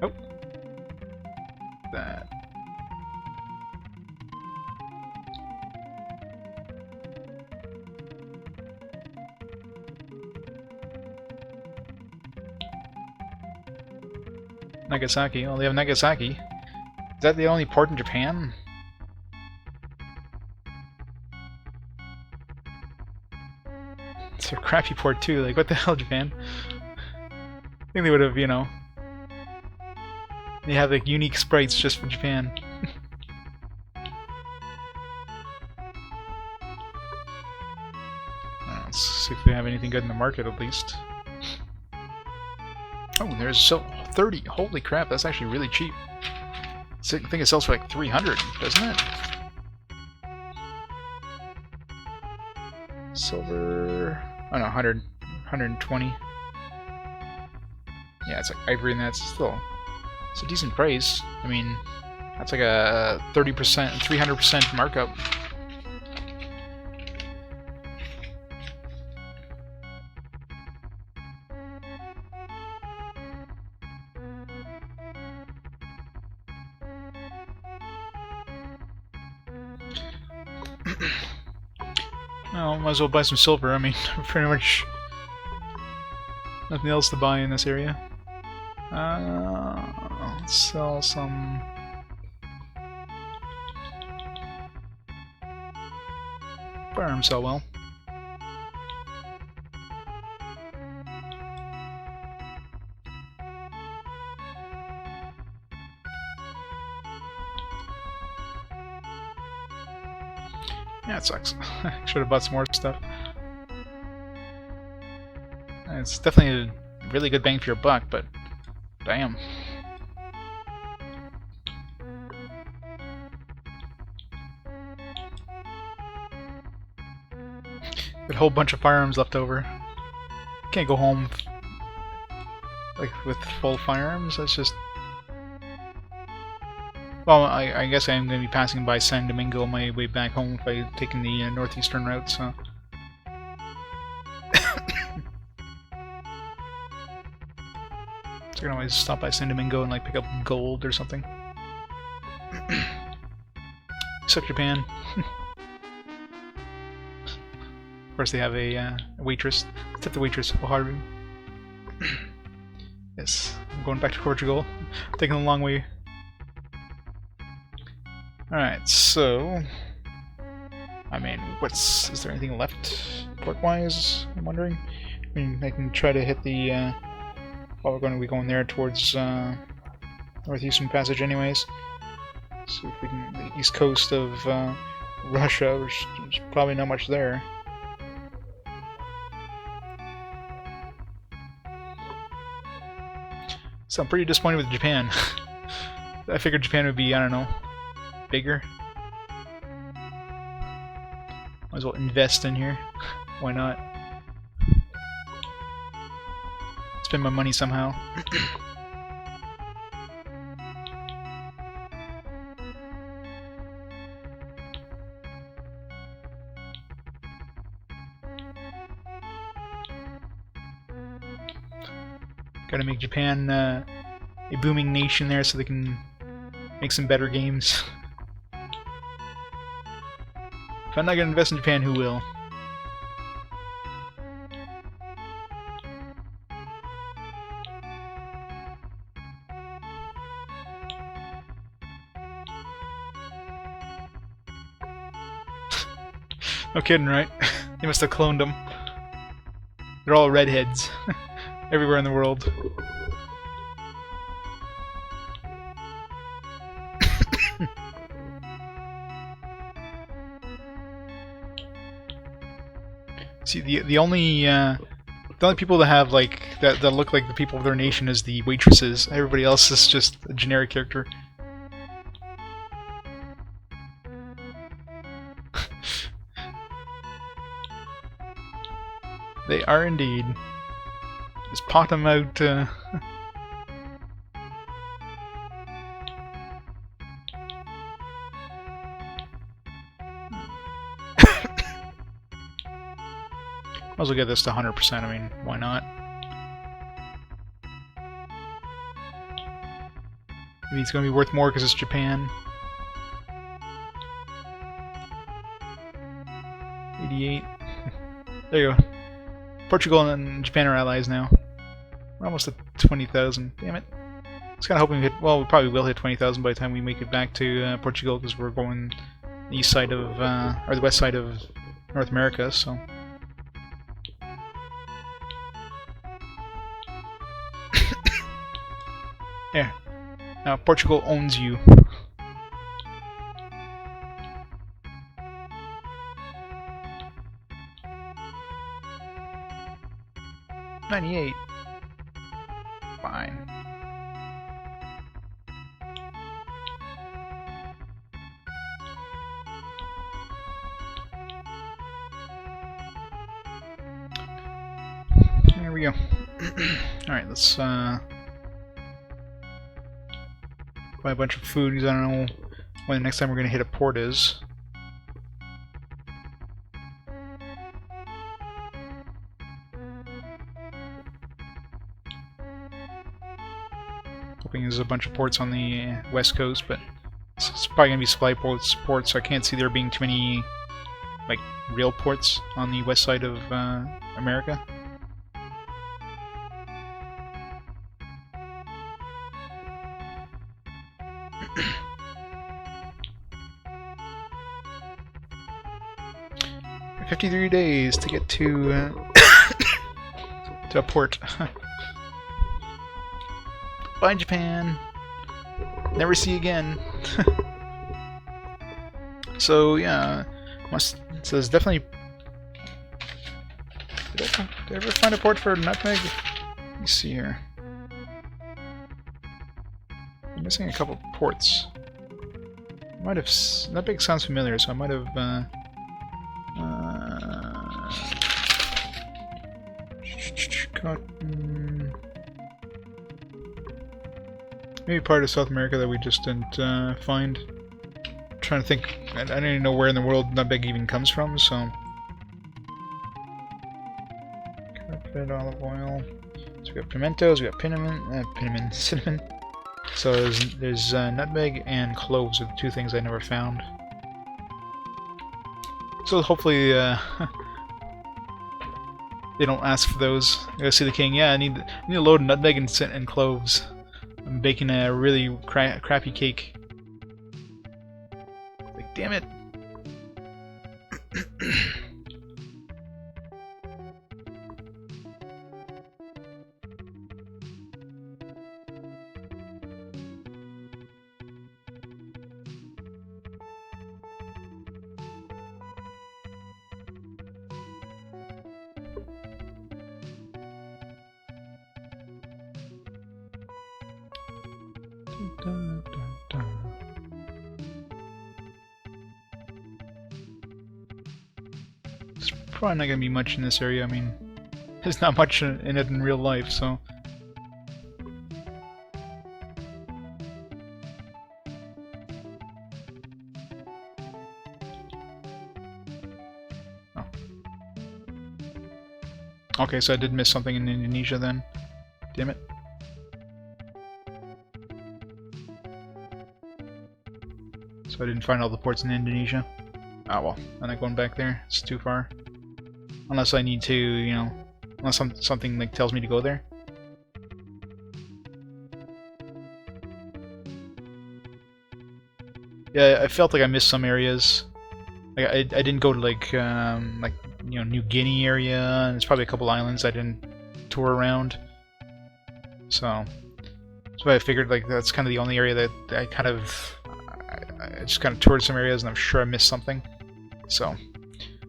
A: Oh. That. Nagasaki. Oh, they have Nagasaki. Is that the only port in Japan? It's a crappy port too. Like, what the hell, Japan? I think they would have, you know. They have like unique sprites just for Japan. Let's see if they have anything good in the market at least. Oh, there's so 30. Holy crap, that's actually really cheap. I think it sells for like 300, doesn't it? Silver. Oh no, 100, 120. Yeah, it's like ivory, and that's still. It's a decent price. I mean, that's like a 30%, 300% markup. Well, might as well buy some silver. I mean, pretty much nothing else to buy in this area. Let's sell some. Firearms sell well. Yeah, it sucks. Should have bought some more stuff. It's definitely a really good bang for your buck, but damn. Got a whole bunch of firearms left over. Can't go home like with full firearms. That's just. Well, I guess I am going to be passing by San Domingo on my way back home if I taking the northeastern route. So. So I can always stop by San Domingo and like pick up gold or something. Except Japan. Of course, they have a waitress. Except the waitress, Oharu. Yes, I'm going back to Portugal. Taking a long way. Alright, so. I mean, is there anything left port-wise? I'm wondering. I mean, I can try to hit the. Well, we're going to be going there towards Northeastern Passage, anyways. See if we can. The east coast of Russia, there's probably not much there. So I'm pretty disappointed with Japan. I figured Japan would be, I don't know, bigger. Might as well invest in here. Why not? Spend my money somehow. Gotta make Japan a booming nation there so they can make some better games. If I'm not gonna invest in Japan, who will? No kidding, right? They must have cloned them. They're all redheads. Everywhere in the world. See, the only people that have like that look like the people of their nation is the waitresses. Everybody else is just a generic character. They are indeed. Just pot them out. Might as well get this to 100%. I mean, why not? Maybe it's going to be worth more because it's Japan. 88. There you go. Portugal and Japan are allies now. We're almost at 20,000. Damn it. I was kind of hoping we hit. Well, we probably will hit 20,000 by the time we make it back to Portugal because we're going the east side of, or the west side of North America, so. There. Now Portugal owns you. $98. Fine. There we go. Alright, let's buy a bunch of food because I don't know when the next time we're going to hit a port is. Hoping there's a bunch of ports on the west coast, but it's probably going to be supply ports, so I can't see there being too many like real ports on the west side of America. $53 days to get to to a port. Bye, Japan. Never see you again. So yeah, so there's definitely. Did I ever find a port for nutmeg? Let me see here. I'm missing a couple ports. Might have. Nutmeg sounds familiar, so I might have. Cotton. Maybe part of South America that we just didn't find. I'm trying to think. I don't even know where in the world nutmeg even comes from, so. Red olive oil. So we got pimentos, we got cinnamon. So there's nutmeg and cloves are the two things I never found. So hopefully they don't ask for those. I gotta see the king. Yeah, I need a load of nutmeg and cloves. I'm baking a really crappy cake. Like, damn it. There's probably not gonna be much in this area. I mean, there's not much in it in real life, so. Oh. Okay, so I did miss something in Indonesia then. Damn it. So I didn't find all the ports in Indonesia. Ah well, I'm not going back there. It's too far. Unless I need to, you know, unless something like tells me to go there. Yeah, I felt like I missed some areas. Like I didn't go to like you know, New Guinea area, and there's probably a couple islands I didn't tour around. So I figured like that's kind of the only area that I kind of. I just kind of toured some areas, and I'm sure I missed something. So,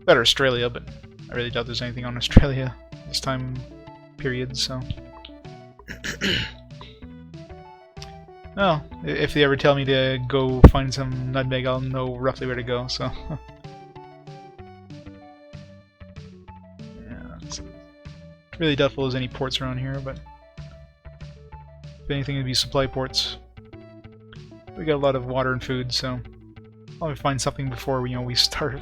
A: better Australia, but I really doubt there's anything on Australia this time period, so. Well, if they ever tell me to go find some nutmeg, I'll know roughly where to go, so. Yeah, it's really doubtful there's any ports around here, but if anything, it'd be supply ports. We got a lot of water and food, so I'll probably find something before we starve.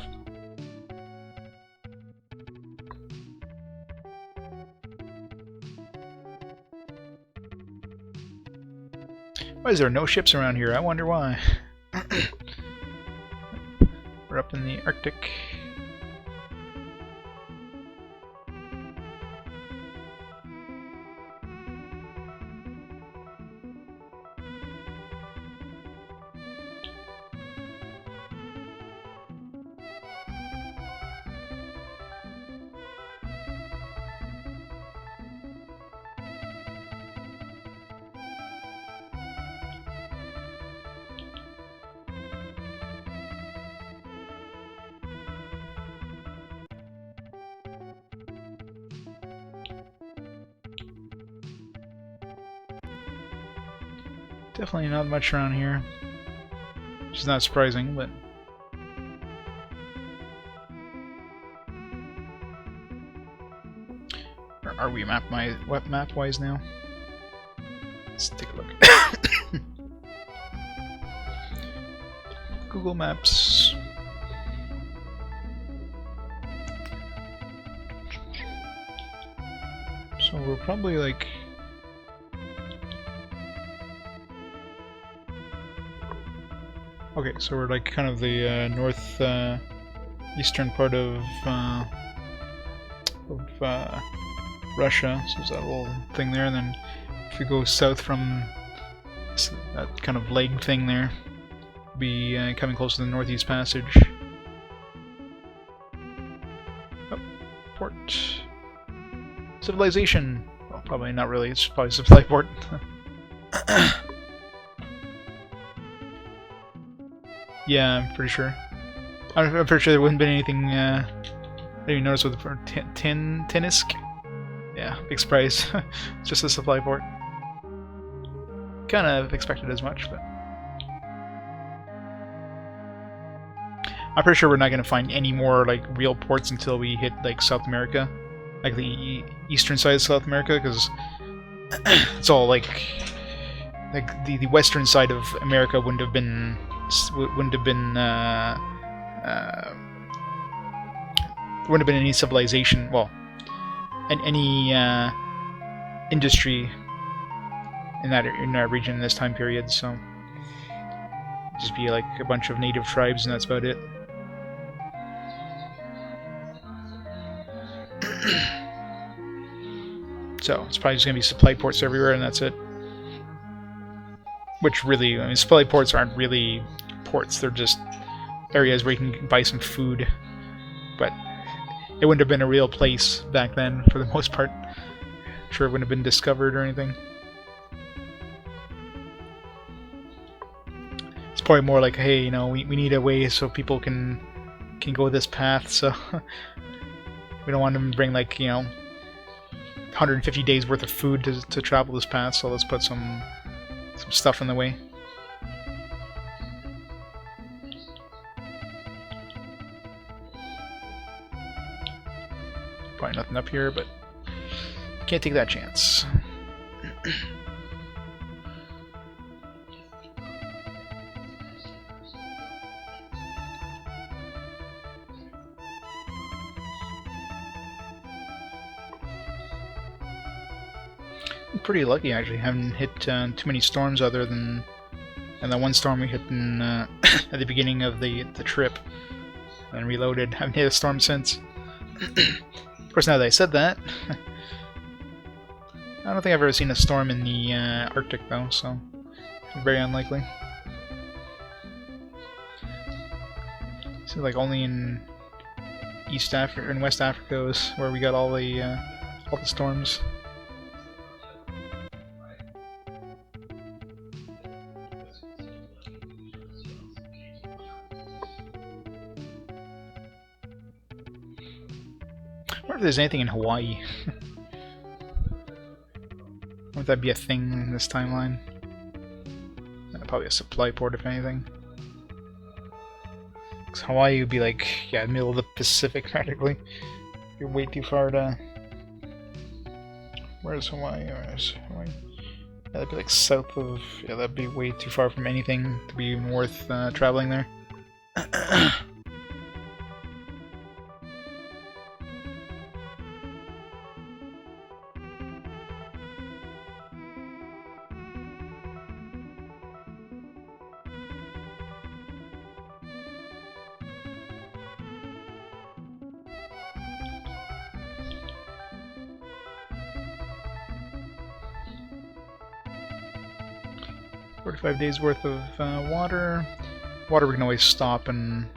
A: Why is there no ships around here? I wonder why. We're up in the Arctic. Definitely not much around here, which is not surprising, but are we map-wise now? Let's take a look. Google Maps. So we're probably like. Okay, so we're like kind of the eastern part of Russia. So there's that little thing there, and then if we go south from that kind of leg thing there, we'll be coming close to the Northeast Passage. Oh, port. Civilization. Well, probably not really. It's probably a supply port. Yeah, I'm pretty sure. I'm pretty sure there wouldn't have been anything. I didn't even notice with Tinnisk. Yeah, big surprise. It's just a supply port. Kind of expected as much, but I'm pretty sure we're not going to find any more like real ports until we hit like South America, like the eastern side of South America, because it's all like the western side of America wouldn't have been any civilization, well, any industry in that region in this time period, so just be like a bunch of native tribes and that's about it. So it's probably just gonna be supply ports everywhere and that's it. Which really, I mean, supply ports aren't really ports, they're just areas where you can buy some food. But it wouldn't have been a real place back then, for the most part. I'm sure it wouldn't have been discovered or anything. It's probably more like, hey, you know, we need a way so people can go this path, so we don't want them to bring, like, you know, 150 days worth of food to travel this path, so let's put some stuff in the way. Probably nothing up here, but can't take that chance. I'm pretty lucky actually, haven't hit too many storms other than the one storm we hit in, at the beginning of the trip and reloaded. Haven't hit a storm since. Of course, now that I said that, I don't think I've ever seen a storm in the Arctic though, so very unlikely. Seems like only in East Africa or in West Africa is where we got all the storms. I wonder if there's anything in Hawaii. Would that be a thing in this timeline? Probably a supply port, if anything. Because Hawaii would be like, yeah, middle of the Pacific practically. You're way too far to. Where's Hawaii? Where's Hawaii? Yeah, that'd be like south of. Yeah, that'd be way too far from anything to be even worth traveling there. 45 days worth of water. Water we can always stop and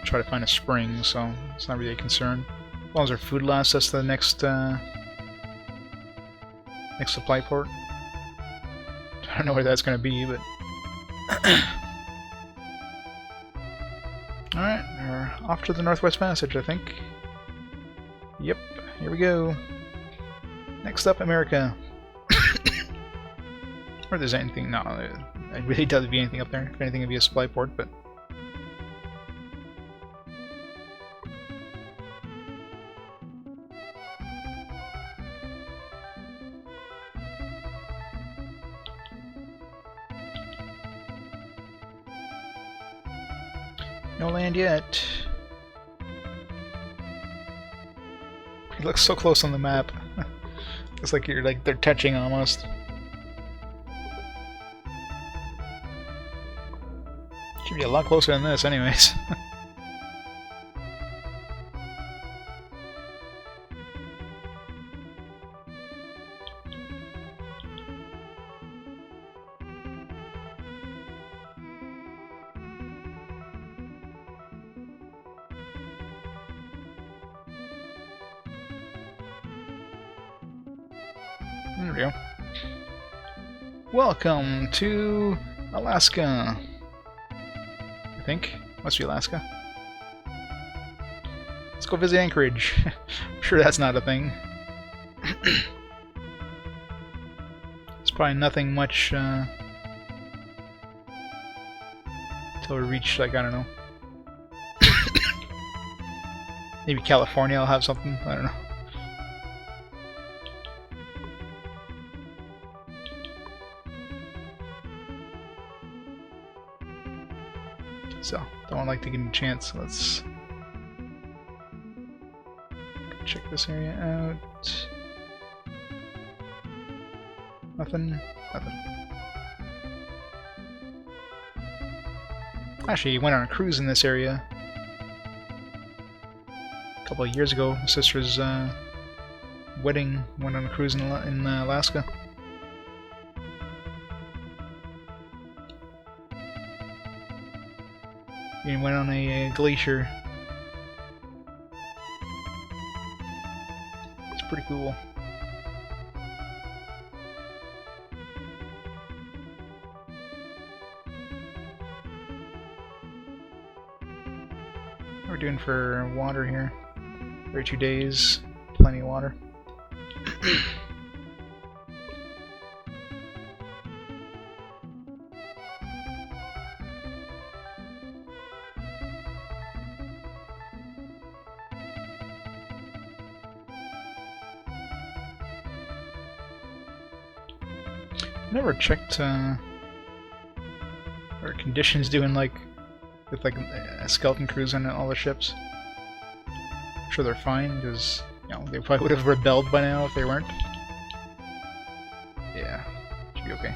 A: try to find a spring, so it's not really a concern. As long as our food lasts us to the next next supply port. I don't know where that's going to be, but alright, we're off to the Northwest Passage, I think. Yep, here we go. Next up, America. Or if there's anything, no, it really doesn't be anything up there. If anything, it'd be a supply port, but no land yet. It looks so close on the map. Looks like they're touching almost. Should be a lot closer than this, anyways. There we go. Welcome to Alaska. I think. Must be Alaska. Let's go visit Anchorage. I'm sure that's not a thing. It's probably nothing much until we reach, like, I don't know. Maybe California will have something. I don't know. So, don't like taking a chance. Let's check this area out. Nothing. Nothing. Actually, went on a cruise in this area a couple of years ago. My sister's wedding went on a cruise in Alaska. We went on a glacier. It's pretty cool. What are we doing for water here? 32 days, plenty of water. Never checked what are conditions doing like with like a skeleton crews on all the ships. I'm sure they're fine because you know they probably would have rebelled by now if they weren't. Yeah, should be okay.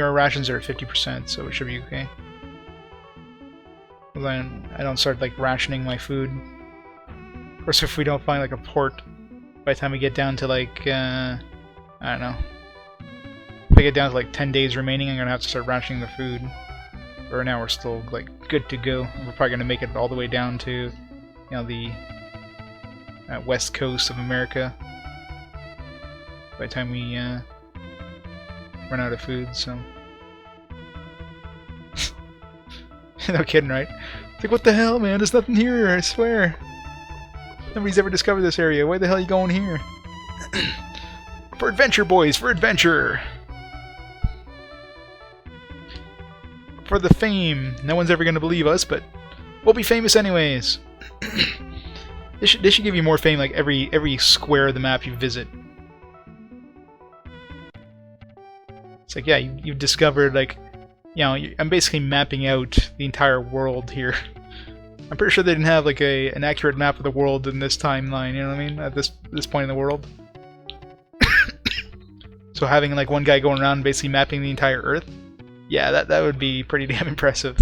A: Our rations are at 50%, so it should be okay. I don't start like rationing my food. Of course, if we don't find like a port by the time we get down to like, I don't know. If I get down to like 10 days remaining, I'm gonna have to start rationing the food. But right now we're still like good to go. We're probably gonna make it all the way down to, you know, the west coast of America by the time we run out of food. So, no kidding, right? It's like, what the hell, man? There's nothing here. I swear. Nobody's ever discovered this area. Why the hell are you going here? For adventure, boys! For adventure! For the fame. No one's ever gonna believe us, but we'll be famous anyways. They should give you more fame like every square of the map you visit. It's like, yeah, you've discovered, like, you know, I'm basically mapping out the entire world here. I'm pretty sure they didn't have like an accurate map of the world in this timeline, you know what I mean? At this point in the world. So having like one guy going around basically mapping the entire Earth, yeah, that would be pretty damn impressive.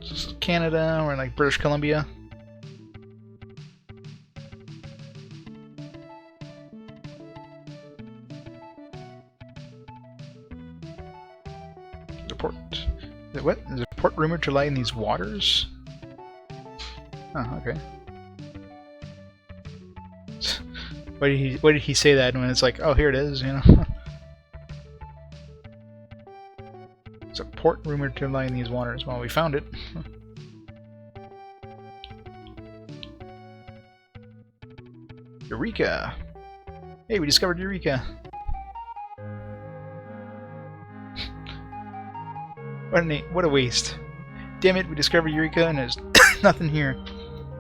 A: This is Canada, or like British Columbia. What? Is a port rumored to lie in these waters? Oh, okay. Why did he say that when it's like, oh, here it is, you know? It's a port rumored to lie in these waters. Well, we found it. Eureka! Hey, we discovered Eureka! What a waste. Damn it, we discovered Eureka and there's nothing here.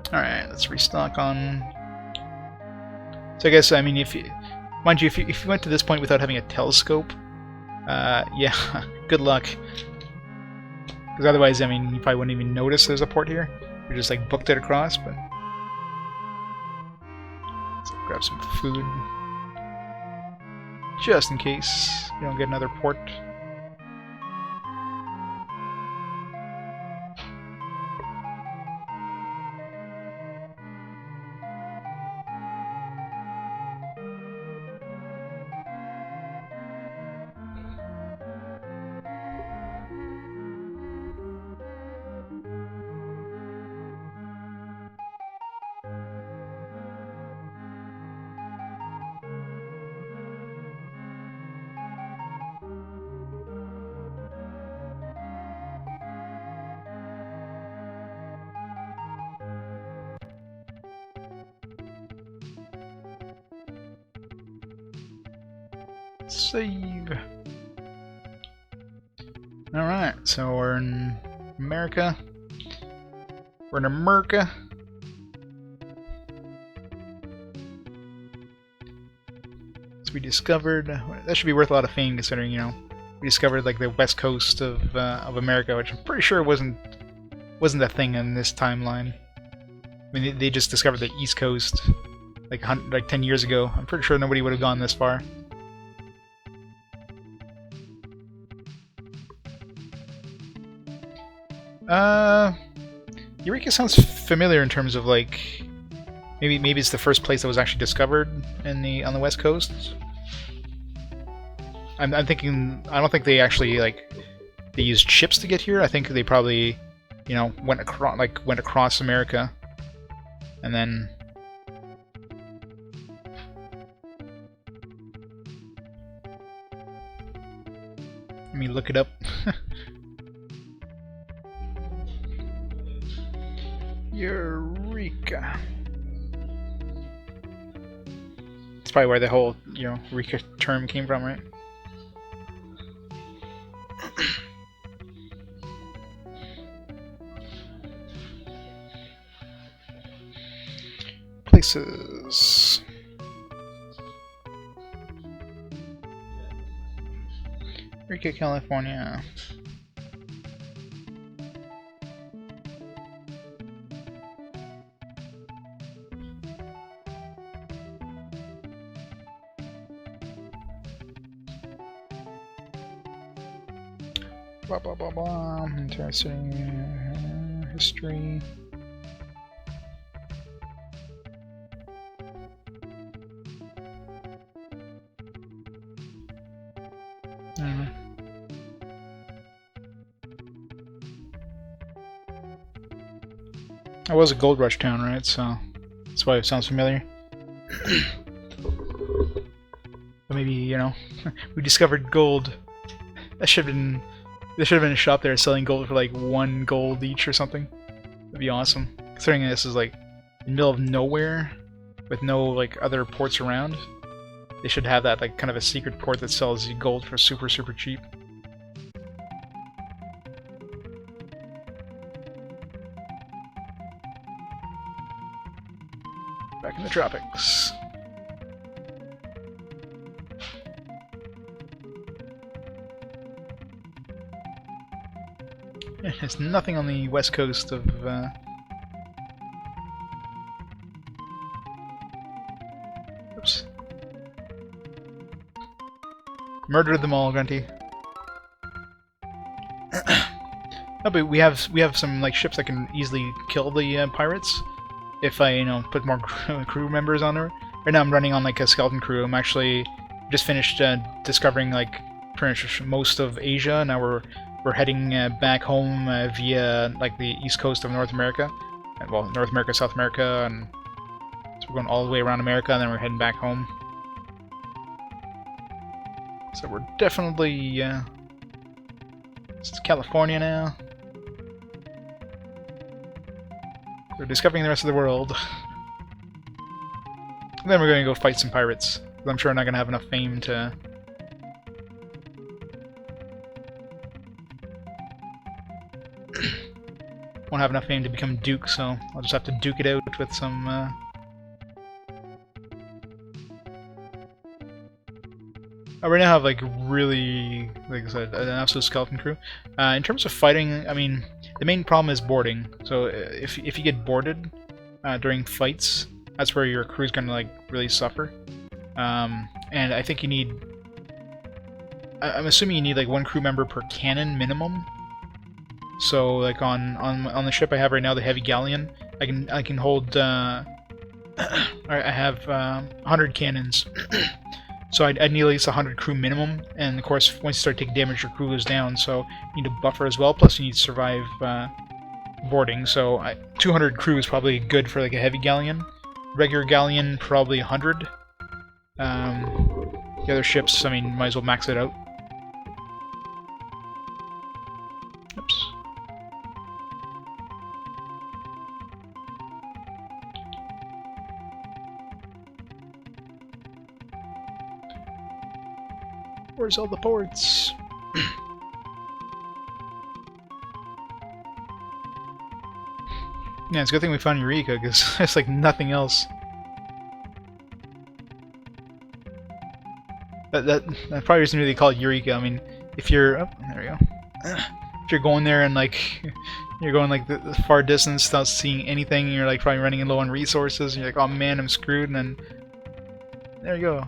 A: Alright, let's restock on... So I guess, I mean, mind you, if you went to this point without having a telescope, yeah, good luck. Because otherwise, I mean, you probably wouldn't even notice there's a port here. You just like booked it across, but... Let's grab some food. Just in case you don't get another port. Save. Alright, so we're in America. We're in America. So we discovered, that should be worth a lot of fame considering, you know, we discovered like the west coast of America, which I'm pretty sure wasn't a thing in this timeline. I mean, they just discovered the east coast like 10 years ago. I'm pretty sure nobody would have gone this far. Eureka sounds familiar in terms of like maybe it's the first place that was actually discovered on the west coast. I'm thinking I don't think they actually like they used ships to get here. I think they probably, you know, went across America, and then let me look it up. Eureka. That's probably where the whole, you know, Eureka term came from, right? Places. Eureka, California. Blah blah blah blah. Interesting history. It was a gold rush town, right? So that's why it sounds familiar. But maybe, you know, we discovered gold. That should have been. There should have been a shop there selling gold for like 1 gold each or something. That'd be awesome. Considering this is like in the middle of nowhere with no like other ports around, they should have that like kind of a secret port that sells gold for super cheap. Back in the tropics. There's nothing on the west coast of oops. Murdered them all, Grunty. No, but we have some like ships that can easily kill the pirates if I, you know, put more crew members on there. Right now I'm running on like a skeleton crew. I'm actually just finished discovering like pretty much most of Asia. Now we're heading back home via like the east coast of North America, and well, North America, South America, and so we're going all the way around America, and then we're heading back home. So we're definitely it's California now. We're discovering the rest of the world. And then we're going to go fight some pirates. I'm sure I'm not going to have enough fame to. Won't have enough fame to become Duke, so I'll just have to duke it out with some. I right now have like really, like I said, an absolute skeleton crew. In terms of fighting, I mean, the main problem is boarding. So if you get boarded during fights, that's where your crew's gonna like really suffer. And I think you need. I'm assuming you need like 1 crew member per cannon minimum. So like on the ship I have right now, the heavy galleon, I can hold. I have 100 cannons. So I'd need at least 100 crew minimum, and of course once you start taking damage your crew goes down, so you need a buffer as well, plus you need to survive boarding, so 200 crew is probably good for like a heavy galleon. Regular galleon probably 100. The other ships, I mean, might as well max it out. Oops. Where's all the ports? Yeah, it's a good thing we found Eureka, because there's like nothing else. That probably isn't really called Eureka. I mean, if you're... Oh, there we go. If you're going there and like... You're going like the far distance without seeing anything, and you're like probably running low on resources, and you're like, oh man, I'm screwed, and then... There you go.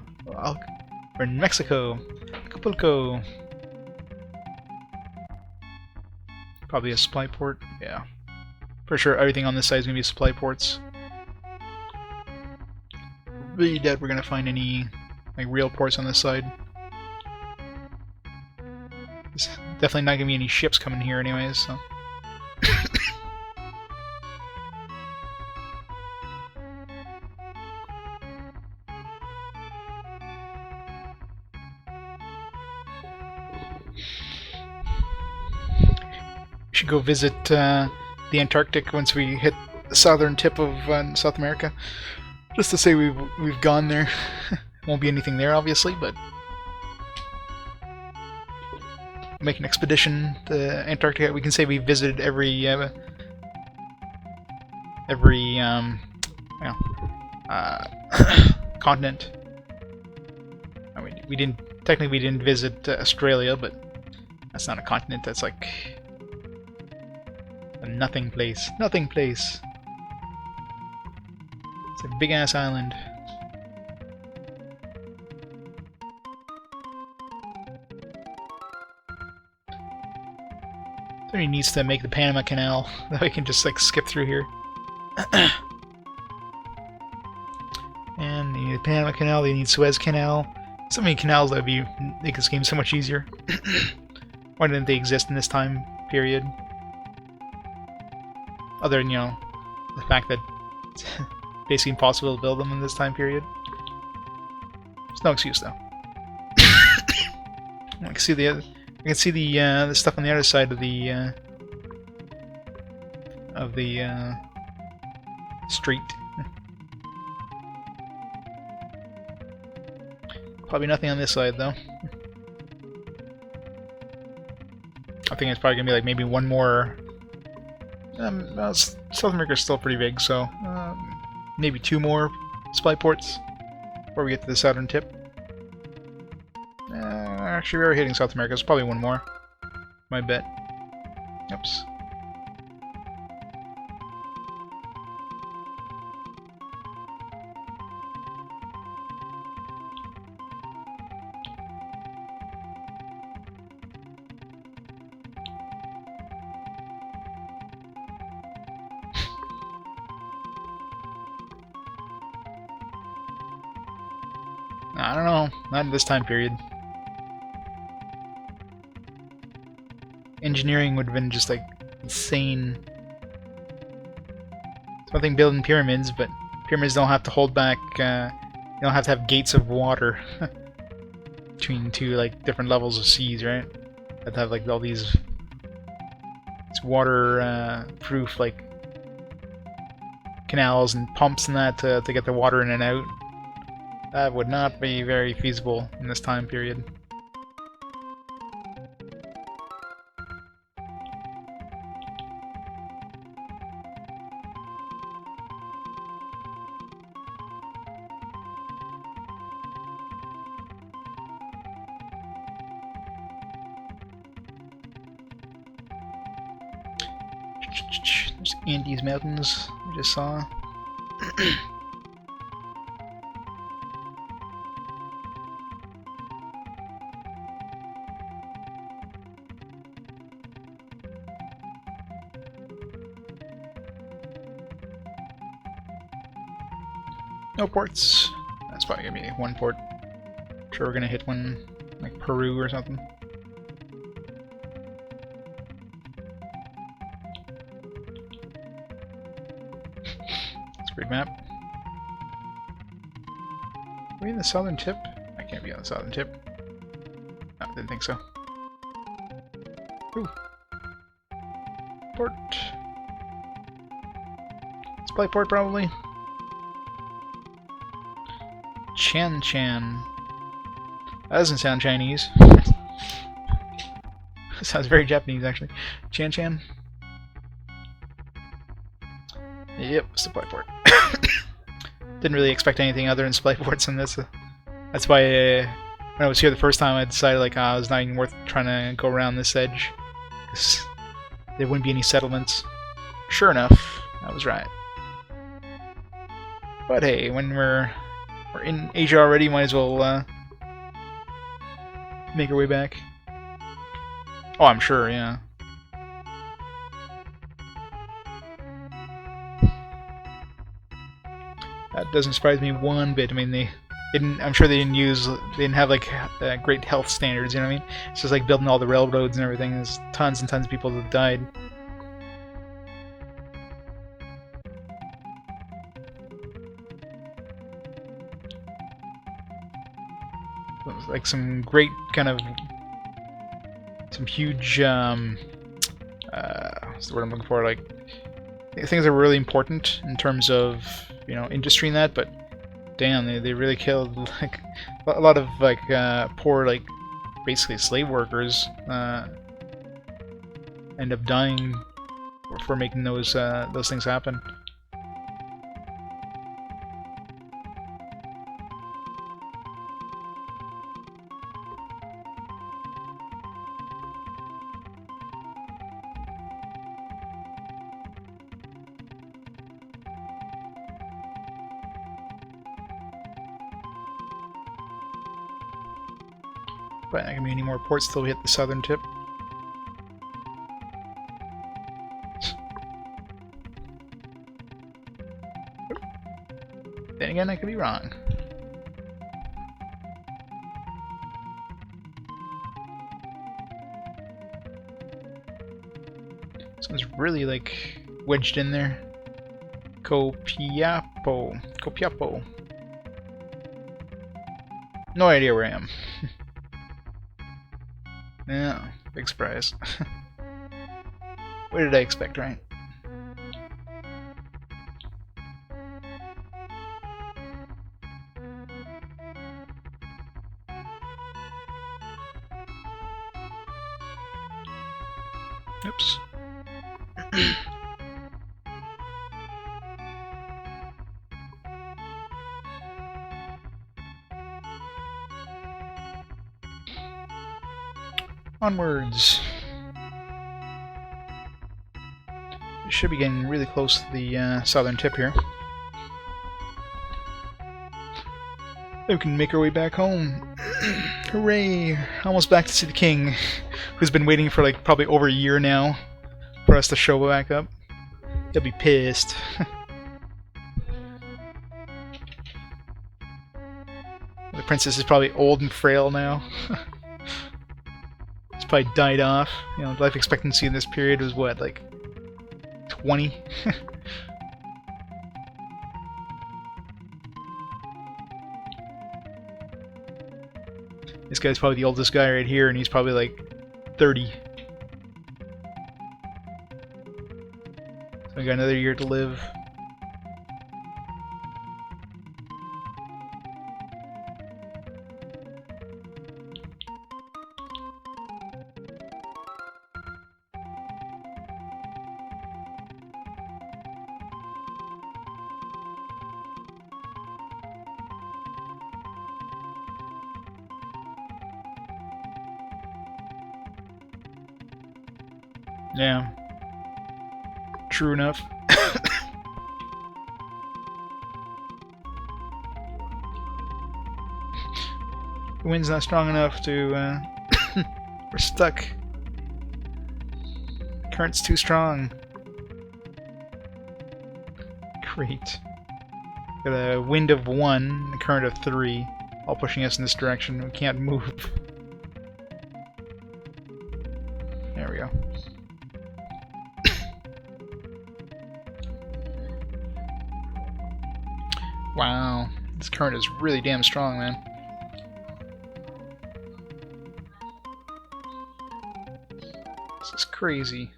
A: We're in Mexico. Acapulco. Probably a supply port. Yeah. For sure, everything on this side is going to be supply ports. Really doubt we're going to find any like real ports on this side. There's definitely not going to be any ships coming here anyways, so... Should go visit the Antarctic once we hit the southern tip of South America, just to say we've gone there. Won't be anything there, obviously, but make an expedition to Antarctica. We can say we visited every continent. I mean, we didn't visit Australia, but that's not a continent. That's like a nothing place. Nothing place. It's a big ass island. Somebody needs to make the Panama Canal that we can just like skip through here. And they need the Panama Canal. They need Suez Canal. So many canals that would make this game so much easier. Why didn't they exist in this time period? Other than, you know, the fact that it's basically impossible to build them in this time period. There's no excuse though. I can see the stuff on the other side of the street. Probably nothing on this side though. I think it's probably gonna be like maybe one more. South America's still pretty big, so maybe two more supply ports before we get to the southern tip. Actually, we are hitting South America. It's probably one more. My bet. Oops. I don't know. Not in this time period. Engineering would have been just like insane. It's one thing building pyramids, but pyramids don't have to hold back. You don't have to have gates of water between two like different levels of seas, right? You have to have like all these water proof like canals and pumps and that to get the water in and out. That would not be very feasible in this time period. There's Andes Mountains we just saw. No ports. That's probably gonna be one port. I'm sure we're gonna hit one like Peru or something. That's a great map. Are we in the southern tip? I can't be on the southern tip. No, didn't think so. Ooh. Port. Supply port probably. Chan. That doesn't sound Chinese. Sounds very Japanese, actually. Chan-chan. Yep, supply port. Didn't really expect anything other than supply ports in this. That's why when I was here the first time, I decided like it was not even worth trying to go around this edge. There wouldn't be any settlements. Sure enough, I was right. But hey, when we're in Asia already, might as well make our way back. Oh, I'm sure, yeah. That doesn't surprise me one bit. I mean, they didn't. I'm sure they didn't have like great health standards. You know what I mean? It's just like building all the railroads and everything. There's tons and tons of people that died. Like some great kind of some huge what's the word I'm looking for, like things that were really important in terms of, you know, industry and that, but damn, they really killed like a lot of like poor, like basically slave workers end up dying for making those things happen. But not gonna be any more ports till we hit the southern tip. Then again, I could be wrong. This one's really like wedged in there. Copiapo. No idea where I am. Yeah, big surprise. What did I expect, right? Oops. Onwards. We should be getting really close to the southern tip here. Then we can make our way back home. Hooray! Almost back to see the king, who's been waiting for like probably over a year now for us to show back up. He'll be pissed. The princess is probably old and frail now. It's probably died off. You know, life expectancy in this period was what, like 20? This guy's probably the oldest guy right here, and he's probably like 30. So I got another year to live. Yeah. True enough. The wind's not strong enough to, we're stuck. Current's too strong. Great. Got a wind of 1, a current of 3, all pushing us in this direction. We can't move. There we go. Wow, this current is really damn strong, man. This is crazy.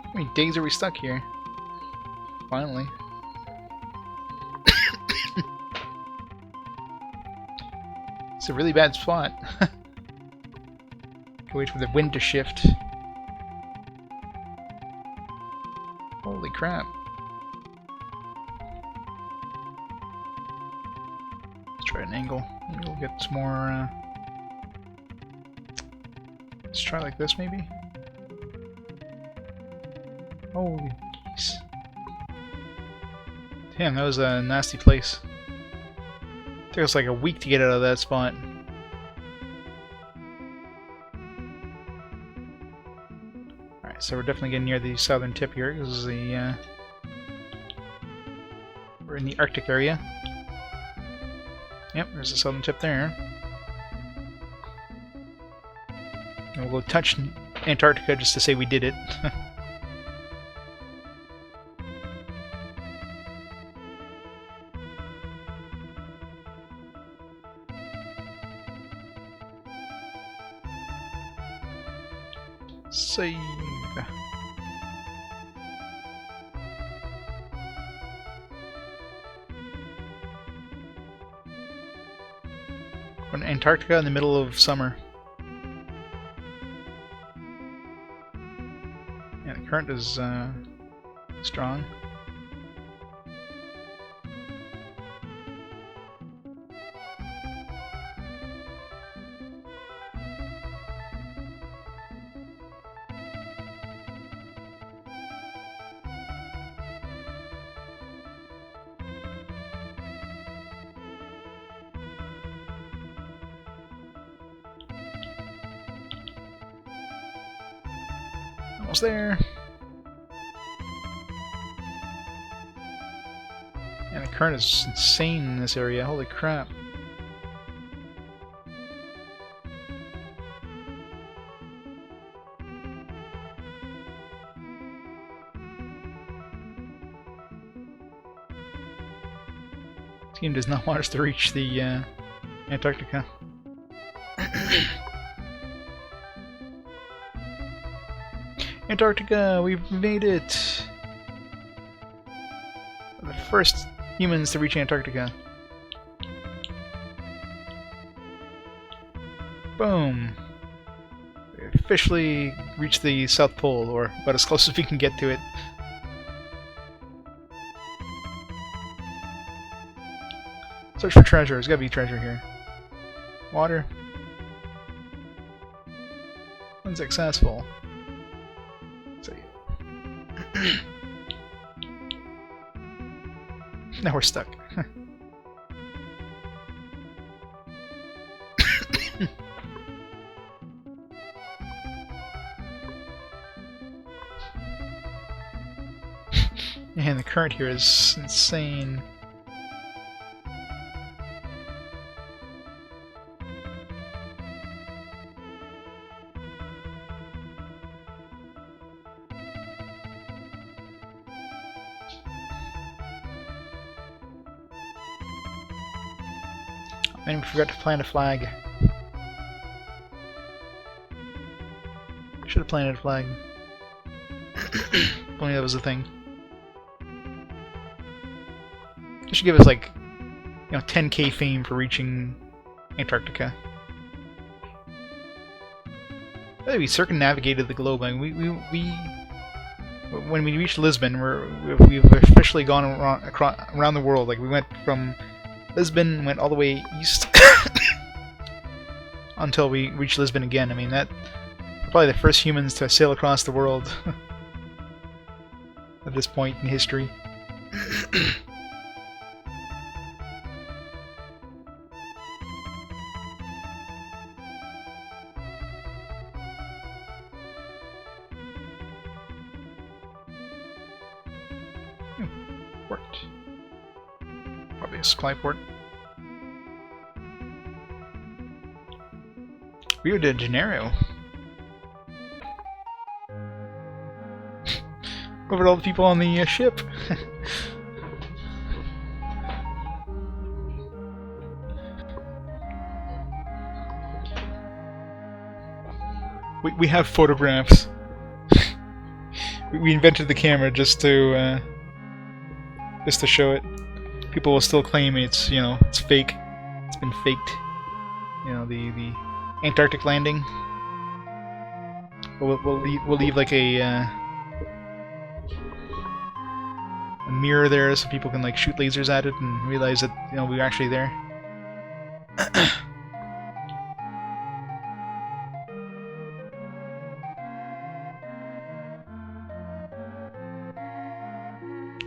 A: How many days are we stuck here? Finally. It's a really bad spot. Wait for the wind to shift. Holy crap. Let's try an angle. Maybe we'll get some more... Let's try like this, maybe? Holy geese. Damn, that was a nasty place. Took us like a week to get out of that spot. Alright, so we're definitely getting near the southern tip here. This is the... we're in the Arctic area. Yep, there's the southern tip there. And we'll go touch Antarctica just to say we did it. Save. We're in Antarctica in the middle of summer. Yeah, the current is strong. Almost there. And the current is insane in this area. Holy crap. This game does not want us to reach the Antarctica. Antarctica, we've made it! We're the first humans to reach Antarctica. Boom! We officially reached the South Pole, or about as close as we can get to it. Search for treasure. There's gotta be treasure here. Water. Unsuccessful. Now we're stuck. And the current here is insane. And we forgot to plant a flag. Should have planted a flag. If only that was a thing. It should give us like, 10k fame for reaching Antarctica. I think we circumnavigated the globe. I mean, when we reached Lisbon, we've officially gone around the world. Like we went from Lisbon, went all the way east until we reached Lisbon again. I mean, we're probably the first humans to sail across the world at this point in history. Worked. Probably a supply port. Rio de Janeiro. Over to all the people on the ship. We have photographs. We invented the camera just to show it. People will still claim it's it's fake. It's been faked. you know, the Antarctic landing. We'll leave like a mirror there so people can like shoot lasers at it and realize that, you know, we were actually there.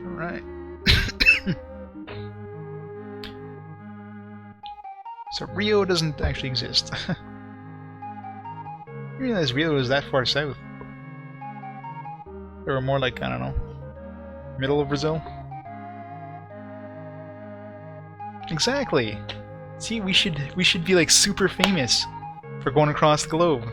A: Alright. So Rio doesn't actually exist. I didn't realize Rio was that far south. They were more like, I don't know, middle of Brazil? Exactly! See, we should be like super famous for going across the globe.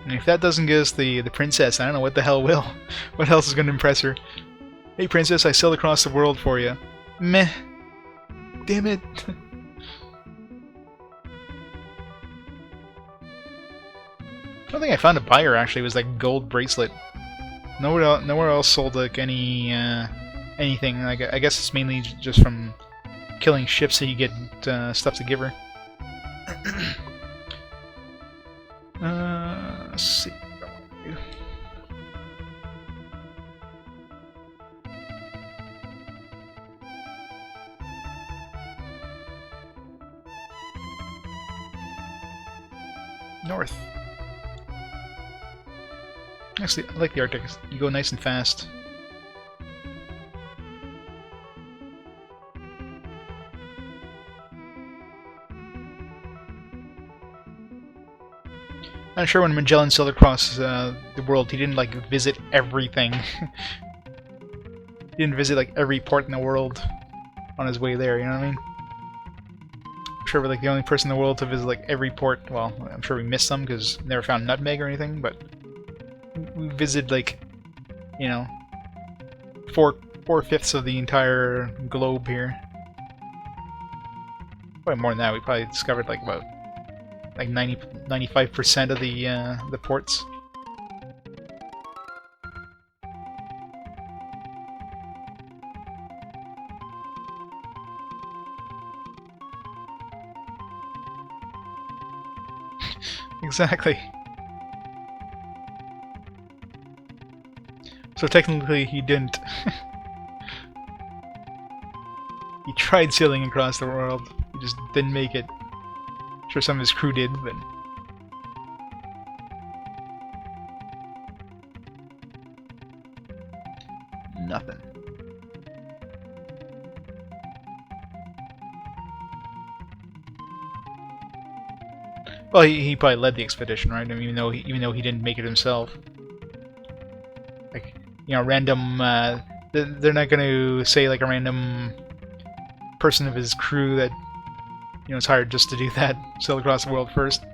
A: And if that doesn't get us the princess, I don't know what the hell will. What else is going to impress her? Hey princess, I sailed across the world for you. Meh. Damn it. I don't think I found a buyer actually. It was like gold bracelet. Nowhere else sold like any anything. Like I guess it's mainly just from killing ships that you get stuff to give her. Let's see. North. Actually, I like the Arctic. You go nice and fast. I'm sure when Magellan sailed across the world, he didn't like visit everything. He didn't visit like every port in the world on his way there. You know what I mean? I'm sure we're like the only person in the world to visit like every port. Well, I'm sure we missed some because never found nutmeg or anything, but we visited like, you know, 4/5 of the entire globe here. Probably more than that. We probably discovered like about like 95% of the ports. Exactly. So technically he didn't. He tried sailing across the world, he just didn't make it. Sure some of his crew did, but nothing. Well, he probably led the expedition, right? I mean, even though he didn't make it himself. Like, you know, random. They're not going to say like a random person of his crew that, you know, it's hired just to do that, sail across the world first.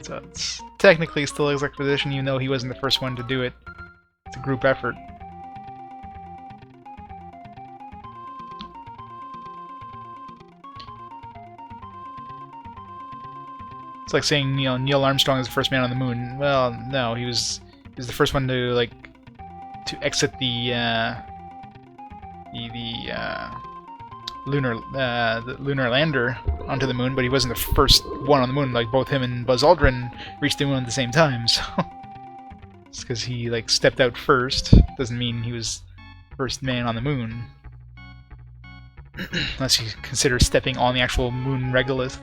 A: So it's technically still his expedition, even though he wasn't the first one to do it. It's a group effort. It's like saying, you know, Neil Armstrong is the first man on the moon. Well, no, he was the first one to like to exit the lunar lander onto the moon, but he wasn't the first one on the moon. Like both him and Buzz Aldrin reached the moon at the same time. So just because he like stepped out first doesn't mean he was first man on the moon, unless you consider stepping on the actual moon regolith.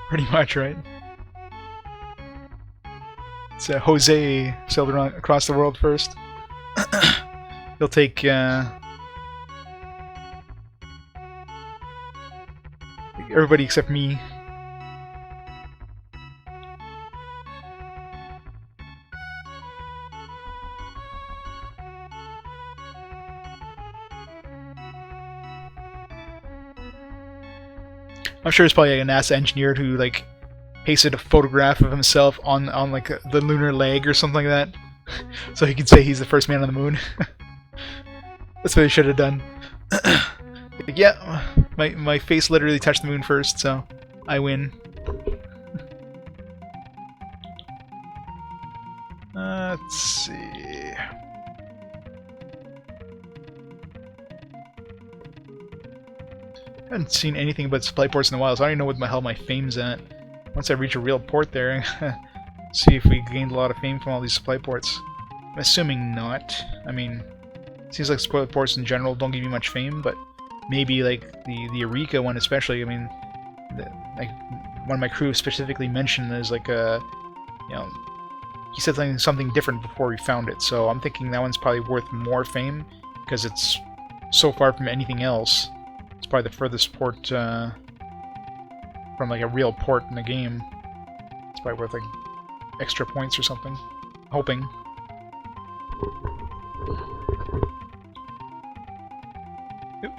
A: Pretty much, right? So Jose sailed around across the world first. He'll take everybody except me. I'm sure it's probably like a NASA engineer who like pasted a photograph of himself on like the lunar leg or something like that, so he could say he's the first man on the moon. That's what he should have done. Like, yeah, my face literally touched the moon first, so I win. Let's see. I haven't seen anything about supply ports in a while, so I don't even know what the hell my fame's at. Once I reach a real port there, see if we gained a lot of fame from all these supply ports. I'm assuming not. I mean, it seems like supply ports in general don't give you much fame, but maybe like the Eureka one especially. I mean, like one of my crew specifically mentioned as like a, you know, he said something different before we found it. So I'm thinking that one's probably worth more fame because it's so far from anything else. It's probably the furthest port from like a real port in the game. It's probably worth like extra points or something. Hoping. Oop.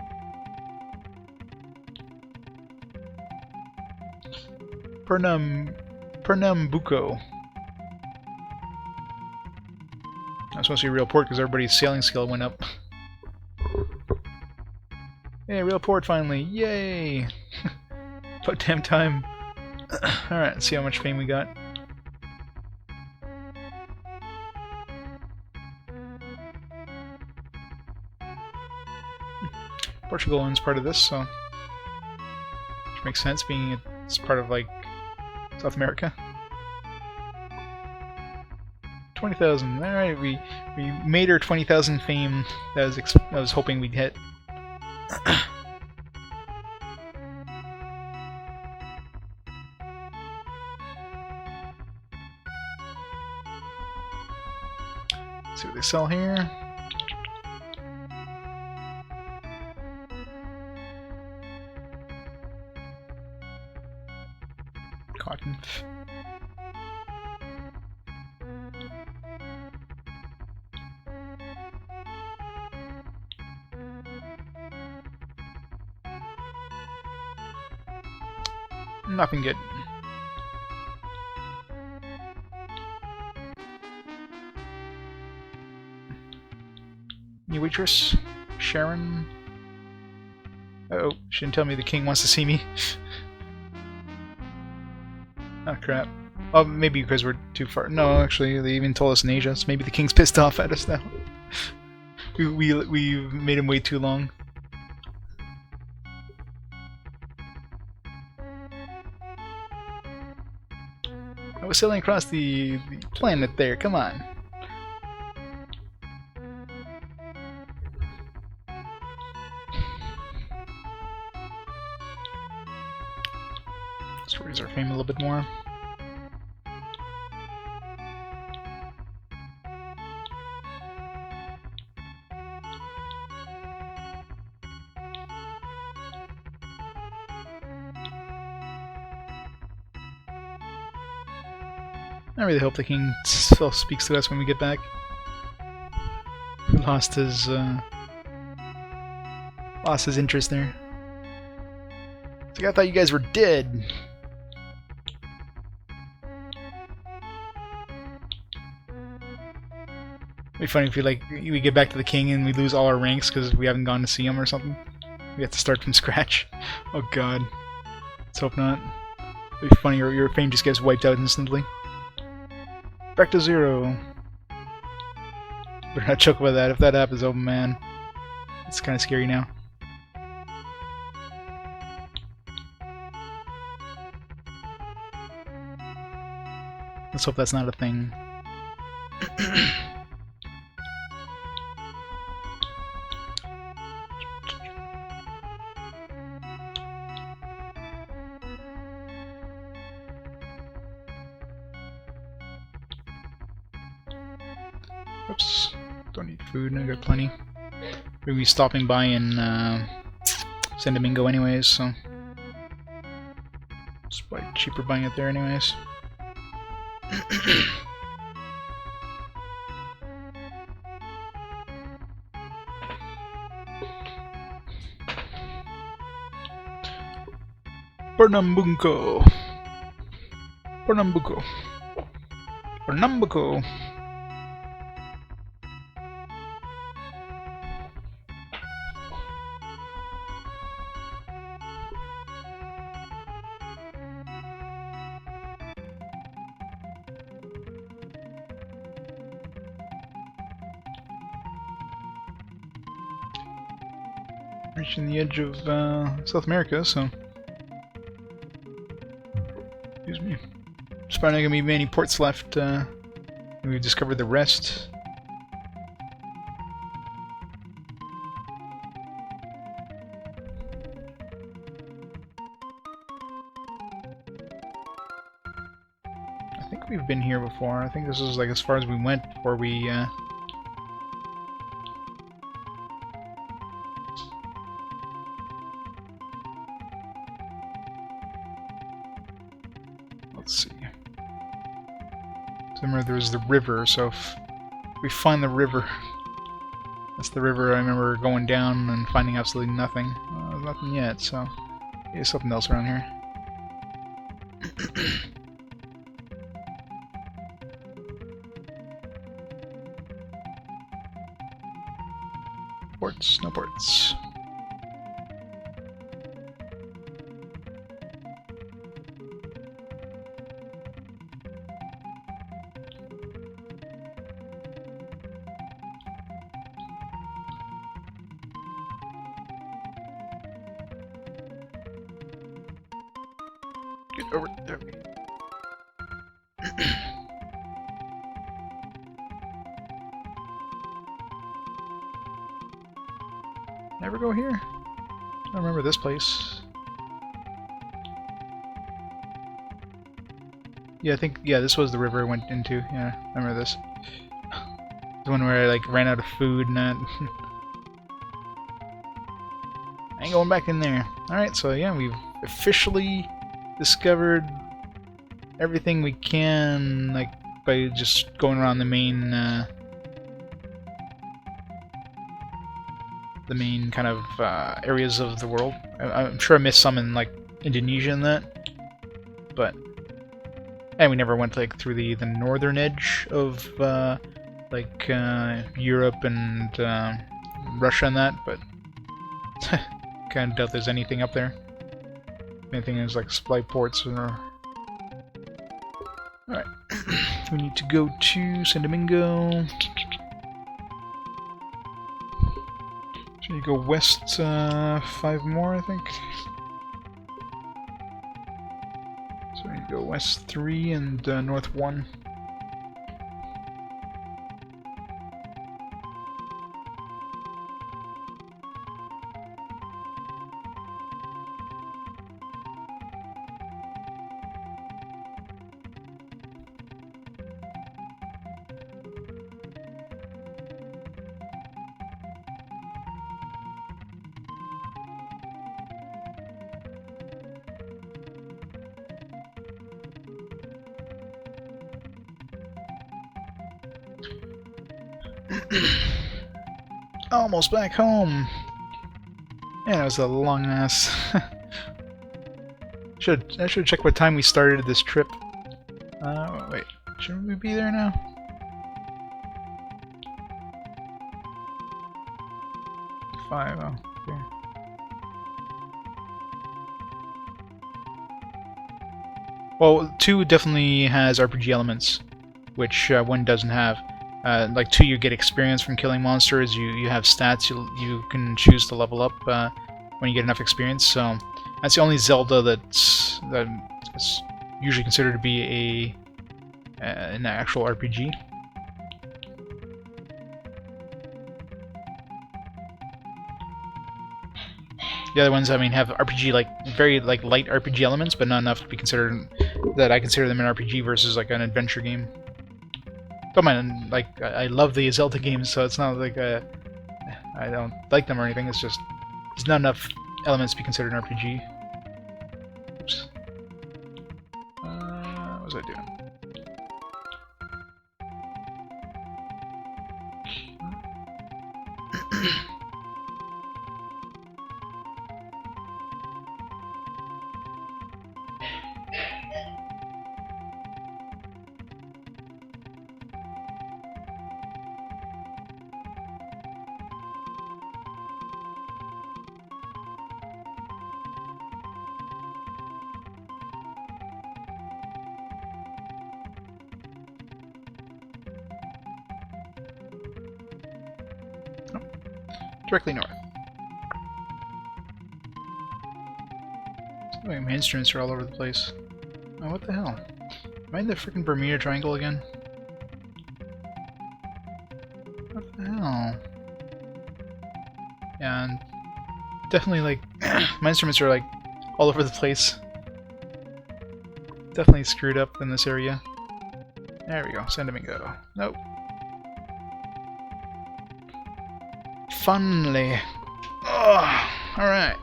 A: Pernambuco. That's supposed to be a real port because everybody's sailing skill went up. Hey, real port finally! Yay! About damn time. Alright, let's see how much fame we got. Portugal owns part of this, so which makes sense, being it's part of like South America. 20,000. All right, we made our 20,000 fame. That I was hoping we'd hit. Let's see what they sell here. Cotton. Nothing good. New waitress, Sharon. Uh-oh, she didn't tell me the king wants to see me. Oh crap. Oh, maybe because we're too far. No, actually, they even told us in Asia, so maybe the king's pissed off at us now. we made him wait too long. I was sailing across the planet there, come on. Let's raise our fame a little bit more. I really hope the king still speaks to us when we get back. We lost his interest there. It's like, I thought you guys were dead. It'd be funny if we get back to the king and we lose all our ranks because we haven't gone to see him or something. We have to start from scratch. Oh god. Let's hope not. It'd be funny, your fame just gets wiped out instantly. Back to 0. Better not choke about that. If that happens, oh man. It's kind of scary now. Let's hope that's not a thing. Oops, don't need food, I got plenty. We'll be stopping by in San Domingo anyways, so it's probably cheaper buying it there anyways. Pernambuco. Pernambuco. Pernambuco. reaching the edge of South America, so excuse me. There's probably not gonna be many ports left. We've discovered the rest. I think we've been here before. I think this is like as far as we went before we. Let's see. Remember, there was the river, so if we find the river, that's the river I remember going down and finding absolutely nothing. Nothing yet, so there's something else around here. Ports, no ports. Get over there. Never go here? I don't remember this place. Yeah, I think, yeah, this was the river I went into. Yeah, I remember this. The one where I, like, ran out of food and that. I ain't going back in there. Alright, so yeah, we've officially discovered everything we can, like, by just going around the main kind of areas of the world. I'm sure I missed some in, like, Indonesia and that, but and we never went, like, through the northern edge of like Europe and Russia and that, but kind of doubt there's anything up there. Anything is like supply ports or. Alright. We need to go to San Domingo. So you go west 5 more, I think. So you go west 3 and north 1. Almost back home. Yeah, that was a long ass. I should check what time we started this trip. Wait, shouldn't we be there now? Five. Oh, okay. Well, 2 definitely has RPG elements, which 1 doesn't have. Like 2, you get experience from killing monsters. You have stats. You can choose to level up when you get enough experience. So that's the only Zelda that's usually considered to be an actual RPG. The other ones, I mean, have RPG very light RPG elements, but not enough to be considered that I consider them an RPG versus like an adventure game. Don't mind, like, I love the Zelda games, so it's not like I don't like them or anything. It's just there's not enough elements to be considered an RPG. Oops. What was I doing? Directly north. Wait, my instruments are all over the place. Oh, what the hell? Am I in the freaking Bermuda Triangle again? What the hell? Yeah, and definitely, like, my instruments are, like, all over the place. Definitely screwed up in this area. There we go, send him and go. Nope. Finally. Oh, alright.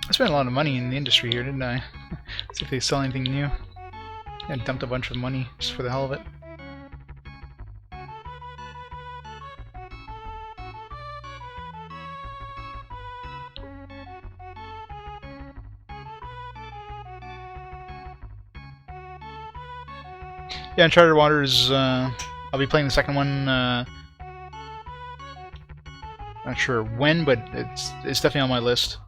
A: I spent a lot of money in the industry here, didn't I? See if they sell anything new. And dumped a bunch of money just for the hell of it. Yeah, Uncharted Waters, I'll be playing the second one, not sure when, but it's definitely on my list.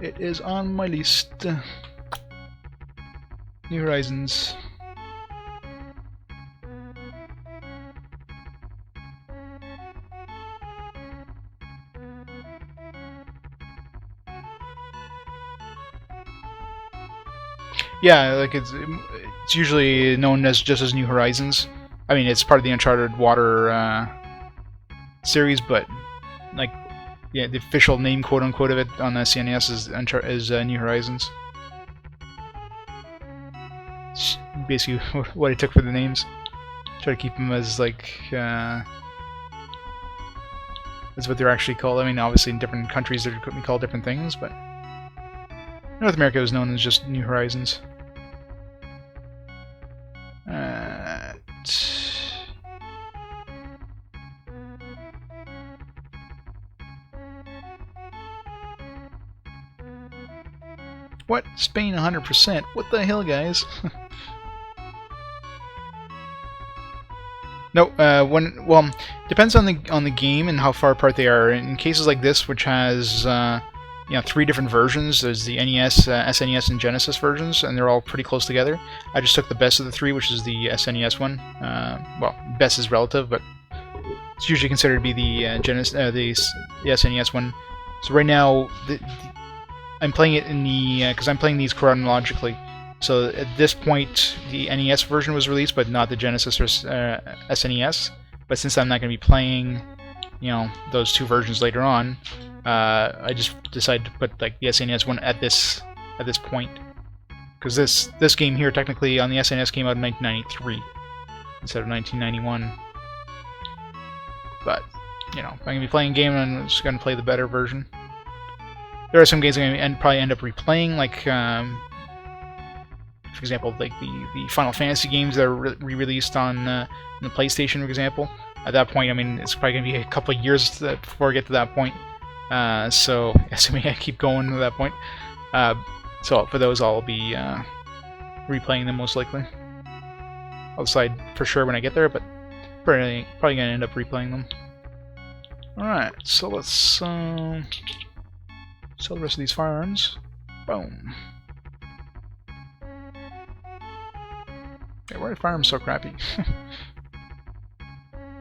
A: It is on my list. New Horizons. Yeah, like it's usually known as just as New Horizons. I mean, it's part of the Uncharted Water series, but like, yeah, the official name, quote unquote, of it on the SNES is New Horizons. It's basically what I took for the names. Try to keep them as like as what they're actually called. I mean, obviously in different countries they could be called different things, but North America was known as just New Horizons. What? Spain 100%? What the hell, guys? No, well, depends on the game and how far apart they are. In cases like this, which has you know, 3 different versions, there's the NES, SNES, and Genesis versions, and they're all pretty close together. I just took the best of the 3, which is the SNES one. Well, best is relative, but it's usually considered to be the the SNES one. So right now, I'm playing it in the because I'm playing these chronologically. So at this point, the NES version was released, but not the Genesis or SNES. But since I'm not going to be playing, you know, those 2 versions later on, I just decided to put like the SNES one at this point, because this game here technically on the SNES came out in 1993 instead of 1991. But you know, if I'm going to be playing a game, I'm just going to play the better version. There are some games I'm going to probably end up replaying, like. For example, like the Final Fantasy games that are re-released on the PlayStation, for example. At that point, I mean, it's probably going to be a couple of years before I get to that point. So, assuming I keep going to that point. So, for those, I'll be replaying them most likely. I'll decide for sure when I get there, but probably going to end up replaying them. Alright, so let's sell the rest of these firearms. Boom. Why are firearms so crappy?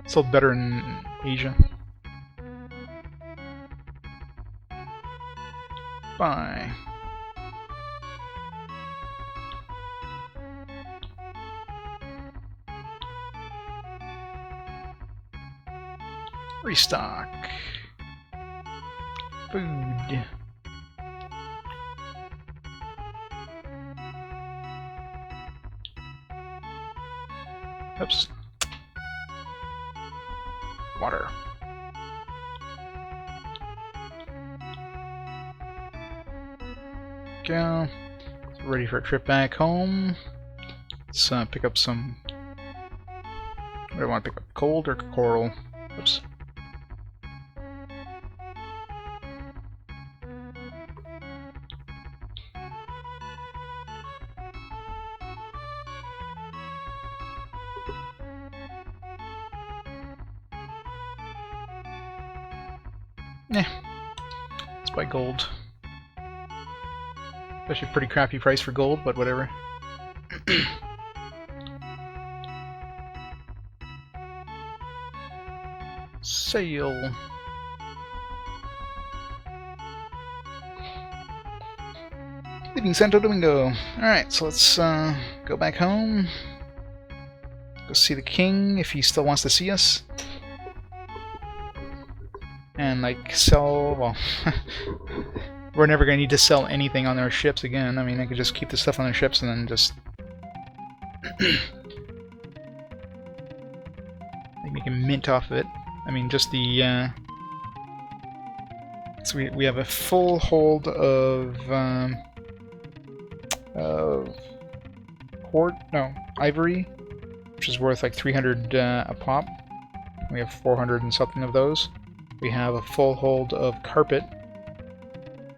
A: Sold better in Asia. Bye. Restock. Food. Oops. Water. Go. Ready for a trip back home. Let's pick up some. What do I want to pick up? Cold or coral? Oops. Eh, let's buy gold. Actually, pretty crappy price for gold, but whatever. Sail. Leaving Santo Domingo. Alright, so let's go back home. Go see the king if he still wants to see us. And, like, sell... well... we're never going to need to sell anything on our ships again. I mean, I could just keep the stuff on the ships and then just... like, make a mint off of it. I mean, just the... so we have a full hold of ivory, which is worth like 300 a pop. We have 400 and something of those. We have a full hold of carpet,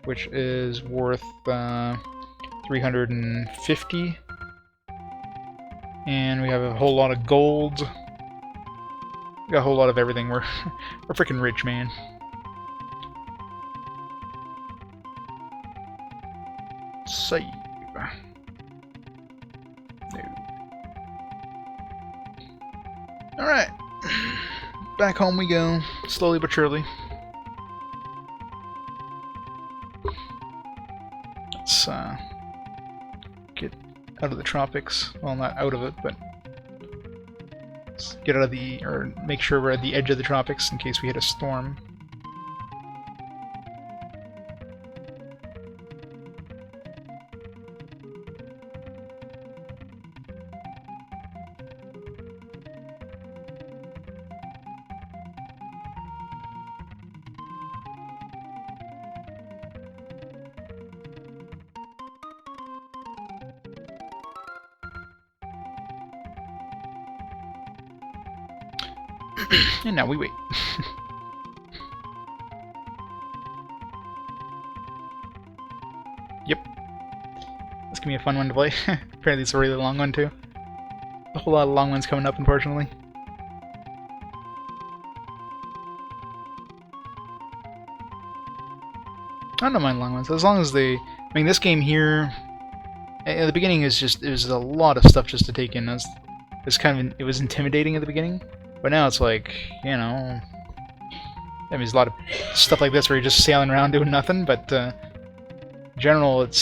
A: which is worth 350. And we have a whole lot of gold. We got a whole lot of everything. We're freaking rich, man. Save. No. Alright. Back home we go. Slowly but surely. Let's get out of the tropics. Well, not out of it, but let's get out of the... or make sure we're at the edge of the tropics in case we hit a storm. And now we wait. Yep. This can be a fun one to play. Apparently it's a really long one too. A whole lot of long ones coming up, unfortunately. I don't mind long ones, as long as they... I mean, this game here... at the beginning is just... there's a lot of stuff just to take in. It was intimidating at the beginning. But now it's like, you know... I mean, there's a lot of stuff like this where you're just sailing around doing nothing, but... in general, it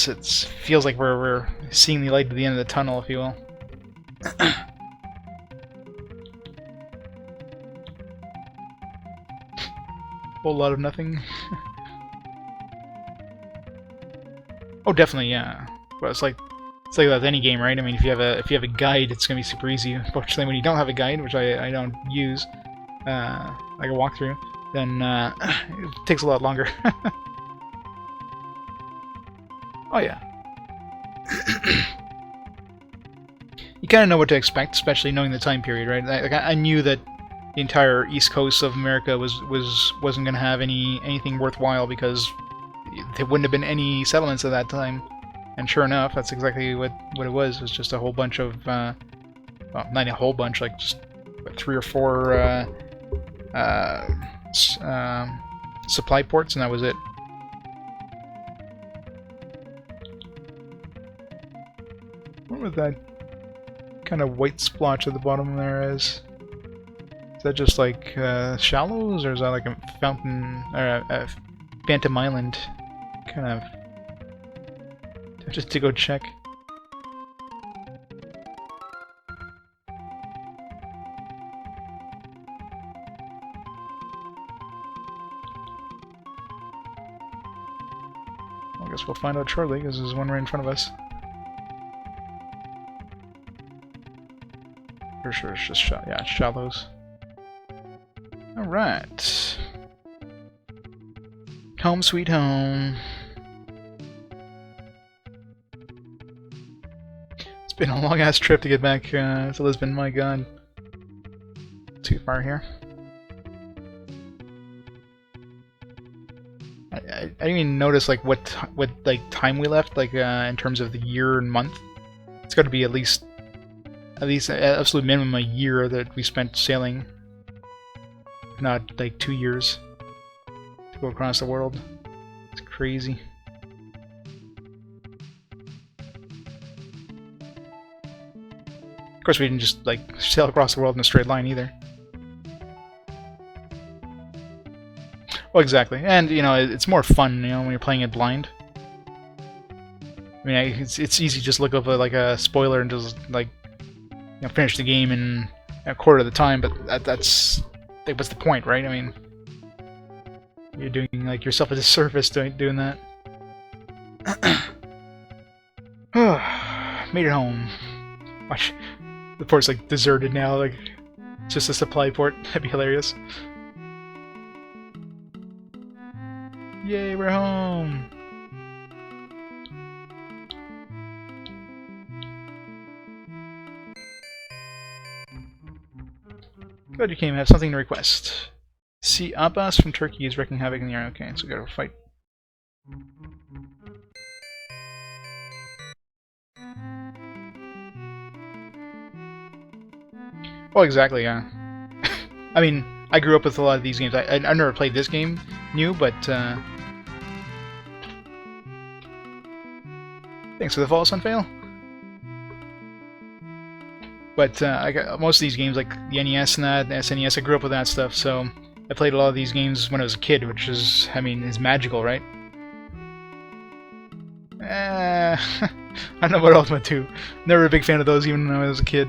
A: feels like we're seeing the light at the end of the tunnel, if you will. Whole lot of nothing. Oh, definitely, yeah. But it's like with any game, right? I mean, if you have a guide, it's gonna be super easy. Unfortunately, when you don't have a guide, which I don't use, like a walkthrough, then it takes a lot longer. Oh yeah. You kind of know what to expect, especially knowing the time period, right? Like I knew that the entire east coast of America wasn't gonna have anything worthwhile because there wouldn't have been any settlements at that time. And sure enough, that's exactly what it was. It was just a whole bunch of, well, not a whole bunch, like just 3 or 4 supply ports, and that was it. What was that kind of white splotch at the bottom there is? Is that just like shallows, or is that like a fountain, or a Phantom Island? Kind of. Just to go check. Well, I guess we'll find out shortly, because there's one right in front of us. For sure it's just yeah, it's shallows. Alright. Home sweet home. Been a long ass trip to get back to Lisbon, my god. Too far here. I didn't even notice like what like time we left, like in terms of the year and month. It's got to be at least absolute minimum a year that we spent sailing. If not like 2 years. to go across the world. It's crazy. Of course, we didn't just like sail across the world in a straight line either. Well, exactly, and you know, it's more fun, you know, when you're playing it blind. I mean, it's easy to just look up like a spoiler and just like, you know, finish the game in a quarter of the time, but that's like, what's the point, right? I mean, you're doing like yourself a disservice doing that. Made it home. Watch, the port's like deserted now, like it's just a supply port. That'd be hilarious. Yay, we're home! Glad you came. I have something to request. See, Abbas from Turkey is wreaking havoc in the area. Okay, so we gotta fight. Well, exactly, yeah. I mean, I grew up with a lot of these games. I never played this game new, but thanks for the follow, Sunfail. But I got most of these games, like the NES and that, the SNES, I grew up with that stuff, so I played a lot of these games when I was a kid, which is, I mean, is magical, right? I don't know about Ultima 2. Never a big fan of those, even when I was a kid.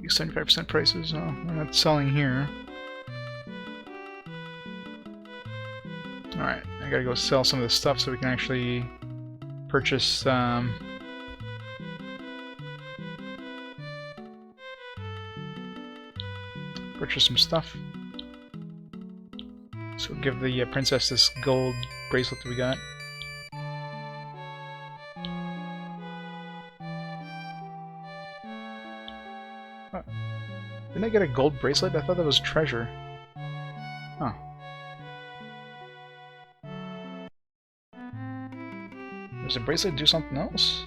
A: These 75% prices. Oh, we're not selling here. Alright, I gotta go sell some of this stuff so we can actually purchase purchase some stuff. So we'll give the princess this gold bracelet that we got. Didn't I get a gold bracelet? I thought that was treasure. Huh. Does the bracelet do something else?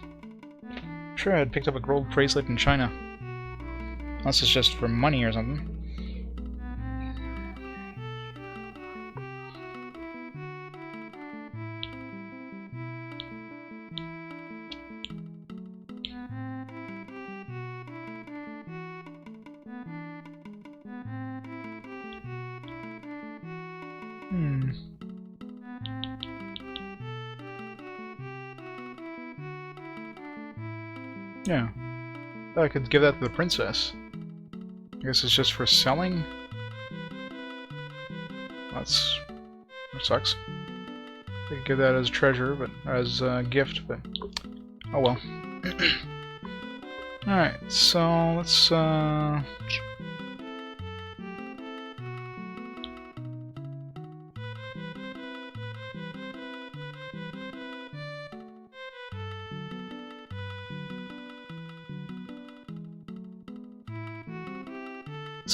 A: I'm sure I had picked up a gold bracelet in China. Unless it's just for money or something. Yeah. Thought I could give that to the princess. I guess it's just for selling? That sucks. I could give that as treasure, but as a gift, but oh well. Alright, so let's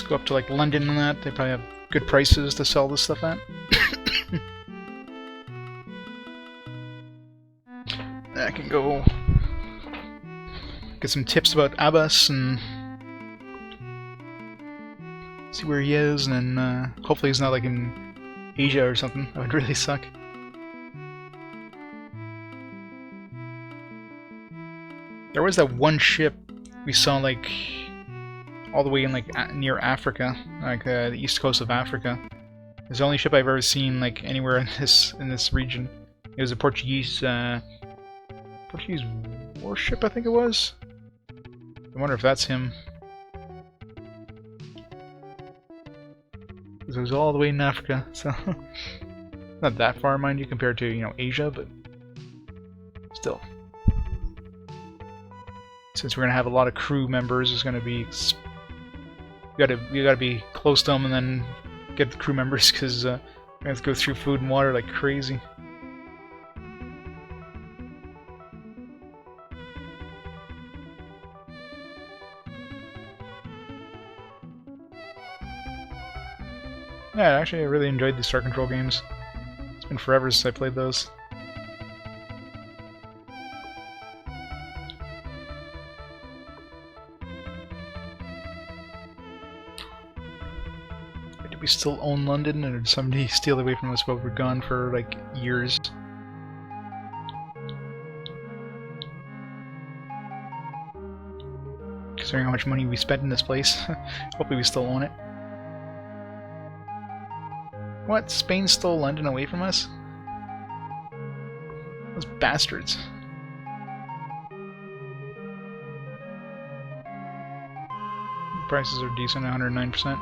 A: go up to like London and that. They probably have good prices to sell this stuff at. I can go get some tips about Abbas and see where he is, and then hopefully he's not like in Asia or something. That would really suck. There was that one ship we saw like all the way in like near Africa, like the east coast of Africa. It's the only ship I've ever seen like anywhere in this region. It was a Portuguese warship, I think it was. I wonder if that's him. Because it was all the way in Africa, so not that far, mind you, compared to, you know, Asia, but still. Since we're gonna have a lot of crew members, it's gonna be you gotta be close to them and then get the crew members, because we have to go through food and water like crazy. Yeah, actually, I really enjoyed the Star Control games. been forever since I played those. Do we still own London, or did somebody steal it away from us while we're gone for like years? Considering how much money we spent in this place, hopefully we still own it. What? Spain stole London away from us? Those bastards. Prices are decent, 109%.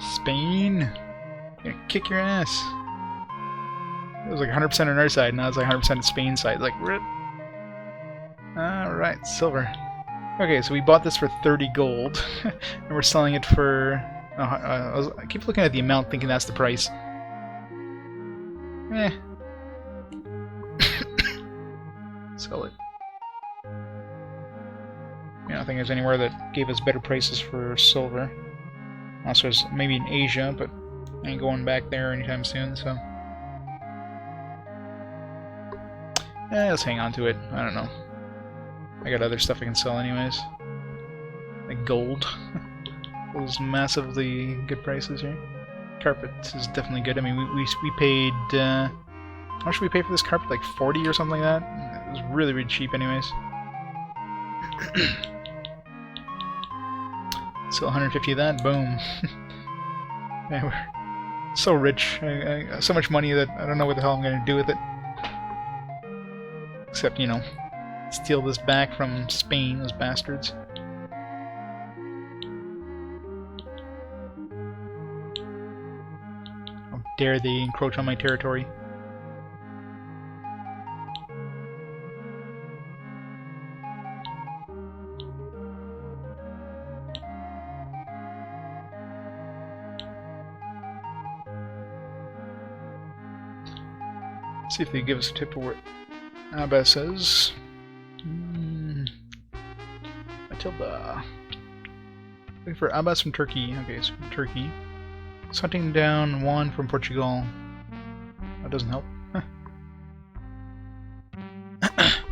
A: Spain! Gonna kick your ass. It was like 100% on our side, now it's like 100% on Spain's side. Like, rip. Alright, silver. Okay, so we bought this for 30 gold, and we're selling it for... I keep looking at the amount thinking that's the price. Eh. Sell it. I don't think there's anywhere that gave us better prices for silver. Also, there's maybe in Asia, but I ain't going back there anytime soon, so... let's hang on to it. I don't know. I got other stuff I can sell anyways. Like gold. Those massively good prices here. Carpet is definitely good. I mean, we paid... how much did we pay for this carpet? Like 40 or something like that? It was really, really cheap anyways. Still 150 of that, boom. Yeah, we're so rich. I got so much money that I don't know what the hell I'm going to do with it. Except, you know, steal this back from Spain, those bastards. How dare they encroach on my territory. See if they give us a tip of what Abba says. Matilda. Looking for Abbas from Turkey. Okay, so from Turkey. It's hunting down Juan from Portugal. That doesn't help.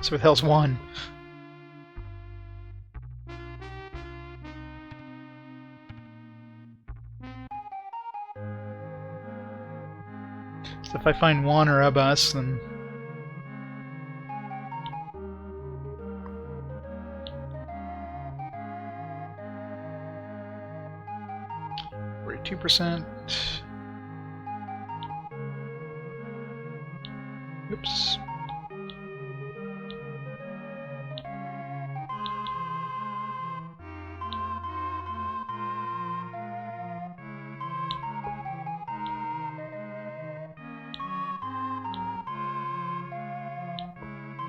A: So what the hell's Juan? So if I find Juan or Abbas, then... 2%. Oops.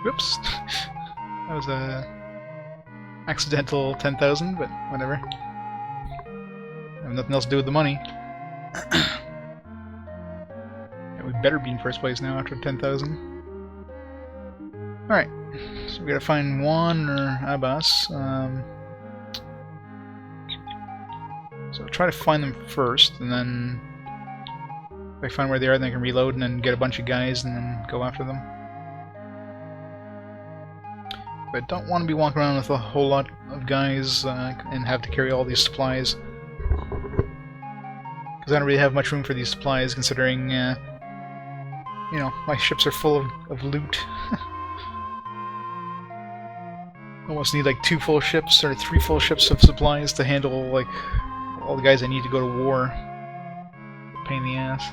A: Whoops. That was a accidental 10,000, but whatever. I have nothing else to do with the money. Yeah, we better be in first place now after 10,000. Alright, so we gotta find Juan or Abbas. So I'll try to find them first, and then if I find where they are, then I can reload and then get a bunch of guys and then go after them. But I don't want to be walking around with a whole lot of guys and have to carry all these supplies. Because I don't really have much room for these supplies, considering, you know, my ships are full of loot. Almost need like 2 full ships or 3 full ships of supplies to handle like all the guys I need to go to war. Pain in the ass.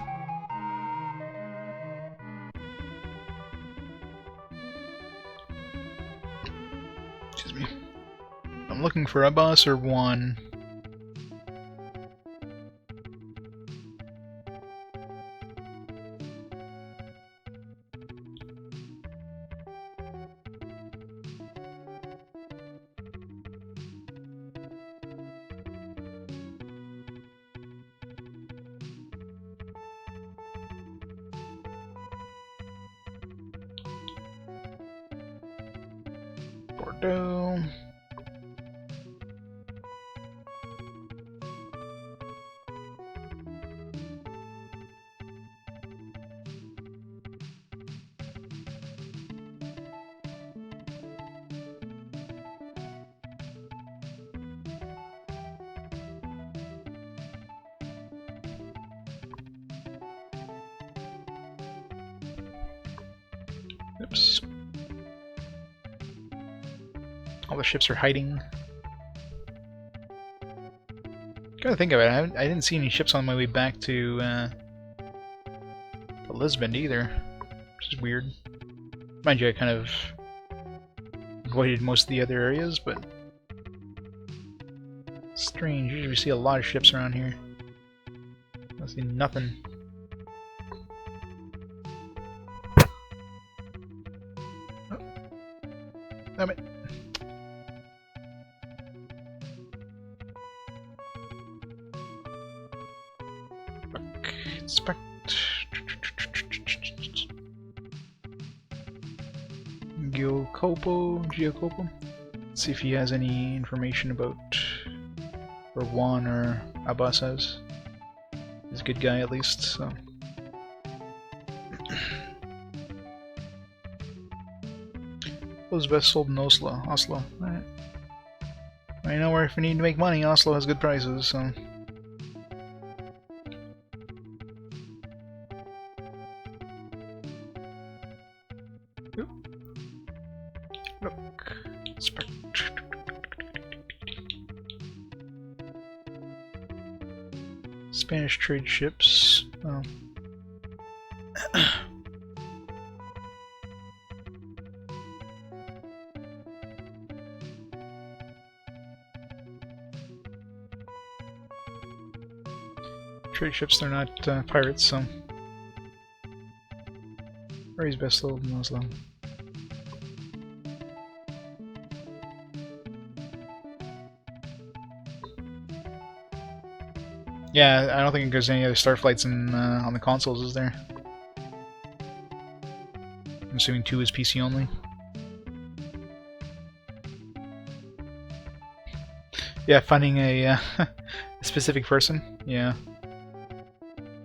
A: Excuse me. I'm looking for Abbas or Juan. Bordeaux. Oops. All the ships are hiding. Gotta think of it, I didn't see any ships on my way back to Lisbon either, which is weird. Mind you, I kind of avoided most of the other areas, but strange. Usually we see a lot of ships around here. I see nothing. Oh. Damn it. Inspect. Geocopo. Let's see if he has any information about, or Juan or Abbas has. He's a good guy at least, so. Who's best sold in Oslo? Alright. I know where if we need to make money, Oslo has good prices, so. Look. Spanish trade ships. Oh. Trade ships, they're not pirates, so. Where is best sold in Oslo? Yeah, I don't think there's any other starflights on the consoles, is there? I'm assuming 2 is PC only. Yeah, finding a specific person. Yeah.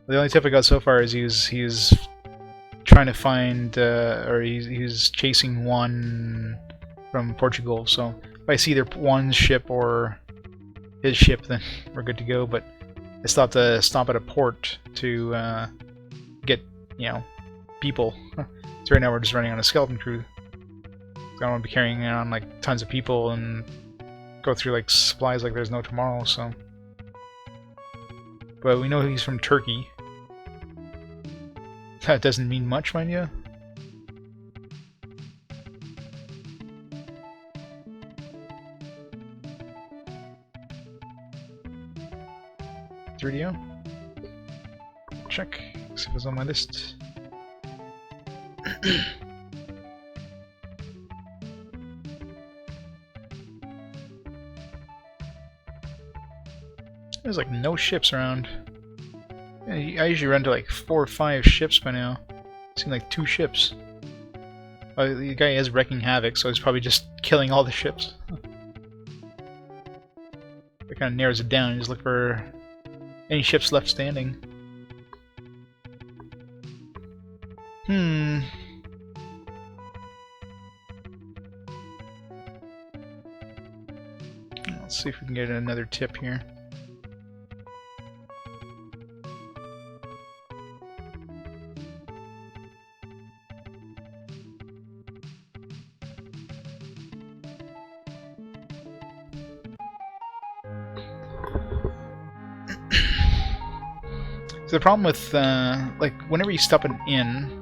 A: The only tip I got so far is he's trying to find, or he's chasing one from Portugal. So if I see either Juan's ship or his ship, then we're good to go. But I stopped to stop at a port to get, you know, people. So right now we're just running on a skeleton crew. I don't want to be carrying on like tons of people and go through like supplies like there's no tomorrow. So, but we know he's from Turkey. That doesn't mean much, mind you. .3DO. Check. See if it's on my list. There's like no ships around. Yeah, I usually run to like 4 or 5 ships by now. Seem like 2 ships. The guy is wrecking havoc, so he's probably just killing all the ships. That kind of narrows it down. You just look for any ships left standing. Let's see if we can get another tip here. So the problem with like whenever you stop at an inn,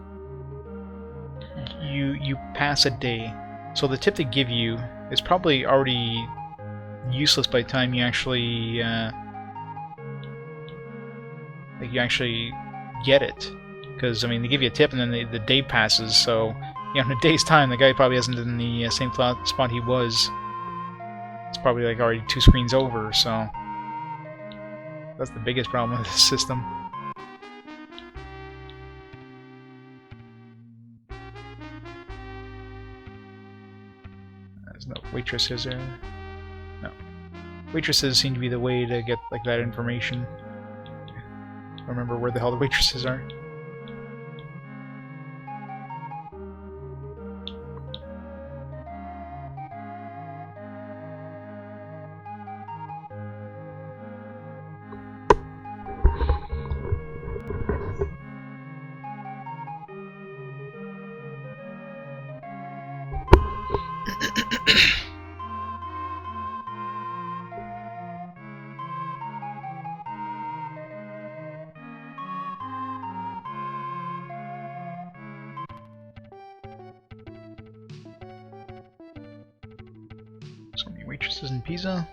A: you pass a day. So the tip they give you is probably already useless by the time you actually get it. Because I mean, they give you a tip and then the day passes. So you know, in a day's time, the guy probably isn't in the same spot he was. It's probably like already 2 screens over. So that's the biggest problem with this system. There's no waitress, is there? No. Waitresses seem to be the way to get like that information. I don't remember where the hell the waitresses are. waitresses in Pisa.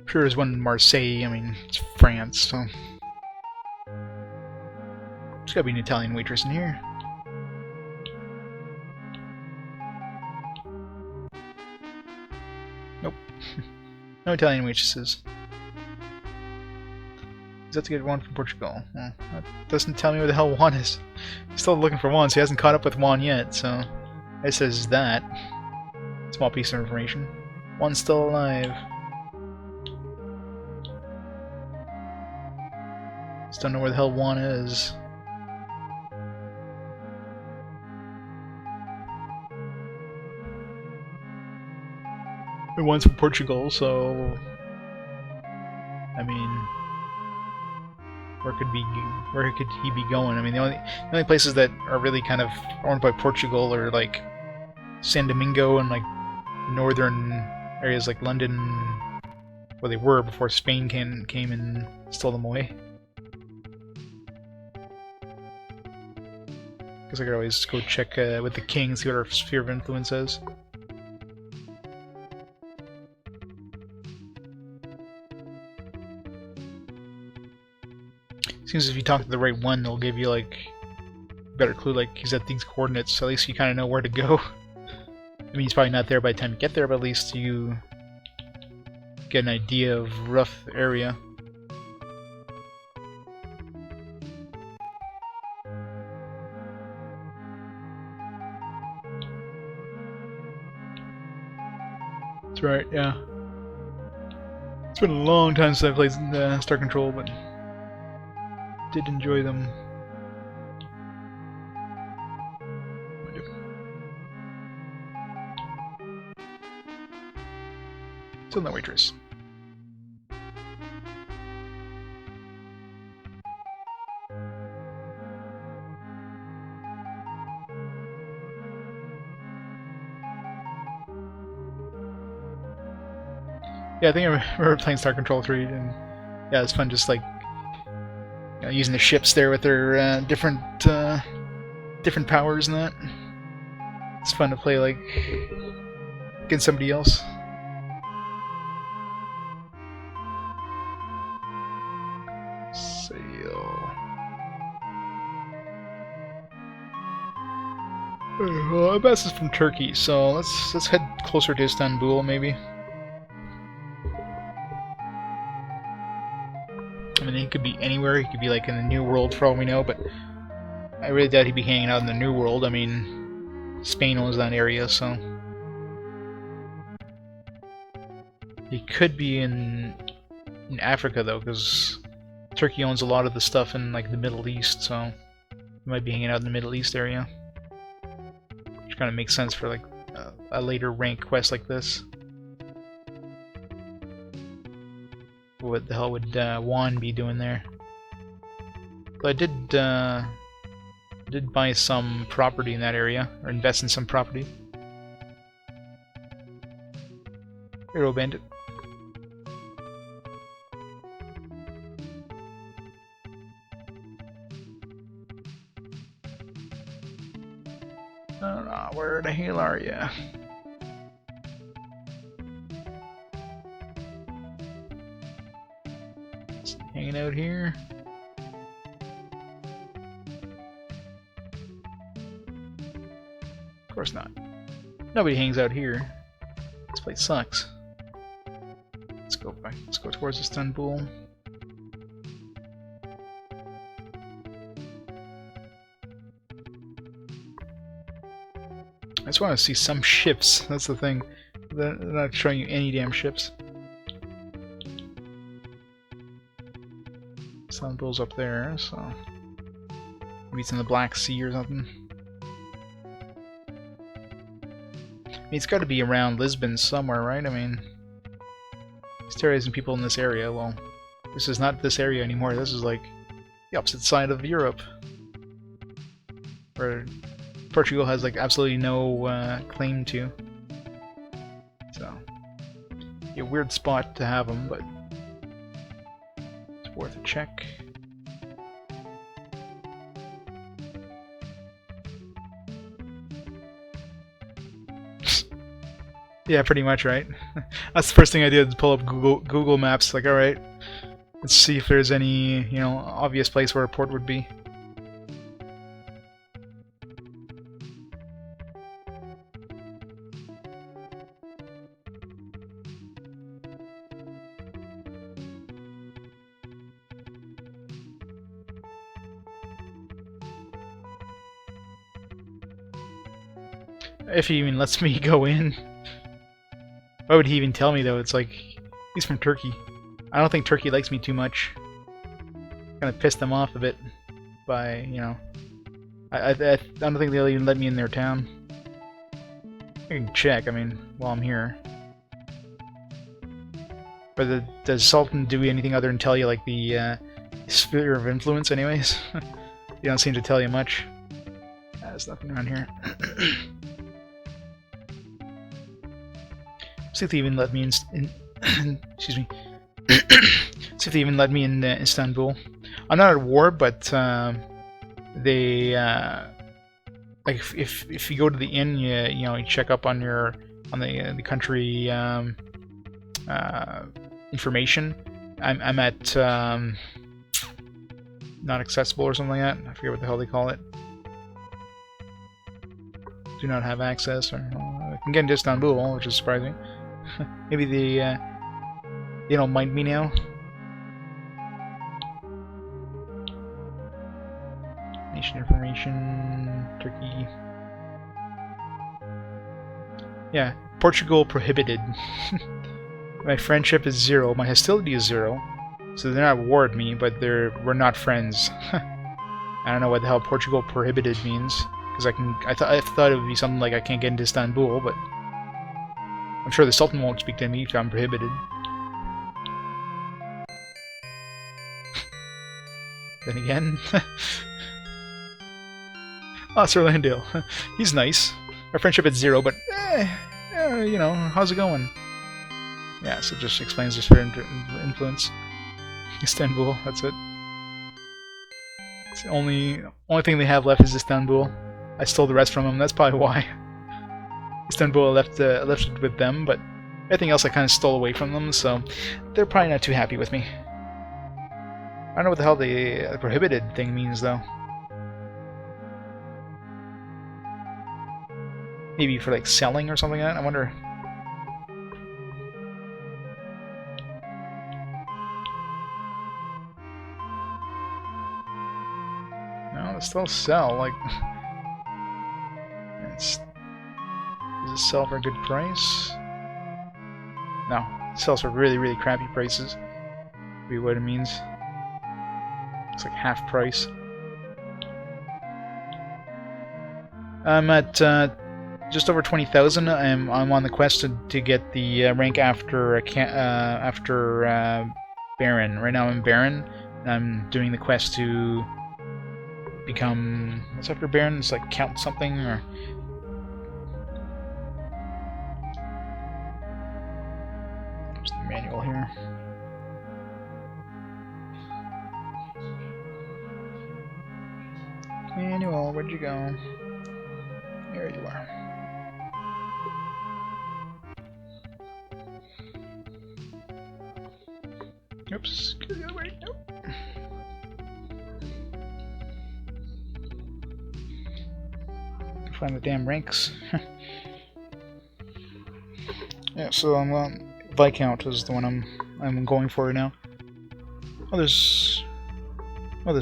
A: Sure, there's one in Marseille. I mean, it's France, so there's gotta be an Italian waitress in here. Nope. No Italian waitresses. Is that to get one from Portugal? Well, that doesn't tell me where the hell Juan is. I'm still looking for Juan, so he hasn't caught up with Juan yet, so it says that. Small piece of information. Juan's still alive. Just don't know where the hell Juan is. And one's from Portugal, so I mean, where could he be going? I mean, the only places that are really kind of owned by Portugal are like San Domingo and like northern areas like London, where they were before Spain came and stole them away. Guess I could always go check with the king, see what our sphere of influence is. Seems if you talk to the right one, they'll give you like a better clue, like he's at these coordinates, so at least you kind of know where to go. I mean, he's probably not there by the time you get there, but at least you get an idea of rough area. That's right, yeah. It's been a long time since I played Star Control, but did enjoy them. Still no waitress. Yeah, I think I remember playing Star Control 3, and yeah, it's fun just like using the ships there with their different powers and that. It's fun to play like against somebody else. Sail. Well, the best is from Turkey, so let's head closer to Istanbul, maybe. I mean, he could be anywhere. He could be like in the New World for all we know, but I really doubt he'd be hanging out in the New World. I mean, Spain owns that area, so he could be in Africa though, because Turkey owns a lot of the stuff in like the Middle East, so he might be hanging out in the Middle East area, which kind of makes sense for like a later rank quest like this. What the hell would Juan be doing there? But I did buy some property in that area, or invest in some property. Hero Bandit. I don't know, where the hell are ya? Hanging out here. Of course not. Nobody hangs out here. This place sucks. Let's go back. Let's go towards Istanbul. I just want to see some ships. That's the thing. They're not showing you any damn ships. Istanbul's up there, so maybe it's in the Black Sea or something. I mean, it's got to be around Lisbon somewhere, right? I mean, there's terrorizing people in this area. Well, this is not this area anymore. This is like the opposite side of Europe, where Portugal has like absolutely no claim to. So, a weird spot to have them, but worth a check. Yeah, pretty much, right? That's the first thing I did, pull up Google Maps, like, alright, let's see if there's any, you know, obvious place where a port would be. If he even lets me go in. Why would he even tell me, though? It's like, he's from Turkey. I don't think Turkey likes me too much. Kind of pissed them off a bit by, you know... I don't think they'll even let me in their town. I can check, I mean, while I'm here. But does Sultan do anything other than tell you, like, the sphere of influence, anyways? You don't seem to tell you much. There's nothing around here. See if they even let me in excuse me. See if they even let me in Istanbul. I'm not at war, but they like if you go to the inn, you know, you check up on the country information. I'm at not accessible or something like that. I forget what the hell they call it. Do not have access, or I can get into Istanbul, which is surprising. Maybe they don't mind me now. Nation information, Turkey. Yeah, Portugal prohibited. My friendship is 0. My hostility is 0. So they're not at war with me, but we're not friends. I don't know what the hell Portugal prohibited means, because I thought it would be something like I can't get into Istanbul, but I'm sure the Sultan won't speak to me if I'm prohibited. Then again... Oh, Sir Landale. He's nice. Our friendship at 0, but you know, how's it going? Yeah, so it just explains the sphere of influence. Istanbul, that's it. It's the only thing they have left is Istanbul. I stole the rest from them, that's probably why. Istanbul left it with them, but everything else I kind of stole away from them, so they're probably not too happy with me. I don't know what the hell the prohibited thing means, though. Maybe for, like, selling or something like that? I wonder. No, they still sell, like... Does it sell for a good price? No, it sells for really, really crappy prices. Be what it means. It's like half price. I'm at just over 20,000. I'm on the quest to get the rank after Baron. Right now I'm Baron. And I'm doing the quest to become... What's after Baron? It's like Count something, or... There's the manual here. Manual, where'd you go? There you are. Oops, go the other way. Nope. Find the damn ranks. Yeah, so I'm Viscount is the one I'm going for now. Oh, there's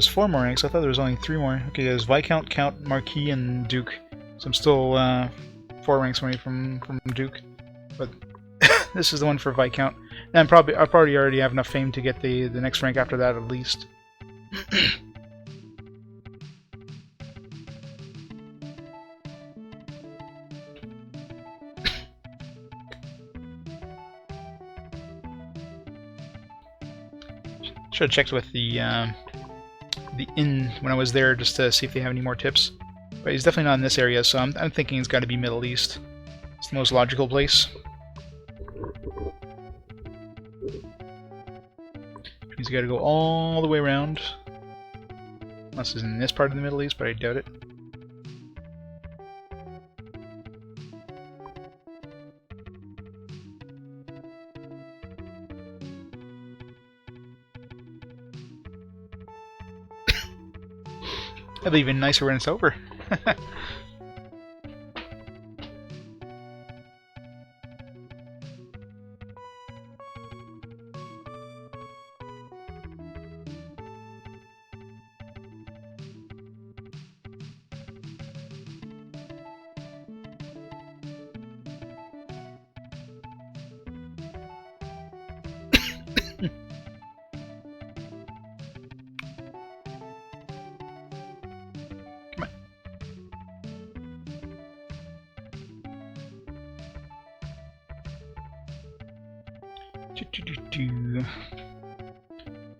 A: 4 more ranks. I thought there was only 3 more. Okay, there's Viscount, Count, Marquis, and Duke. So I'm still 4 ranks away from Duke, but this is the one for Viscount. And I probably already have enough fame to get the next rank after that at least. Should have checked with the inn when I was there just to see if they have any more tips. But he's definitely not in this area, so I'm thinking it's got to be Middle East. It's the most logical place. Means we gotta go all the way around. Unless it's in this part of the Middle East, but I doubt it. It'll be even nicer when it's over.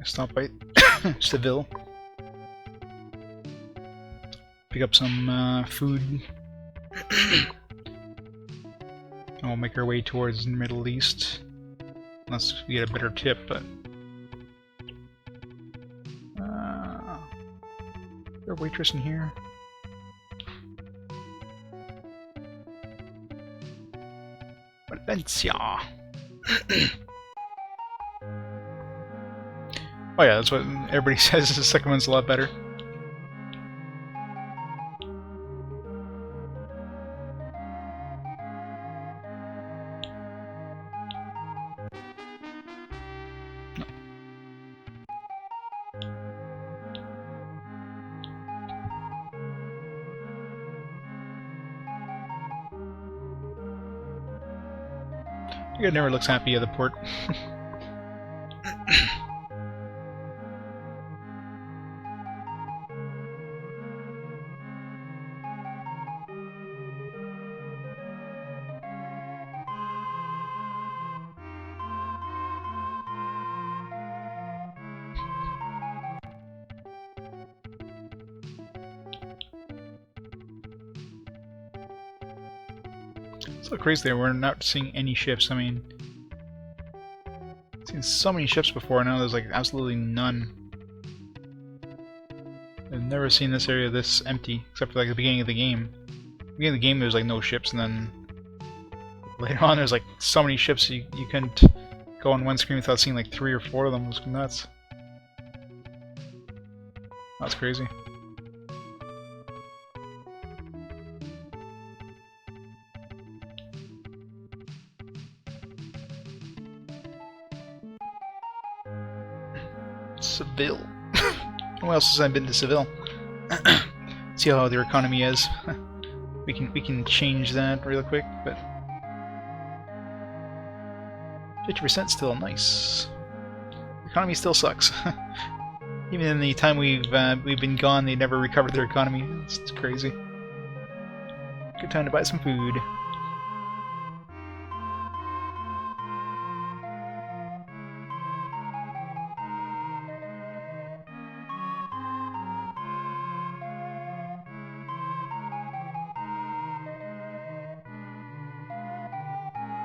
A: Stop by Seville. Pick up some food. And we'll make our way towards the Middle East. Unless we get a better tip, but... is there a waitress in here? Valencia! Oh yeah, that's what everybody says. The second one's a lot better. No. It never looks happy at the port. So crazy there, we're not seeing any ships. I mean, I've seen so many ships before, now there's like absolutely none. I've never seen this area this empty, except for like the beginning of the game. Beginning of the game there's like no ships, and then later on there's like so many ships you couldn't go on one screen without seeing like 3 or 4 of them. It was nuts. That's crazy. Seville. Where else has I been to Seville? See how their economy is. we can change that real quick, but 50% still nice. The economy still sucks. Even in the time we've been gone, they never recovered their economy. It's crazy. Good time to buy some food.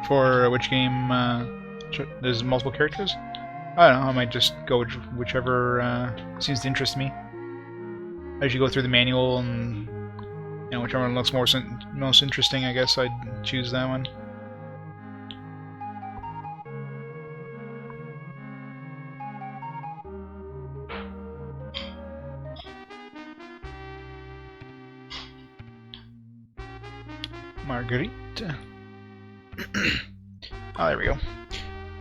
A: For which game there's multiple characters? I don't know, I might just go with whichever seems to interest me. I usually go through the manual and whichever one looks most interesting, I guess I'd choose that one. Margarita. Oh, there we go.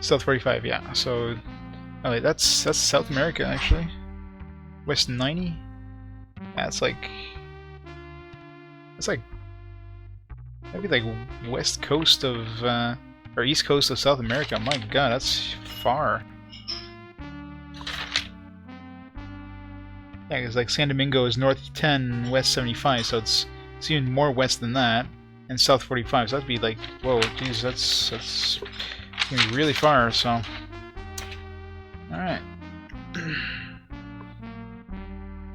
A: South 45, yeah. So, oh wait, that's South America actually. West 90. That's like maybe like west coast of or east coast of South America. My God, that's far. Yeah, because like San Domingo is north 10, west 75, so it's even more west than that. And South 45, so that'd be like, whoa, geez, that's gonna be really far, so. Alright.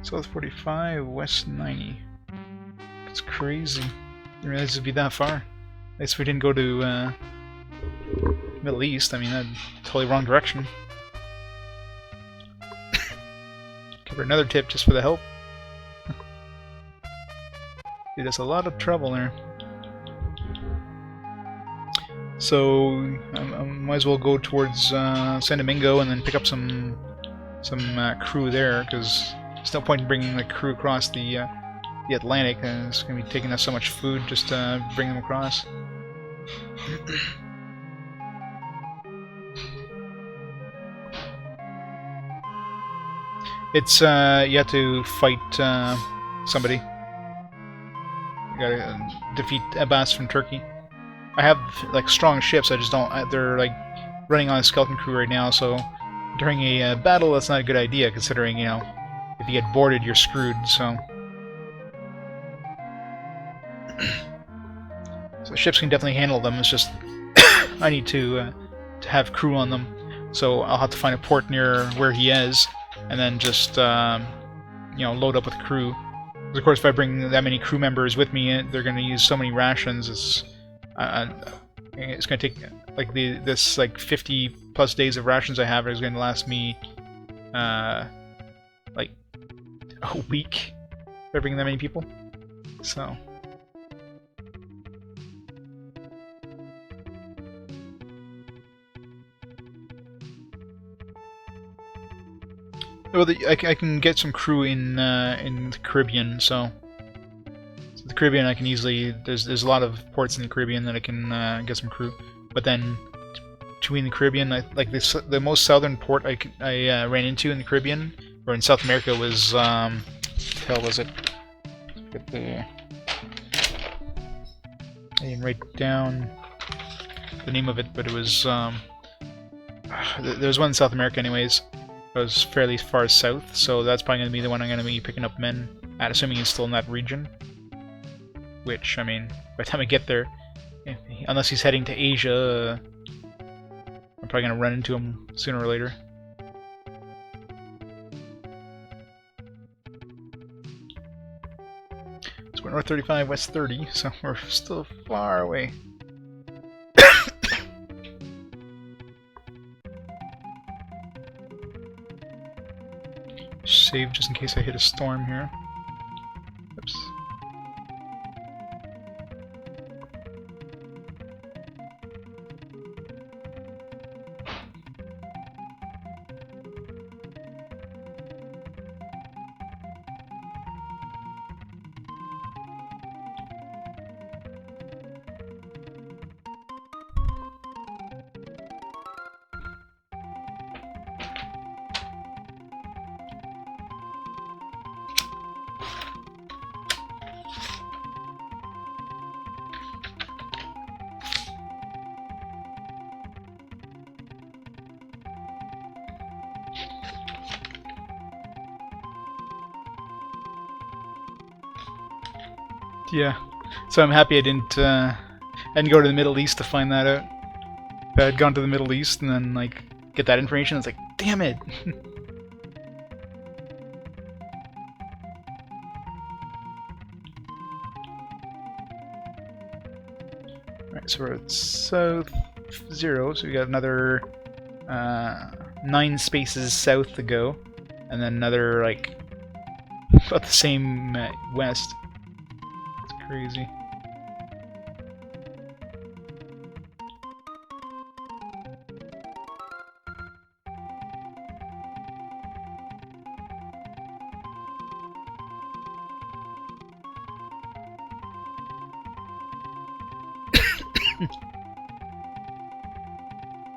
A: South 45, West 90. It's crazy. I didn't realize it'd be that far. At least we didn't go to Middle East. I mean, that's totally wrong direction. for another tip just for the help. Did us a lot of trouble there. So I might as well go towards San Domingo and then pick up some crew there, because there's no point in bringing the crew across the Atlantic, and it's going to be taking us so much food just to bring them across. It's you have to fight somebody. You gotta defeat Abbas from Turkey. I have like strong ships. I just don't. They're like running on a skeleton crew right now. So during a battle, that's not a good idea. Considering, you know, if you get boarded, you're screwed. So, so ships can definitely handle them. It's just I need to have crew on them. So I'll have to find a port near where he is, and then just you know, load up with crew. Because of course, if I bring that many crew members with me, they're going to use so many rations. It's going to take like this like 50 plus days of rations I have is going to last me like a week if I bring that many people. So. Well, I can get some crew in the Caribbean, so the Caribbean I can easily. There's a lot of ports in the Caribbean that I can get some crew, but then between the Caribbean, like the most southern port I ran into in the Caribbean or in South America was what the hell was it? Get the I didn't write down the name of it, but it was there was one in South America, anyways. It was fairly far south, so that's probably going to be the one I'm going to be picking up men at, assuming he's still in that region. Which, I mean, by the time I get there, unless he's heading to Asia, I'm probably going to run into him sooner or later. So we're north 35, west 30, so we're still far away. Save just in case I hit a storm here. Oops. Yeah, so I'm happy I didn't go to the Middle East to find that out. If I had gone to the Middle East and then like get that information, it's like, damn it. Alright, so we're at south 0, so we got another 9 spaces south to go, and then another like about the same west. Crazy.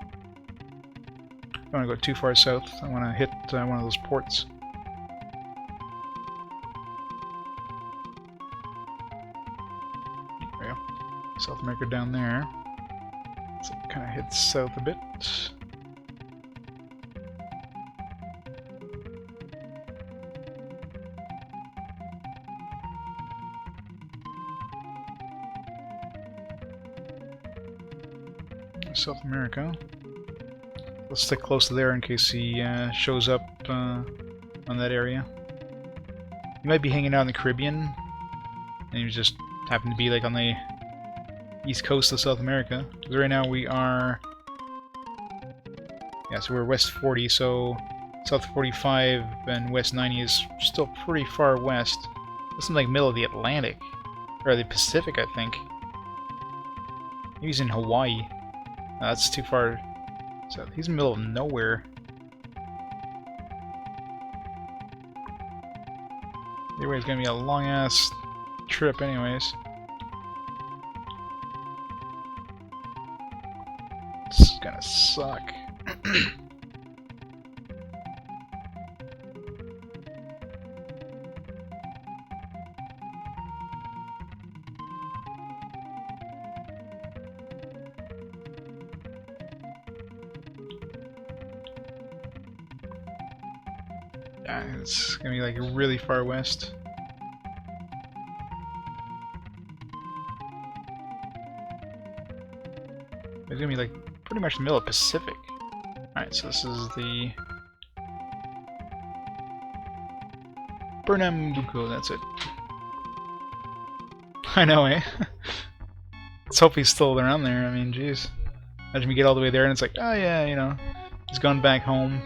A: I don't want to go too far south. I want to hit one of those ports. South America down there. So it kind of heads south a bit. South America. Let's stick close to there in case he shows up on that area. He might be hanging out in the Caribbean, and he just happened to be like on the east coast of South America. Because right now we are... Yeah, so we're west 40, so South 45 and West 90 is still pretty far west. This is like middle of the Atlantic. Or the Pacific, I think. Maybe he's in Hawaii. No, that's too far. So he's in the middle of nowhere. Anyway, it's gonna be a long ass trip anyways. This is gonna suck. Yeah, it's gonna be like really far west. It's gonna be like pretty much the middle of Pacific. Alright, so this is the Pernambuco, that's it. I know, eh? Let's hope he's still around there. I mean, jeez. Imagine we get all the way there and it's like, oh yeah, you know, he's gone back home.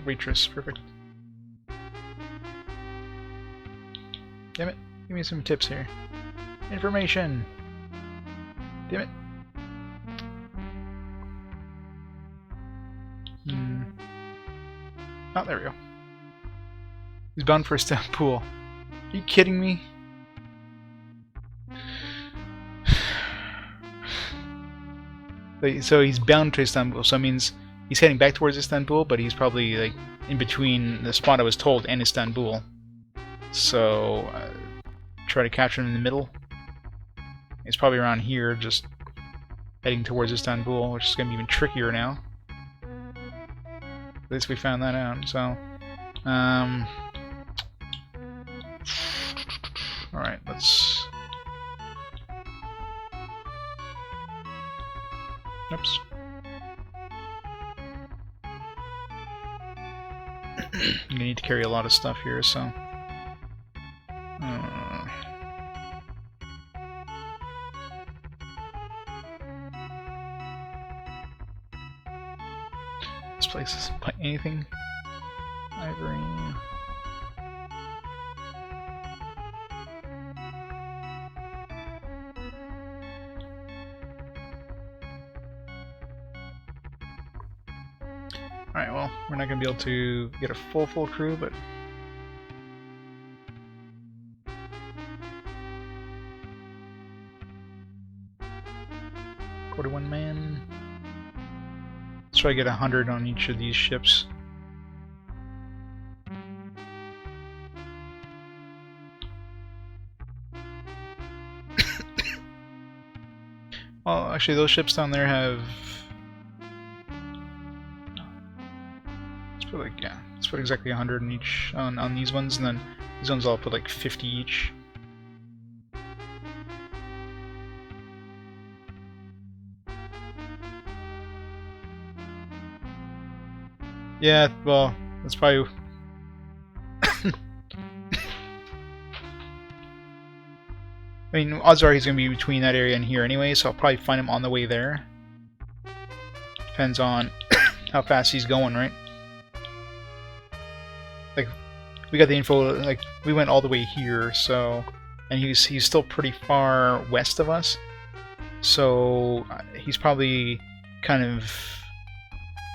A: Waitress, perfect. Damn it, give me some tips here. Information! Damn it. Oh, there we go. He's bound for Istanbul. Are you kidding me? So he's bound to Istanbul, so that means he's heading back towards Istanbul, but he's probably like in between the spot I was told and Istanbul. So try to capture him in the middle. He's probably around here, just heading towards Istanbul, which is going to be even trickier now. At least we found that out. So, all right, let's. Oops. I'm gonna need to carry a lot of stuff here, so. This place doesn't buy anything. Ivory. Alright, well, we're not going to be able to get a full crew, but... $41 man. Let's try to get 100 on each of these ships. Well, actually, those ships down there have... let's put exactly 100 in each on these ones, and then these ones I'll put like 50 each. Yeah, well, that's probably... I mean, odds are he's going to be between that area and here anyway, so I'll probably find him on the way there. Depends on how fast he's going, right? Like, we got the info, like, we went all the way here, so... And he's still pretty far west of us. So, he's probably kind of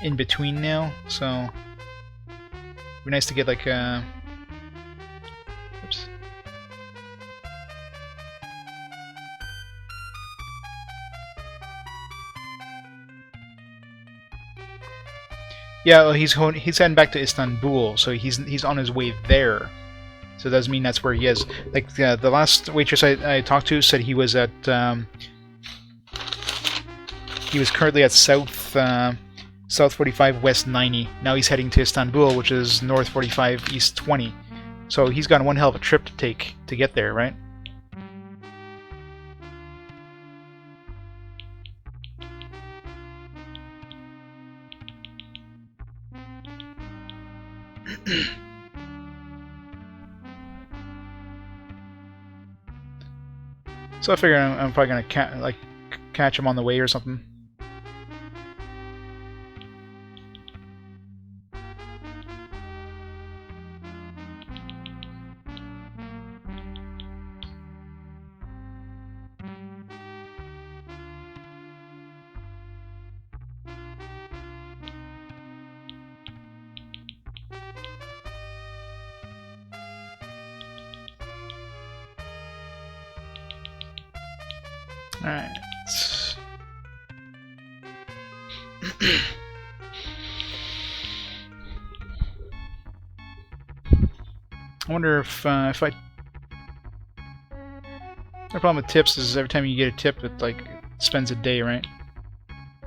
A: in between now, so... It'd be nice to get, like, a... Oops. Yeah, well, he's heading back to Istanbul, so he's on his way there. So it does mean that's where he is. Like the last waitress I talked to said he was at he was currently at South 45 West 90. Now he's heading to Istanbul, which is North 45 East 20. So he's got one hell of a trip to take to get there, right? So I figure I'm probably gonna catch him on the way or something. Alright. I wonder if I... The problem with tips is every time you get a tip, it like spends a day, right?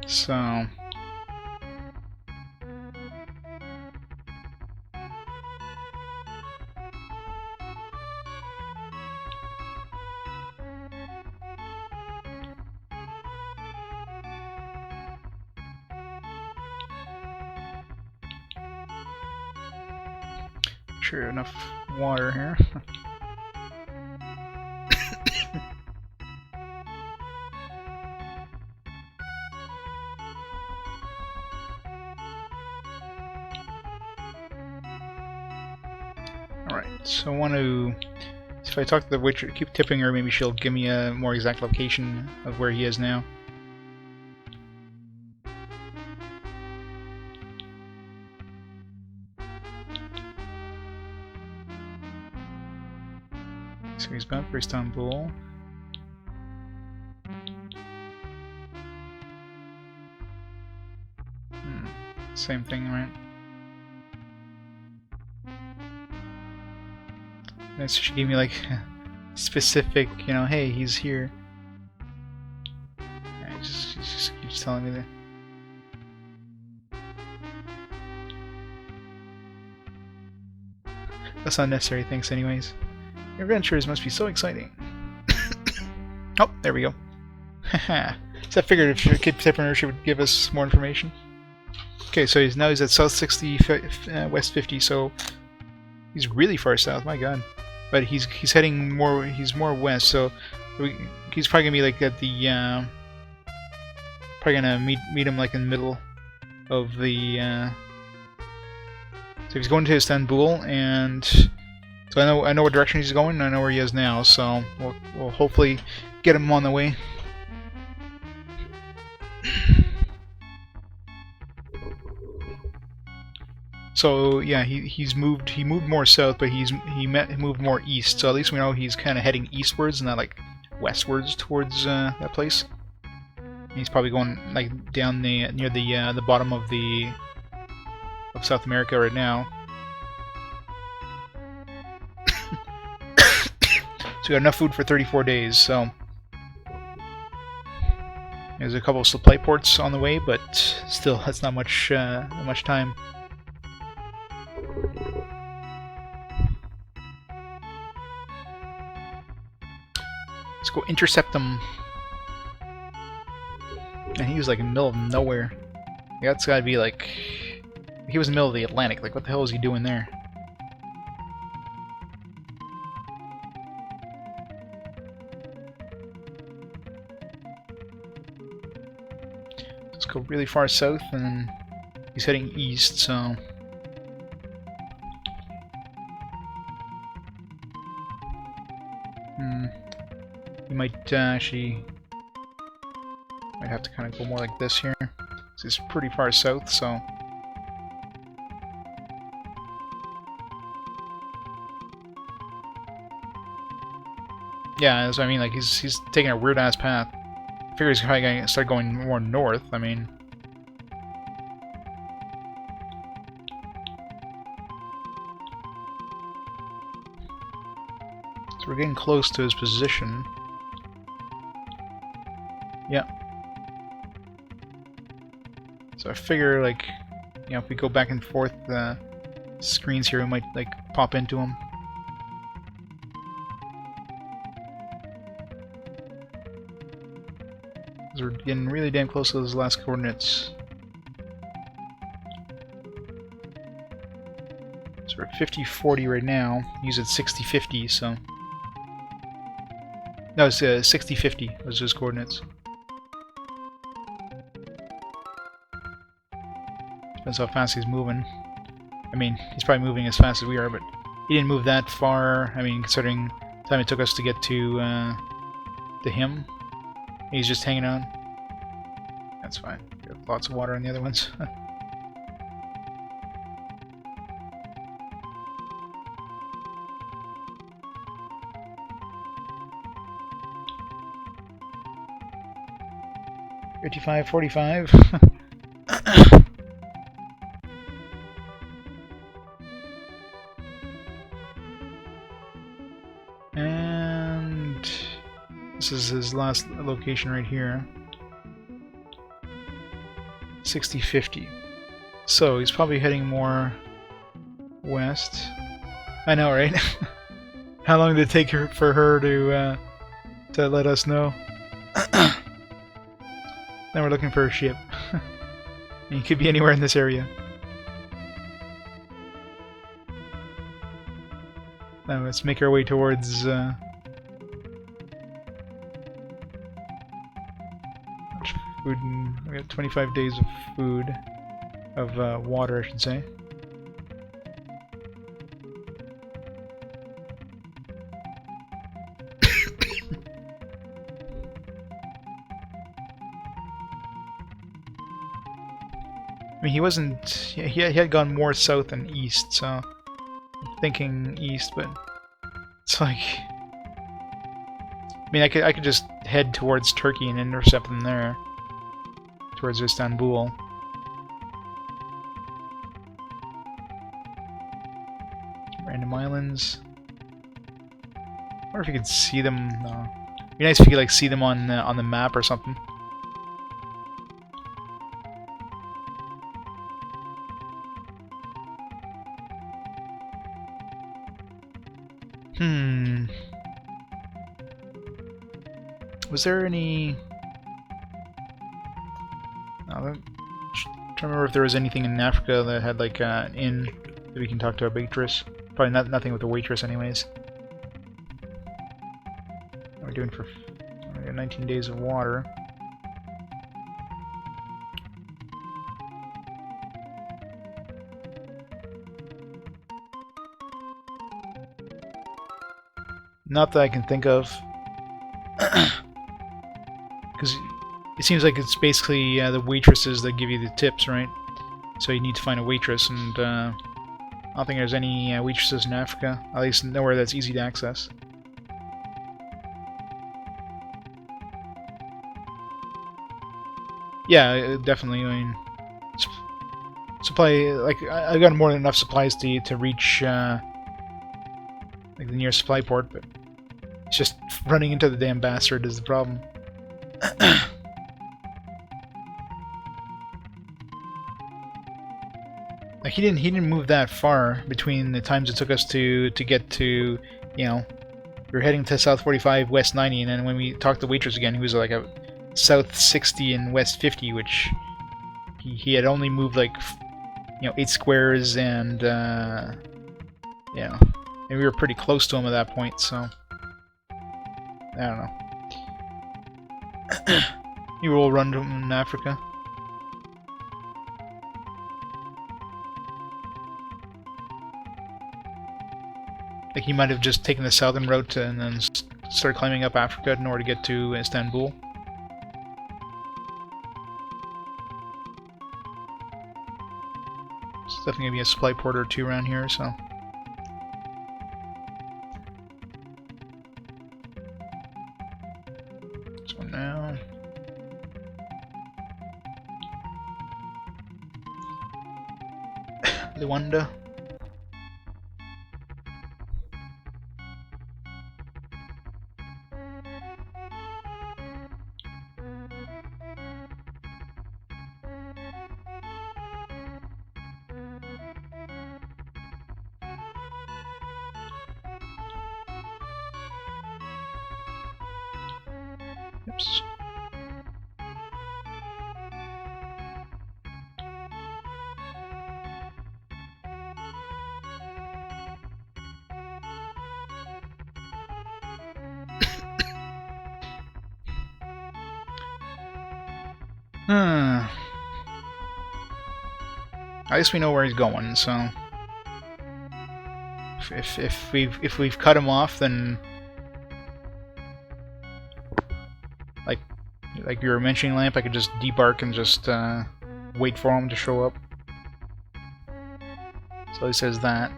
A: So... Sure, enough water here. Alright, so I want to... If I talk to the witcher, keep tipping her, maybe she'll give me a more exact location of where he is now. So he's bound for Istanbul. Same thing, right? Nice, she gave me like specific, you know, hey, he's here. Right, just keeps telling me that. That's unnecessary, thanks anyways. Your adventures must be so exciting. Oh, there we go. Haha. So I figured if she kept tipping her, she would give us more information. Okay, so now he's at South 60, West 50, so he's really far south, my god. But he's heading more, he's more west, so he's probably gonna be like at the, probably gonna meet him like in the middle of the, so he's going to Istanbul, and so I know what direction he's going, and I know where he is now, so we'll hopefully get him on the way. So yeah, he moved more south, but he moved more east. So at least we know he's kind of heading eastwards, and not like westwards towards that place. And he's probably going like down near the bottom of South America right now. So we got enough food for 34 days. So there's a couple of supply ports on the way, but still, that's not much time. Let's go intercept him. And he was like in the middle of nowhere. Yeah, that's gotta be like... He was in the middle of the Atlantic. Like, what the hell is he doing there? Let's go really far south, and then he's heading east, so... We might actually might have to kind of go more like this here. This is pretty far south, so yeah, that's what I mean. Like he's taking a weird ass path. I figure he's probably gonna start going more north. I mean, so we're getting close to his position. Yeah. So I figure, like, you know, if we go back and forth screens here, we might, like, pop into him. Because we're getting really damn close to those last coordinates. So we're at 50-40 right now. He's at 60-50, so... No, it's 60-50 was his coordinates. That's how fast he's moving. I mean, he's probably moving as fast as we are, but he didn't move that far. I mean, considering the time it took us to get to him. He's just hanging out. That's fine. Got lots of water on the other ones. $55, $45. And this is his last location right here. 60-50. So he's probably heading more west. I know, right? How long did it take for her to let us know? Now we're looking for a ship. And he could be anywhere in this area. Now let's make our way towards food. We got 25 days of food, of water, I should say. I mean, he wasn't. He had gone more south than east, so I'm thinking east, but it's like. I mean, I could just head towards Turkey and intercept them there, towards Istanbul. Random islands. I wonder if you could see them. It'd be nice if you could like see them on the map or something. Was there any... I'm trying to remember if there was anything in Africa that had like an inn that we can talk to a waitress. Probably nothing with the waitress anyways. What are we doing for 19 days of water? Not that I can think of. Because it seems like it's basically the waitresses that give you the tips, right? So you need to find a waitress, and I don't think there's any waitresses in Africa. At least nowhere that's easy to access. Yeah, definitely. I mean, supply, like, I've got more than enough supplies to reach like the nearest supply port, but it's just running into the damn bastard is the problem. Like he didn't move that far between the times it took us to get to, you know, we were heading to South 45, West 90, and then when we talked to the waitress again, he was like a South 60 and West 50, which he had only moved like, you know, 8 squares, and yeah, and we were pretty close to him at that point, so I don't know. You will run to him in Africa. Like he might have just taken the southern route and then started climbing up Africa in order to get to Istanbul. It's definitely gonna be a supply port or two around here, so. So now. Luanda. Oops. At least we know where he's going, so if we've cut him off, then like you were mentioning, Lamp, I could just debark and just wait for him to show up. So he says that.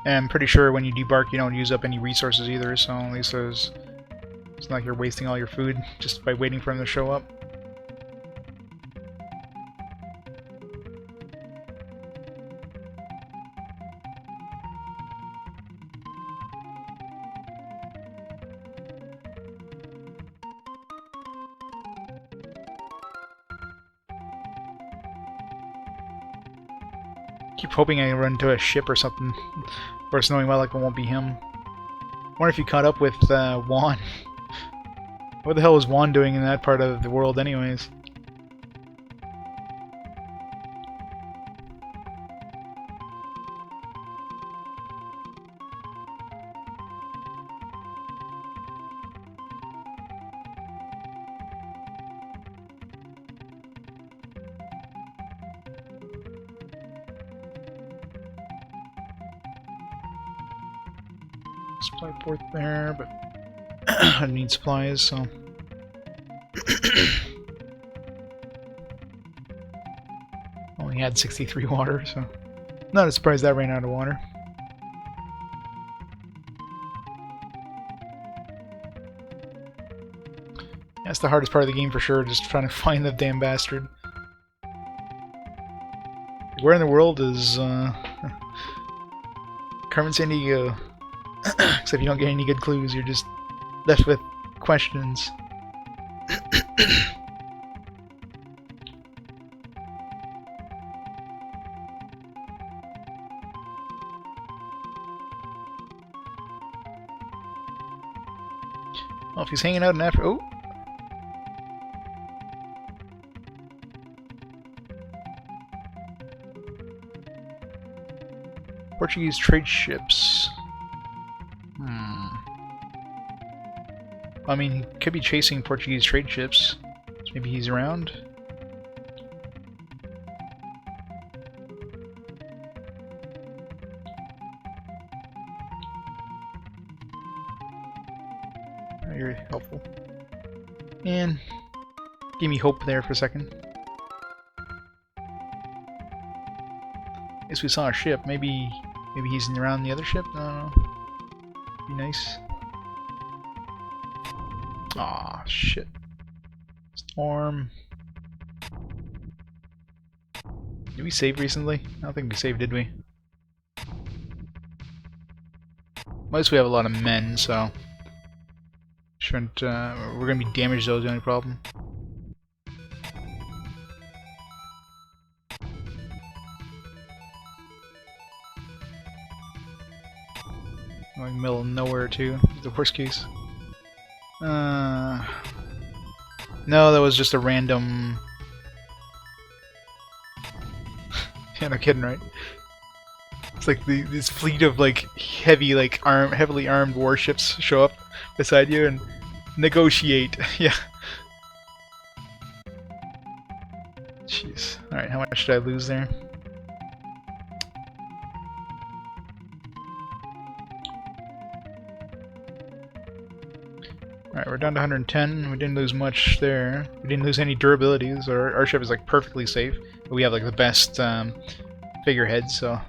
A: And I'm pretty sure when you debark, you don't use up any resources either, so at least it's not like you're wasting all your food just by waiting for him to show up. Keep hoping I run into a ship or something. Of course, knowing well, like, it won't be him. Wonder if you caught up with Juan. What the hell was Juan doing in that part of the world, anyways? Supply port there, but I need supplies, so. Only had 63 water, so. Not surprised that ran out of water. That's the hardest part of the game for sure, just trying to find the damn bastard. Where in the world is Carmen Sandiego? Except you don't get any good clues, you're just left with questions. Well, if he's hanging out in Africa. Oh! Portuguese trade ships. I mean, he could be chasing Portuguese trade ships. So maybe he's around. Very helpful. And gave me hope there for a second. Guess we saw a ship. Maybe he's around the other ship? I don't know. Be nice. Aw, shit. Storm. Did we save recently? I don't think we saved, did we? Most we have a lot of men, so shouldn't. We're gonna be damaged though. Is the only problem. Going middle of nowhere too. The worst case. No, that was just a random. Yeah, no kidding, right? It's like this fleet of like heavily armed warships show up beside you and negotiate. Yeah. Jeez. All right, how much did I lose there? Alright, we're down to 110. We didn't lose much there. We didn't lose any durabilities. Our ship is like perfectly safe. But we have like the best figureheads, so I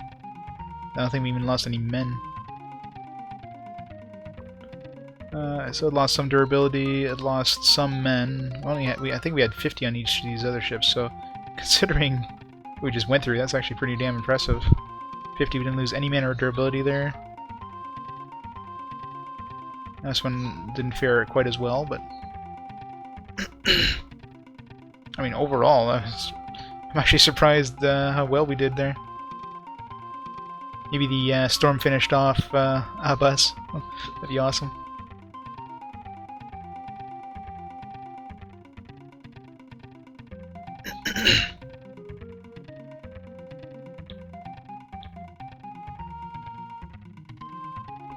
A: don't think we even lost any men. So it lost some durability. It lost some men. I think we had 50 on each of these other ships. So considering what we just went through, that's actually pretty damn impressive. 50. We didn't lose any men or durability there. This one didn't fare quite as well, but I mean, overall, I'm actually surprised how well we did there. Maybe the storm finished off us. That'd be awesome.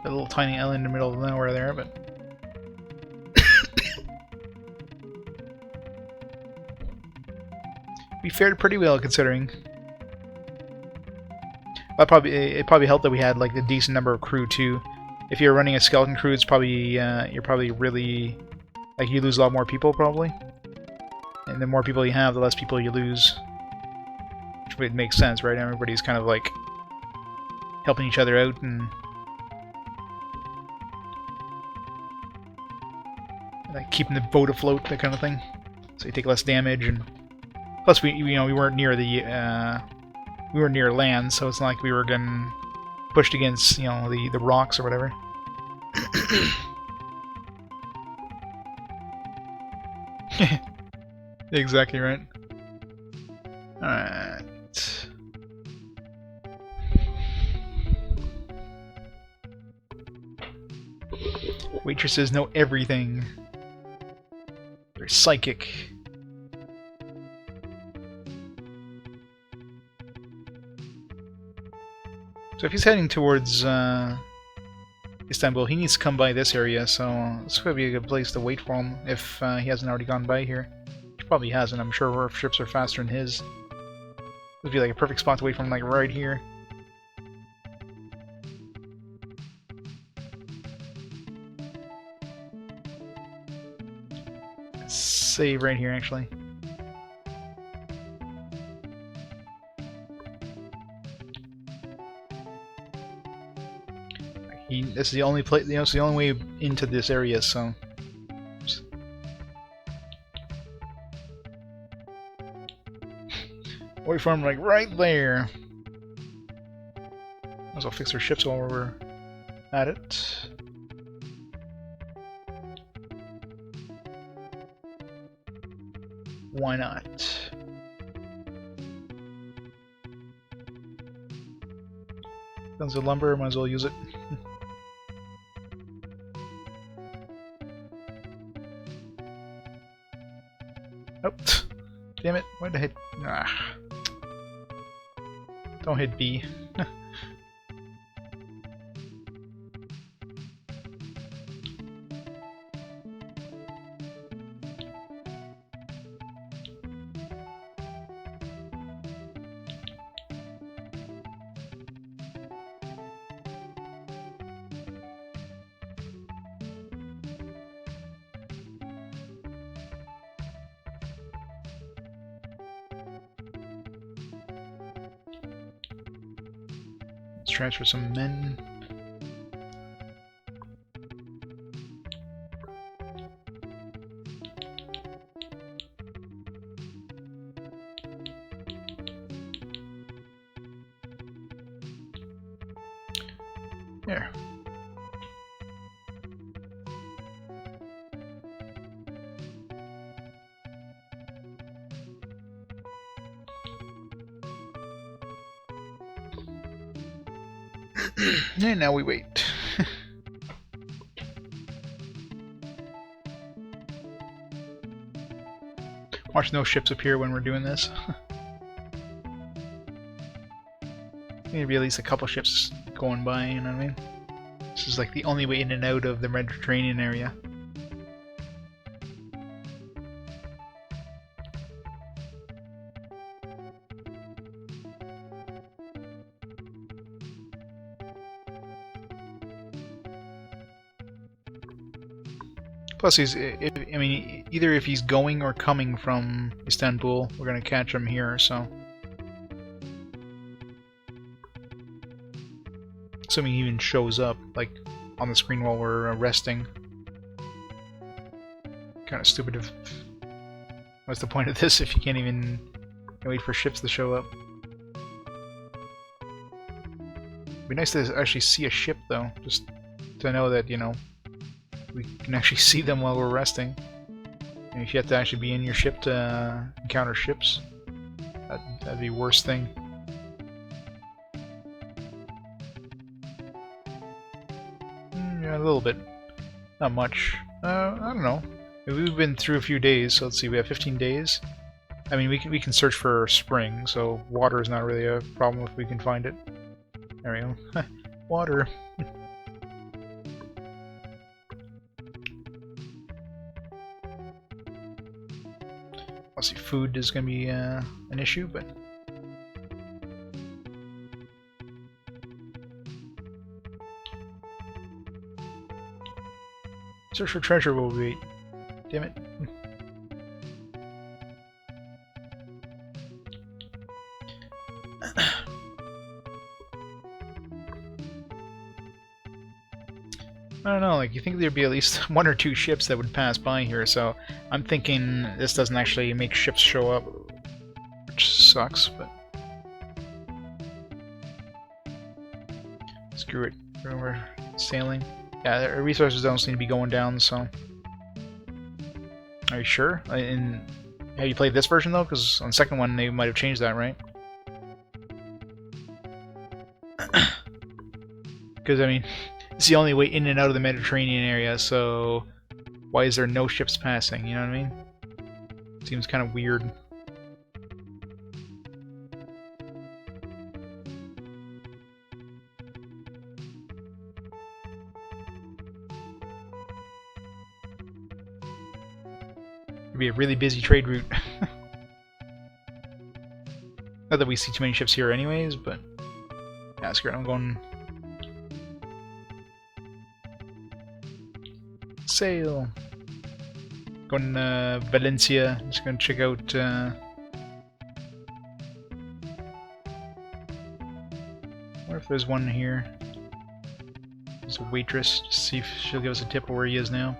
A: A little tiny island in the middle of nowhere there, but we fared pretty well considering. It probably helped that we had like a decent number of crew too. If you're running a skeleton crew, it's probably you're probably really like you lose a lot more people probably, and the more people you have, the less people you lose. Which makes sense, right? Everybody's kind of like helping each other out and like keeping the boat afloat, that kind of thing. So you take less damage, and plus we weren't near the we were near land, so it's not like we were getting pushed against the rocks or whatever. Exactly right. Alright. Waitresses know everything. They're psychic. So if he's heading towards Istanbul, he needs to come by this area, so this could be a good place to wait for him if he hasn't already gone by here. He probably hasn't. I'm sure our ships are faster than his. This would be like a perfect spot to wait for him, like right here. Save right here, actually. This is the only place. It's the only way into this area. So, wait for him, like right there. Might as well fix our ships while we're at it. Why not? Tons of lumber, might as well use it. Oh, damn it! Why'd I hit? Ah. Don't hit B. Let's transfer some men. There. And now we wait. Watch no ships appear when we're doing this. Maybe at least a couple ships going by, you know what I mean? This is like the only way in and out of the Mediterranean area. Plus, either if he's going or coming from Istanbul, we're gonna catch him here, so. Assuming he even shows up, like, on the screen while we're resting. Kinda stupid if... What's the point of this if you can't even wait for ships to show up? It'd be nice to actually see a ship, though, just to know that, we can actually see them while we're resting. And if you have to actually be in your ship to encounter ships, that'd be the worst thing. Yeah, a little bit. Not much. I don't know. We've been through a few days, so let's see, we have 15 days. I mean, we can search for spring, so water is not really a problem if we can find it. There we go. Water. food is going to be an issue, but... Search for treasure will wait. Damn it. I don't know, like, you think there'd be at least 1 or 2 ships that would pass by here, so I'm thinking this doesn't actually make ships show up, which sucks, but... Screw it. We're sailing. Yeah, our resources don't seem to be going down, so... Are you sure? Have you played this version, though? Because on the second one, they might have changed that, right? Because, I mean, it's the only way in and out of the Mediterranean area, so... Why is there no ships passing, you know what I mean? Seems kind of weird. It'd be a really busy trade route. Not that we see too many ships here anyways, but... Yeah, screw it, I'm going... Sail! Going to Valencia, just gonna check out... What if there's one here? There's a waitress, just see if she'll give us a tip of where he is now.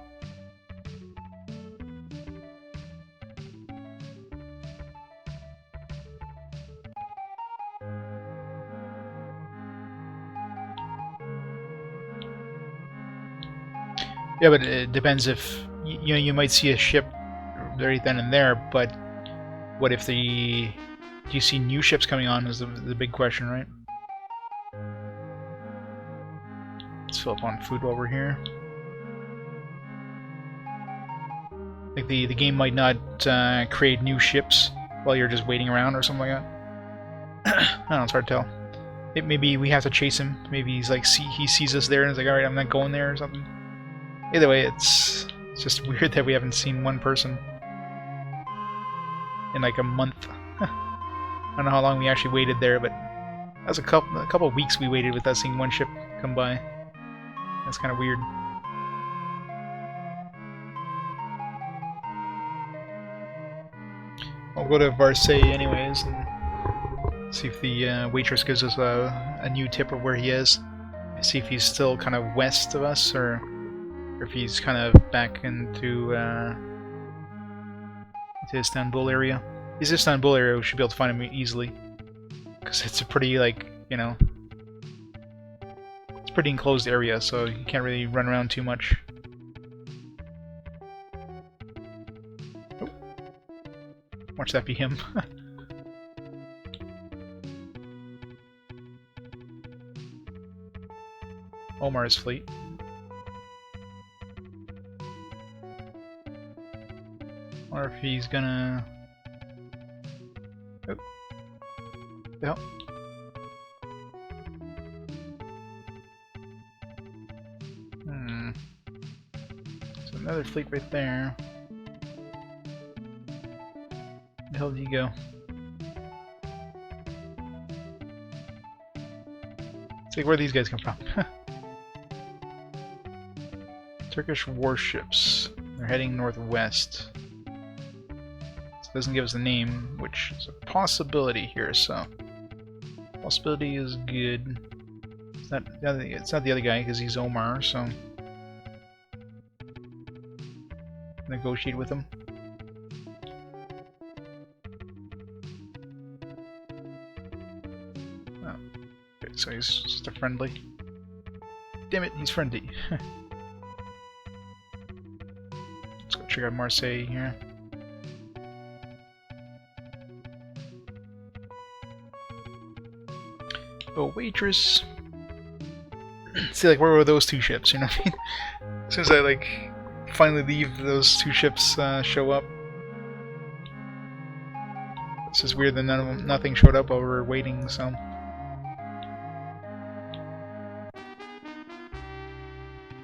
A: Yeah, but it depends if you know, you might see a ship right then and there, but what if the... Do you see new ships coming on is the big question, right? Let's fill up on food while we're here. Like the game might not create new ships while you're just waiting around or something like that. I don't know, it's hard to tell. Maybe we have to chase him. Maybe he's like he sees us there and is like, alright, I'm not going there or something. Either way, it's just weird that we haven't seen one person in like a month. I don't know how long we actually waited there, but that was a couple of weeks we waited without seeing one ship come by. That's kind of weird. I'll go to Marseille anyways and see if the waitress gives us a new tip of where he is. See if he's still kind of west of us, or if he's kind of back into Istanbul area. His Istanbul area, we should be able to find him easily. Because it's a pretty, like, you know... It's a pretty enclosed area, so you can't really run around too much. Oh. Watch that be him. Omar's fleet. Or if he's gonna... Oh. Yep. So another fleet right there. Where the hell did he go? It's like, where these guys come from? Turkish warships. They're heading northwest. Doesn't give us a name, which is a possibility here, so possibility is good. It's not the other guy because he's Omar, so negotiate with him. Oh, okay, so he's just a friendly. Damn it, he's friendly. Let's go check out Marseille here. Oh, waitress. See, like, where were those 2 ships, you know what I mean? As soon as I, like, finally leave, those 2 ships show up. It's just weird that nothing showed up while we were waiting, so...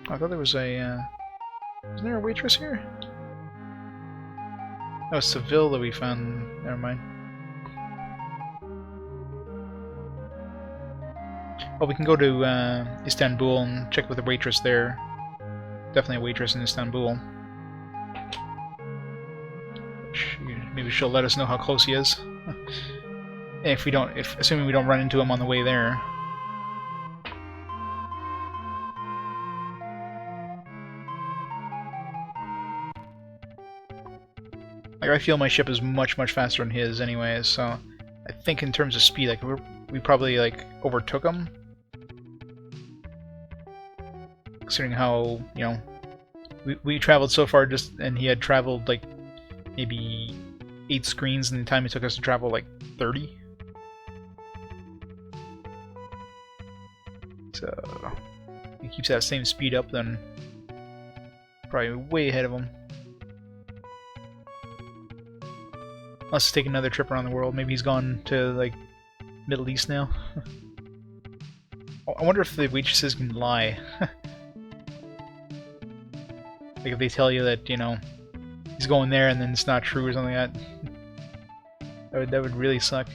A: I thought there was a, isn't there a waitress here? Oh, Seville that we found. Never mind. Well, we can go to Istanbul and check with the waitress there. Definitely a waitress in Istanbul. Maybe she'll let us know how close he is. If we don't, assuming we don't run into him on the way there. Like, I feel my ship is much faster than his, anyways. So I think in terms of speed, like we probably like overtook him. Considering how, you know, we traveled so far, and he had traveled like maybe 8 screens in the time it took us to travel like 30. So he keeps that same speed up, then probably way ahead of him. Let's take another trip around the world. Maybe he's gone to like Middle East now. I wonder if the waitresses can lie. Like if they tell you that, you know, he's going there and then it's not true or something like that. That would really suck.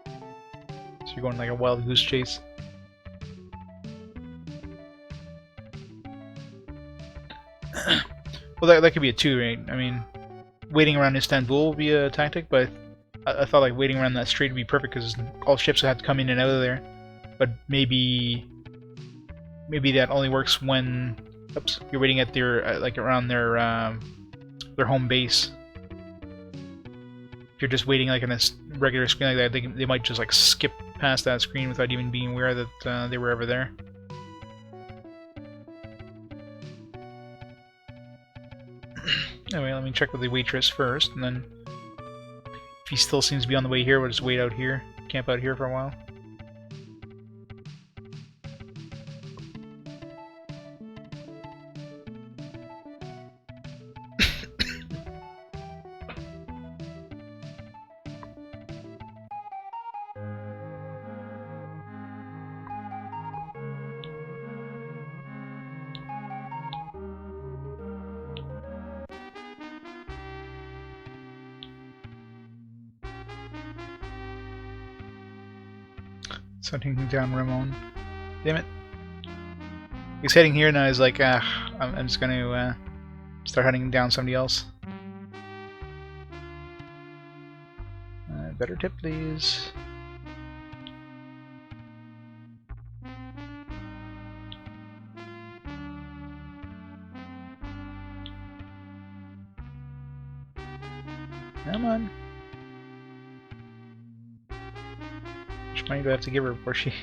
A: So you're going like a wild goose chase. Well, that could be a 2, right? I mean, waiting around Istanbul would be a tactic, but I thought like waiting around that strait would be perfect because all ships would have to come in and out of there. But maybe that only works when you're waiting at their like around their home base. If you're just waiting like on a regular screen like that, they might just like skip past that screen without even being aware that they were ever there. Anyway, let me check with the waitress first, and then if he still seems to be on the way here, we'll just wait out here, camp out here for a while. Hunting down Ramon. Damn it. He's heading here now. He's like, I'm just gonna start hunting down somebody else. Better tip, please. Come on. Money do I have to give her before she...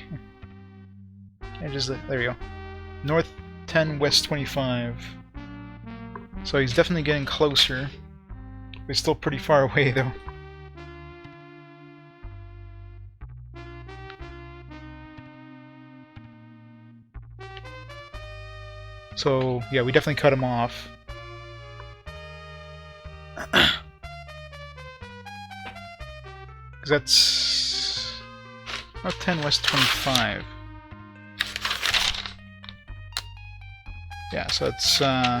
A: Yeah, just there we go. North 10, West 25. So he's definitely getting closer. He's still pretty far away though. So yeah, we definitely cut him off. Because that's... North 10, West 25. Yeah, so it's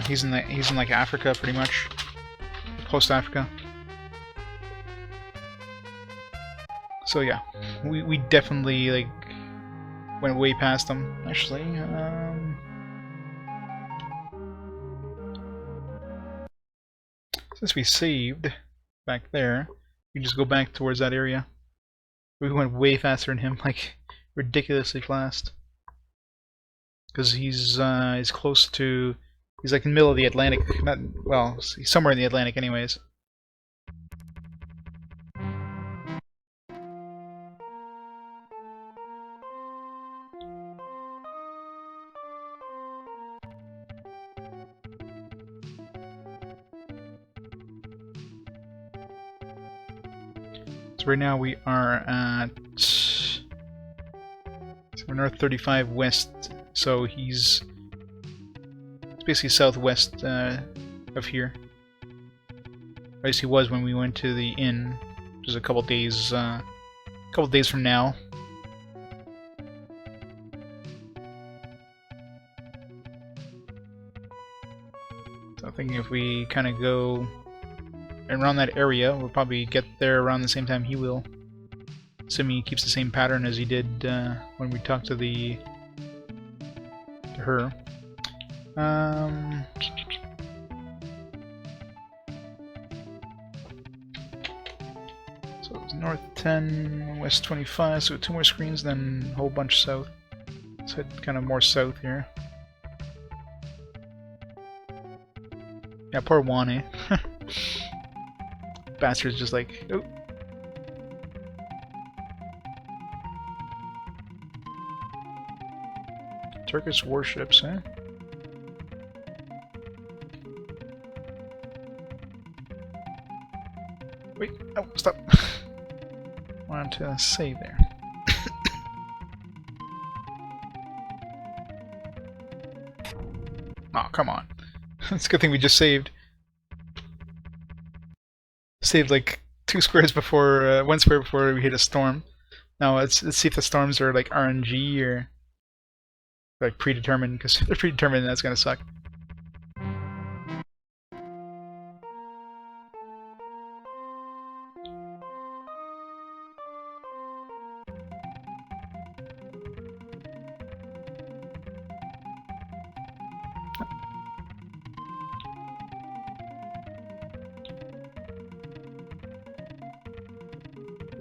A: he's in like Africa pretty much, post Africa. So yeah, we definitely like went way past them. Actually, since we saved back there, we just go back towards that area. We went way faster than him, like ridiculously fast. Because he's close to, he's like in the middle of the Atlantic. Not, well, he's somewhere in the Atlantic, anyways. So right now we are at, so we're north 35 west. So it's basically southwest of here. At least he was when we went to the inn, which is a couple days from now. So I'm thinking if we kind of go around that area. We'll probably get there around the same time he will. Assuming he keeps the same pattern as he did when we talked to her. So it's north 10, west 25, so 2 more screens, then a whole bunch south. Let's head kind of more south here. Yeah, poor Juan, eh? Bastard's just like, oh. Turkish warships, eh? Wait, oh, stop. Wanted to save there. Oh, come on. It's a good thing we just saved. Saved like 2 squares before, 1 square before we hit a storm. Now let's see if the storms are like RNG or like predetermined, because if they're predetermined, that's gonna suck.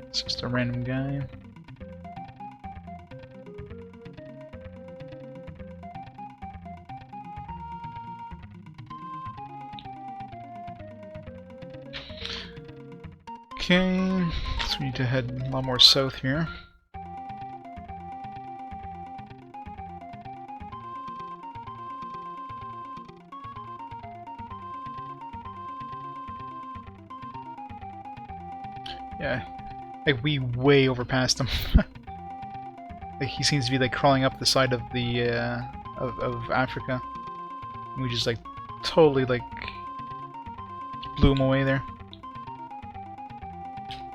A: It's just a random guy. Okay, so we need to head a lot more south here. Yeah, like we way overpassed him. Like he seems to be like crawling up the side of the of Africa. We just like totally like blew him away there.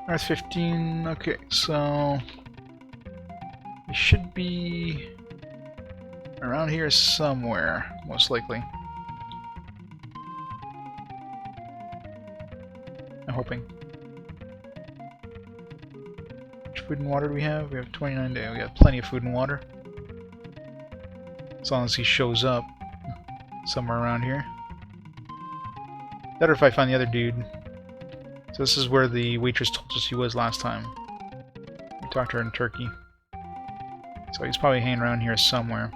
A: North 15. Okay, so it should be around here somewhere, most likely. I'm hoping. Food and water do we have? We have 29 days. We have plenty of food and water. As long as he shows up somewhere around here. Better if I find the other dude. So this is where the waitress told us he was last time. We talked to her in Turkey. So he's probably hanging around here somewhere.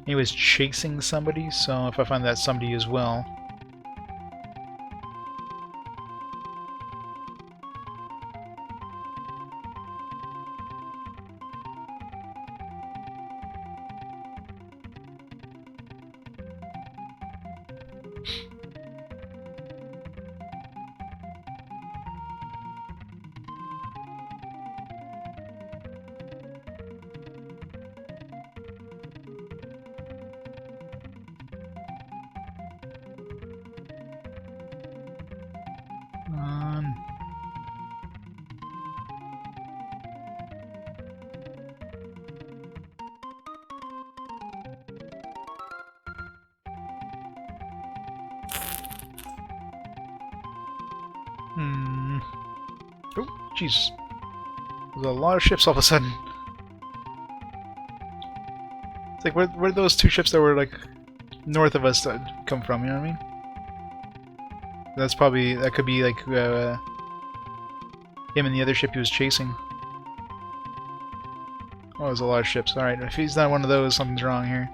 A: He was chasing somebody, so if I find that somebody as well. Oh, jeez. There's a lot of ships all of a sudden. It's like, where did those 2 ships that were, like, north of us come from, you know what I mean? That's probably, that could be, like, him and the other ship he was chasing. Oh, there's a lot of ships. Alright, if he's not one of those, something's wrong here.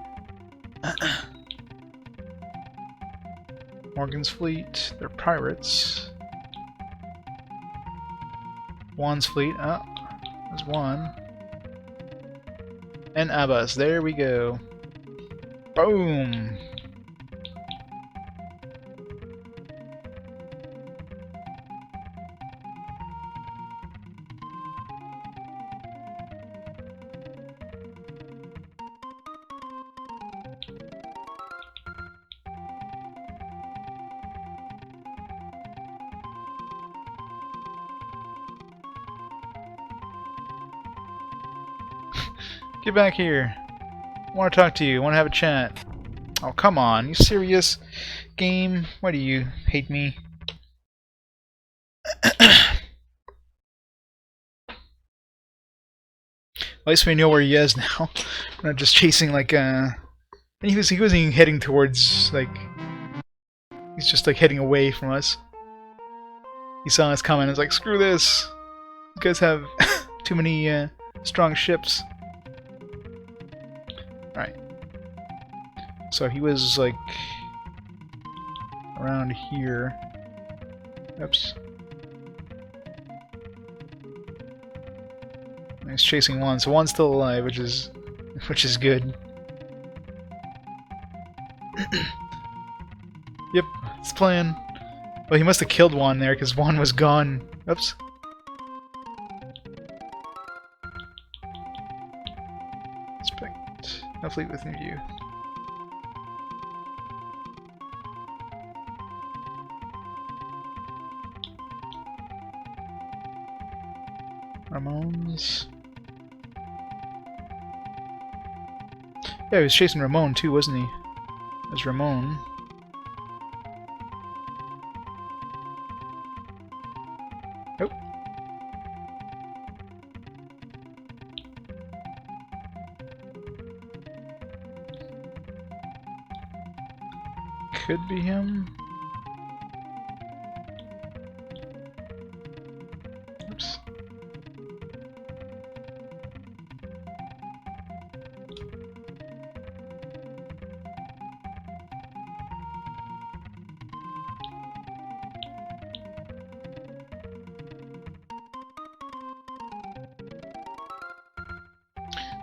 A: Morgan's fleet, they're pirates. Juan's fleet, oh, there's one. And Abbas, there we go. Boom! Get back here. I want to talk to you. I want to have a chat. Oh, come on. You serious? Game? Why do you hate me? At least we know where he is now. We're not just chasing like he wasn't even heading towards like he's just like heading away from us. He saw us coming and was like, screw this. You guys have too many strong ships. Alright. So he was like around here. Oops. He's chasing one, so one's still alive, which is good. Yep, it's playing. Well, he must have killed one there because one was gone. Oops. Inspect. No fleet within view. Ramon's. Yeah, he was chasing Ramon too, wasn't he? There's Ramon. Oh. Could be him. Oops.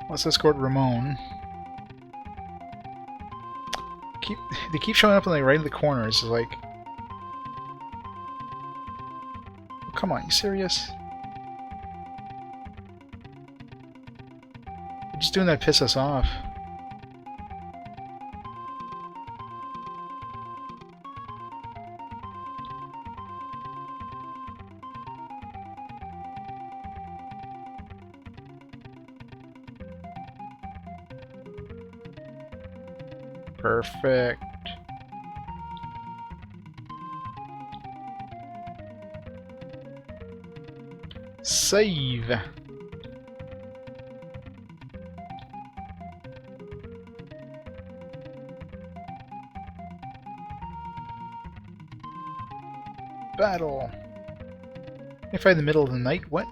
A: Let's escort Ramon. They keep showing up in like right in the corners. It's like, oh, come on, you serious? They're just doing that to piss us off. Perfect. Save. Battle. If I in the middle of the night, what?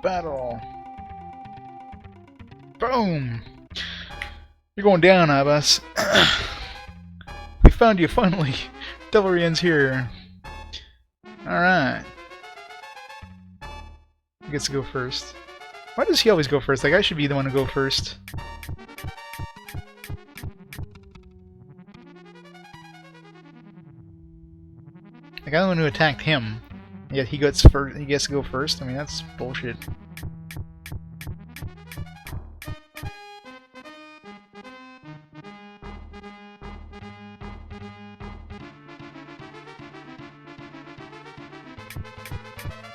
A: Battle. Boom! You're going down, Abbas. We found you finally. Devilry ends here. Alright. He gets to go first. Why does he always go first? Like, I should be the one to go first. Like, I'm the one who attacked him. Yet he gets first. He gets to go first. I mean, that's bullshit.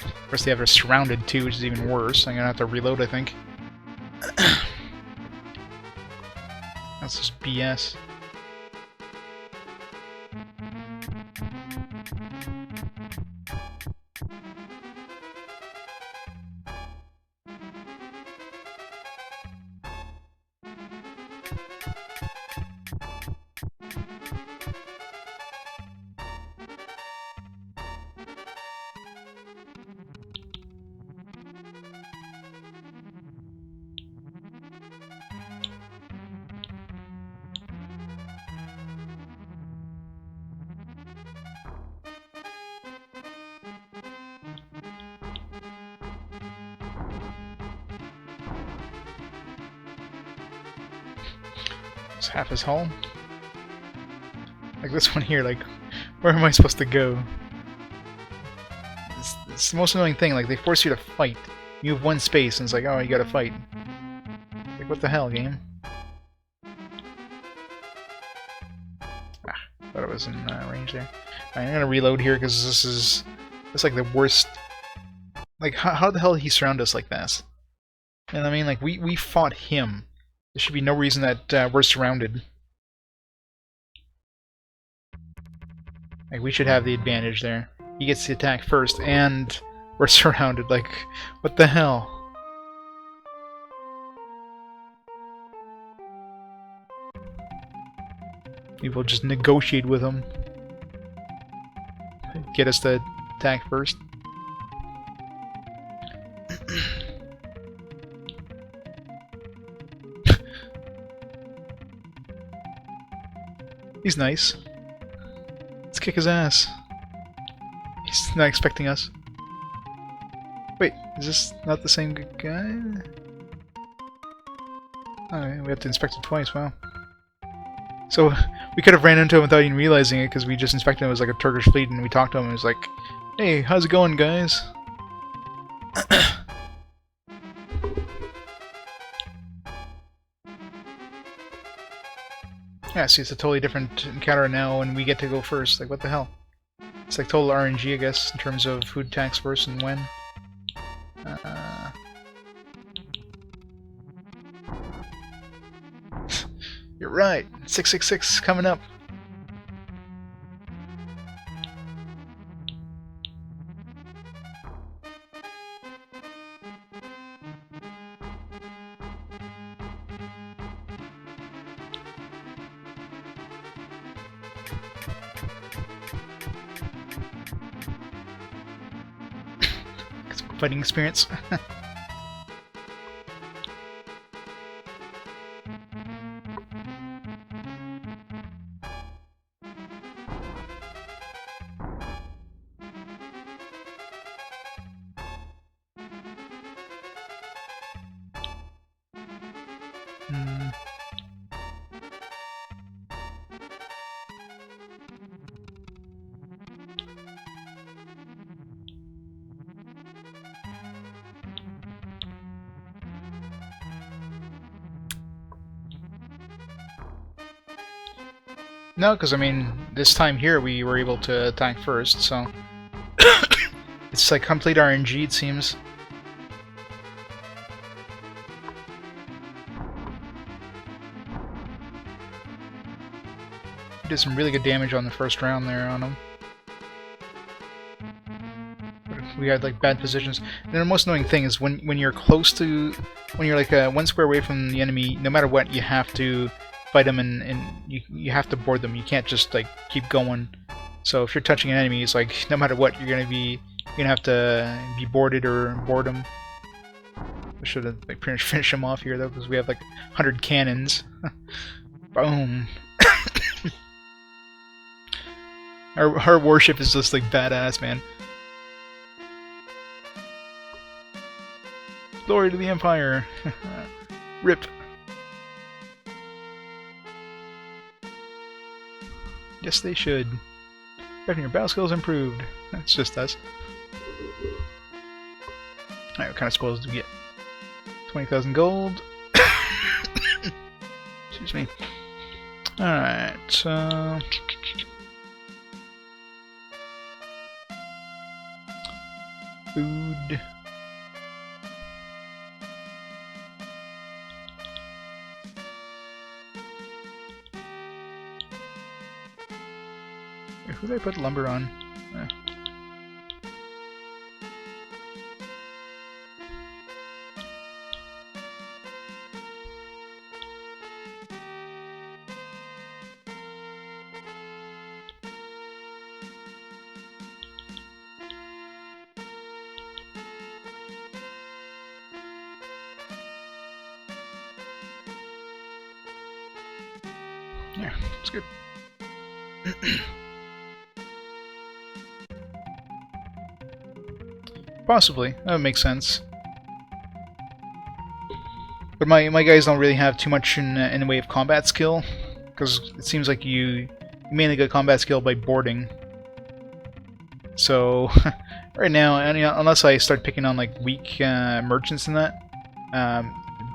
A: Of course, they have us surrounded too, which is even worse. I'm gonna have to reload, I think. That's just BS. It's half his hull. Like this one here, like, where am I supposed to go? It's the most annoying thing, like, they force you to fight. You have one space, and it's like, oh, you gotta fight. Like, what the hell, game? Thought it was in range there. Alright, I'm gonna reload here because this is like the worst. Like, how the hell did he surround us like this? And I mean, like, we fought him. There should be no reason that we're surrounded. Like, we should have the advantage there. He gets the attack first, and we're surrounded. Like, what the hell? Maybe we'll just negotiate with him. Get us to attack first. He's nice. Let's kick his ass. He's not expecting us. Wait, is this not the same guy? Alright, we have to inspect it twice, wow. So, we could have ran into him without even realizing it, because we just inspected him as like a Turkish fleet, and we talked to him, and he was like, "Hey, how's it going, guys?" Yeah, see, it's a totally different encounter now, and we get to go first. Like, what the hell? It's like total RNG, I guess, in terms of who attacks first and when. You're right! 666 coming up! Fighting experience. No, because I mean, this time here we were able to attack first, so it's like complete RNG, it seems. We did some really good damage on the first round there on him. We had like bad positions. And the most annoying thing is when you're close to, when you're like one square away from the enemy, no matter what, you have to fight them and you have to board them. You can't just like keep going. So if you're touching an enemy, it's like no matter what, you're gonna have to be boarded or board them. I should have like pretty much finished him off here though, because we have like 100 cannons. Boom. Our warship is just like badass, man. Glory to the Empire. Rip. Yes, they should. Having your battle skills improved. That's just us. Alright, what kind of spoils do we get? 20,000 gold. Excuse me. Alright, so... food. Who did I put lumber on? Yeah, it's good. Possibly. That would make sense. But my guys don't really have too much in the way of combat skill, because it seems like you mainly get combat skill by boarding. So right now, unless I start picking on like weak merchants and that,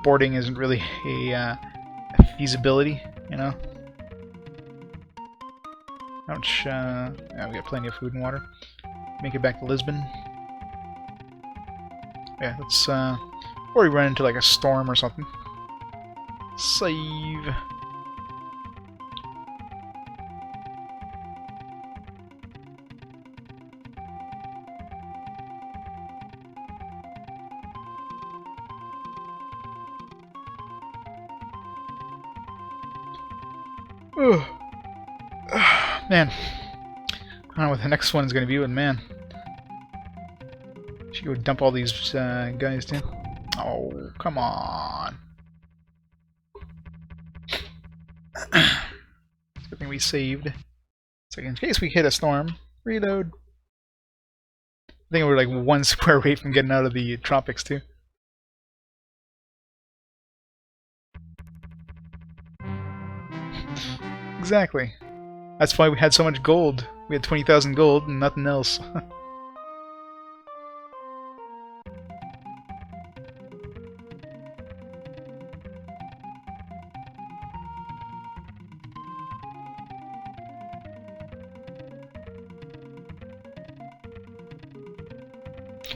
A: boarding isn't really a feasibility, you know. Ouch. Yeah, we got plenty of food and water. Make it back to Lisbon. Yeah, let's, or we run into like a storm or something. Save. Ugh. Man. I don't know what the next one's gonna be, but man. Should go dump all these guys too. Oh, come on. Good thing we saved. So in case we hit a storm, reload. I think we're like one square away from getting out of the tropics too. Exactly. That's why we had so much gold. We had 20,000 gold and nothing else.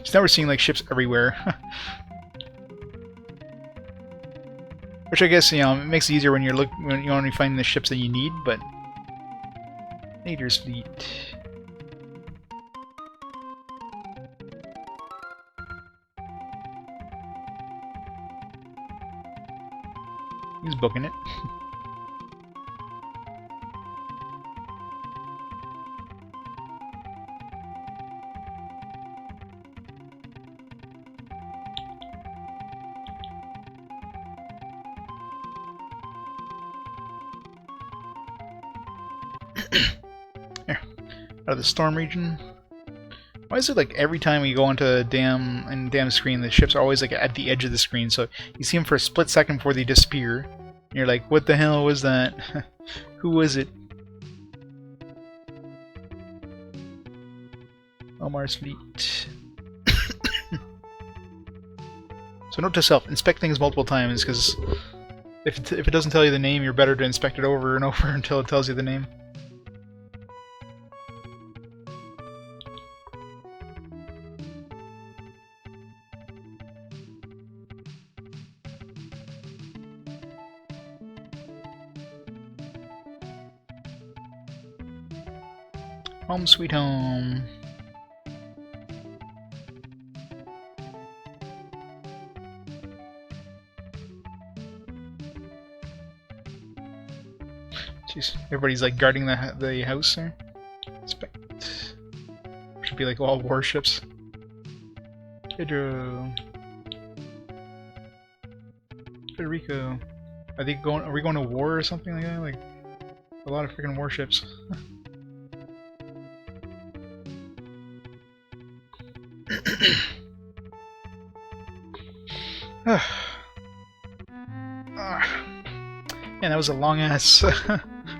A: So now we're seeing like ships everywhere. Which I guess, you know, it makes it easier when when you only find the ships that you need, but Nature's fleet. He's booking it. Here, out of the storm region. Why is it like every time we go into a damn screen, the ships are always like at the edge of the screen? So you see them for a split second before they disappear. And you're like, what the hell was that? Who was it? Omar's fleet. So note to self: inspect things multiple times, because if it doesn't tell you the name, you're better to inspect it over and over until it tells you the name. Home sweet home. Jeez, everybody's like guarding the house there. Should be like all warships. Pedro, Federico. Are they going? Are we going to war or something like that? Like a lot of freaking warships. Man, that was a long ass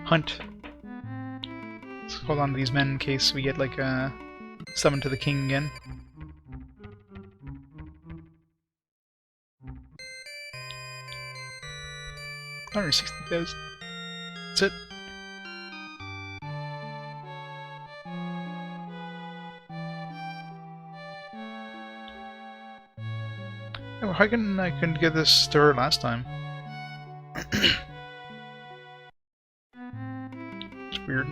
A: hunt. Let's hold on to these men in case we get like summoned to the king again. $160,000. That's it. Oh, how come I couldn't get this to her last time? It's weird.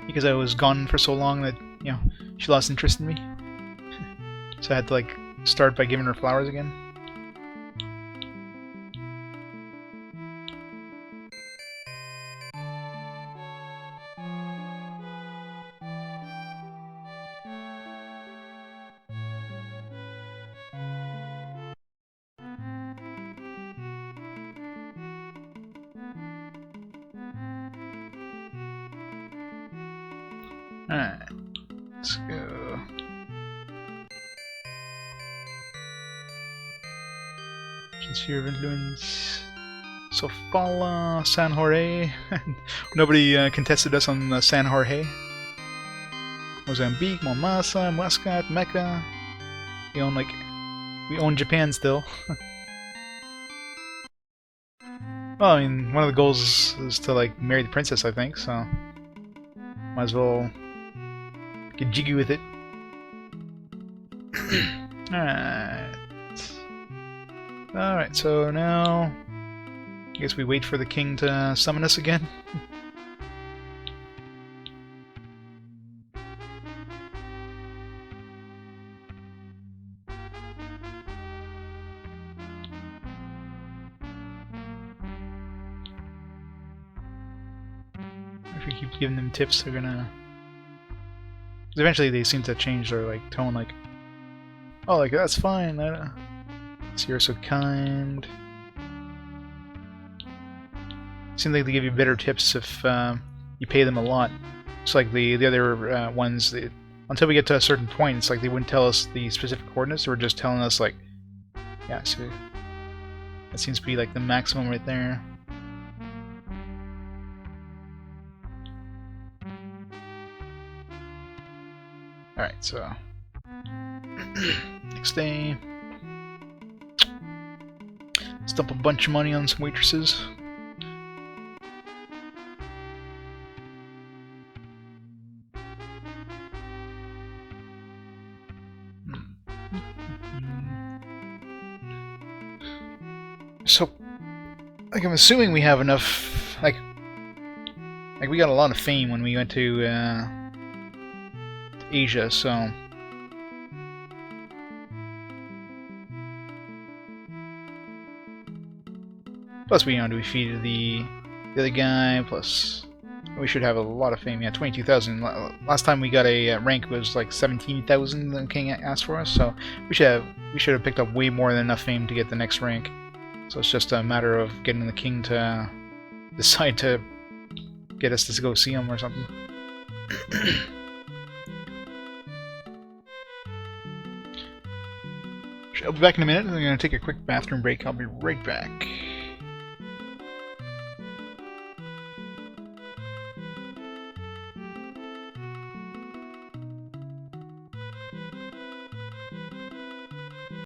A: Because I was gone for so long that, you know, she lost interest in me. So I had to, like, start by giving her flowers again. Alright, let's go. Sphere of influence. Sofala, San Jorge. Nobody contested us on San Jorge. Mozambique, Mombasa, Muscat, Mecca. We own Japan still. Well, I mean, one of the goals is to like marry the princess, I think. So might as well get jiggy with it. Alright. Alright, so now I guess we wait for the king to summon us again. If we keep giving them tips, they're gonna... Eventually they seem to change their like tone, like, oh, like, that's fine, so you're so kind. Seems like they give you better tips if you pay them a lot. It's like the other ones, until we get to a certain point, it's like they wouldn't tell us the specific coordinates, they were just telling us, like, yeah, so that seems to be like the maximum right there. Alright, so next day, let's dump a bunch of money on some waitresses. So, like, I'm assuming we have enough, like we got a lot of fame when we went to Asia, so plus we defeated the other guy, plus we should have a lot of fame. Yeah, 22,000. Last time we got a rank was like 17,000 the king asked for us, so we should have picked up way more than enough fame to get the next rank. So it's just a matter of getting the king to decide to get us to go see him or something. I'll be back in a minute. I'm going to take a quick bathroom break. I'll be right back.